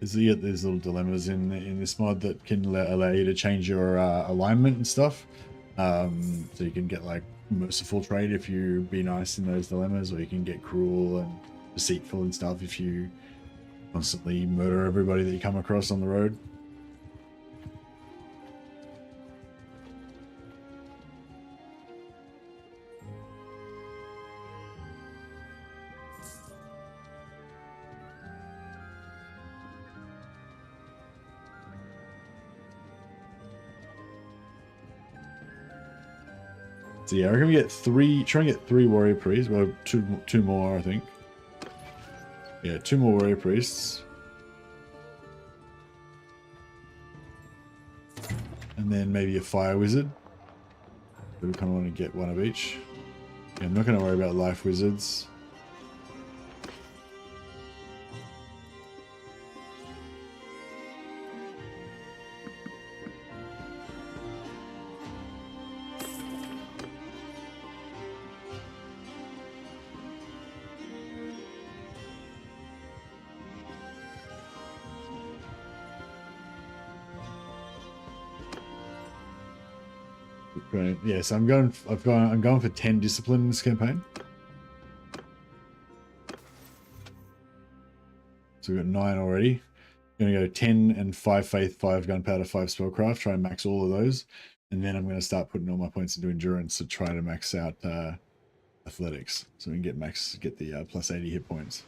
There's little dilemmas in this mod that can allow you to change your alignment and stuff. So you can get like merciful trade if you be nice in those dilemmas, or you can get cruel and deceitful and stuff if you constantly murder everybody that you come across on the road. So yeah, we're gonna get try and get 3 warrior priests. Well, two more, I think. Yeah, 2 more warrior priests. And then maybe a fire wizard. But we kind of want to get 1 of each. Yeah, I'm not going to worry about life wizards. Right. Yeah, so I'm going for 10 discipline in this campaign. So we've got 9 already. I'm going to go 10 and 5 faith, 5 gunpowder, 5 spellcraft, try and max all of those. And then I'm going to start putting all my points into endurance to try to max out athletics. So we can get the plus 80 hit points.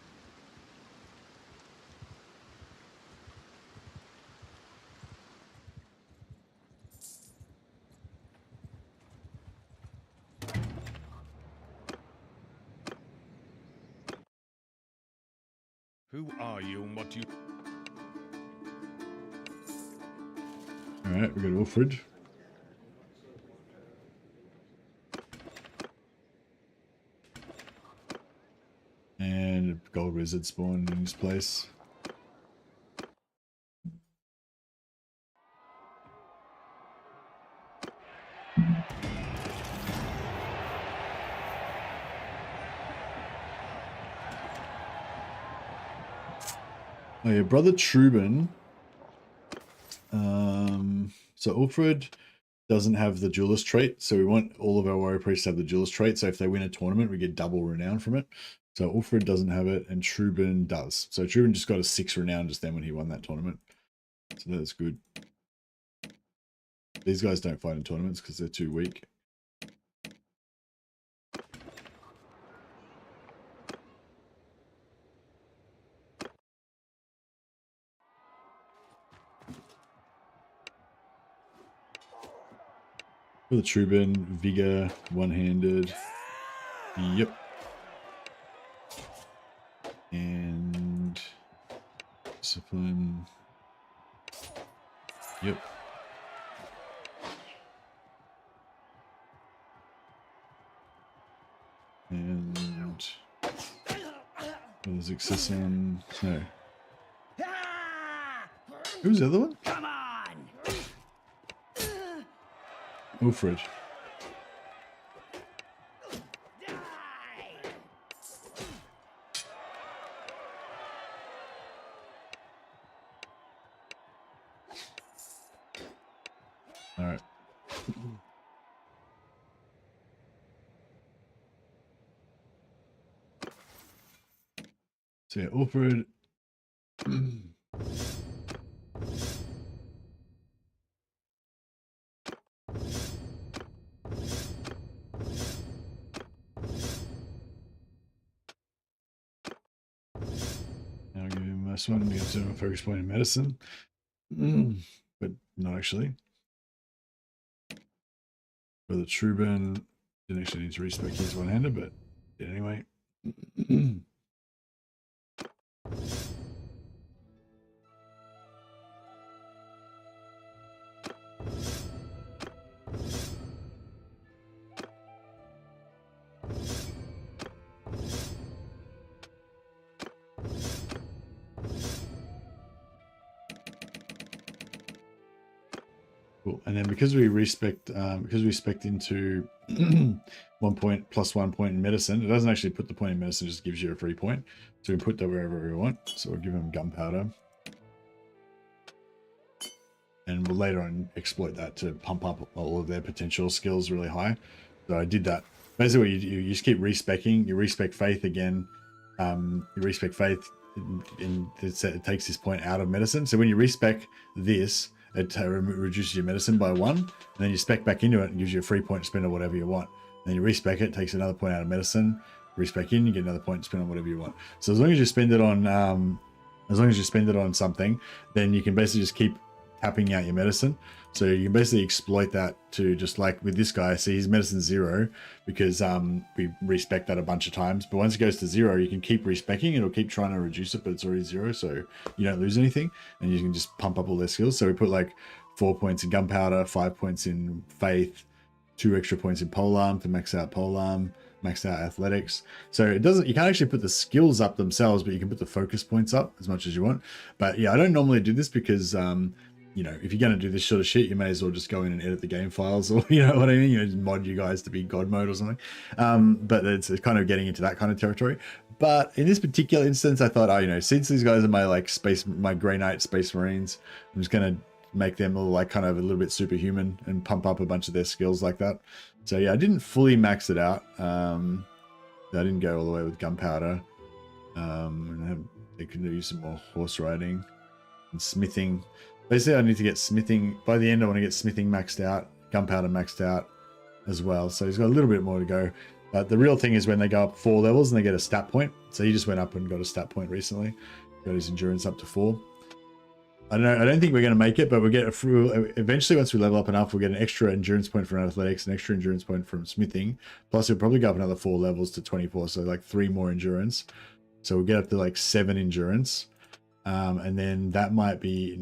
Who are you and what do you... Alright, we got Ulfrid. And a gold wizard spawned in his place. Oh yeah, Brother Trubin. So Ulfrid doesn't have the duelist trait, so we want all of our warrior priests to have the duelist trait. So if they win a tournament, we get double renown from it. So Ulfrid doesn't have it, and Trubin does. So Trubin just got a 6 renown just then when he won that tournament. So that's good. These guys don't fight in tournaments because they're too weak. For the Trubin, Vigor, one-handed. Yep. And discipline. Yep. And for the There's access on... No. Who's the other one? Come on! Wilfred. All right. So yeah, Wilfred. Now I'll give him this one. Gives him a focus point in medicine. But not actually. For the Truban, didn't actually need to respec his one-hander, but did anyway. Cool. And then because we respect into 1 point plus 1 point in medicine, it doesn't actually put the point in medicine, it just gives you a free point. So we can put that wherever we want. So we'll give him gunpowder. And we'll later on exploit that to pump up all of their potential skills really high. So I did that. Basically, you just keep respecking. You respec faith again. You respec faith, and it takes this point out of medicine. So when you respec this, it reduces your medicine by 1, and then you spec back into it and gives you a free point to spend on whatever you want. Then you respec it, takes another point out of medicine, respec in, you get another point to spend on whatever you want. So as long as you spend it on, something, then you can basically just keep tapping out your medicine. So you can basically exploit that to, just like with this guy, see his medicine's 0 because we respec that a bunch of times. But once it goes to 0, you can keep respecing. It'll keep trying to reduce it, but it's already 0, so you don't lose anything, and you can just pump up all their skills. So we put like 4 points in gunpowder, 5 points in faith, 2 extra points in polearm to max out polearm, maxed out athletics. So it doesn't, you can't actually put the skills up themselves, but you can put the focus points up as much as you want. But yeah, I don't normally do this because you know, if you're going to do this sort of shit, you may as well just go in and edit the game files, or you know what I mean, you know, just mod you guys to be god mode or something. But it's kind of getting into that kind of territory. But in this particular instance, I thought, oh, you know, since these guys are my Grey Knight Space Marines, I'm just going to make them all like kind of a little bit superhuman and pump up a bunch of their skills like that. So yeah, I didn't fully max it out. I didn't go all the way with gunpowder. And they could use some more horse riding and smithing. Basically, I need to get smithing. By the end, I want to get smithing maxed out, gunpowder maxed out as well. So he's got a little bit more to go. But the real thing is when they go up 4 levels and they get a stat point. So he just went up and got a stat point recently. Got his endurance up to 4. I don't think we're going to make it, but we'll get eventually once we level up enough, we'll get an extra endurance point from athletics, an extra endurance point from smithing. Plus, we'll probably go up another 4 levels to 24. So like 3 more endurance. So we'll get up to like 7 endurance. And then that might be,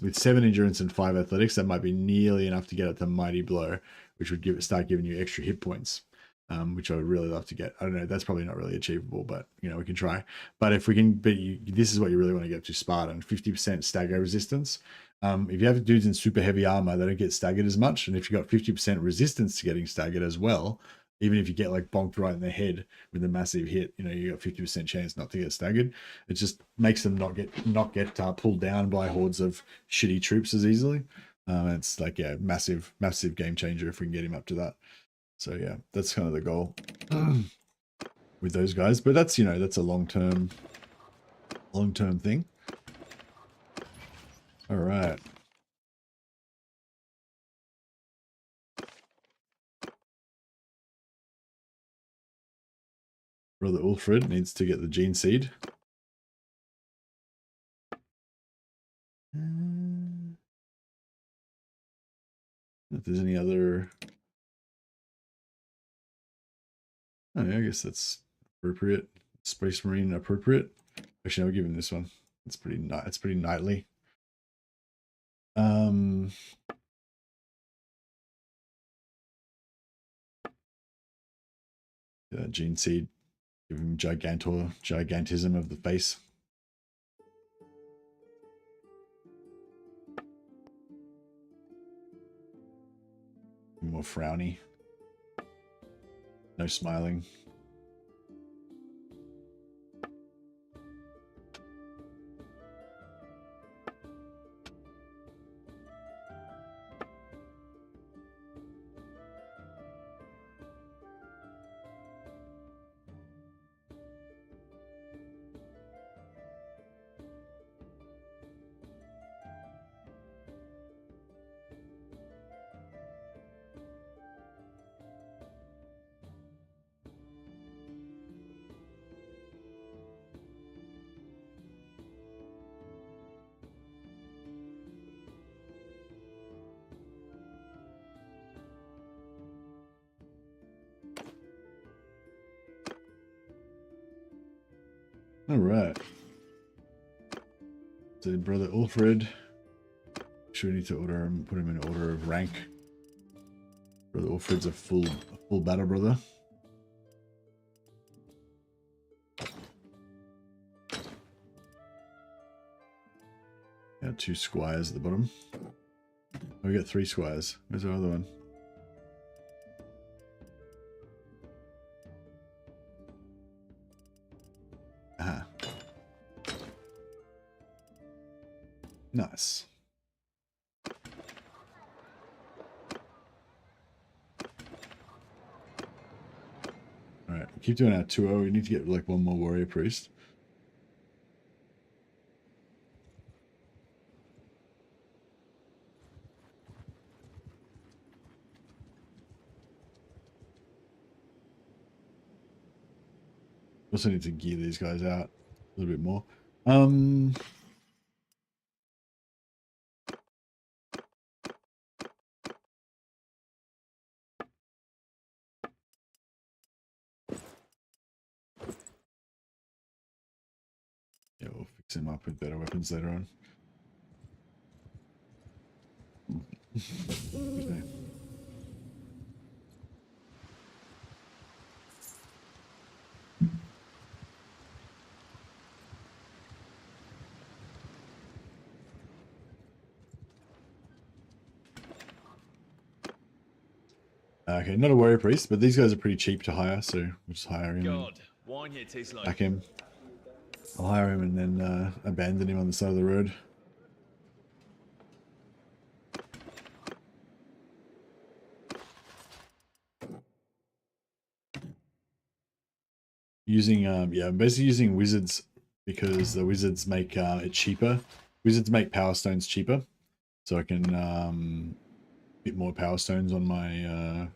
with 7 endurance and 5 athletics, that might be nearly enough to get up to Mighty Blow, which would start giving you extra hit points, which I would really love to get. I don't know, that's probably not really achievable, but you know, we can try. But if we can, this is what you really want to get to: Spartan, 50% stagger resistance. If you have dudes in super heavy armor, they don't get staggered as much, and if you've got 50% resistance to getting staggered as well, even if you get like bonked right in the head with a massive hit, you know, you got 50% chance not to get staggered. It just makes them not get pulled down by hordes of shitty troops as easily. It's like, yeah, massive game changer if we can get him up to that. So yeah, that's kind of the goal with those guys. But that's, you know, that's a long-term thing. All right. Brother Ulfred needs to get the gene seed. If there's any other... Oh, yeah, I guess that's appropriate. Space Marine appropriate. Actually, I'll give him this one. It's pretty knightly. Gene seed Give him gigantism of the face. More frowny. No smiling. All right. So brother Ulfred. Sure, we need to order him, put him in order of rank. Brother Ulfred's a full battle brother. Got 2 squires at the bottom. Oh, we got 3 squires. Where's our other one? Aha. Nice. Alright, keep doing our 2-0. We need to get like 1 more warrior priest. Also need to gear these guys out a little bit more. Yeah, we'll fix him up with better weapons later on. Okay. Okay, not a warrior priest, but these guys are pretty cheap to hire, so we'll just hire him. God, wine here tastes like. Back him. I'll hire him and then abandon him on the side of the road. Using yeah, I'm basically using wizards because the wizards make it cheaper. Wizards make power stones cheaper, so I can get more power stones on my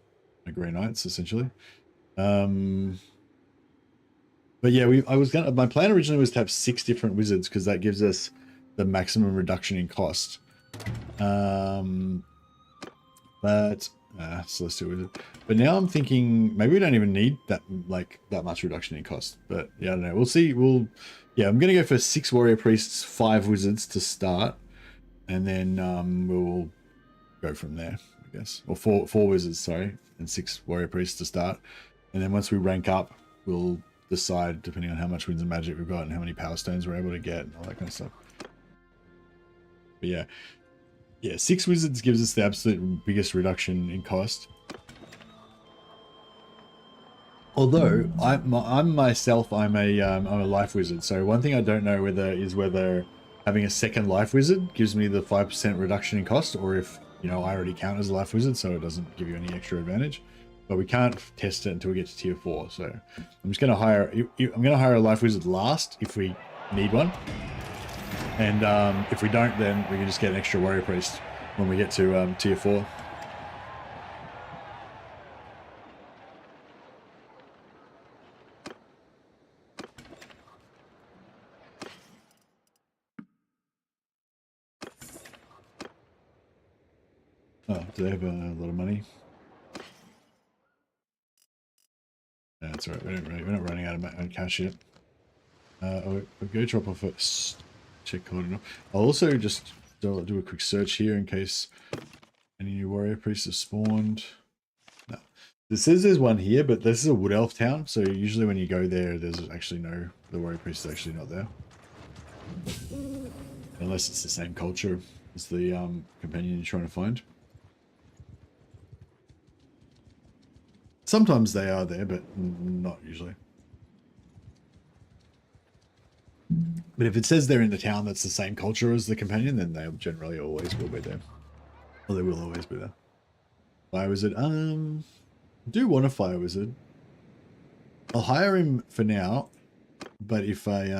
my grey knights essentially. But yeah, my plan originally was to have 6 different wizards because that gives us the maximum reduction in cost. But Celestial Wizard. But now I'm thinking maybe we don't even need that much reduction in cost. But yeah, I don't know. We'll see. Yeah, I'm gonna go for 6 warrior priests, 5 wizards to start, and then we'll go from there, I guess. Or 4 wizards, sorry, and 6 warrior priests to start. And then once we rank up, we'll decide depending on how much winds and magic we've got and how many power stones we're able to get and all that kind of stuff. But yeah. Yeah, 6 wizards gives us the absolute biggest reduction in cost. Although I'm a life wizard, so one thing I don't know whether having a second life wizard gives me the 5% reduction in cost, or if I already count as a life wizard, so it doesn't give you any extra advantage. But we can't test it until we get to tier 4. So I'm just gonna hire a life wizard last if we need one. And if we don't, then we can just get an extra warrior priest when we get to tier 4. Oh, do they have a lot of money? Yeah, that's all right. We're not running out of cash yet. I'll go drop off a check coordinate. I'll also just do a quick search here in case any new warrior priests have spawned. No. It says there's one here, but this is a wood elf town, so usually when you go there, there's actually no, the warrior priest is actually not there. Unless it's the same culture as the companion you're trying to find. Sometimes they are there, but not usually. But if it says they're in the town that's the same culture as the companion, then they generally always will be there. Or they will always be there. Fire wizard. Do want a fire wizard. I'll hire him for now, but if I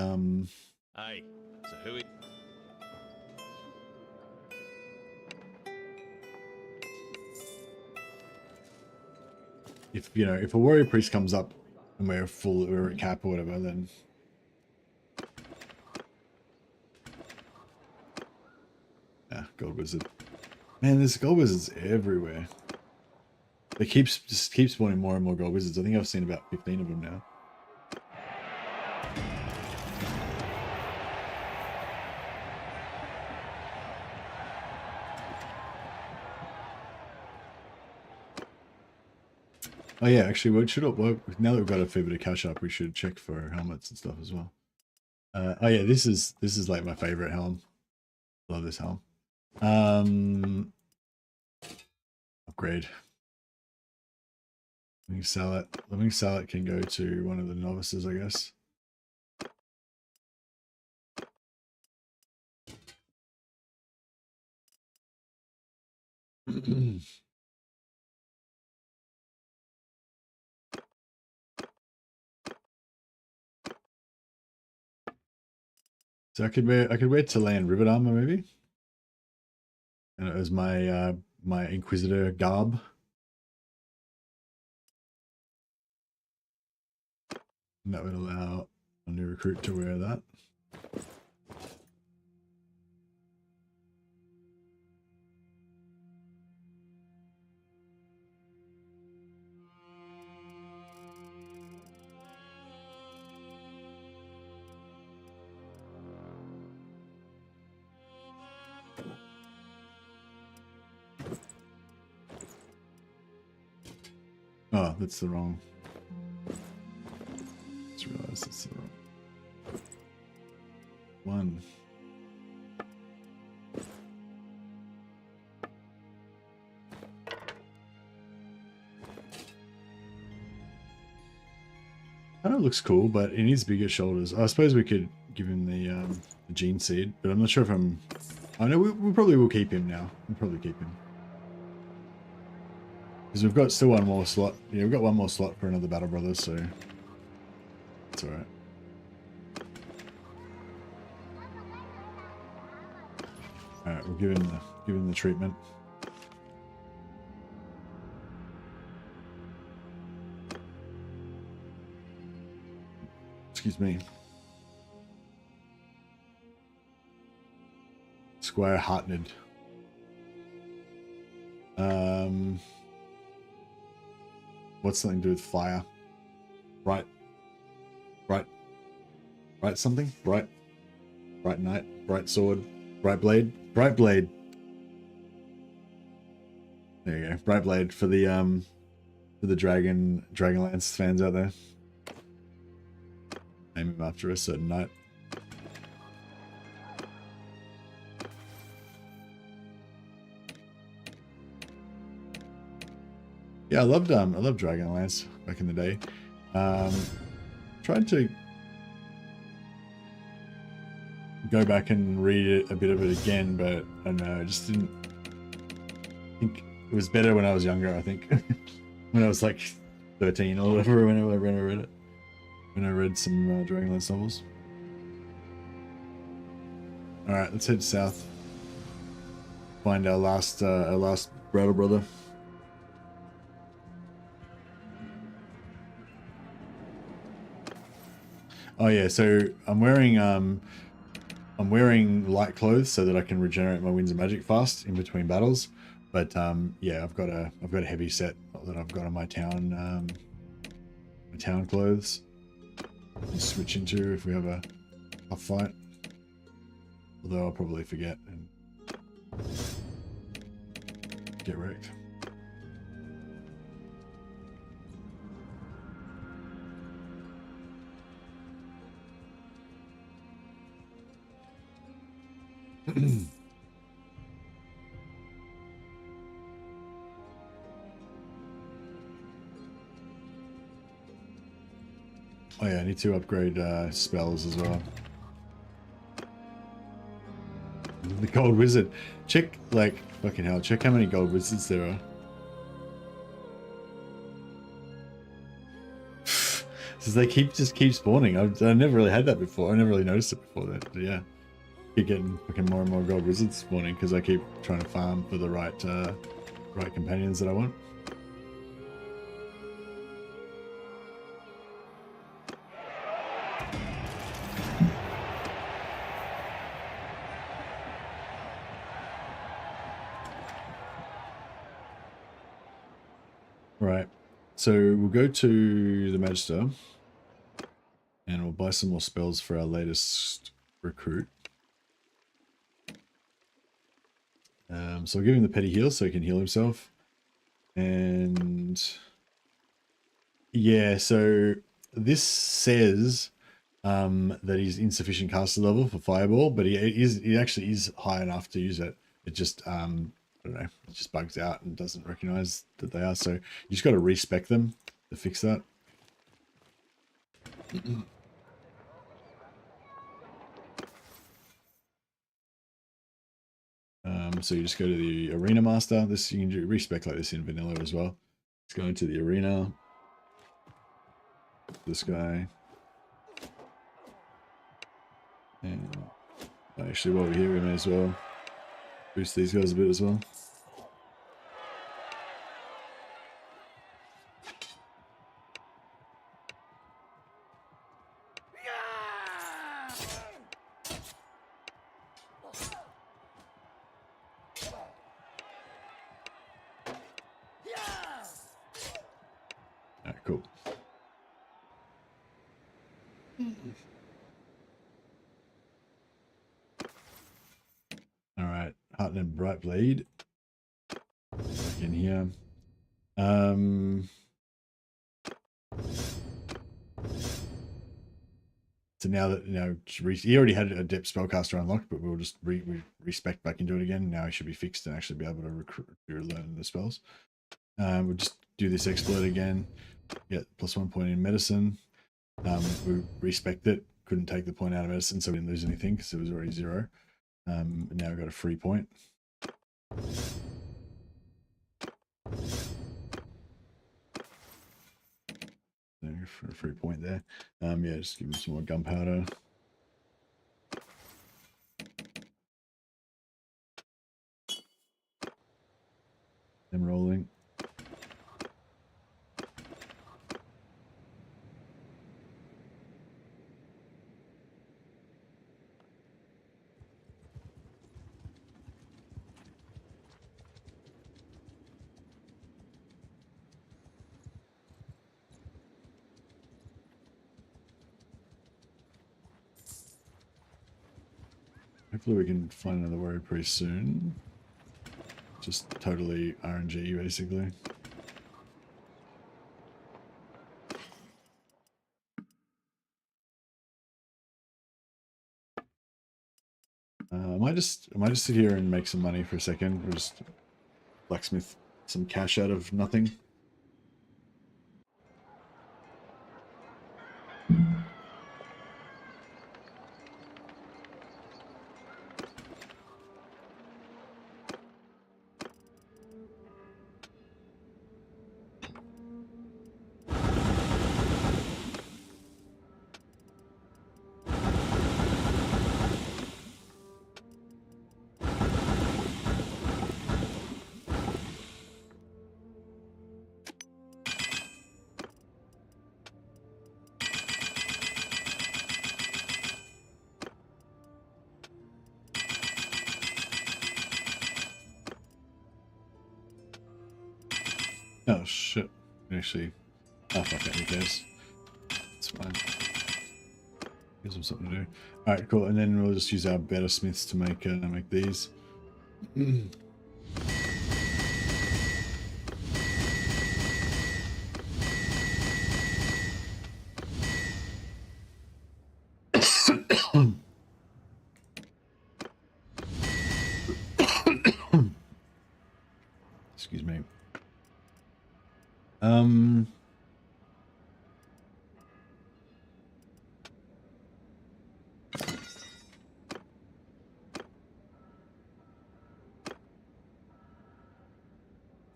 Aye. So who? if you know, if a warrior priest comes up and we're at cap or whatever, then gold wizard. Man, there's gold wizards everywhere. They just keep spawning more and more gold wizards. I think I've seen about 15 of them now. Oh yeah, actually, now that we've got a fair bit of cash up, we should check for helmets and stuff as well. Oh yeah, this is like my favorite helm. Love this helm. Upgrade. Let me sell it. Let me sell it. Can go to one of the novices, I guess. So I could wear Talayan rivet armor maybe. And it was my my Inquisitor garb. And that would allow a new recruit to wear that. Oh, that's the wrong. Just realized that's the wrong one. Kind of looks cool, but it needs bigger shoulders. I suppose we could give him the gene seed, but I'm not sure if I'm. I know we probably will keep him now. We'll probably keep him. Because we've got still one more slot. Yeah, we've got one more slot for another Battle Brothers, so it's alright. Alright, we'll give him the treatment. Excuse me. Squire Hartned. What's something to do with fire? Bright something? Bright knight, bright sword, bright blade. There you go. Bright blade for the Dragonlance fans out there. Name him after a certain knight. Yeah, I loved Dragonlance back in the day. Tried to go back and read a bit of it again, but I don't know, I just didn't think it was better when I was younger, I think. When I was like 13 or whatever, when I read it. When I read some Dragonlance novels. Alright, let's head south. Find our last Battle Brother. Oh yeah, so I'm wearing light clothes so that I can regenerate my winds of magic fast in between battles. But yeah, I've got a heavy set that I've got on my town clothes. I'll switch into if we have a fight. Although I'll probably forget and get wrecked. Oh yeah, I need to upgrade spells as well. The gold wizard. Check, like, fucking hell, check how many gold wizards there are. Since they just keep spawning. I never really had that before. I never really noticed it before that. But yeah, keep getting fucking more and more gold wizards spawning because I keep trying to farm for the right companions that I want. Right, so we'll go to the Magister and we'll buy some more spells for our latest recruit. So I'll give him the petty heal so he can heal himself. And yeah, so this says that he's insufficient caster level for Fireball, but he actually is high enough to use it. It just I don't know, it just bugs out and doesn't recognize that they are. So you just got to respec them to fix that. So you just go to the Arena Master. This you can do respec like this in vanilla as well. Let's go into the arena. This guy. And actually, while we're here, we may as well boost these guys a bit as well. Alright, cool. Alright, Heart and Bright Blade. Back in here. So now that, he already had a Adept Spellcaster unlocked, but we'll just respec back into it again. Now he should be fixed and actually be able to recruit or learn the spells. We'll just do this exploit again. Get +1 point in medicine. We respec it. Couldn't take the point out of medicine, so we didn't lose anything because it was already 0. Now we've got a free point. For a free point there. Yeah, just give him some more gunpowder. Them rolling. Hopefully we can find another warrior pretty soon. Just totally RNG basically. I might just sit here and make some money for a second. We'll just blacksmith some cash out of nothing. Oh shit. Actually, oh fuck it, who cares? It's fine. Gives them something to do. Alright, cool. And then we'll just use our better smiths to make these.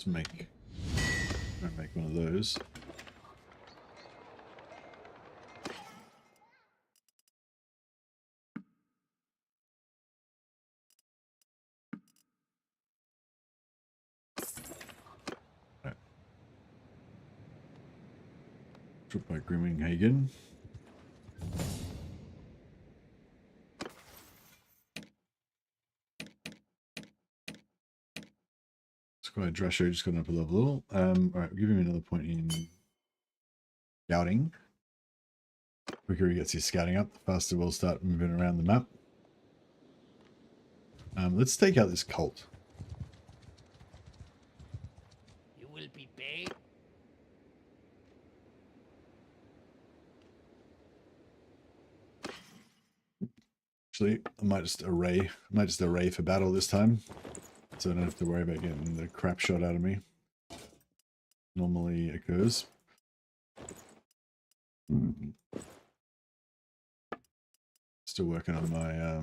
Let's make one of those. Right. Drop by Grimminghausen. Squad Drescher just gone up a level. Alright, give him another point in scouting. The quicker he gets his scouting up, the faster we'll start moving around the map. Let's take out this cult. You will be paid. Actually, I might just array for battle this time, so I don't have to worry about getting the crap shot out of me. Normally occurs. Still working on my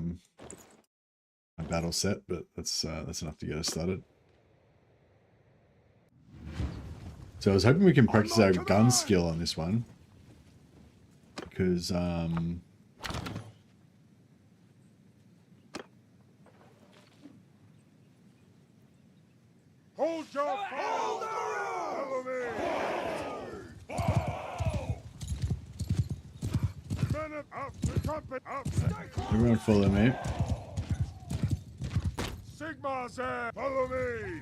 my battle set, but that's enough to get us started. So I was hoping we can practice our gun skill on this one, because Hold your fire! Follow me! Men up, the trumpet up! everyone follow me. Sigma there! Follow me!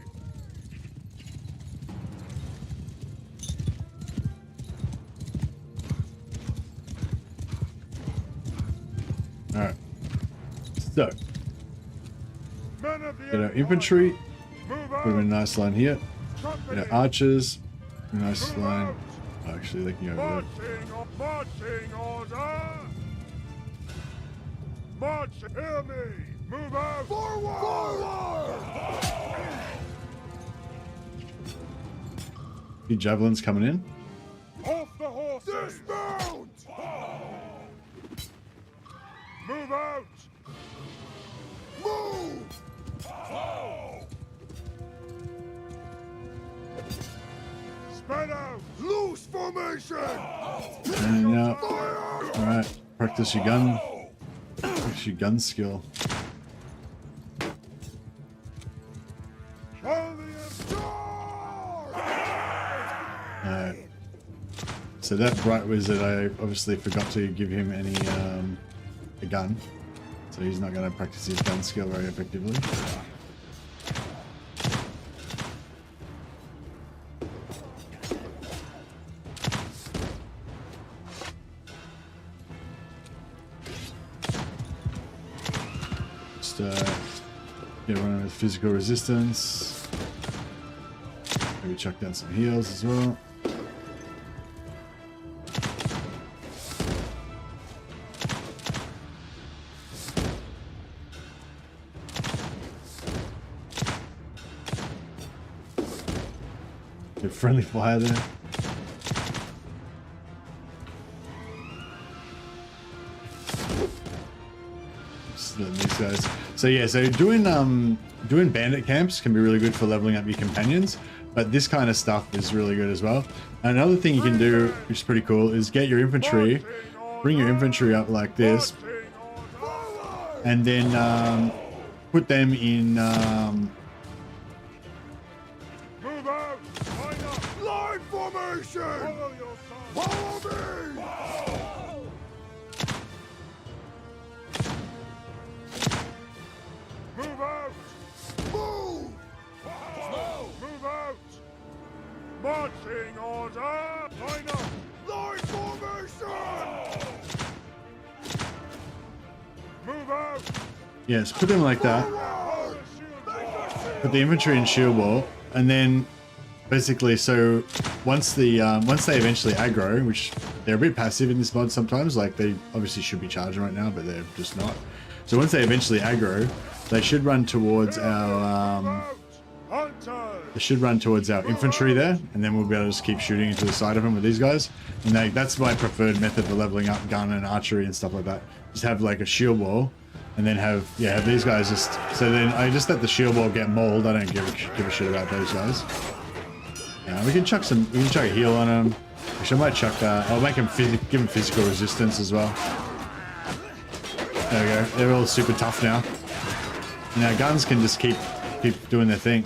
Alright. So, Men of the get our Empire, infantry, move put them in a out! nice line here. Trumpet Get our archers, a nice Move line. out! Oh, actually, they can go over Marching order! March, hear me! Move out! Forward! there. Few javelins coming in. Off the horses! Dismount! Move out! Move! Spread out! Loose formation! And now, alright, practice your gun. Practice your gun skill. Alright. So that bright wizard, I obviously forgot to give him any a gun. So he's not going to practice his gun skill very effectively. Just get running with physical resistance. Maybe chuck down some heals as well. Get friendly fire there. Just letting these guys. So yeah, so doing bandit camps can be really good for leveling up your companions, but this kind of stuff is really good as well. And another thing you can do, which is pretty cool, is get your infantry, bring your infantry up like this, and then put them in Move out! Line up! Line formation! Follow your son! Follow me! Move out! Move! Move out! Marching order! Line up! Line formation! Move out! yes, put them like that. Hold the shield! Put the infantry in shield wall, and then basically, so once they eventually aggro, which they're a bit passive in this mod sometimes, like they obviously should be charging right now, but they're just not. So once they eventually aggro, they should run towards our Hunters! They should run towards our infantry there, and then we'll be able to just keep shooting into the side of them with these guys. And that's my preferred method for leveling up gun and archery and stuff like that. Just have like a shield wall, and then have these guys just. So then I just let the shield wall get mauled. I don't give a shit about those guys. We can chuck a heal on them. Actually, I might chuck that. I'll make them give them physical resistance as well. There we go. They're all super tough now. And our guns can just keep doing their thing.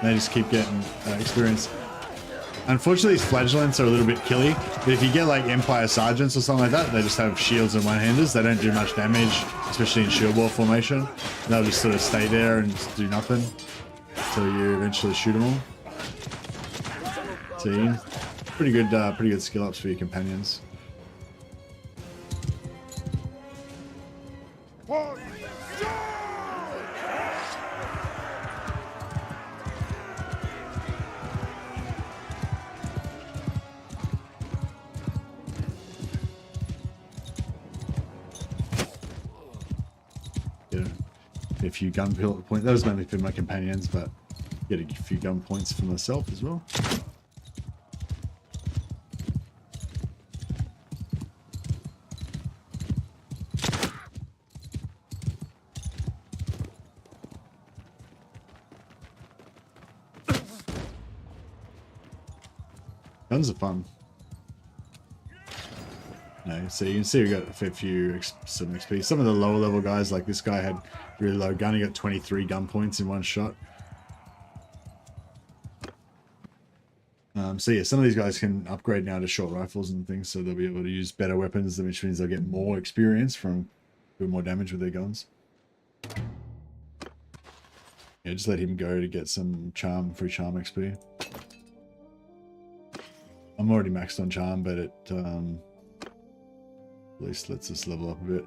They just keep getting experience. Unfortunately, these flagellants are a little bit killy, but if you get like Empire Sergeants or something like that, they just have shields and one-handers. They don't do much damage, especially in shield wall formation. They'll just sort of stay there and just do nothing until you eventually shoot them all. See, pretty good skill ups for your companions. A few gun points. That was mainly for my companions, but get a few gun points for myself as well. Guns are fun. No, so you can see we got a fair few some XP. Some of the lower level guys, like this guy, had really low gun. He got 23 gun points in one shot. So yeah, some of these guys can upgrade now to short rifles and things, so they'll be able to use better weapons, which means they'll get more experience from doing more damage with their guns. Yeah, just let him go to get some free charm XP. I'm already maxed on charm, but it at least lets us level up a bit.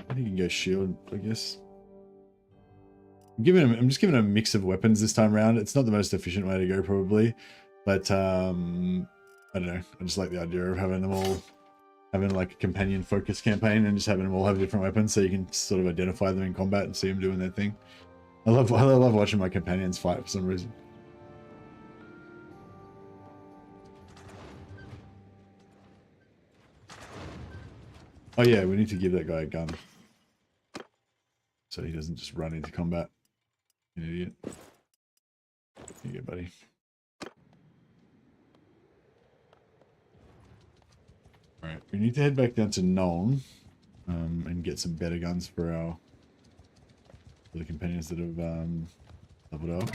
I think you can go shield, I guess. I'm just giving him a mix of weapons this time around. It's not the most efficient way to go, probably, but I don't know. I just like the idea of having them all having like a companion focus campaign and just having them all have different weapons, so you can sort of identify them in combat and see them doing their thing. I love watching my companions fight for some reason. Oh yeah, we need to give that guy a gun, so he doesn't just run into combat. You idiot. Here you go, buddy. Alright, we need to head back down to Nuln and get some better guns for the companions that have leveled up.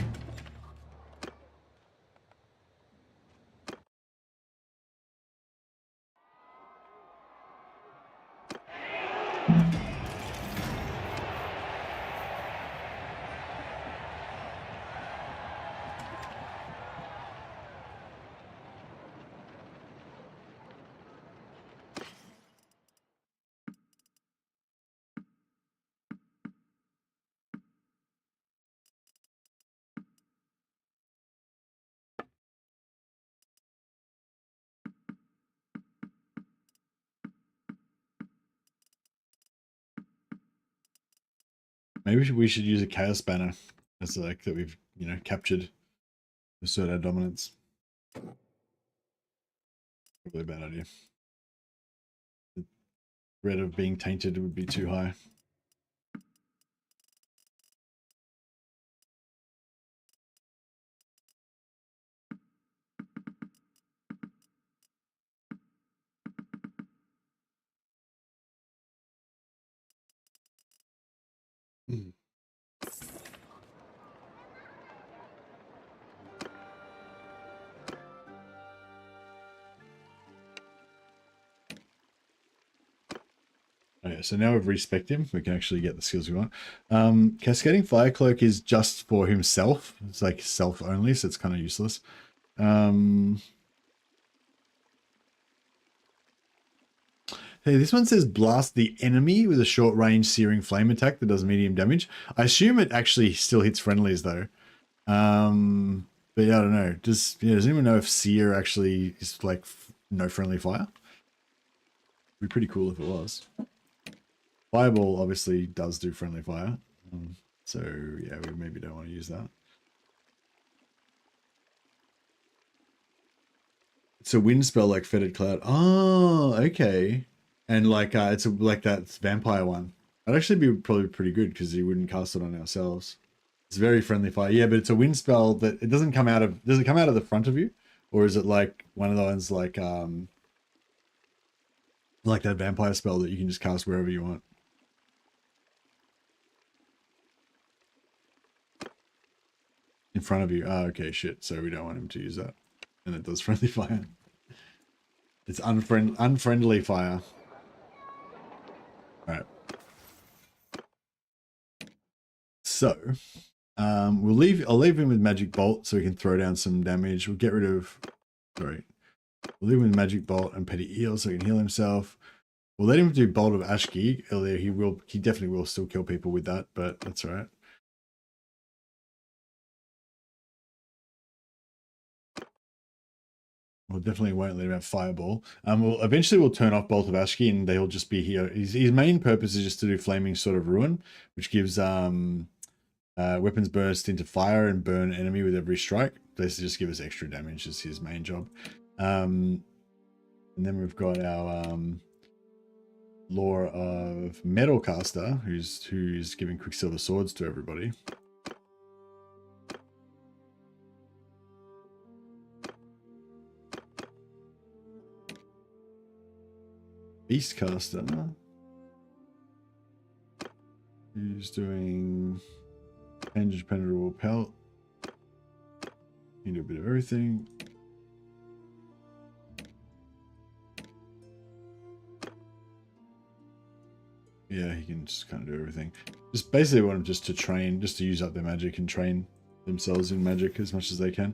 Maybe we should use a chaos banner as like that we've captured to assert our dominance. Probably a bad idea. The threat of being tainted would be too high. Okay, so now we've respec'd him. We can actually get the skills we want. Cascading Fire Cloak is just for himself. It's like self only, so it's kind of useless. Hey, this one says blast the enemy with a short range searing flame attack that does medium damage. I assume it actually still hits friendlies though. But yeah, I don't know. Does anyone know if seer actually is like no friendly fire? It'd be pretty cool if it was. Fireball obviously does do friendly fire. So yeah, we maybe don't want to use that. It's a wind spell like Fetid Cloud. Oh, okay. And like it's like that vampire one. That'd actually be probably pretty good because you wouldn't cast it on ourselves. It's very friendly fire. Yeah, but it's a wind spell that it doesn't come out of. Does it come out of the front of you, or is it like one of the ones like that vampire spell that you can just cast wherever you want? In front of you. Oh, okay, shit. So we don't want him to use that. And it does friendly fire. It's unfriendly fire. Alright. So I'll leave him with Magic Bolt so we can throw down some damage. We'll get rid of we'll leave him with Magic Bolt and Petty Eel so he can heal himself. We'll let him do Bolt of Ashki. Earlier he definitely will still kill people with that, but that's alright. We'll definitely won't let him have Fireball. We'll turn off Bolt of Ashki and they'll just be here. His main purpose is just to do Flaming Sword of Ruin, which gives weapons burst into fire and burn enemy with every strike. Basically just give us extra damage is his main job. And then we've got our Lore of Metalcaster, who's giving Quicksilver Swords to everybody. Beastcaster, who's doing Bandage Penetrable Pelt. You can do a bit of everything. Yeah, he can just kind of do everything. Just basically want him just to train, just to use up their magic and train themselves in magic as much as they can.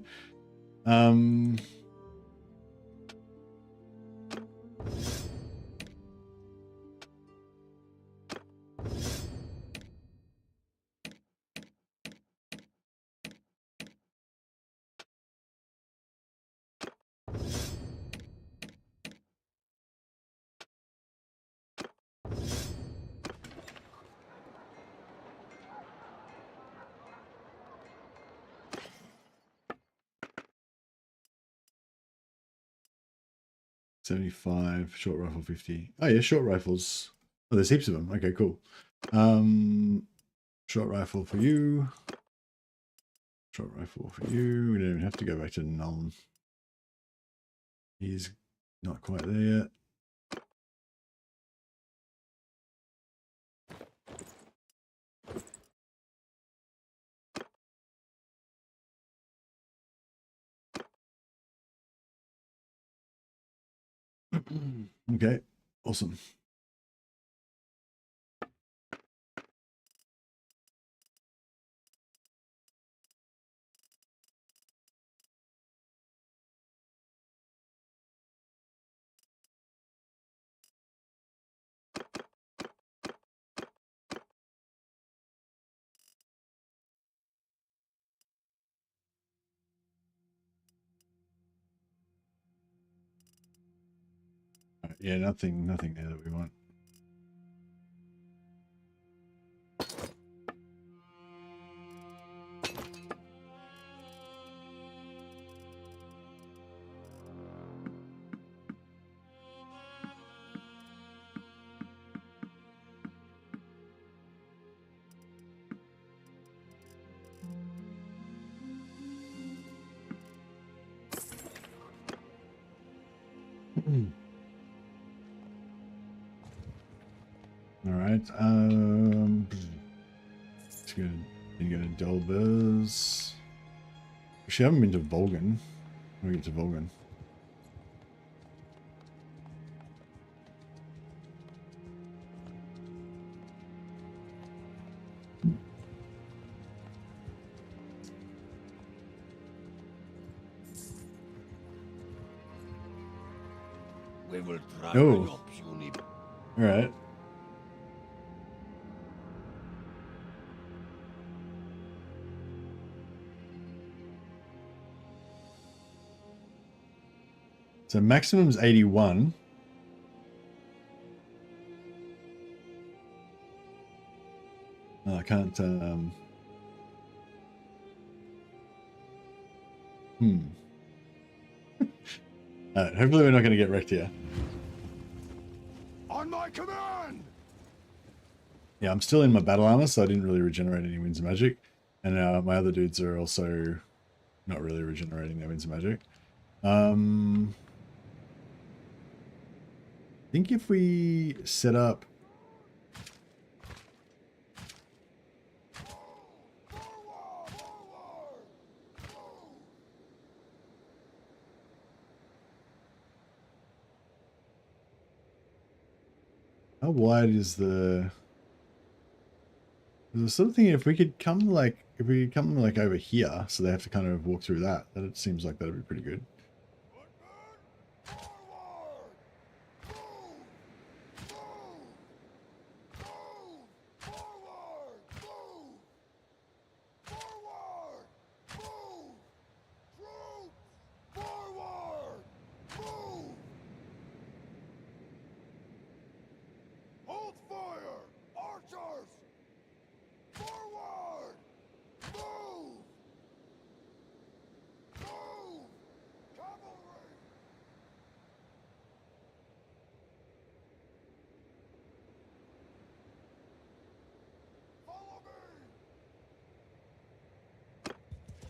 75, short rifle 50. Oh yeah, short rifles. Oh, there's heaps of them. Okay, cool. Short rifle for you. Short rifle for you. We don't even have to go back to Nuln. He's not quite there yet. Okay, awesome. Yeah, nothing there that we want. All right. Let's go to Delbers. Actually, I haven't been to Volgan. We'll get to Volgan. We will try. Oh. All right. So maximum's 81. Oh, I can't, hopefully we're not going to get wrecked here. On my command! Yeah, I'm still in my battle armor, so I didn't really regenerate any winds of magic. And my other dudes are also not really regenerating their winds of magic. I think if we set up... How wide is the... There's something, if we could come like over here, so they have to kind of walk through that. That it seems like that'd be pretty good.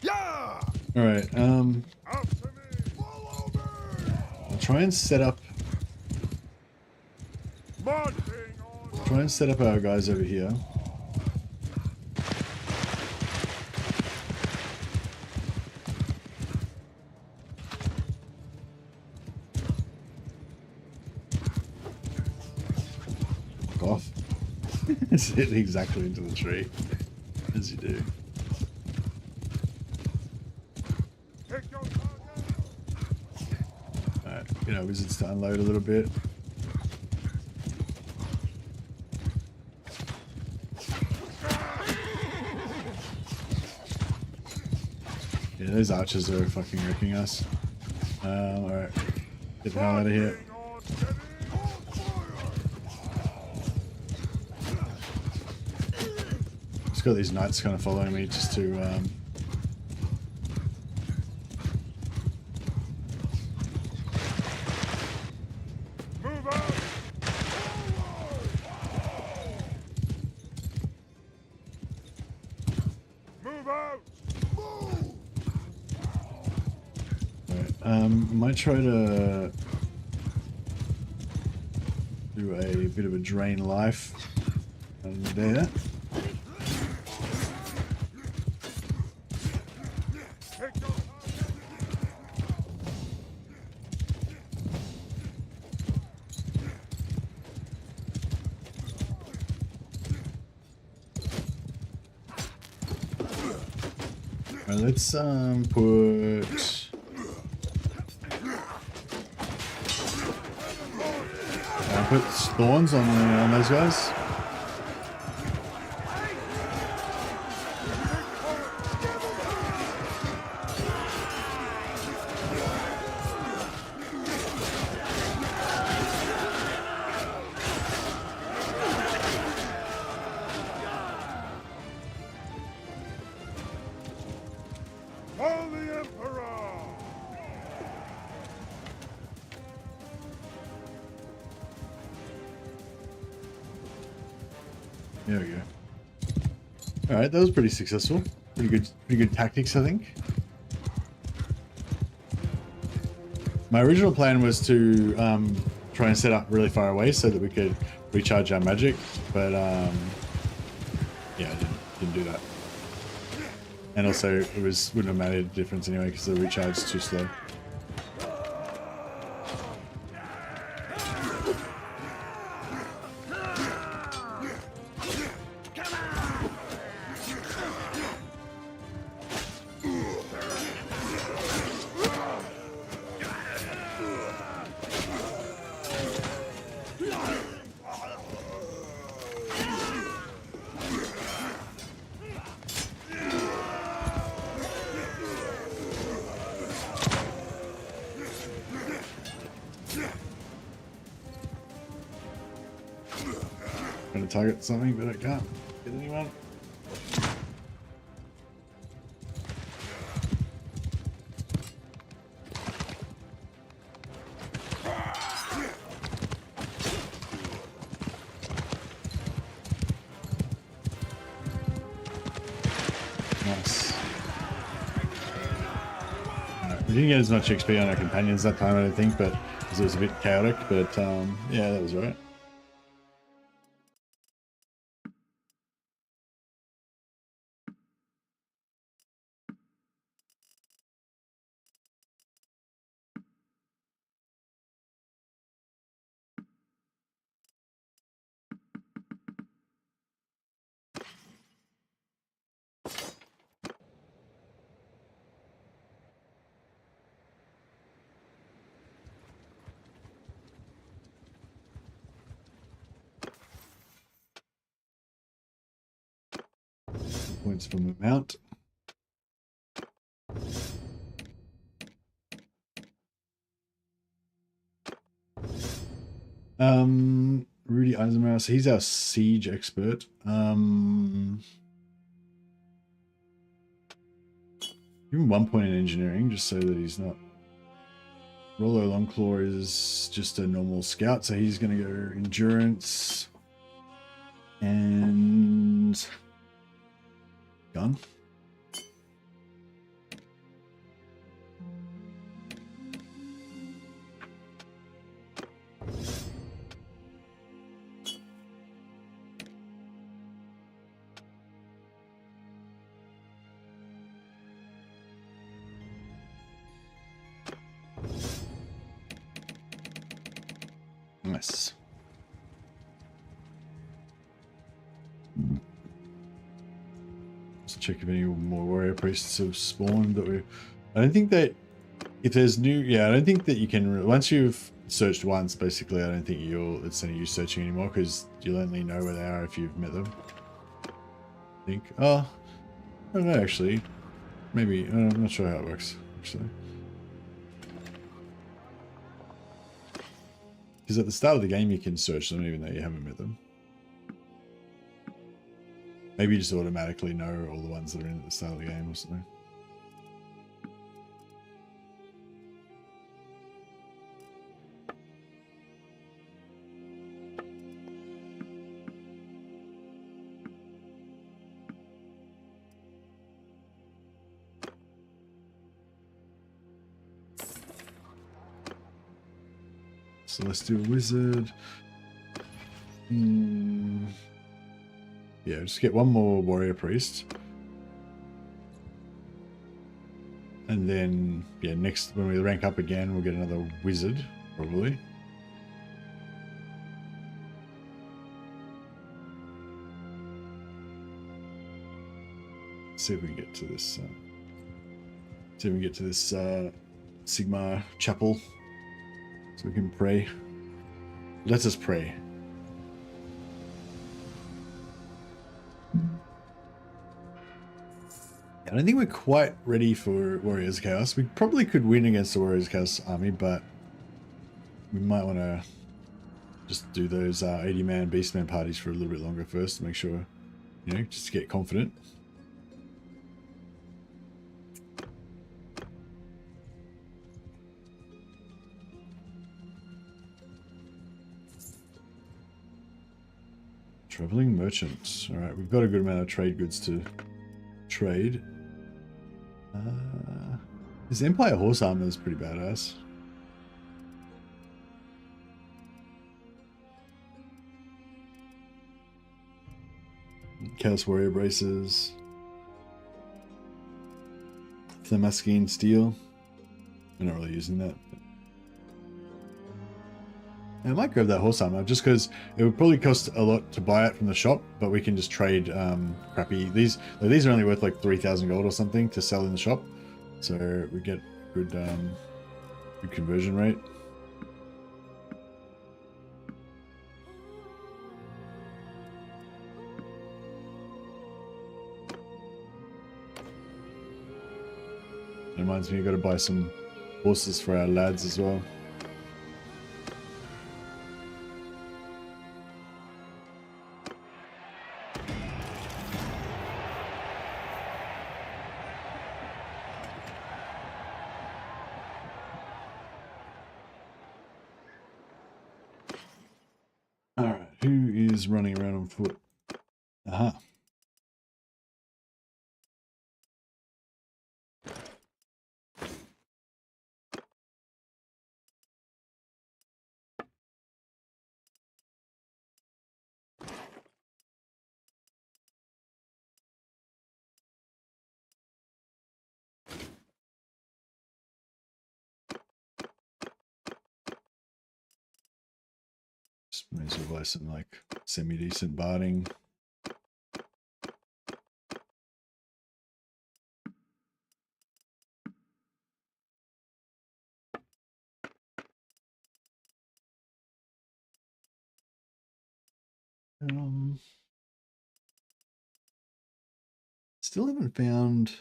Yeah! All right. Out to me! Follow me! I'll try and set up. Marching on! Try and set up our guys over here. Fuck off. It's hit exactly into the tree, as you do. Alright, you know, wizards to unload a little bit. Yeah, those archers are fucking wrecking us. Alright. Get the hell out of here. Just got these knights kind of following me just to Move out! Move out! Move! Alright, might try to do a bit of a drain life under there. Alright, let's put thorns on those guys. For the Emperor! There we go. Alright, that was pretty successful. Pretty good tactics, I think. My original plan was to try and set up really far away so that we could recharge our magic, but yeah, I didn't do that. And also, it wouldn't have made a difference anyway because the recharge is too slow. target something, but I can't get anyone. Nice. We didn't get as much XP on our companions that time, I don't think, but because it was a bit chaotic, but yeah, that was right. Points from the mount. Rudy Eisenhower, so he's our siege expert. Give him 1 point in engineering, just so that he's not. Rollo Longclaw is just a normal scout, so he's going to go endurance and gun. Nice. Let's check if any more warrior priests have spawned. That we, I don't think that if there's new, yeah, I don't think that you can. Once you've searched once, basically, I don't think it's any use searching anymore because you'll only know where they are if you've met them. I think. Oh, I don't know actually. Maybe I'm not sure how it works actually. Because at the start of the game you can search them even though you haven't met them. Maybe you just automatically know all the ones that are in at the start of the game or something. So let's do a wizard. Yeah, just get one more warrior priest. And then, yeah, next, when we rank up again, we'll get another wizard, probably. See if we can get to this, Sigma chapel. So we can pray. Let us pray. I don't think we're quite ready for Warriors Chaos. We probably could win against the Warriors Chaos army, but we might want to just do those 80-man Beastman parties for a little bit longer first to make sure, you know, just to get confident. Traveling merchants. All right, we've got a good amount of trade goods to trade. This Empire horse armor is pretty badass. Chaos Warrior braces. Themaskene steel. We're not really using that. I might grab that horse armor just because it would probably cost a lot to buy it from the shop, but we can just trade crappy. These are only worth like 3,000 gold or something to sell in the shop, so we get good good conversion rate. It reminds me, I've got to buy some horses for our lads as well. Who is running around on foot? Aha. Just may as well buy some like semi-decent barding. Still haven't found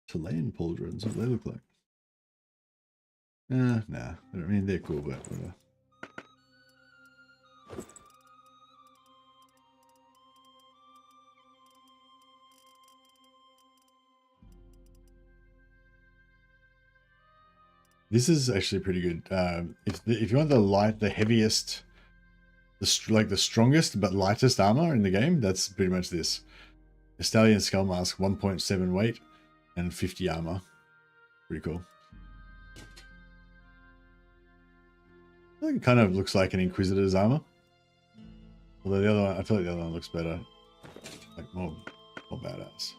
Chilean pauldrons. What do they look like? Nah. I mean, they're cool, but whatever. This is actually pretty good. If you want the heaviest, the strongest but lightest armor in the game, that's pretty much this. A Stallion Skull Mask, 1.7 weight and 50 armor. Pretty cool. I think it kind of looks like an Inquisitor's armor. Although the other one, I feel like the other one looks better, like more badass.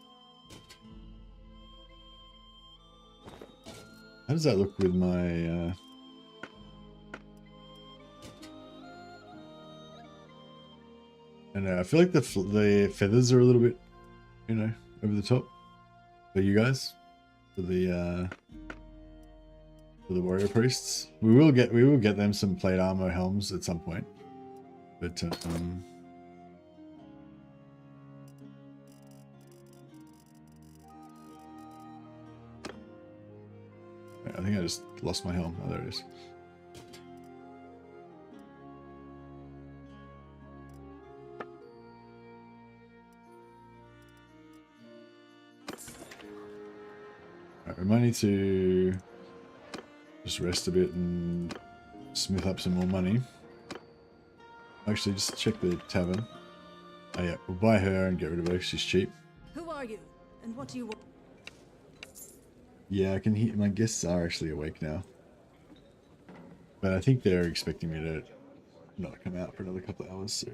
How does that look with my? I don't know. I feel like the feathers are a little bit, you know, over the top for you guys, for the warrior priests. We will get them some plate armor helms at some point, but I think I just lost my helm. Oh, there it is. Alright, we might need to just rest a bit and smith up some more money. Actually, just check the tavern. Oh yeah, we'll buy her and get rid of her because she's cheap. Who are you? And what do you want? Yeah, I can hear my guests are actually awake now. But I think they're expecting me to not come out for another couple of hours, so.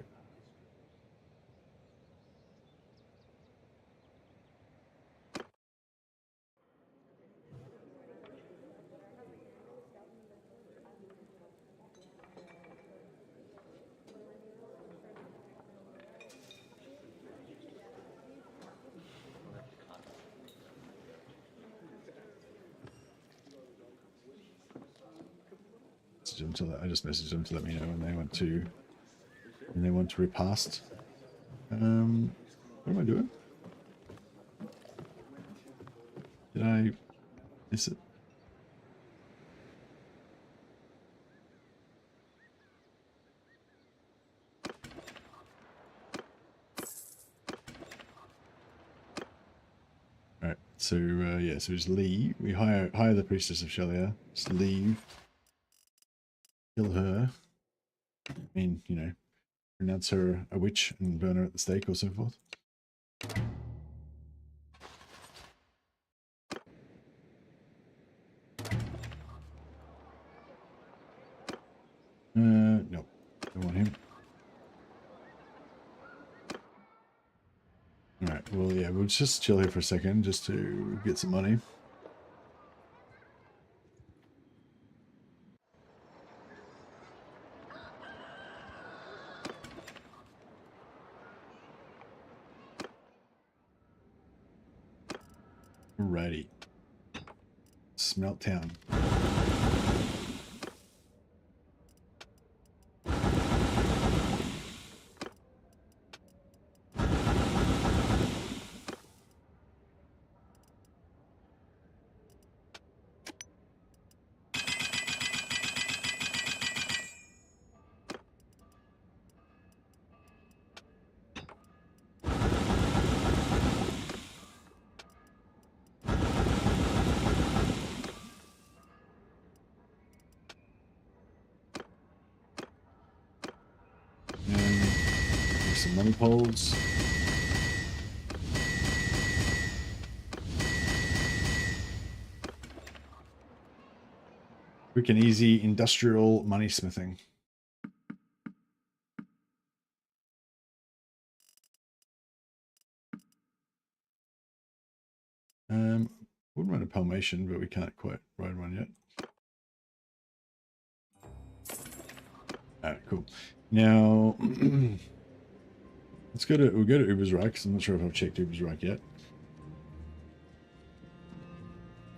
I just messaged them to let me know when they want to repast. What am I doing? Did I miss it? All right. So yeah, so just leave. We hire the priestess of Shelia. Just leave. Kill her. I mean, you know, pronounce her a witch and burn her at the stake or so forth. Nope. Don't want him. Alright, well, yeah, we'll just chill here for a second just to get some money. Alrighty. Smelt Town. some money poles. Quick and easy industrial money smithing. Wouldn't run a Palmation, but we can't quite ride one yet. Alright, cool. Now we'll go to Uber's Reich, because I'm not sure if I've checked Uber's Reich yet.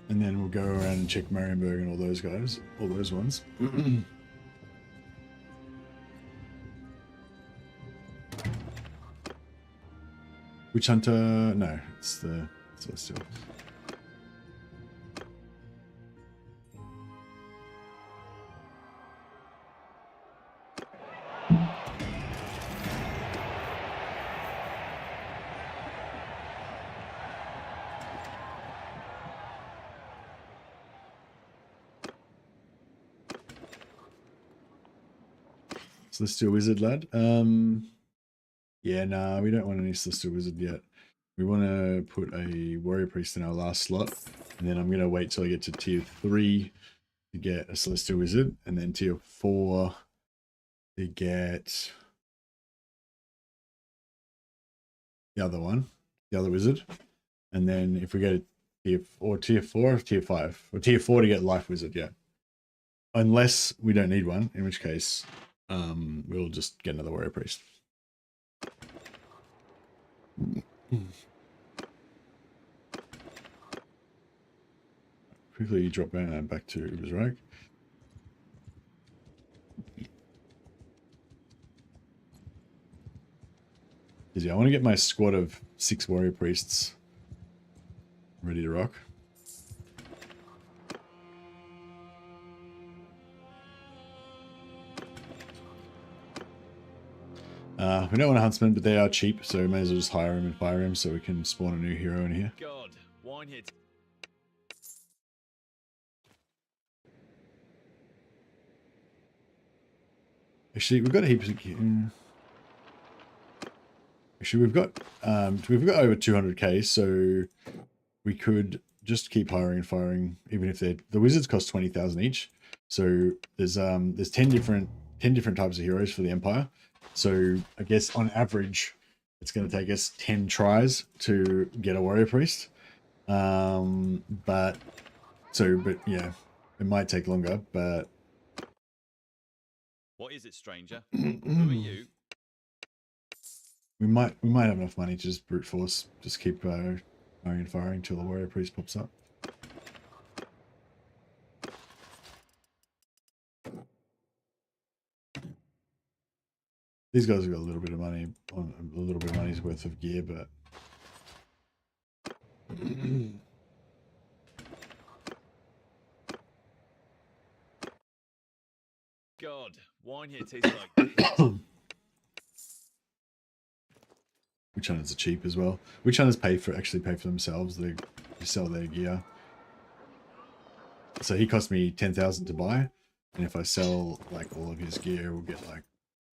And then we'll go around and check Marienburg and all those guys, all those ones. Witch Hunter, no, it's the Celestial. Celestial Wizard, lad. Yeah, nah, we don't want any Celestial Wizard yet. We want to put a Warrior Priest in our last slot, and then I'm going to wait till I get to tier 3 to get a Celestial Wizard, and then tier 4 to get the other one, the other Wizard. And then if we get tier 4 or tier 5, or tier 4 to get Life Wizard, yeah. Unless we don't need one, in which case we'll just get another Warrior Priest. Quickly drop back to Uber's Reich. Yeah, I want to get my squad of 6 Warrior Priests ready to rock. We don't want a Huntsman, but they are cheap, so we may as well just hire him and fire him so we can spawn a new hero in here. God, wine hit. Actually, we've got heaps of... Actually, we've got over 200k, so we could just keep hiring and firing, even if the wizards cost 20,000 each. So there's 10 different types of heroes for the Empire. So I guess on average, it's going to take us 10 tries to get a Warrior Priest. But yeah, it might take longer. But What is it, stranger? Who are you? we might have enough money to just brute force, just keep hiring and firing until the Warrior Priest pops up. These guys have got a little bit of money, on a little bit of money's worth of gear, but God, wine here tastes like this. Witch Hunters are cheap as well. Witch Hunters actually pay for themselves. They sell their gear. So he cost me 10,000 to buy, and if I sell like all of his gear, we'll get like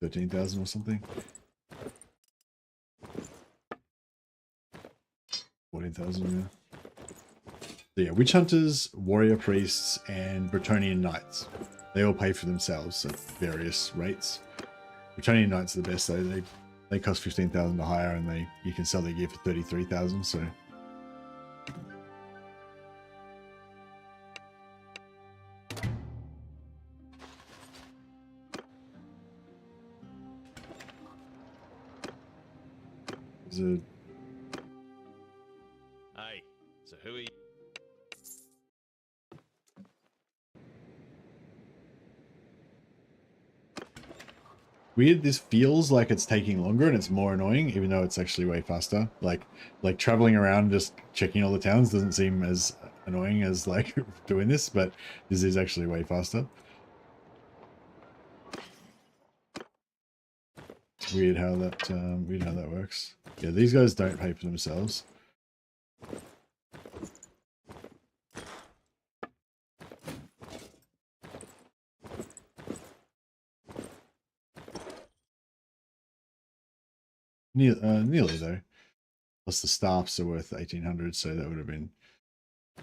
13,000 or something. 14,000, yeah. So yeah, Witch Hunters, Warrior Priests, and Bretonnian Knights. They all pay for themselves at various rates. Bretonnian Knights are the best though. They cost 15,000 to hire, and you can sell their gear for 33,000. So Hey, so who are you? weird, this feels like it's taking longer and it's more annoying, even though it's actually way faster. Like traveling around just checking all the towns doesn't seem as annoying as like doing this, but this is actually way faster. It's weird how that works. Yeah, these guys don't pay for themselves. Nearly though. Plus the staffs are worth 1,800, so that would have been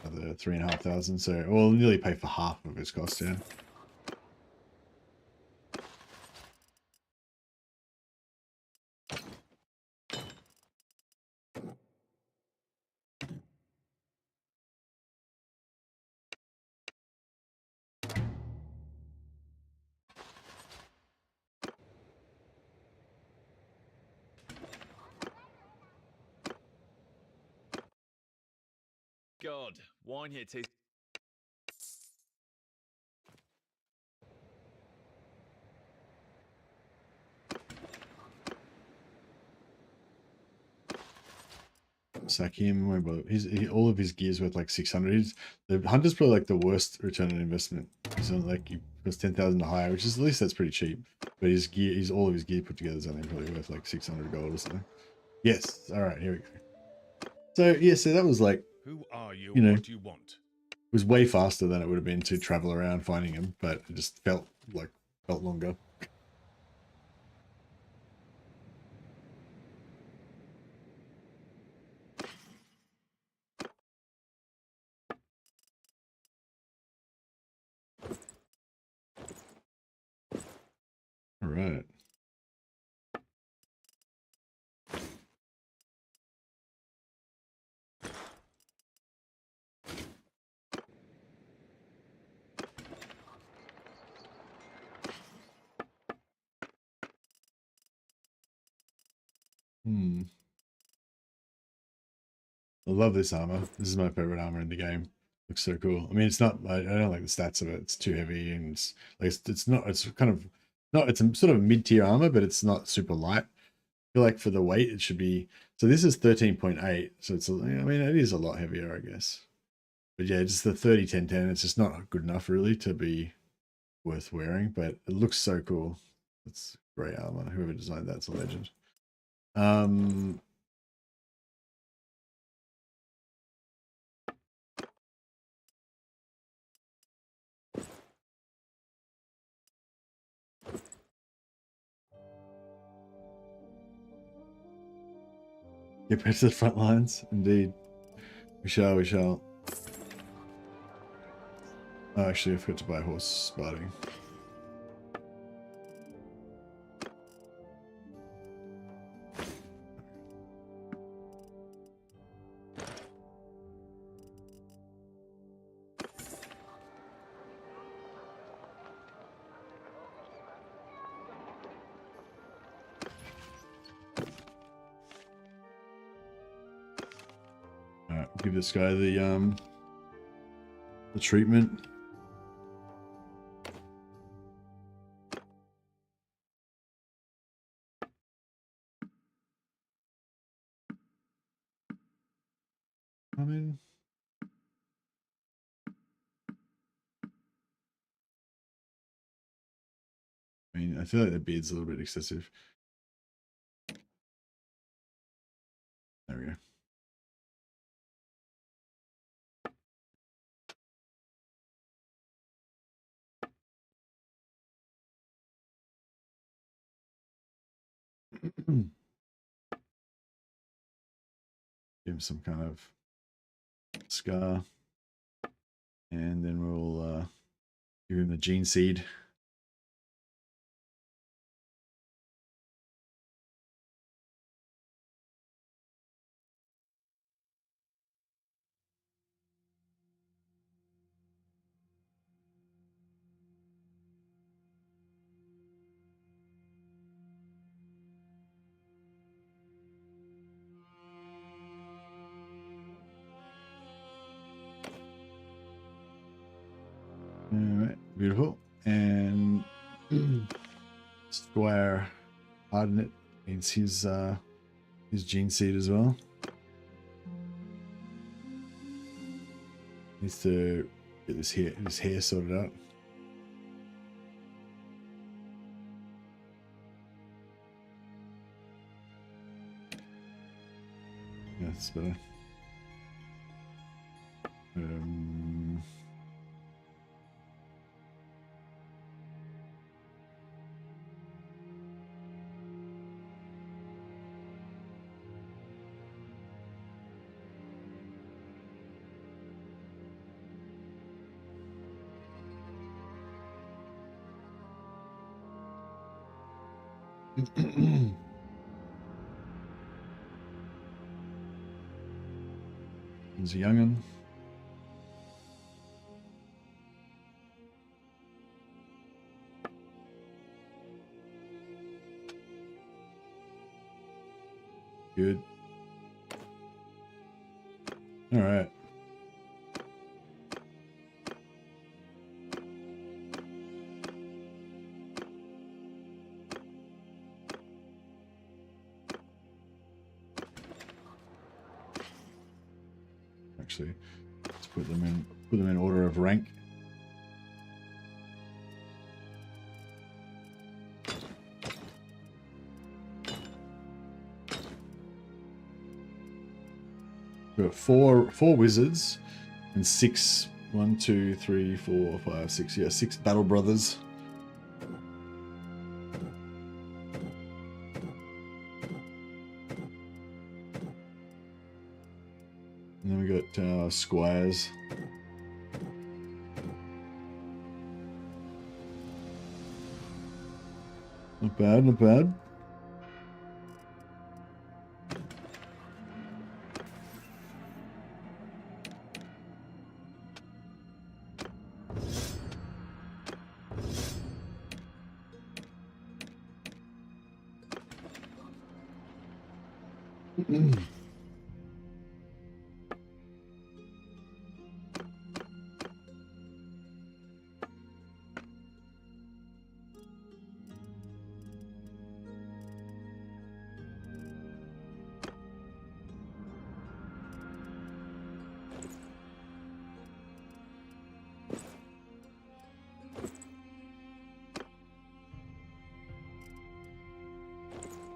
another 3,500. So we'll nearly pay for half of its cost. Yeah. God, wine here tastes. Sack him. All of his gear's worth like 600. The hunter's probably like the worst return on investment. He's on like he costs 10,000 to hire, which is at least that's pretty cheap. But his gear, all of his gear put together is only probably worth like 600 gold or something. Yes. All right. Here we go. So yeah. So that was like, Who are you? You know, What do you want? it was way faster than it would have been to travel around finding him, but it just felt longer. All right. I love this armor. This is my favorite armor in the game. Looks so cool. I mean, it's not. I don't like the stats of it. It's too heavy, and it's like it's not. It's kind of not. It's a sort of mid-tier armor, but it's not super light. I feel like for the weight, it should be. So this is 13.8. So it's. I mean, it is a lot heavier, I guess. But yeah, just the 30-10-10. It's just not good enough really to be worth wearing. But it looks so cool. It's great armor. Whoever designed that's a legend. Get back to the front lines, indeed. We shall, we shall. Oh, actually, I forgot to buy a horse spotting. Alright, give this guy the treatment. I mean, I feel like the beard's a little bit excessive. There we go. Give him some kind of scar. And then we'll give him the gene seed. All right, beautiful. And Squire harden it means his gene seed as well. Needs to get his hair sorted out. Yeah, that's better. There's a young'un. Good. All right. Actually, let's put them in order of rank. We've got four wizards and six. 1, 2, 3, 4, 5, 6. Yeah, 6 battle brothers. And then we got squires. Not bad, not bad.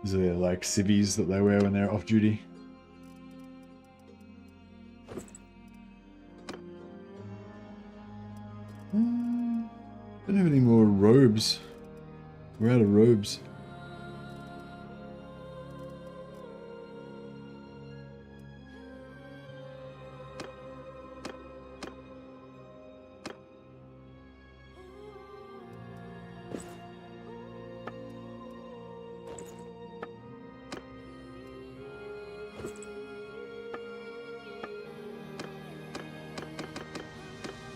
These are like civvies that they wear when they're off duty. Don't have any more robes. We're out of robes.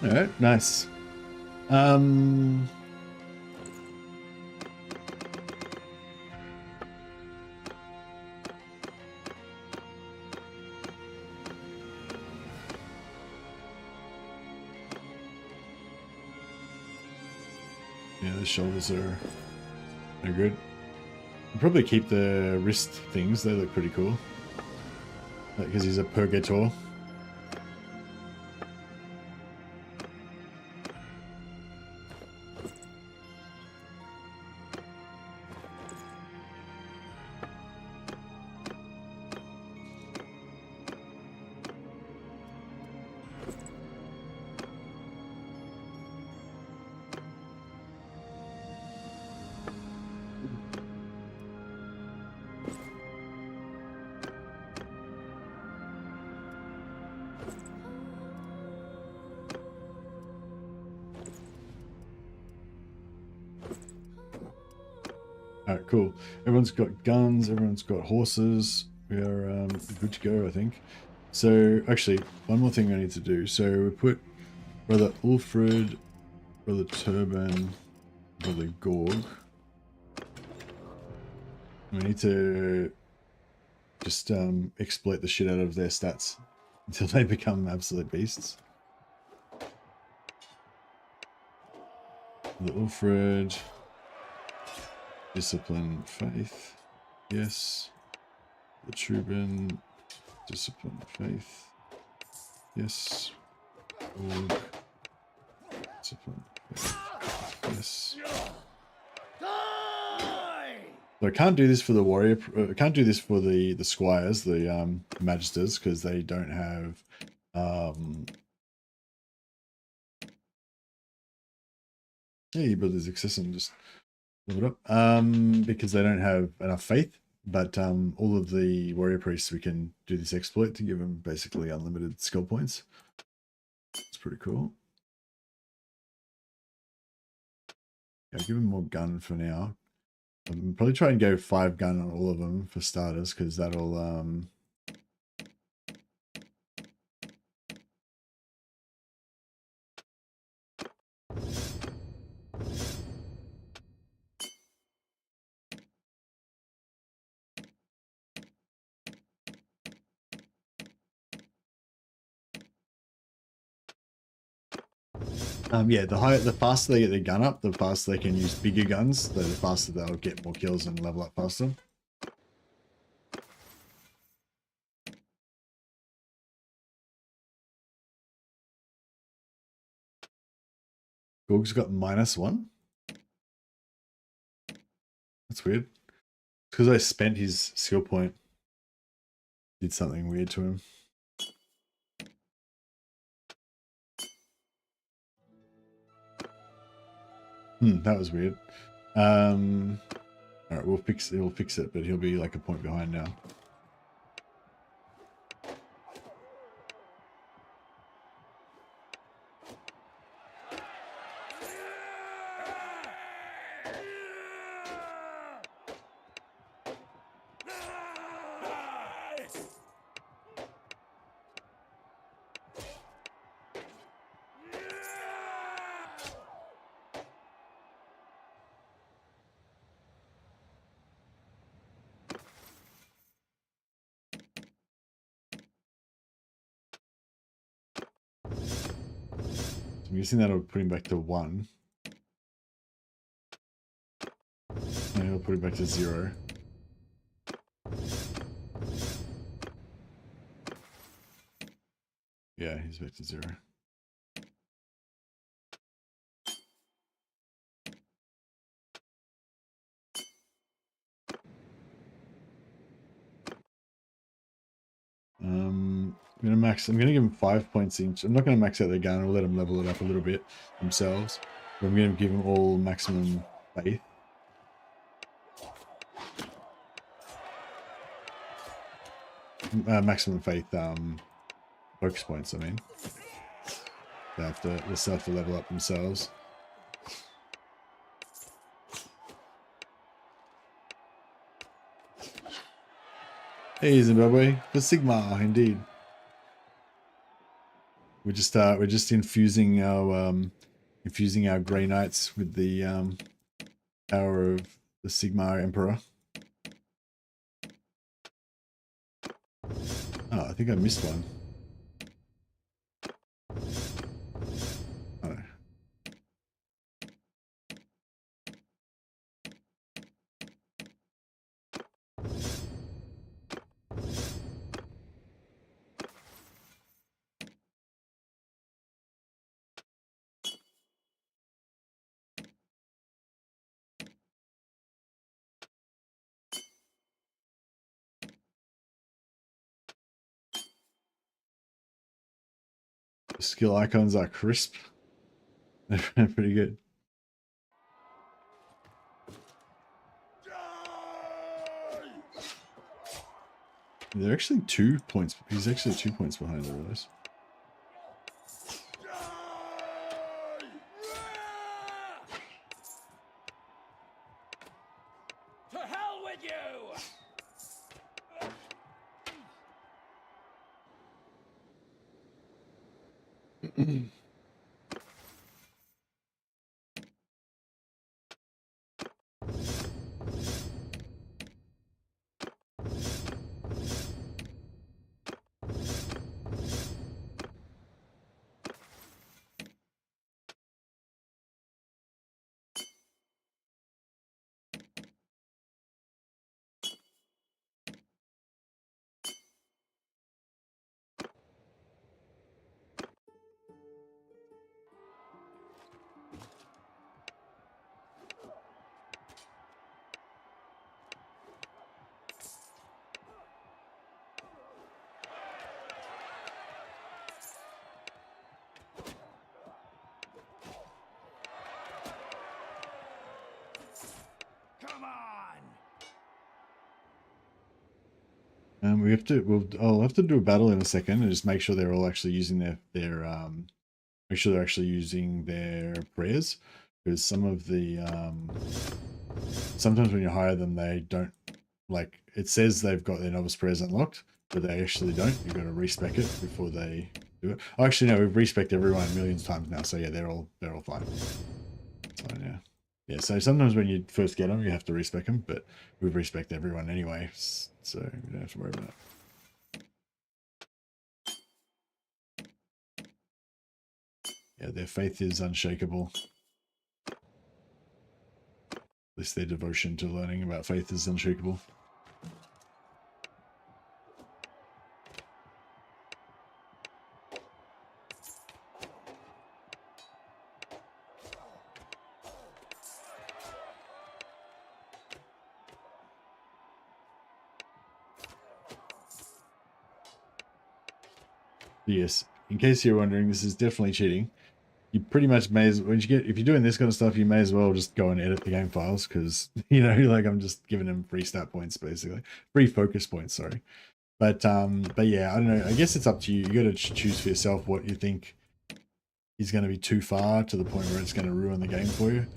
All right, nice. Yeah, the shoulders are good. I'll probably keep the wrist things. They look pretty cool. Because he's a purgator. Alright, cool. Everyone's got guns, everyone's got horses. We are good to go, I think. So, actually, one more thing I need to do. So, we put Brother Ulfred, Brother Turban, Brother Gorg. We need to just exploit the shit out of their stats until they become absolute beasts. The Ulfred, Discipline, Faith, yes. The Trubin, Discipline, Faith, yes. Org, Discipline, Faith, yes. So I can't do this for the warrior. I can't do this for the squires, the magisters, because they don't have. Hey, brothers, accessing just level it up. Because they don't have enough faith. But all of the warrior priests, we can do this exploit to give them basically unlimited skill points. It's pretty cool. Yeah, give them more gun for now. I'll probably try and go 5 gun on all of them for starters, because that'll yeah, the faster they get their gun up, the faster they can use bigger guns, the faster they'll get more kills and level up faster. Gorg's got -1. That's weird. Because I spent his skill point. Did something weird to him. That was weird. Alright, we'll fix it, but he'll be like a point behind now. I'm guessing that'll put him back to 1. And he'll put him back to 0. Yeah, he's back to 0. I'm gonna give him 5 points each. I'm not gonna max out their gun. I'll let them level it up a little bit themselves. But I'm gonna give them all maximum faith. Maximum faith focus points, I mean. They still have to level up themselves. Hey Zimbabwe, for Sigma indeed. We're just infusing our Grey Knights with the power of the Sigma Emperor. Oh, I think I missed one. Oh. The skill icons are crisp. They're pretty good. They're actually 2 points. He's actually 2 points behind all of us. To hell with you! Come on! I'll have to do a battle in a second and just make sure they're all actually using make sure they're actually using their prayers, because some of the sometimes when you hire them, they don't, like, it says they've got their novice prayers unlocked, but they actually don't. You've got to respec it before they do it. Oh, actually, no, we've respected everyone millions of times now, so yeah, they're all fine. So yeah. Yeah, so sometimes when you first get them, you have to respec them, but we've respected everyone anyway, so you don't have to worry about it. Yeah, their faith is unshakable. At least their devotion to learning about faith is unshakable. Yes, in case you're wondering, this is definitely cheating. You pretty much may as, when you get, if you're doing this kind of stuff, you may as well just go and edit the game files, because, you know, like, I'm just giving him free stat points, basically. Free focus points, sorry. But yeah, I don't know. I guess it's up to you. You got to choose for yourself what you think is going to be too far to the point where it's going to ruin the game for you.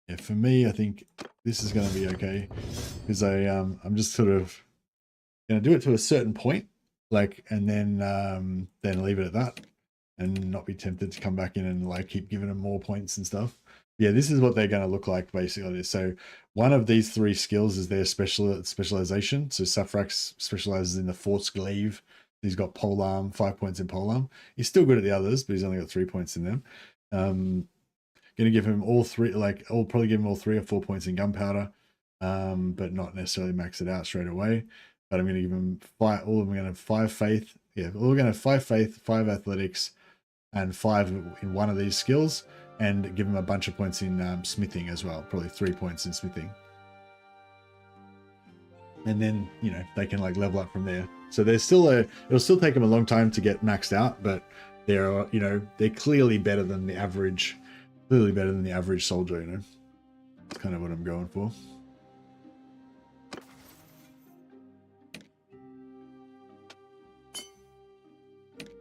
Yeah, for me, I think this is going to be okay, because I'm just sort of going to do it to a certain point, like, and then leave it at that, and not be tempted to come back in and like keep giving them more points and stuff. Yeah, this is what they're going to look like basically. So one of these 3 skills is their specialization. So Safrax specializes in the Force Glaive. He's got polearm, 5 points in polearm. He's still good at the others, but he's only got 3 points in them. Going to give him all 3, like, I'll probably give him all 3 or 4 points in gunpowder, but not necessarily max it out straight away. But I'm going to give him 5. All of them are going to have 5 faith. Yeah, we're going to have 5 faith, 5 athletics, and 5 in one of these skills, and give him a bunch of points in smithing as well. Probably 3 points in smithing. And then, you know, they can like level up from there. So there's still it'll still take them a long time to get maxed out, but they're, you know, they're clearly better than the average, soldier, you know. That's kind of what I'm going for.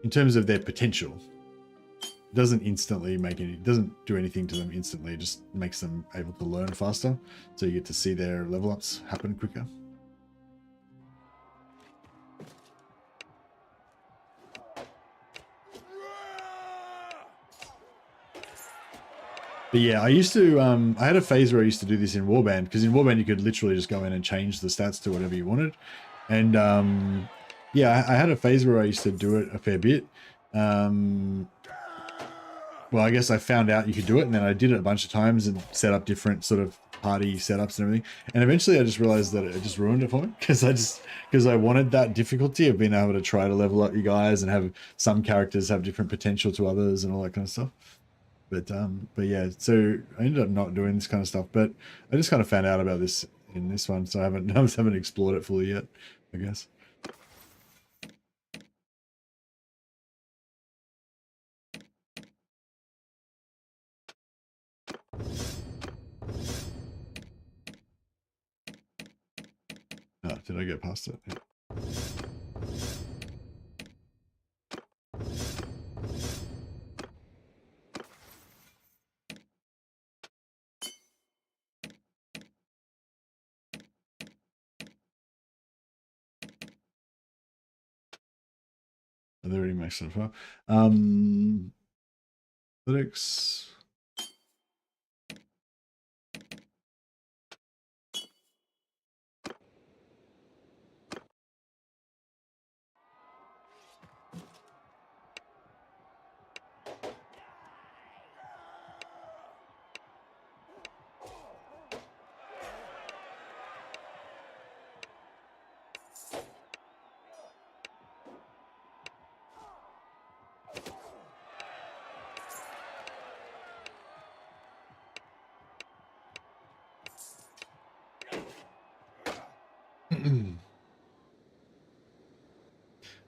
In terms of their potential, it doesn't do anything to them instantly. It just makes them able to learn faster, so you get to see their level ups happen quicker. But yeah, I used to, I had a phase where I used to do this in Warband, because in Warband you could literally just go in and change the stats to whatever you wanted. And yeah, I had a phase where I used to do it a fair bit. Well, I guess I found out you could do it, and then I did it a bunch of times and set up different sort of party setups and everything. And eventually I just realized that it just ruined it for me, because I wanted that difficulty of being able to try to level up you guys and have some characters have different potential to others and all that kind of stuff. But yeah, so I ended up not doing this kind of stuff, but I just kind of found out about this in this one, so I haven't explored it fully yet, I guess. Oh, did I get past it? Yeah. They already maxed it up. Athletics.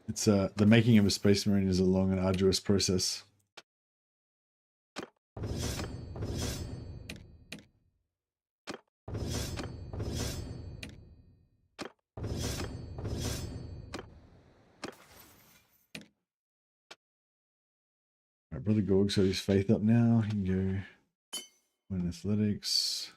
It's the making of a Space Marine is a long and arduous process. Alright, Brother Gorg's got his faith up now. He can go Win athletics.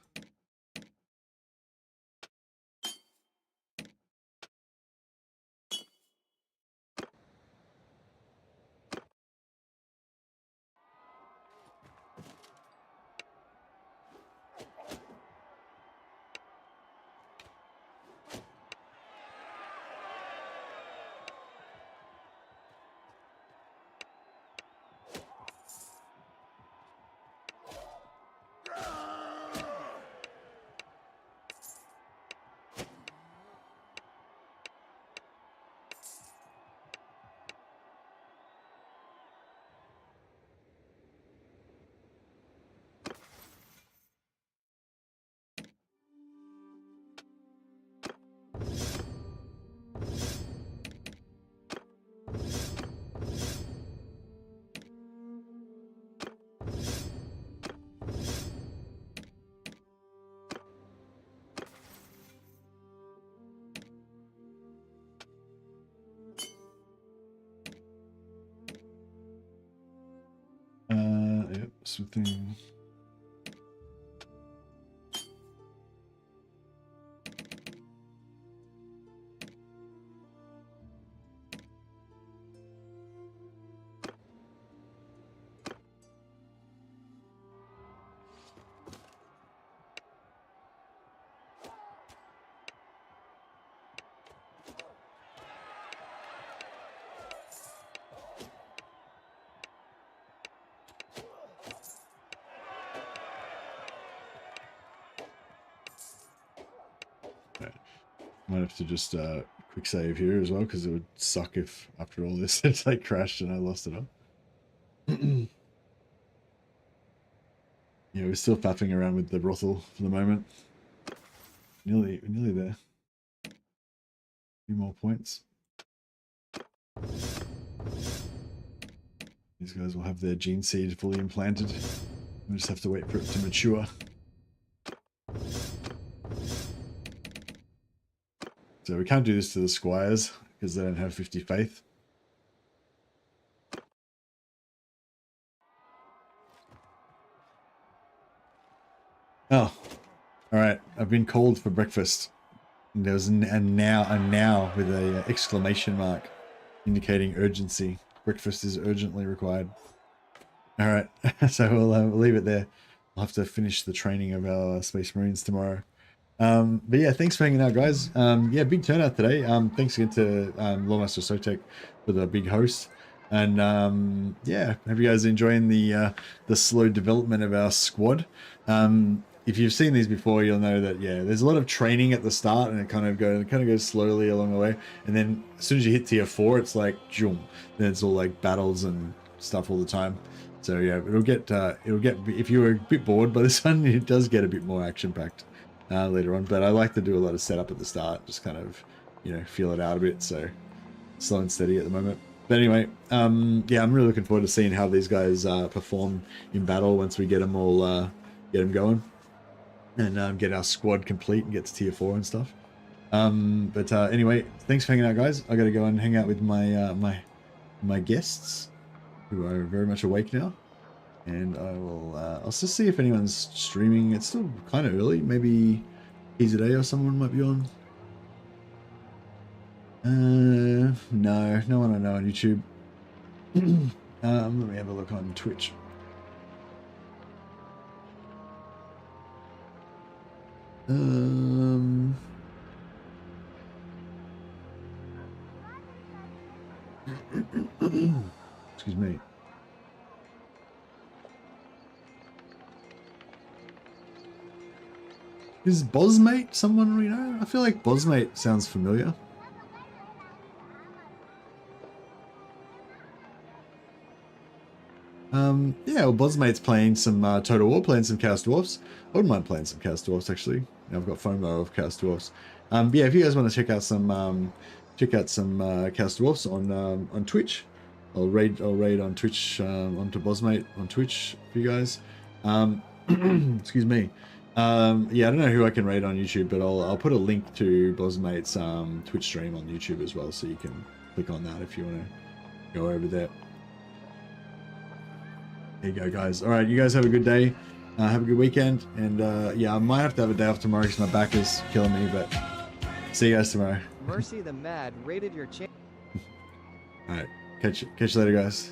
Yep, something. Might have to just quick save here as well, because it would suck if after all this it's like crashed and I lost it all. Yeah, we're still faffing around with the brothel for the moment. Nearly there. A few more points. These guys will have their gene seed fully implanted. We just have to wait for it to mature. So we can't do this to the squires because they don't have 50 faith. Oh, all right. I've been called for breakfast. And there was a now with a exclamation mark indicating urgency. Breakfast is urgently required. All right, so we'll leave it there. I'll have to finish the training of our Space Marines tomorrow. But yeah, thanks for hanging out, guys. Yeah, big turnout today. Thanks again to Lawmaster Sotek for the big host. And yeah, hope you guys are enjoying the slow development of our squad. If you've seen these before, you'll know that yeah, there's a lot of training at the start, and it kind of goes slowly along the way. And then as soon as you hit tier 4, it's like joom. Then it's all like battles and stuff all the time. So yeah, it'll get if you were a bit bored by this one, it does get a bit more action packed later on. But I like to do a lot of setup at the start, just kind of feel it out a bit. So slow and steady at the moment. But anyway, yeah, I'm really looking forward to seeing how these guys perform in battle once we get them all get them going, and get our squad complete and get to tier 4 and stuff. But anyway, thanks for hanging out, guys. I got to go and hang out with my my guests, who are very much awake now, and I'll just see if anyone's streaming. It's still kind of early. Maybe Easy Day or someone might be on. No one I know on YouTube. Let me have a look on Twitch. Excuse me. Is Bosmate someone we know? I feel like Bosmate sounds familiar. Yeah, well, Bosmate's playing some Total War, playing some Chaos Dwarfs. I wouldn't mind playing some Chaos Dwarfs, actually. I've got FOMO of Chaos Dwarfs. But yeah, if you guys want to check out some Chaos Dwarfs on Twitch, I'll raid on Twitch onto Bosmate on Twitch for you guys. Excuse me. Yeah, I don't know who I can raid on YouTube, but I'll put a link to Bosmate's Twitch stream on YouTube as well, so you can click on that if you want to go over there. There you go, guys. All right, you guys have a good day. Have a good weekend, and yeah, I might have to have a day off tomorrow because my back is killing me. But see you guys tomorrow. Mercy the Mad rated your channel. All right, catch you later, guys.